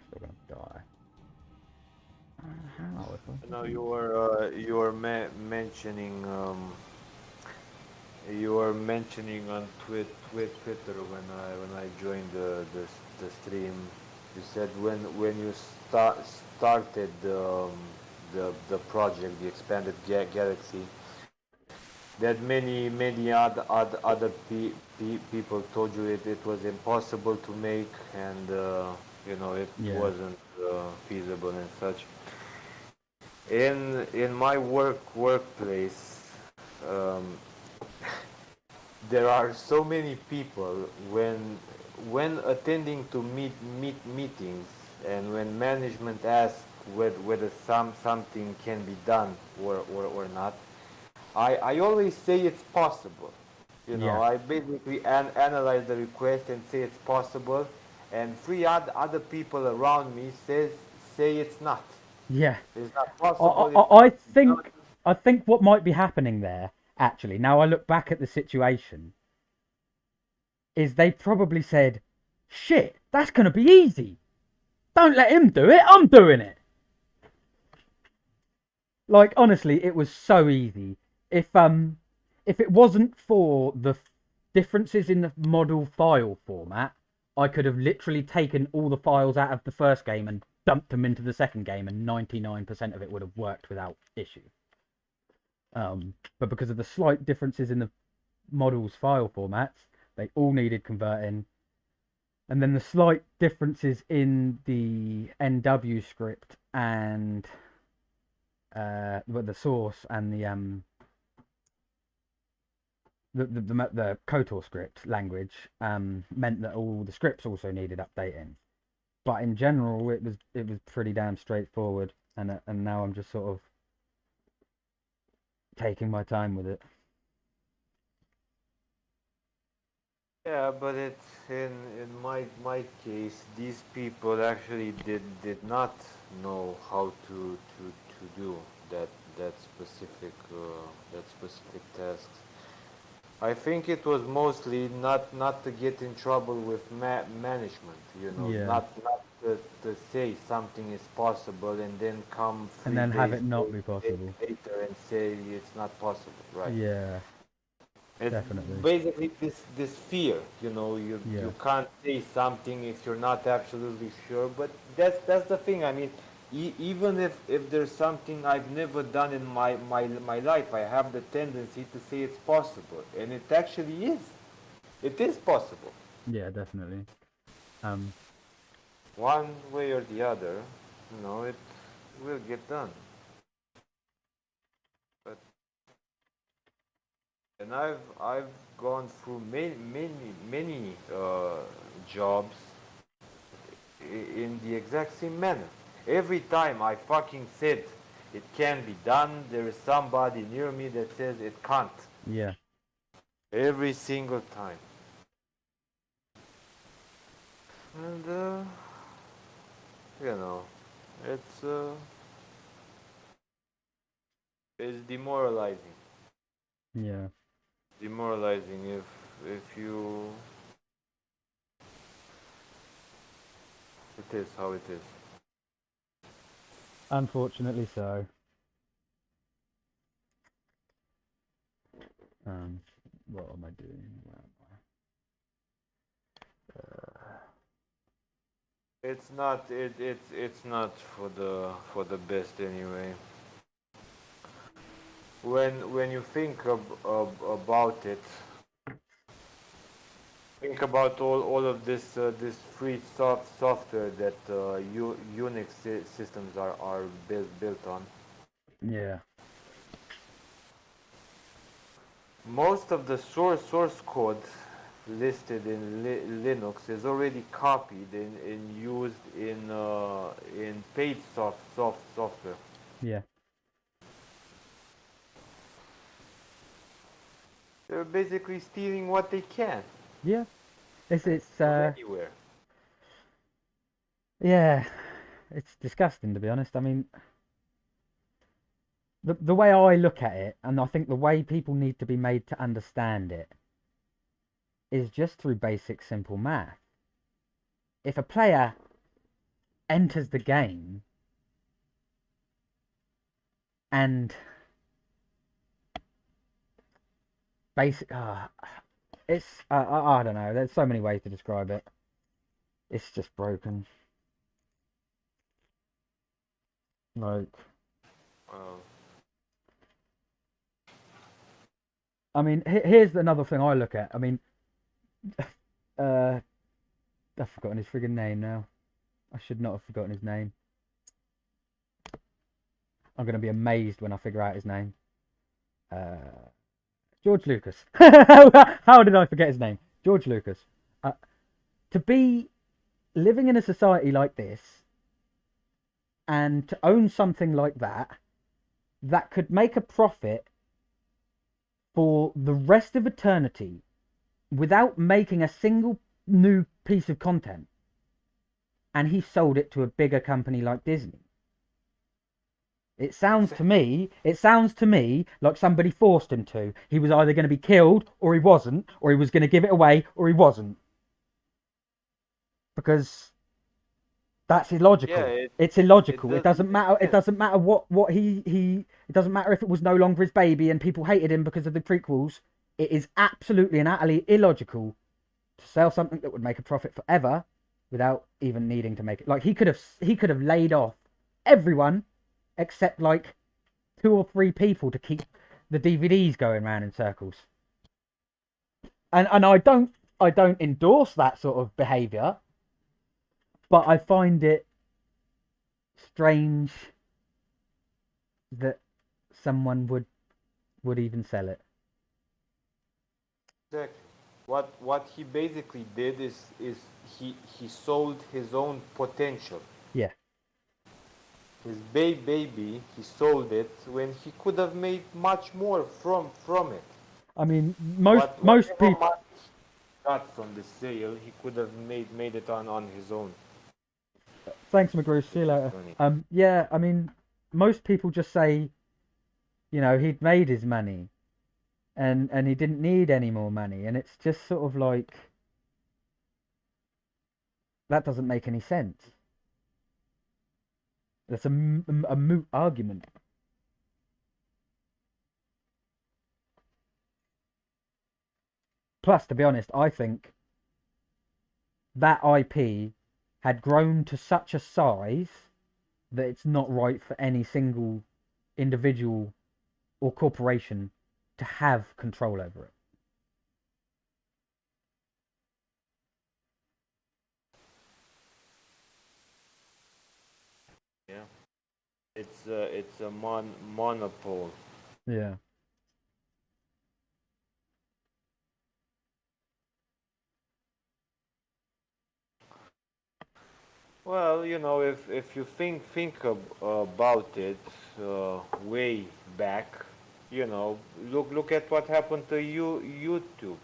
S8: Still gonna die. How?
S13: No, you were mentioning on Twitter when I joined the stream. You said when you started the project, the expanded galaxy, that many other people told you it was impossible to make, and you know, it wasn't feasible and such. In my workplace, there are so many people when attending to meetings, and when management asks whether something can be done or not, I always say it's possible. You know, I basically analyze the request and say it's possible, and 3 other people around me say it's not.
S8: Yeah.
S13: It's not possible.
S8: I think what might be happening there, actually, now I look back at the situation, is they probably said, shit, that's going to be easy. Don't let him do it, I'm doing it. Like, honestly, it was so easy. If it wasn't for the differences in the model file format, I could have literally taken all the files out of the first game and dumped them into the second game, and 99% of it would have worked without issue. But because of the slight differences in the model's file formats, they all needed converting. And then the slight differences in the NW script and the source and the KOTOR script language meant that all the scripts also needed updating. But in general, it was pretty damn straightforward, and now I'm just sort of taking my time with it.
S13: Yeah, but it's in my case, these people actually did not know how to do that specific tasks. I think it was mostly not to get in trouble with management, you know, not to say something is possible and then come
S8: and then have it not be possible
S13: later and say it's not possible, right?
S8: Yeah,
S13: it's
S8: definitely.
S13: Basically, this fear, you know, you can't say something if you're not absolutely sure. But that's the thing. I mean, even if there's something I've never done in my life, I have the tendency to say it's possible, and it actually is. It is possible.
S8: Yeah, definitely.
S13: one way or the other, it will get done. But and I've gone through many jobs in the exact same manner. Every time I fucking said it can be done, there is somebody near me that says it can't.
S8: Yeah.
S13: Every single time. And it's demoralizing.
S8: Yeah.
S13: Demoralizing if you. It is how it is.
S8: Unfortunately so. What am I doing? Where am I?
S13: It's not for the best anyway. When you think about it, think about all of this free software that Unix systems are built on.
S8: Yeah.
S13: Most of the source code listed in Linux is already copied and used in paid software.
S8: Yeah.
S13: They're basically stealing what they can.
S8: Yeah. It's
S13: anywhere.
S8: Yeah. It's disgusting, to be honest. I mean, the way I look at it, and I think the way people need to be made to understand it, is just through basic simple math. If a player enters the game and it's I don't know, there's so many ways to describe it. It's just broken. Like, I mean, here's another thing I look at. I mean, I've forgotten his friggin' name now. I should not have forgotten his name. I'm going to be amazed when I figure out his name. George Lucas. How did I forget his name? George Lucas. To be living in a society like this and to own something like that could make a profit for the rest of eternity without making a single new piece of content, and he sold it to a bigger company like Disney. It sounds to me like somebody forced him to. He was either going to be killed or he wasn't, or he was going to give it away or he wasn't. Because that's illogical.
S13: Yeah,
S8: it's illogical. It doesn't matter. It doesn't matter what he. It doesn't matter if it was no longer his baby and people hated him because of the prequels. It is absolutely and utterly illogical to sell something that would make a profit forever without even needing to make it. Like, he could have laid off everyone except like 2 or 3 people to keep the DVDs going round in circles. And I don't endorse that sort of behaviour, but I find it strange that someone would even sell it.
S13: Exactly. What he basically did is he sold his own potential.
S8: Yeah.
S13: His baby, he sold it when he could have made much more from it.
S8: I mean, most people
S13: got from the sale, he could have made it on his own.
S8: Thanks, McGrew. See you later. Yeah, I mean, most people just say, he'd made his money, and he didn't need any more money, and it's just sort of like, that doesn't make any sense. That's a moot argument. Plus, to be honest, I think that IP had grown to such a size that it's not right for any single individual or corporation to have control over it.
S13: It's a monopole.
S8: Yeah.
S13: Well, if you about it way back, look at what happened to YouTube.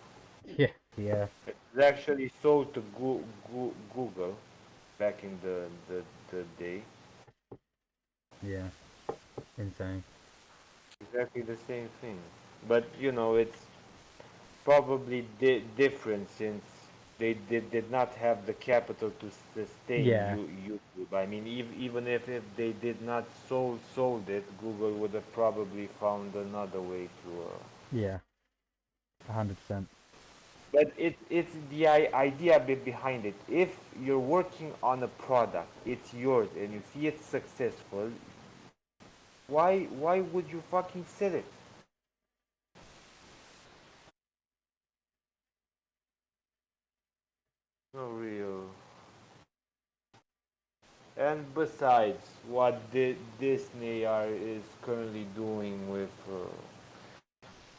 S8: Yeah. Yeah.
S13: It's actually sold to Google back in the day.
S8: Yeah. Insane.
S13: Exactly the same thing. But it's probably different since they did not have the capital to sustain
S8: Yeah.
S13: YouTube. I mean, even if they did not sold it, Google would have probably found another way to.
S8: Yeah. 100%.
S13: But it's the idea behind it. If you're working on a product, it's yours, and you see it's successful, why would you fucking sell it? No real. And besides, what Disney is currently doing with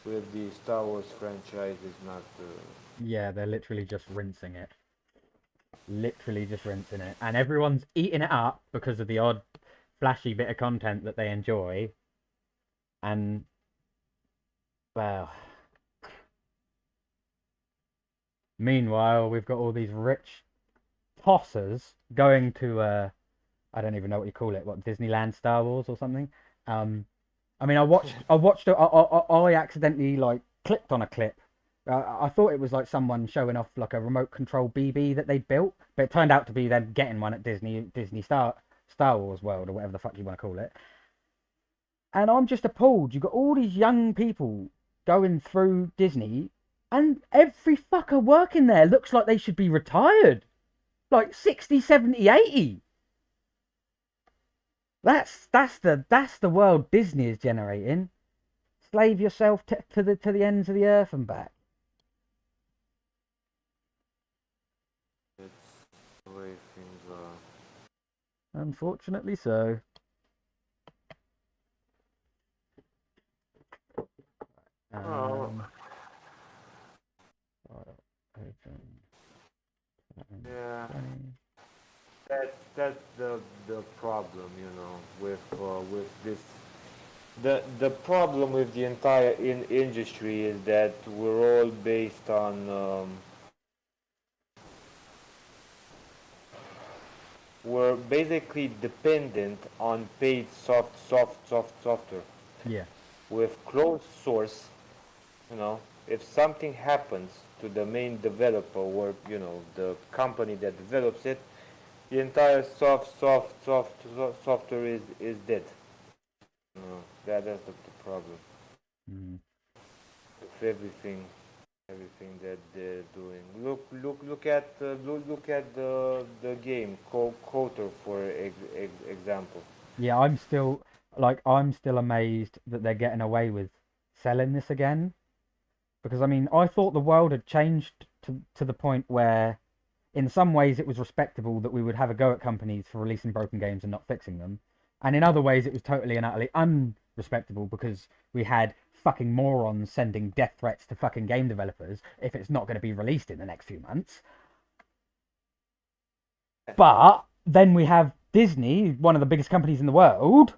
S13: the Star Wars franchise is not.
S8: Yeah, they're literally just rinsing it. Literally just rinsing it. And everyone's eating it up because of the odd flashy bit of content that they enjoy. And, well... Meanwhile, we've got all these rich tossers going to, I don't even know what you call it, what, Disneyland Star Wars or something? I mean, I accidentally, like, clicked on a clip. I thought it was like someone showing off like a remote control BB that they built, but it turned out to be them getting one at Disney Star Wars World or whatever the fuck you want to call it. And I'm just appalled. You've got all these young people going through Disney, and every fucker working there looks like they should be retired. Like 60, 70, 80. That's the world Disney is generating. Slave yourself to the ends of the earth and back.
S13: It's the way things are.
S8: Unfortunately so.
S13: Yeah, that's the problem, with this. The problem with the entire industry is that we're all based on. We're basically dependent on paid software.
S8: Yeah.
S13: With closed source, if something happens to the main developer or the company that develops it, the entire software is dead. That's the problem. With everything that they're doing. Look at the game KOTOR, for example.
S8: Yeah, I'm still amazed that they're getting away with selling this again. Because I mean, I thought the world had changed to the point where in some ways it was respectable that we would have a go at companies for releasing broken games and not fixing them. And in other ways it was totally and utterly unrespectable because we had fucking morons sending death threats to fucking game developers if it's not going to be released in the next few months. But then we have Disney, one of the biggest companies in the world,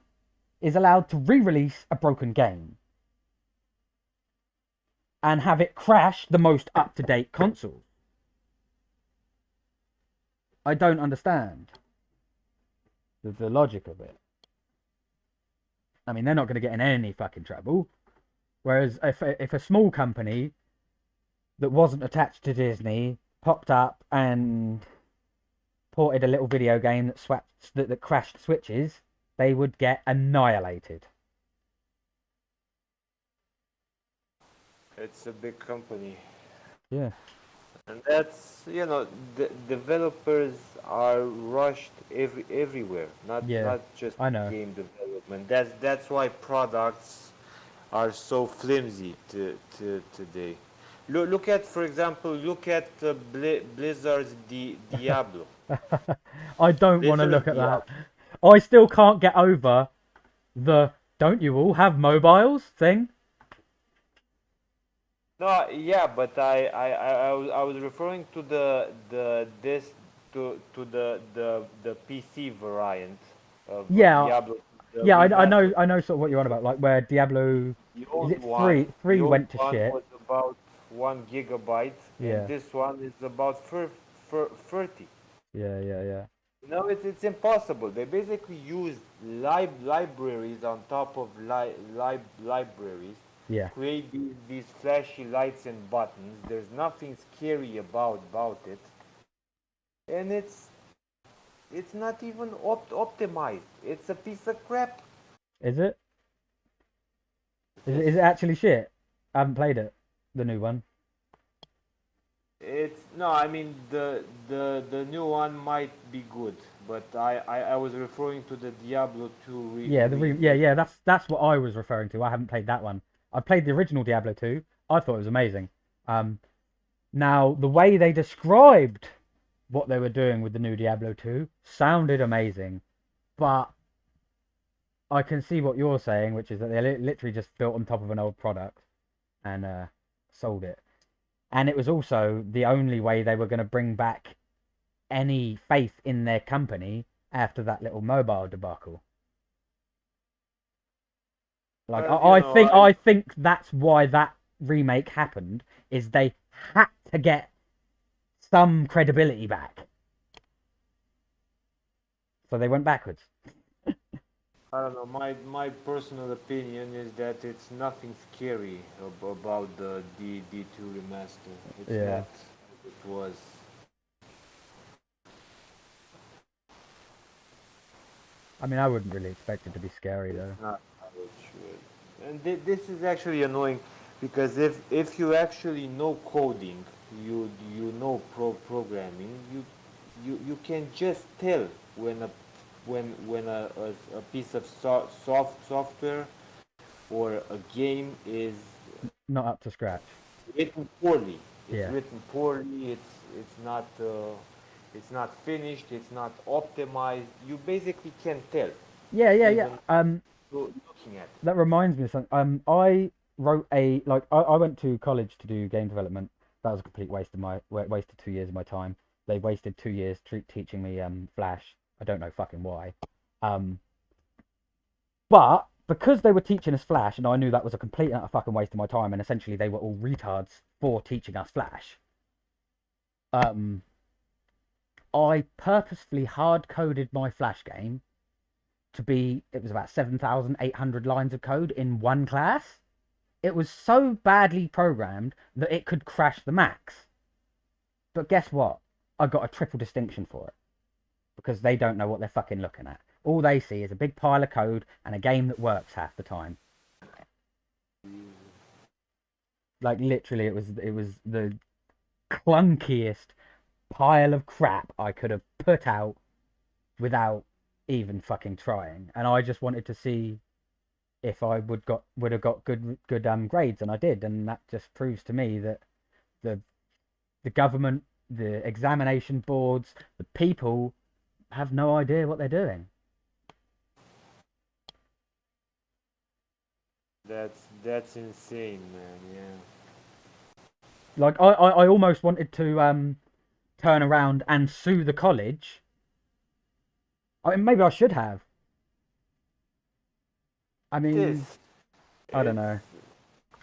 S8: is allowed to re-release a broken game and have it crash the most up-to-date console. I don't understand the logic of it. I mean, they're not going to get in any fucking trouble. Whereas if a small company that wasn't attached to Disney popped up and ported a little video game that crashed switches, they would get annihilated.
S13: It's a big company.
S8: Yeah.
S13: And that's, the developers are rushed everywhere, not just game development. That's why products are so flimsy today. Look at, for example, Blizzard's Diablo.
S8: I don't want to look at that. I still can't get over the "don't you all have mobiles" thing.
S13: No, yeah, but I was referring to the PC variant of
S8: Yeah,
S13: Diablo, the
S8: yeah,
S13: remastered.
S8: I know sort of what you're on about. Like where Diablo,
S13: The
S8: is
S13: old
S8: it
S13: one,
S8: three?
S13: the
S8: Three
S13: old
S8: went to
S13: one
S8: shit.
S13: was about 1 GB, and
S8: Yeah,
S13: this one is about 30.
S8: yeah.
S13: No, it's impossible. They basically used libraries on top of libraries,
S8: Yeah.
S13: create these flashy lights and buttons. There's nothing scary about it, and it's not even optimized. It's a piece of crap.
S8: Is it?
S13: Yes.
S8: Is it actually shit? I haven't played it, the new one.
S13: It's no, I mean the new one might be good, but I was referring to the Diablo 2
S8: Yeah, that's what I was referring to. I haven't played that one. I played the original Diablo 2. I thought it was amazing. Now the way they described what they were doing with the new Diablo 2 sounded amazing, but I can see what you're saying, which is that they literally just built on top of an old product and sold it. And it was also the only way they were going to bring back any faith in their company after that little mobile debacle. Like I think that's why that remake happened, is they had to get some credibility back. So they went backwards.
S13: I don't know. My personal opinion is that it's nothing scary about the D2 remaster. It's
S8: Yeah.
S13: not. It was.
S8: I mean, I wouldn't really expect it to be scary though.
S13: It's not how it should. And this is actually annoying because if you actually know coding, you know programming, you can just tell when a piece of software or a game is
S8: Not up to scratch.
S13: written poorly. It's
S8: Yeah.
S13: written poorly. It's not finished. It's not optimized. You basically can tell.
S8: Yeah.
S13: even looking at it.
S8: That reminds me of something. I wrote I went to college to do game development. That was a complete wasted 2 years of my time. They wasted 2 years teaching me Flash. I don't know fucking why. But because they were teaching us Flash, and I knew that was a complete and utter fucking waste of my time, and essentially they were all retards for teaching us Flash. I purposefully hard coded my Flash game to be, it was about 7,800 lines of code in one class. It was so badly programmed that it could crash the Macs. But guess what? I got a triple distinction for it. Because they don't know what they're fucking looking at. All they see is a big pile of code and a game that works half the time. Like literally it was the clunkiest pile of crap I could have put out without even fucking trying, and I just wanted to see if I would have got good grades, and I did, and that just proves to me that the government, the examination boards, the people have no idea what they're doing.
S13: That's insane, man. Yeah.
S8: Like I almost wanted to turn around and sue the college. I mean, maybe I should have. I mean, I don't know.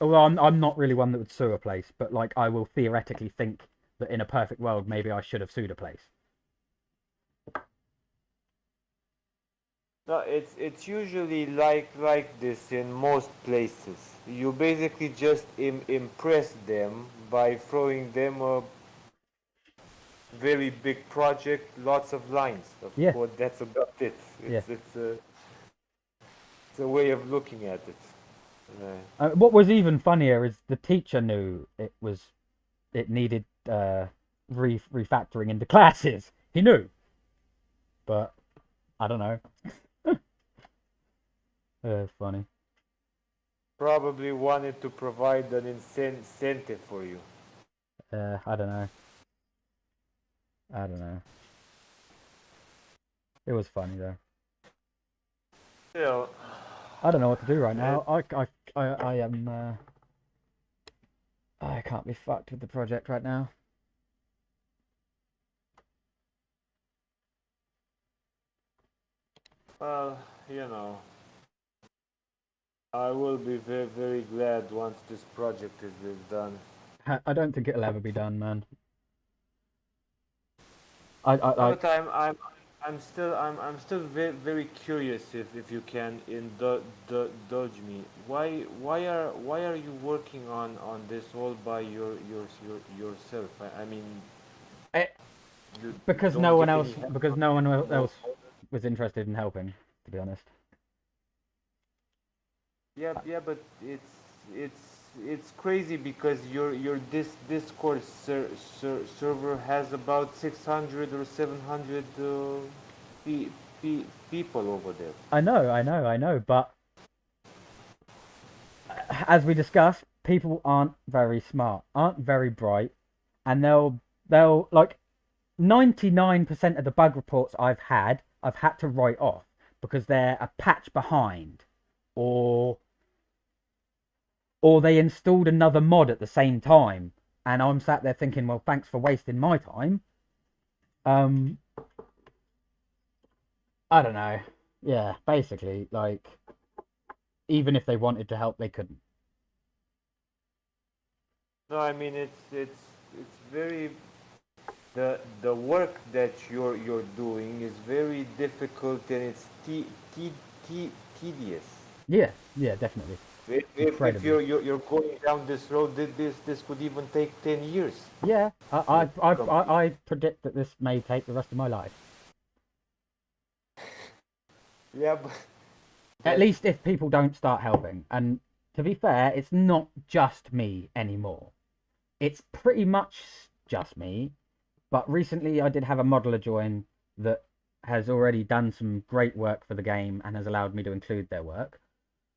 S8: Although I'm not really one that would sue a place, but like I will theoretically think that in a perfect world, maybe I should have sued a place.
S13: No, it's usually like this in most places. You basically just impress them by throwing them a very big project, lots of lines of
S8: Yeah.
S13: code. That's about it. It's a way of looking at it.
S8: What was even funnier is the teacher knew it needed refactoring into classes. He knew, but I don't know. It's funny.
S13: Probably wanted to provide an incentive for you.
S8: I don't know. I don't know. It was funny though.
S13: Still,
S8: I don't know what to do right now. I am. I can't be fucked with the project right now.
S13: Well, I will be very, very glad once this project is done.
S8: I don't think it'll ever be done, man.
S13: But I'm still very, very curious if you can indulge me. Why are you working on this all by yourself? I mean, you
S8: because
S13: don't
S8: no one
S13: get
S8: else,
S13: any help
S8: because
S13: from
S8: no one
S13: anyone
S8: else was interested in helping, to be honest.
S13: Yeah, but it's crazy because your Discord server has about 600 or 700 people over there.
S8: I know, but as we discussed, people aren't very smart, aren't very bright, and they'll like 99% of the bug reports I've had to write off because they're a patch behind, or they installed another mod at the same time, and I'm sat there thinking, well, thanks for wasting my time. I don't know. Yeah, basically, like, even if they wanted to help, they couldn't.
S13: No, I mean it's very the work that you're doing is very difficult and it's tedious.
S8: Yeah, definitely.
S13: If you're going down this road, this could even take 10 years.
S8: Yeah, I predict that this may take the rest of my life.
S13: Yeah, but
S8: at least if people don't start helping. And to be fair, it's not just me anymore. It's pretty much just me. But recently I did have a modeler join that has already done some great work for the game and has allowed me to include their work.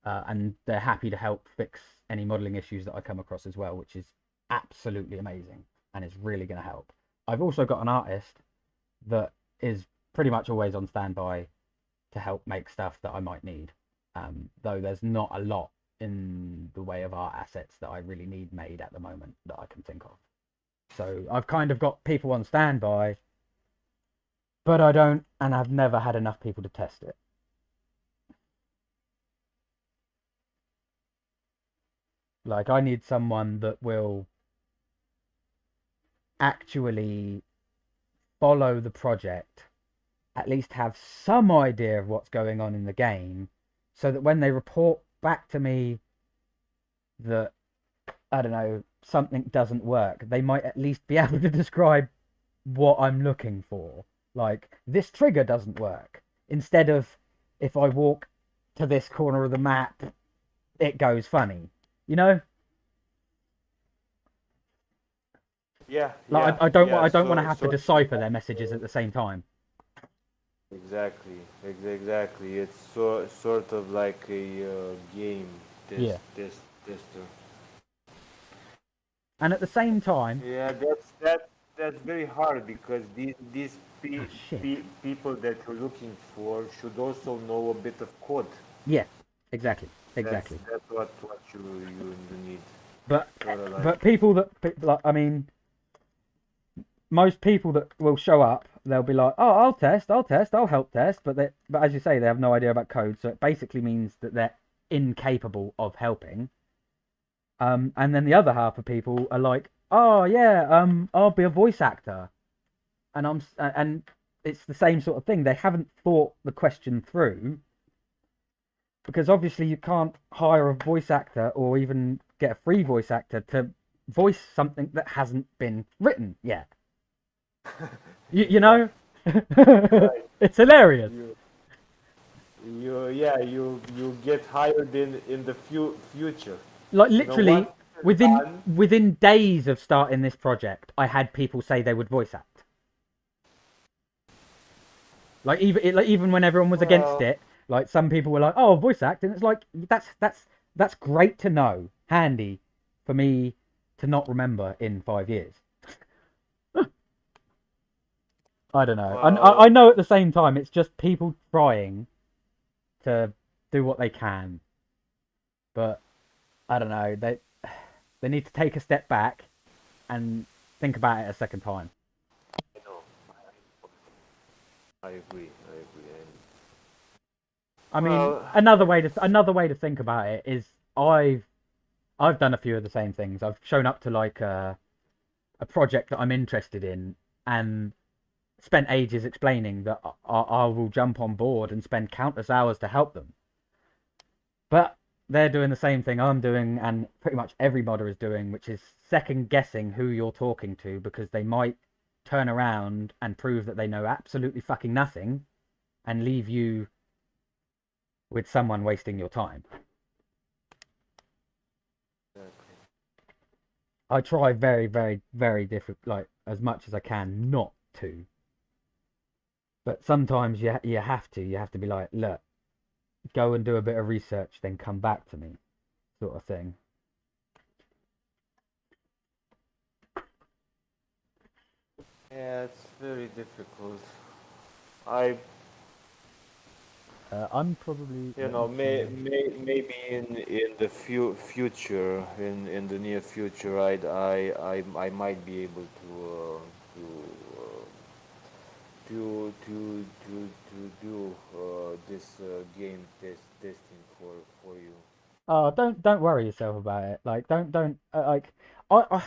S8: And they're happy to help fix any modeling issues that I come across as well, which is absolutely amazing and is really going to help. I've also got an artist that is pretty much always on standby to help make stuff that I might need, though there's not a lot in the way of art assets that I really need made at the moment that I can think of. So I've kind of got people on standby, but I don't, and I've never had enough people to test it. Like, I need someone that will actually follow the project, at least have some idea of what's going on in the game, so that when they report back to me that, I don't know, something doesn't work, they might at least be able to describe what I'm looking for. Like, this trigger doesn't work. Instead of, if I walk to this corner of the map, it goes funny. You know?
S13: Yeah.
S8: Like, I don't want to have to decipher their messages at the same time.
S13: Exactly. It's sort of like a game tester.
S8: And at the same time,
S13: yeah, that's very hard because these people that you're looking for should also know a bit of code.
S8: Yeah, exactly.
S13: That's what you need.
S8: But people that, like, I mean, most people that will show up, they'll be like, oh, I'll help test, but as you say, they have no idea about code, so it basically means that they're incapable of helping. And then the other half of people are like, oh yeah, I'll be a voice actor, and it's the same sort of thing. They haven't thought the question through, because obviously you can't hire a voice actor or even get a free voice actor to voice something that hasn't been written yet. you know, it's hilarious.
S13: You get hired in the future.
S8: Like, literally, within days of starting this project, I had people say they would voice act. Like, even when everyone was against it, like, some people were like, "Oh, voice act," and it's like, that's great to know, handy for me to not remember in 5 years. I don't know. I know at the same time it's just people trying to do what they can, but I don't know. They need to take a step back and think about it a second time.
S13: I know. I agree.
S8: I mean,
S13: Well-
S8: another way to think about it is I've done a few of the same things. I've shown up to like a project that I'm interested in and spent ages explaining that I will jump on board and spend countless hours to help them. But they're doing the same thing I'm doing, and pretty much every modder is doing, which is second guessing who you're talking to, because they might turn around and prove that they know absolutely fucking nothing and leave you with someone wasting your time. I try very, very, very different, like as much as I can not to. But sometimes you have to. You have to be like, look, go and do a bit of research, then come back to me, sort of thing.
S13: Yeah, it's very difficult.
S8: I'm probably,
S13: You know, maybe in the future, in the near future, I might be able to do this game testing for you.
S8: Oh, don't worry yourself about it. Like, don't like, I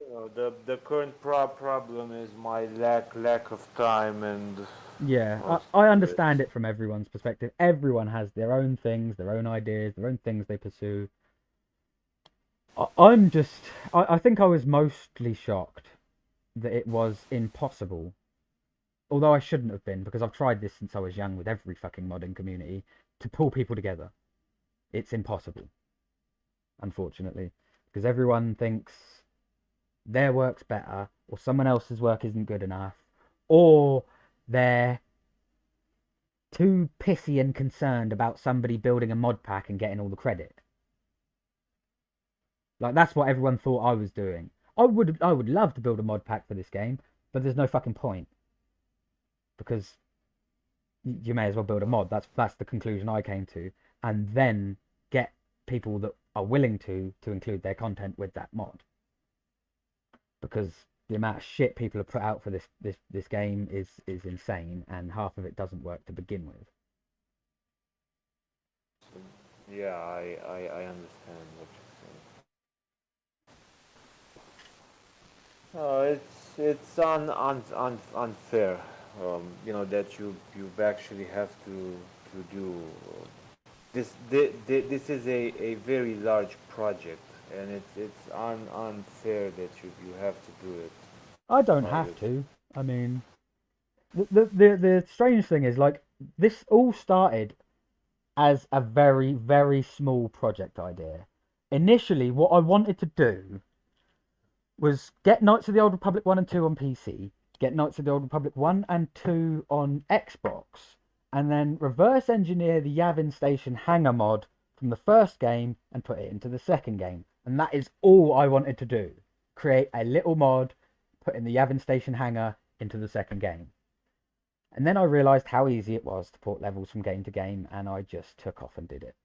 S13: You know, the current problem is my lack of time and
S8: yeah,
S13: most
S8: I
S13: of
S8: understand it from everyone's perspective. Everyone has their own things, their own ideas, their own things they pursue. I think I was mostly shocked that it was impossible. Although I shouldn't have been, because I've tried this since I was young with every fucking modding community, to pull people together. It's impossible, unfortunately, because everyone thinks their work's better, or someone else's work isn't good enough, or they're too pissy and concerned about somebody building a mod pack and getting all the credit. Like, that's what everyone thought I was doing. I would love to build a mod pack for this game, but there's no fucking point, because you may as well build a mod. That's the conclusion I came to, and then get people that are willing to include their content with that mod, because the amount of shit people have put out for this game is insane, and half of it doesn't work to begin with.
S13: yeah, I understand what you're saying. It's unfair, you know, that you actually have to do this is a very large project, and it's unfair that you have to do it.
S8: I don't have to. I mean, the strange thing is, like, this all started as a very, very small project idea. Initially, what I wanted to do was get Knights of the Old Republic 1 and 2 on PC, get Knights of the Old Republic 1 and 2 on Xbox, and then reverse engineer the Yavin Station hangar mod from the first game and put it into the second game. And that is all I wanted to do. Create a little mod, put in the Yavin Station hangar into the second game. And then I realised how easy it was to port levels from game to game, and I just took off and did it.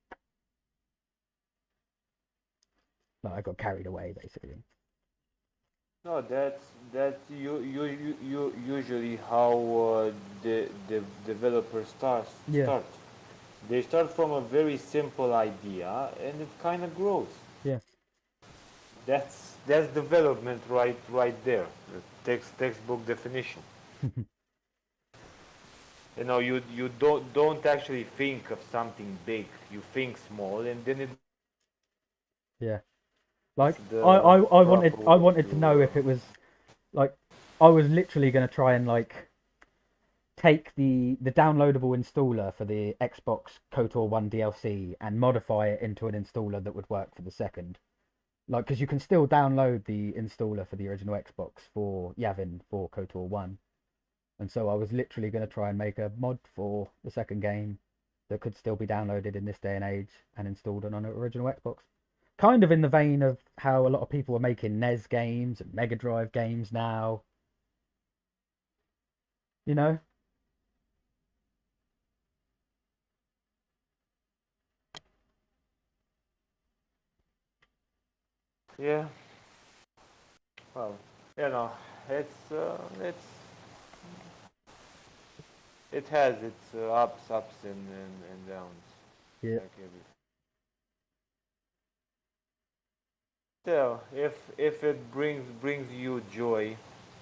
S8: Like, I got carried away, basically.
S13: No, that's usually how the developer starts.
S8: Yeah.
S13: They start from a very simple idea, and it kind of grows.
S8: Yeah.
S13: That's development right there. Textbook definition. You know, you don't actually think of something big. You think small, and then it.
S8: Yeah. Like,
S13: The
S8: I wanted to
S13: proper
S8: know if it was, like, I was literally going to try and, like, take the downloadable installer for the Xbox KOTOR 1 DLC and modify it into an installer that would work for the second. Like, because you can still download the installer for the original Xbox for Yavin for KOTOR 1. And so I was literally going to try and make a mod for the second game that could still be downloaded in this day and age and installed on an original Xbox. Kind of in the vein of how a lot of people are making NES games and Mega Drive games now. You know?
S13: Yeah. Well, it's it has its ups and downs.
S8: Yeah.
S13: Like everything. Still, if it brings you joy,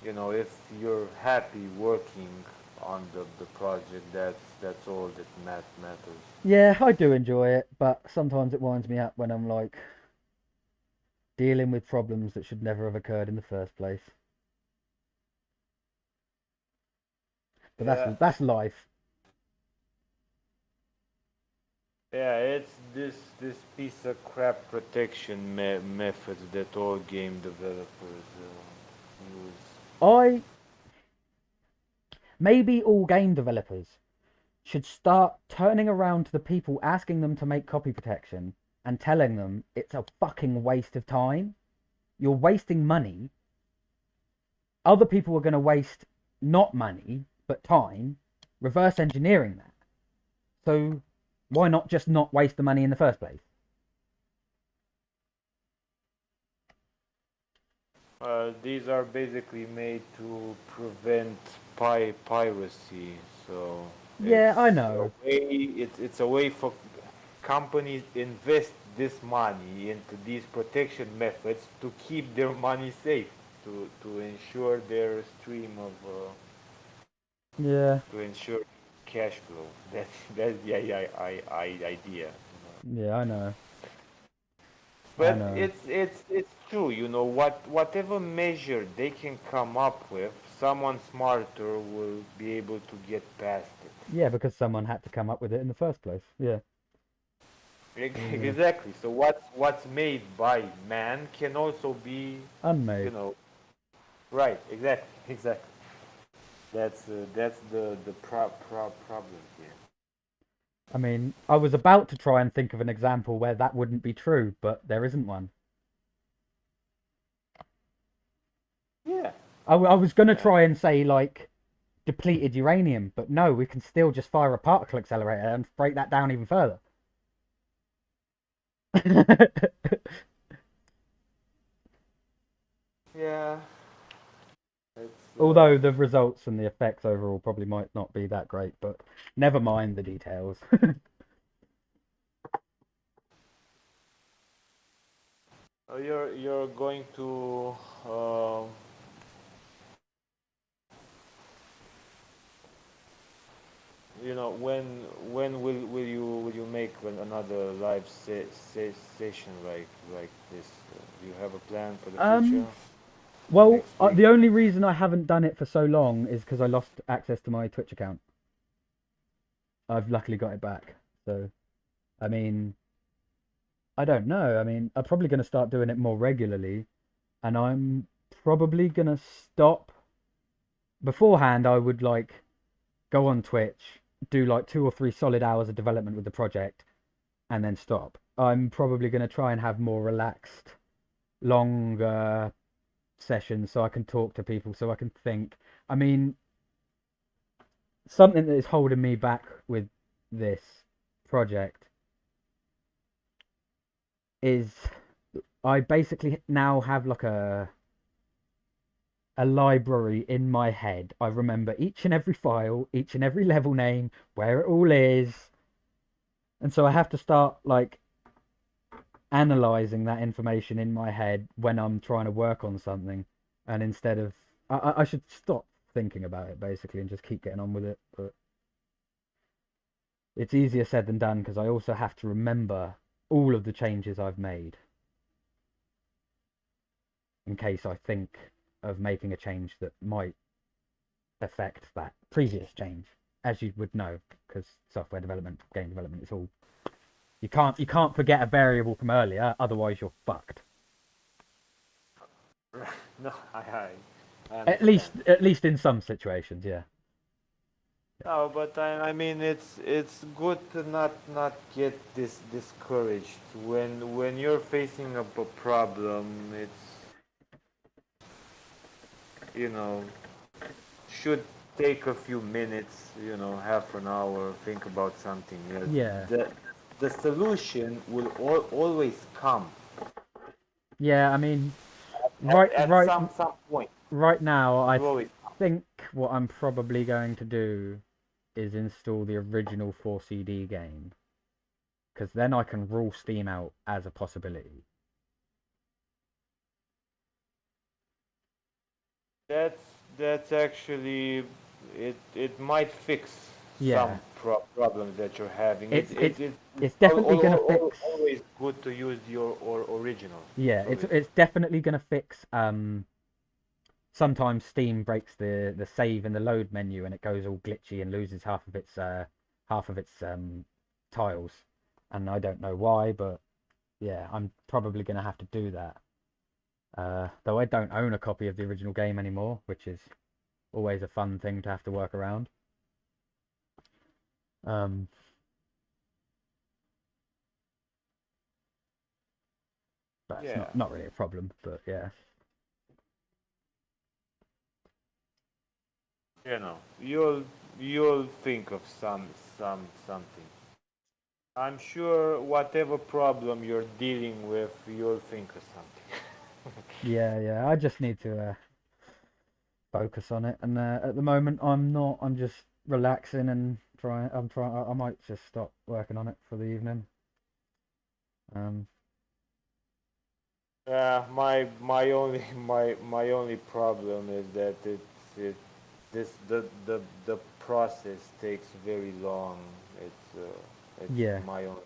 S13: if you're happy working on the project, that's all that matters.
S8: Yeah, I do enjoy it, but sometimes it winds me up when I'm like dealing with problems that should never have occurred in the first place. But
S13: Yeah.
S8: that's life.
S13: Yeah, it's this piece of crap protection methods that all game developers use.
S8: Maybe all game developers should start turning around to the people asking them to make copy protection and telling them it's a fucking waste of time. You're wasting money. Other people are going to waste not money, but time, reverse engineering that. So why not just not waste the money in the first place?
S13: These are basically made to prevent piracy, so
S8: Yeah, I
S13: it's
S8: know.
S13: it's a way for companies invest this money into these protection methods to keep their money safe, to ensure their stream of
S8: Yeah.
S13: to ensure cash flow. That's the idea.
S8: Yeah, I know.
S13: But
S8: know.
S13: it's true, whatever measure they can come up with, someone smarter will be able to get past it.
S8: Yeah, because someone had to come up with it in the first place. Yeah.
S13: Exactly. So what's made by man can also be
S8: Unmade.
S13: Right. Exactly. That's the problem here.
S8: I mean, I was about to try and think of an example where that wouldn't be true, but there isn't one.
S13: Yeah.
S8: I was going to try and say, like, depleted uranium, but no, we can still just fire a particle accelerator and break that down even further.
S13: Yeah.
S8: Although the results and the effects overall probably might not be that great, but never mind the details.
S13: You're going to when will you make another live session like this? Do you have a plan for the future?
S8: Well, the only reason I haven't done it for so long is because I lost access to my Twitch account. I've luckily got it back. So, I mean, I don't know. I mean, I'm probably going to start doing it more regularly. And I'm probably going to stop. Beforehand, I would like go on Twitch, do like 2 or 3 solid hours of development with the project, and then stop. I'm probably going to try and have more relaxed, longer sessions so I can talk to people, so I can think. I mean, something that is holding me back with this project is I basically now have like a library in my head. I remember each and every file, each and every level name, where it all is. And so I have to start like analyzing that information in my head when I'm trying to work on something. And instead of I should stop thinking about it basically and just keep getting on with it. But it's easier said than done because I also have to remember all of the changes I've made in case I think of making a change that might affect that previous change, as you would know, because software development, game development, it's all you can't forget a variable from earlier, otherwise you're fucked.
S13: No, I
S8: at least in some situations, yeah.
S13: No, but I mean it's good to not get discouraged when you're facing a problem. It's should take a few minutes, half an hour, think about something else.
S8: Yeah.
S13: The solution will always come.
S8: Yeah, I mean,
S13: At
S8: right
S13: some point.
S8: right now, I
S13: Always.
S8: think what I'm probably going to do is install the original 4CD game, because then I can rule Steam out as a possibility.
S13: That's actually it might fix
S8: Yeah.
S13: some problems that you're having.
S8: It's
S13: It's
S8: definitely gonna fix.
S13: always good to use your original.
S8: Yeah,
S13: So
S8: it's definitely gonna fix. Sometimes Steam breaks the save and the load menu, and it goes all glitchy and loses half of its tiles, and I don't know why, but yeah, I'm probably gonna have to do that. Though I don't own a copy of the original game anymore, which is always a fun thing to have to work around. But it's
S13: Yeah.
S8: not really a problem, but yeah.
S13: you know, you'll think of something. I'm sure whatever problem you're dealing with, you'll think of something.
S8: Yeah, I just need to focus on it, and at the moment I'm not. I'm just relaxing and trying. I might just stop working on it for the evening.
S13: My only my only problem is that the process takes very long. It's
S8: Yeah.
S13: my own.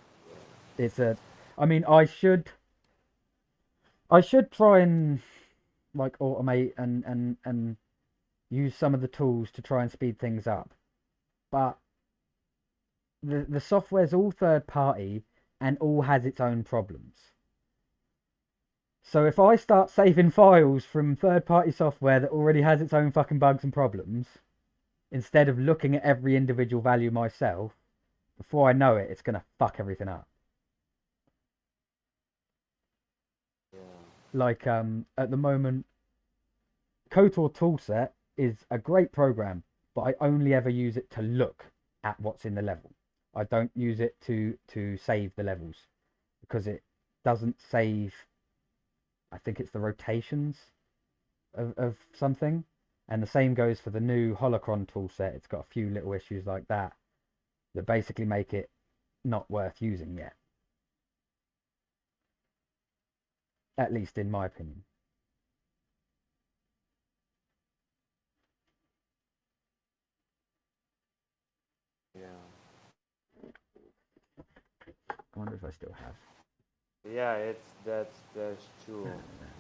S8: It's a. I mean, I should try and like automate and use some of the tools to try and speed things up, but the software's all third party and all has its own problems. So if I start saving files from third party software that already has its own fucking bugs and problems, instead of looking at every individual value myself, before I know it, it's gonna fuck everything up. Like at the moment, KOTOR toolset is a great program, but I only ever use it to look at what's in the level. I don't use it to save the levels, because it doesn't save. I think it's the rotations of something, and the same goes for the new Holocron toolset. It's got a few little issues like that that basically make it not worth using yet. At least in my opinion.
S13: Yeah.
S8: I wonder if I still have.
S13: Yeah, that's true.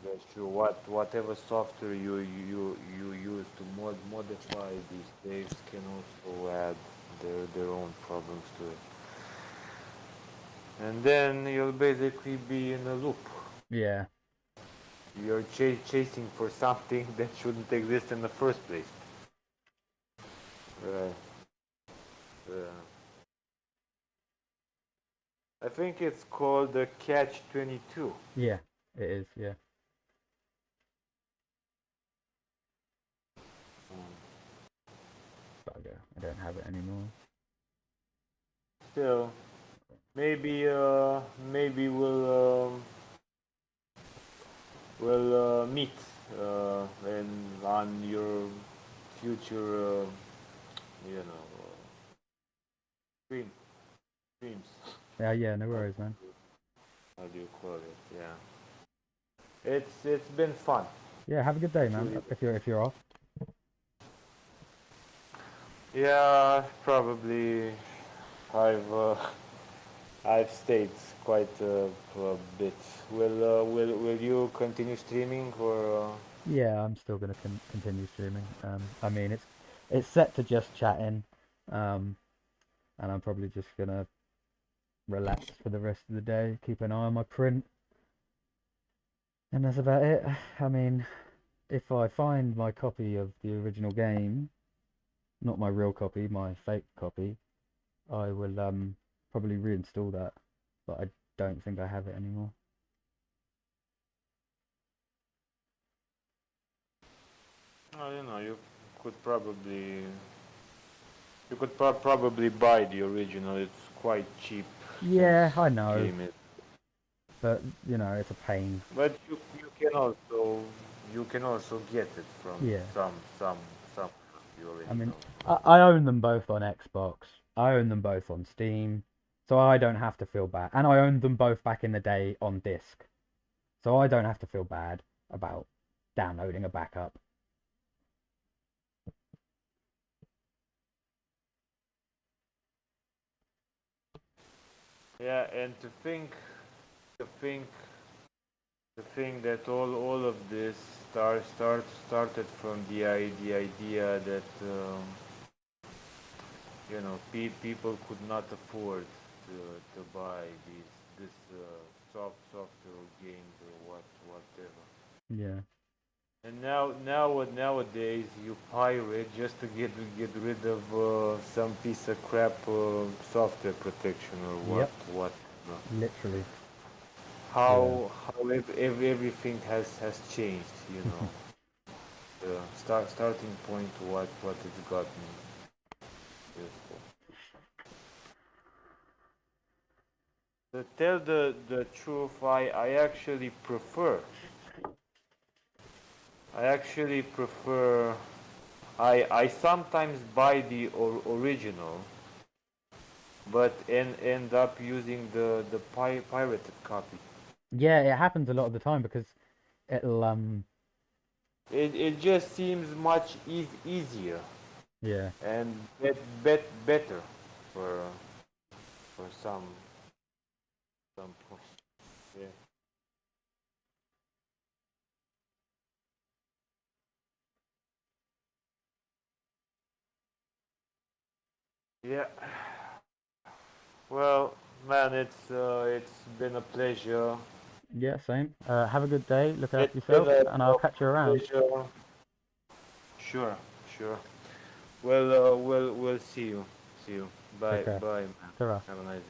S13: That's true. Whatever software you use to modify these saves can also add their own problems to it. And then you'll basically be in a loop.
S8: Yeah.
S13: You're chasing for something that shouldn't exist in the first place. Right. I think it's called the Catch-22.
S8: Yeah, it is. Yeah. Bugger! I don't have it anymore.
S13: Still, maybe we'll meet on your future, streams.
S8: Yeah, no worries, man.
S13: How do you call it? Yeah. It's been fun.
S8: Yeah, have a good day, man. If you're off.
S13: Yeah, probably. I've stayed quite a bit. Will you continue streaming or?
S8: Yeah, I'm still gonna continue streaming. I mean, it's set to just chatting, and I'm probably just gonna relax for the rest of the day, keep an eye on my print, and that's about it. I mean, if I find my copy of the original game, not my real copy, my fake copy, I will probably reinstall that, but I don't think I have it anymore.
S13: Oh, you could probably buy the original. It's quite cheap.
S8: Yeah, I know.
S13: Game
S8: but you know, it's a pain.
S13: But you can also get it from
S8: Yeah.
S13: some you already
S8: I mean,
S13: know.
S8: I own them both on Xbox. I own them both on Steam, so I don't have to feel bad. And I owned them both back in the day on disc, so I don't have to feel bad about downloading a backup.
S13: Yeah, and to think to think that all of this started from the idea that you know people could not afford to buy this software games or whatever.
S8: Yeah.
S13: And nowadays you pirate just to get rid of some piece of crap software protection or
S8: Yep.
S13: what.
S8: Literally.
S13: How everything has changed, you know. The starting point to what it's gotten useful. To tell the truth, I actually prefer I sometimes buy the original, but end up using the pirated copy.
S8: Yeah, it happens a lot of the time because it'll
S13: It just seems much easier
S8: yeah.
S13: and better for some point. Yeah. Yeah. Well, man, it's been a pleasure.
S8: Yeah, same. Have a good day. Look
S13: It's
S8: after
S13: been
S8: yourself, and I'll
S13: a
S8: catch you around.
S13: pleasure. Sure, sure. Well, we'll see you. See you.
S8: Take
S13: Bye,
S8: care.
S13: bye, man.
S8: Ta-ra.
S13: Have a nice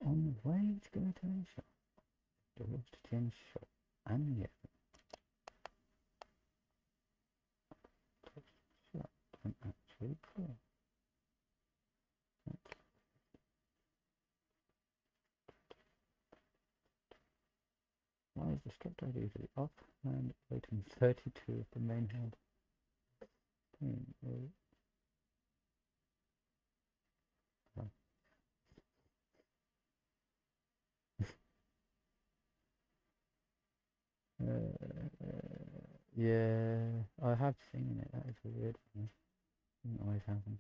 S8: On the way to go to the shop, the roast tin shop, and yeah, shop don't actually close. Why is the strip drive usually off and waiting 32 of the main head? Yeah, I have seen it. That is weird. Doesn't always happen.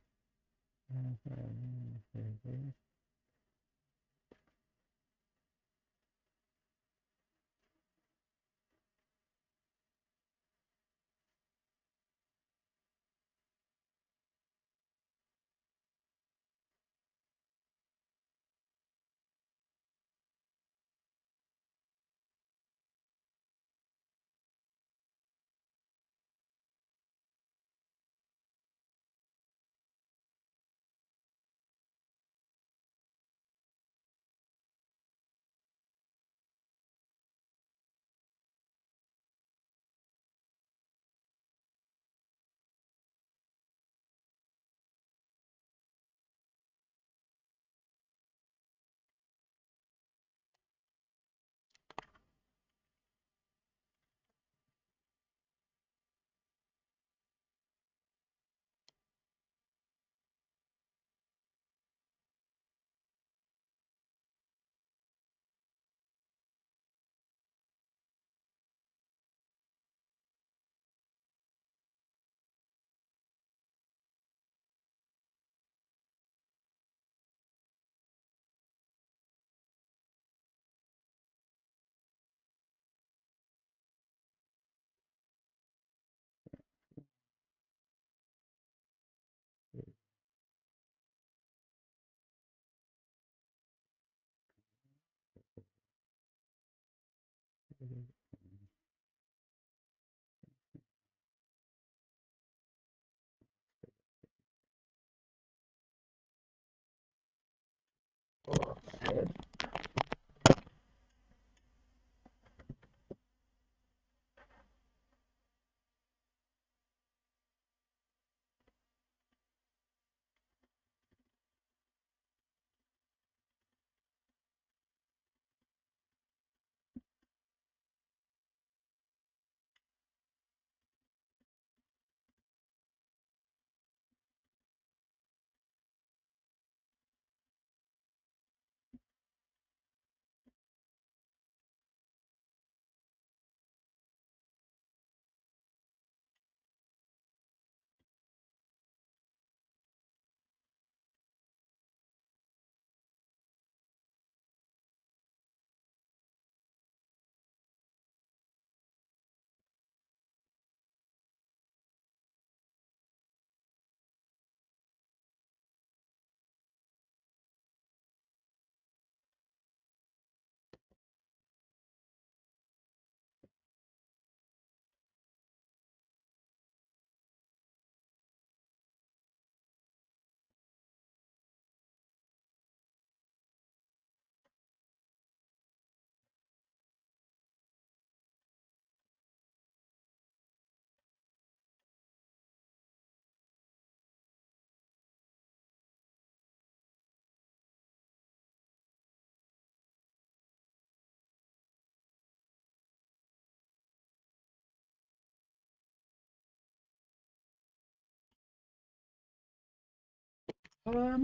S8: Now I want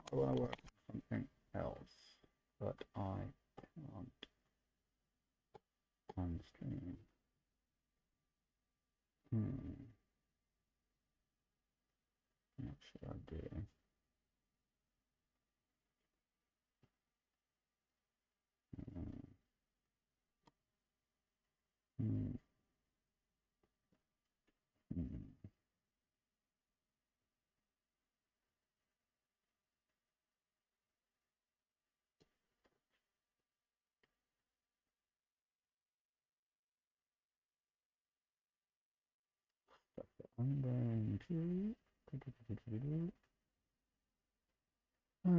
S8: to work on something else, but I can't on stream. What should I do? Hmm. I'm going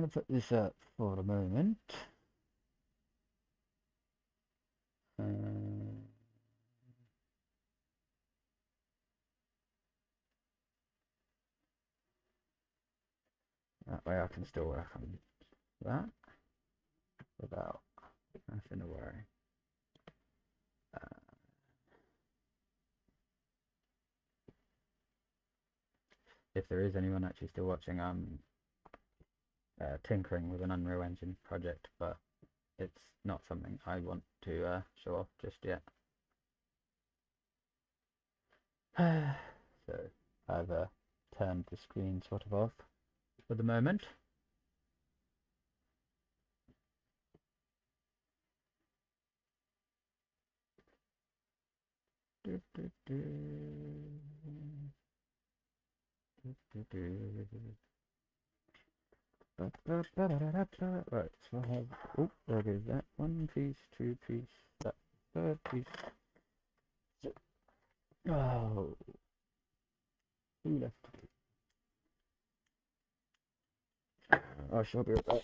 S8: to put this up for a moment. That way I can still work on that without having to worry. If there is anyone actually still watching, I'm tinkering with an Unreal Engine project, but it's not something I want to show off just yet. So I've turned the screen sort of off for the moment. Right, so I have, oh, there goes that one piece, two piece, that third piece. Oh, two left. I shall be right back.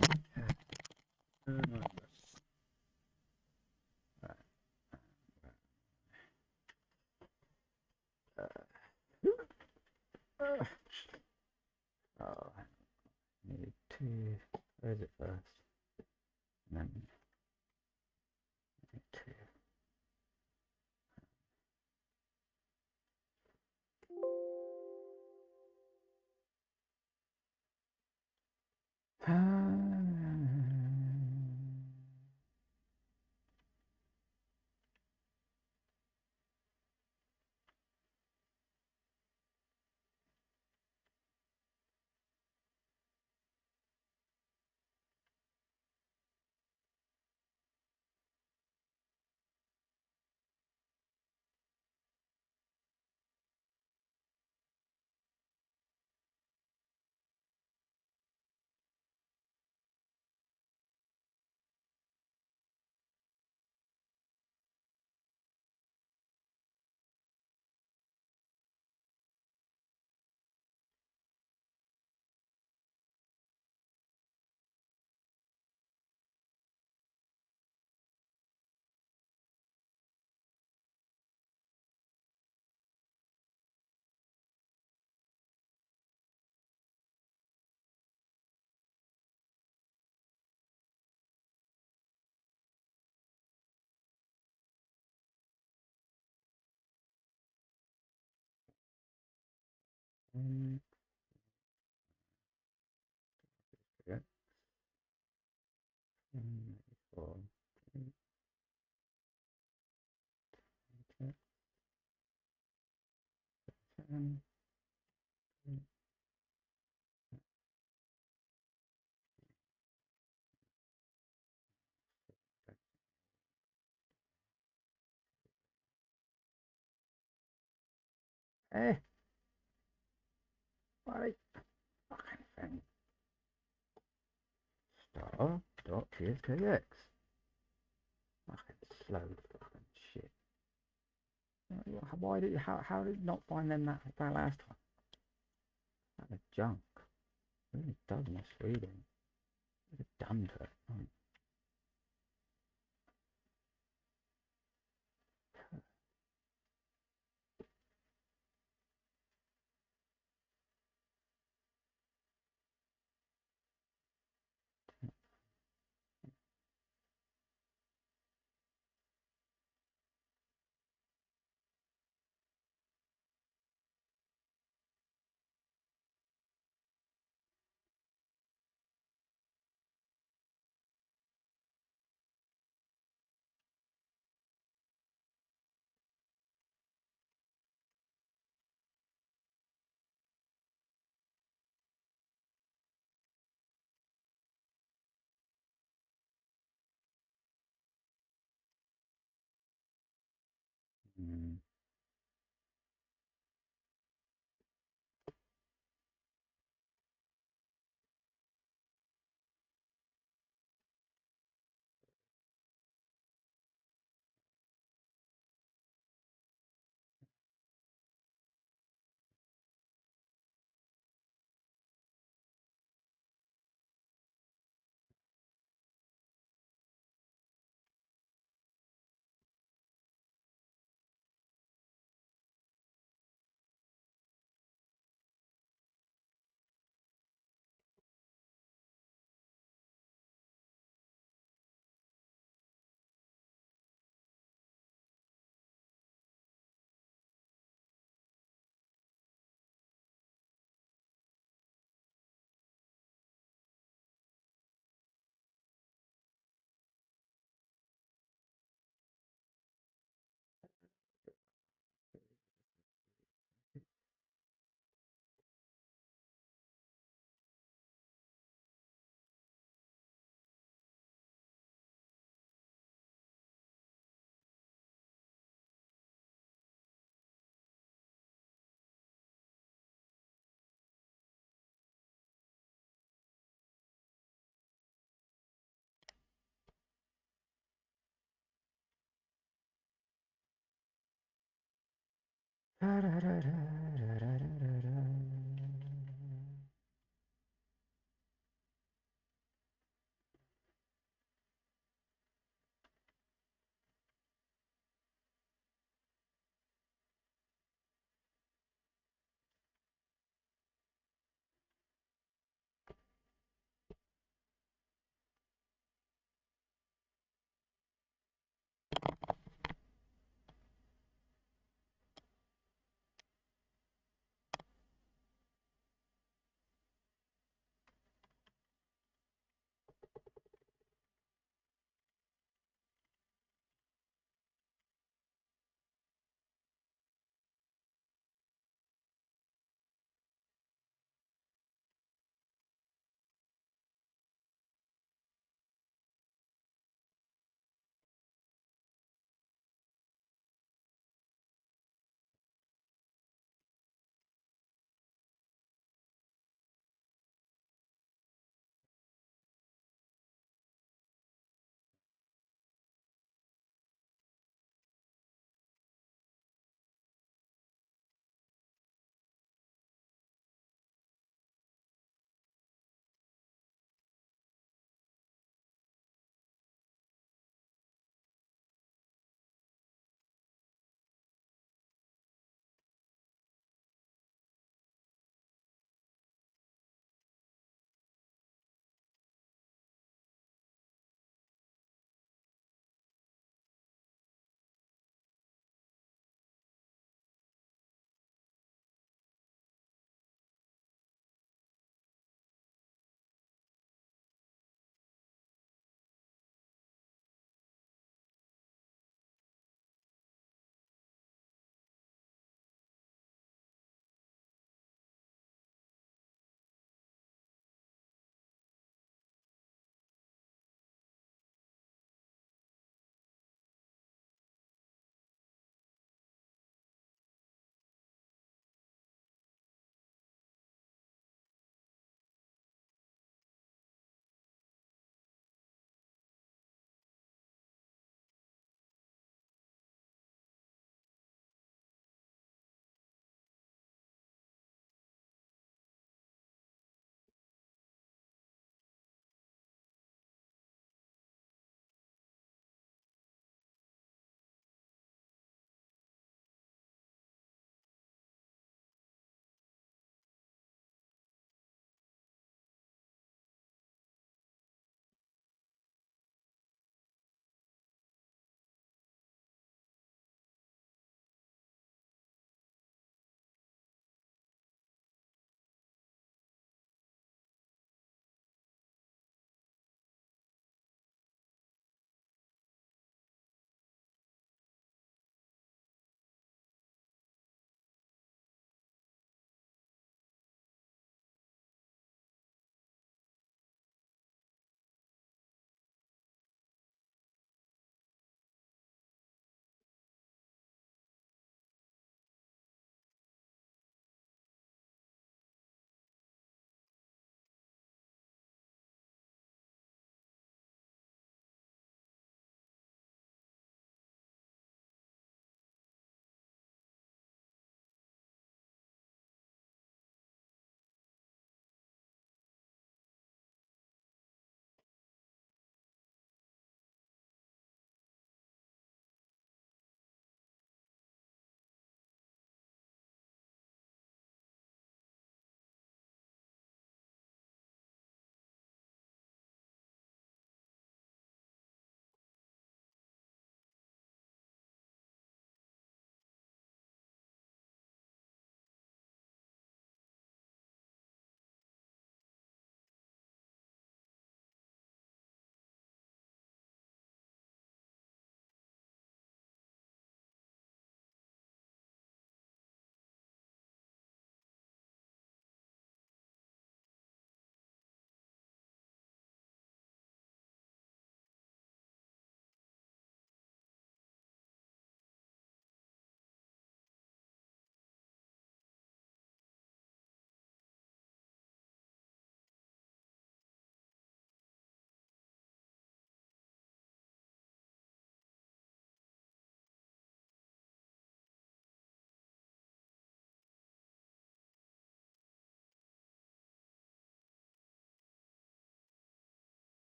S8: Oh, need to. Where is it first? And then need to. Yeah. Four. Seven. Hey, what fucking thing? Star dot TSKX. Fucking slow fucking shit. Why did you, how did you not find them that last time? That was junk. It really does miss reading. What have you done to it? Oh. Mm.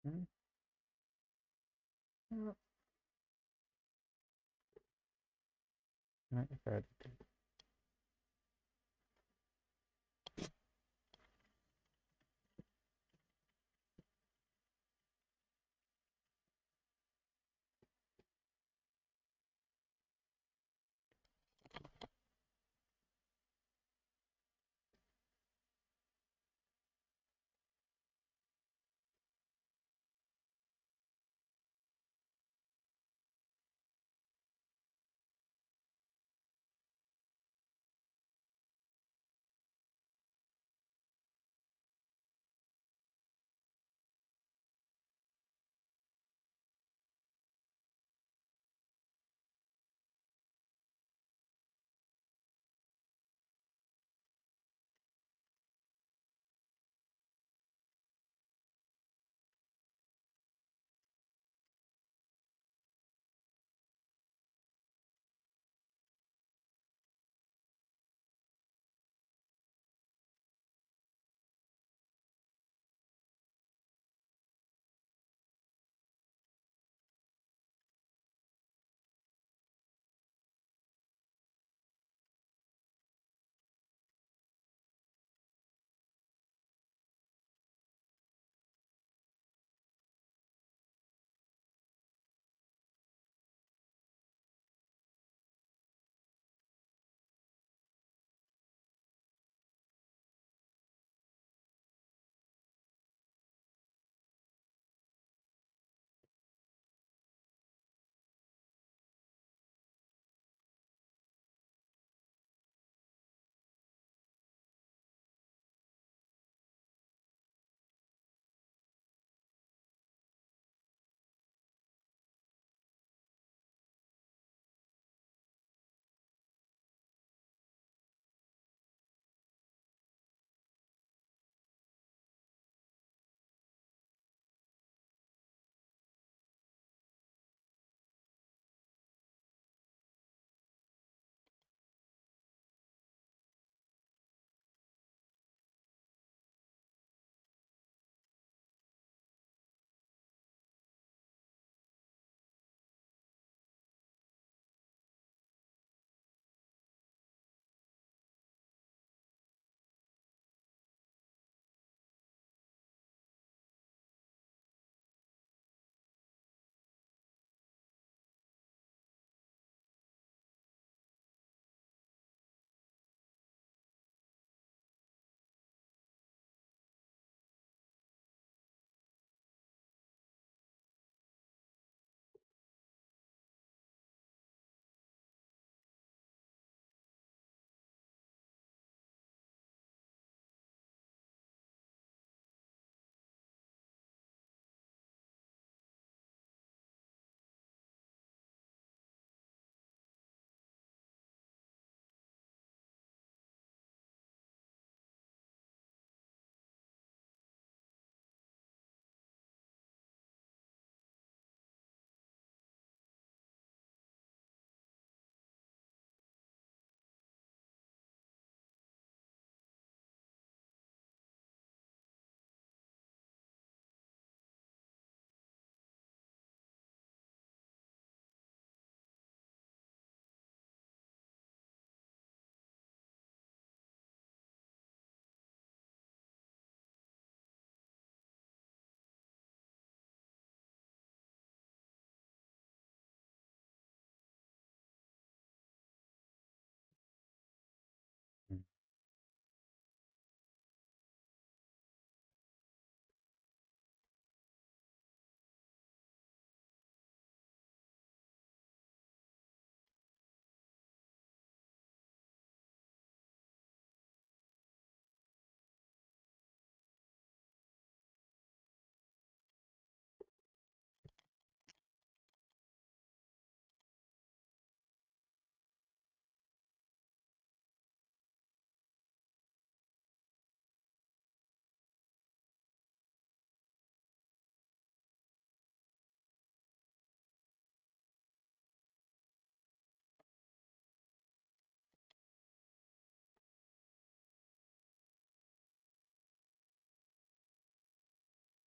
S8: Mm. Mm. Right, fair.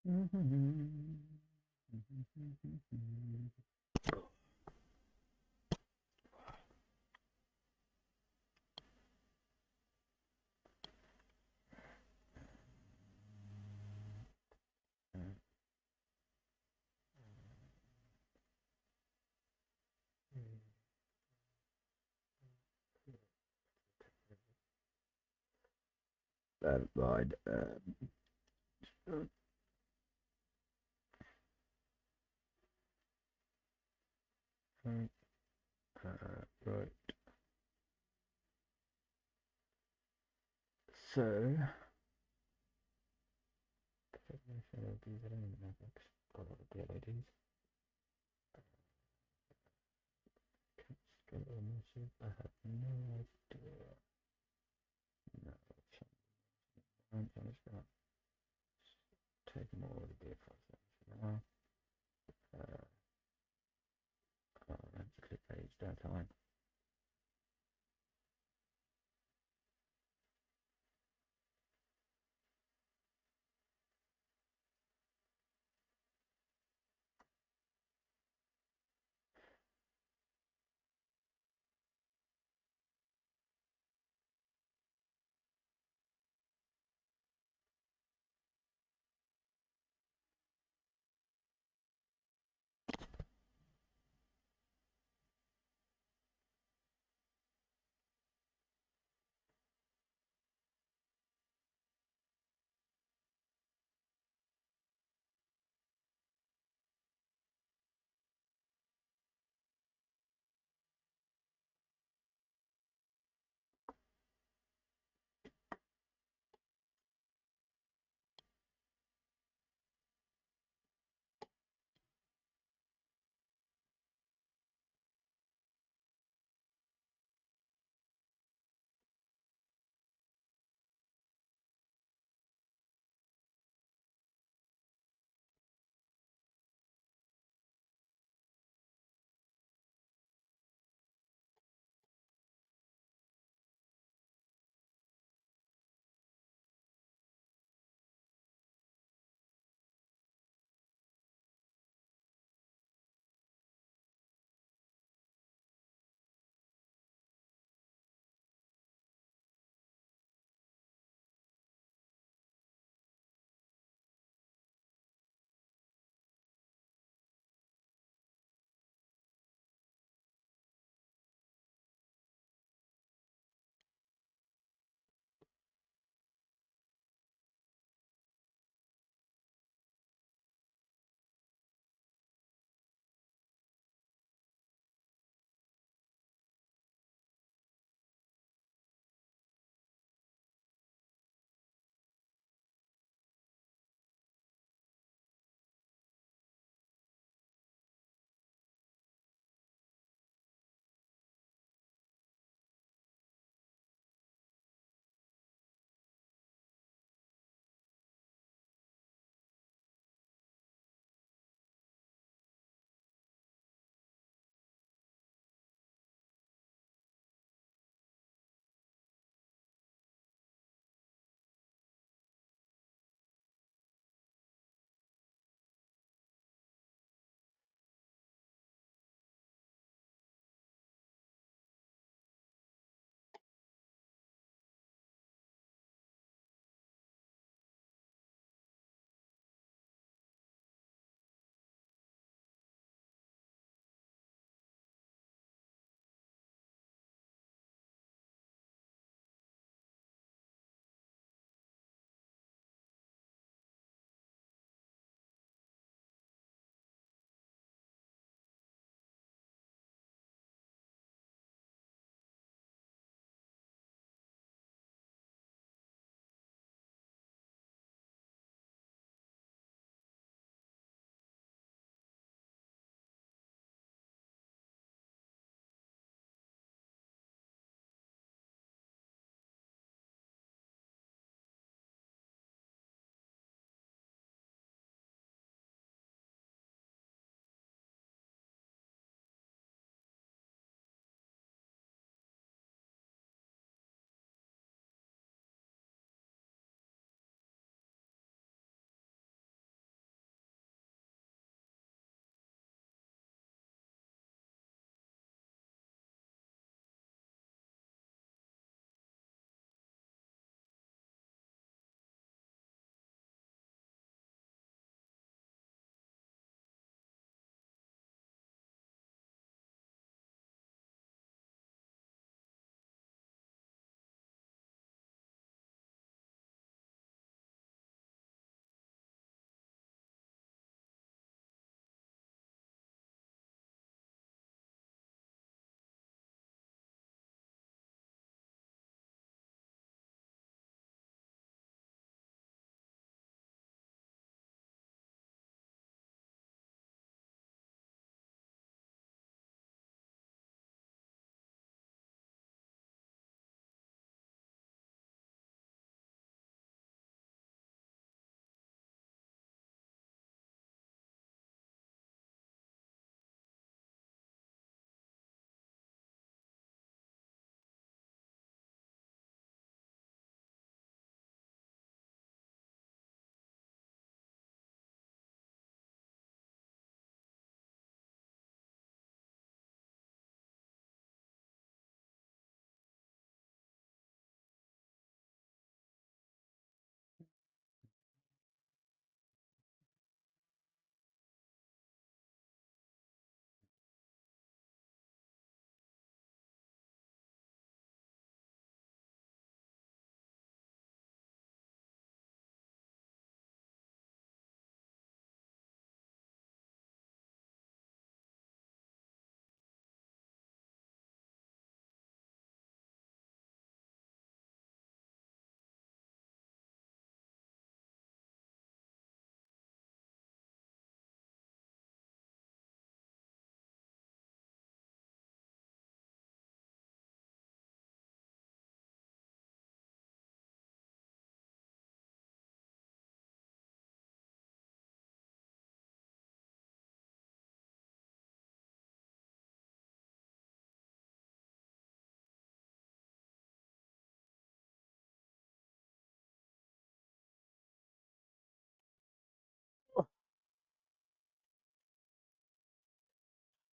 S8: Mm-hmm. Right. Right. So. I have no idea. No, I'm just gonna take more of the process now. Let's click page that time.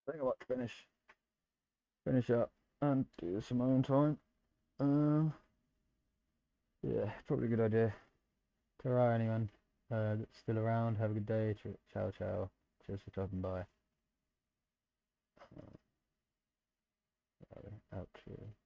S1: I think I might finish up and do this in my own time. Yeah, probably a good idea. Ta-ra, anyone that's still around. Have a good day. Ciao, ciao. Cheers for stopping by. Outro.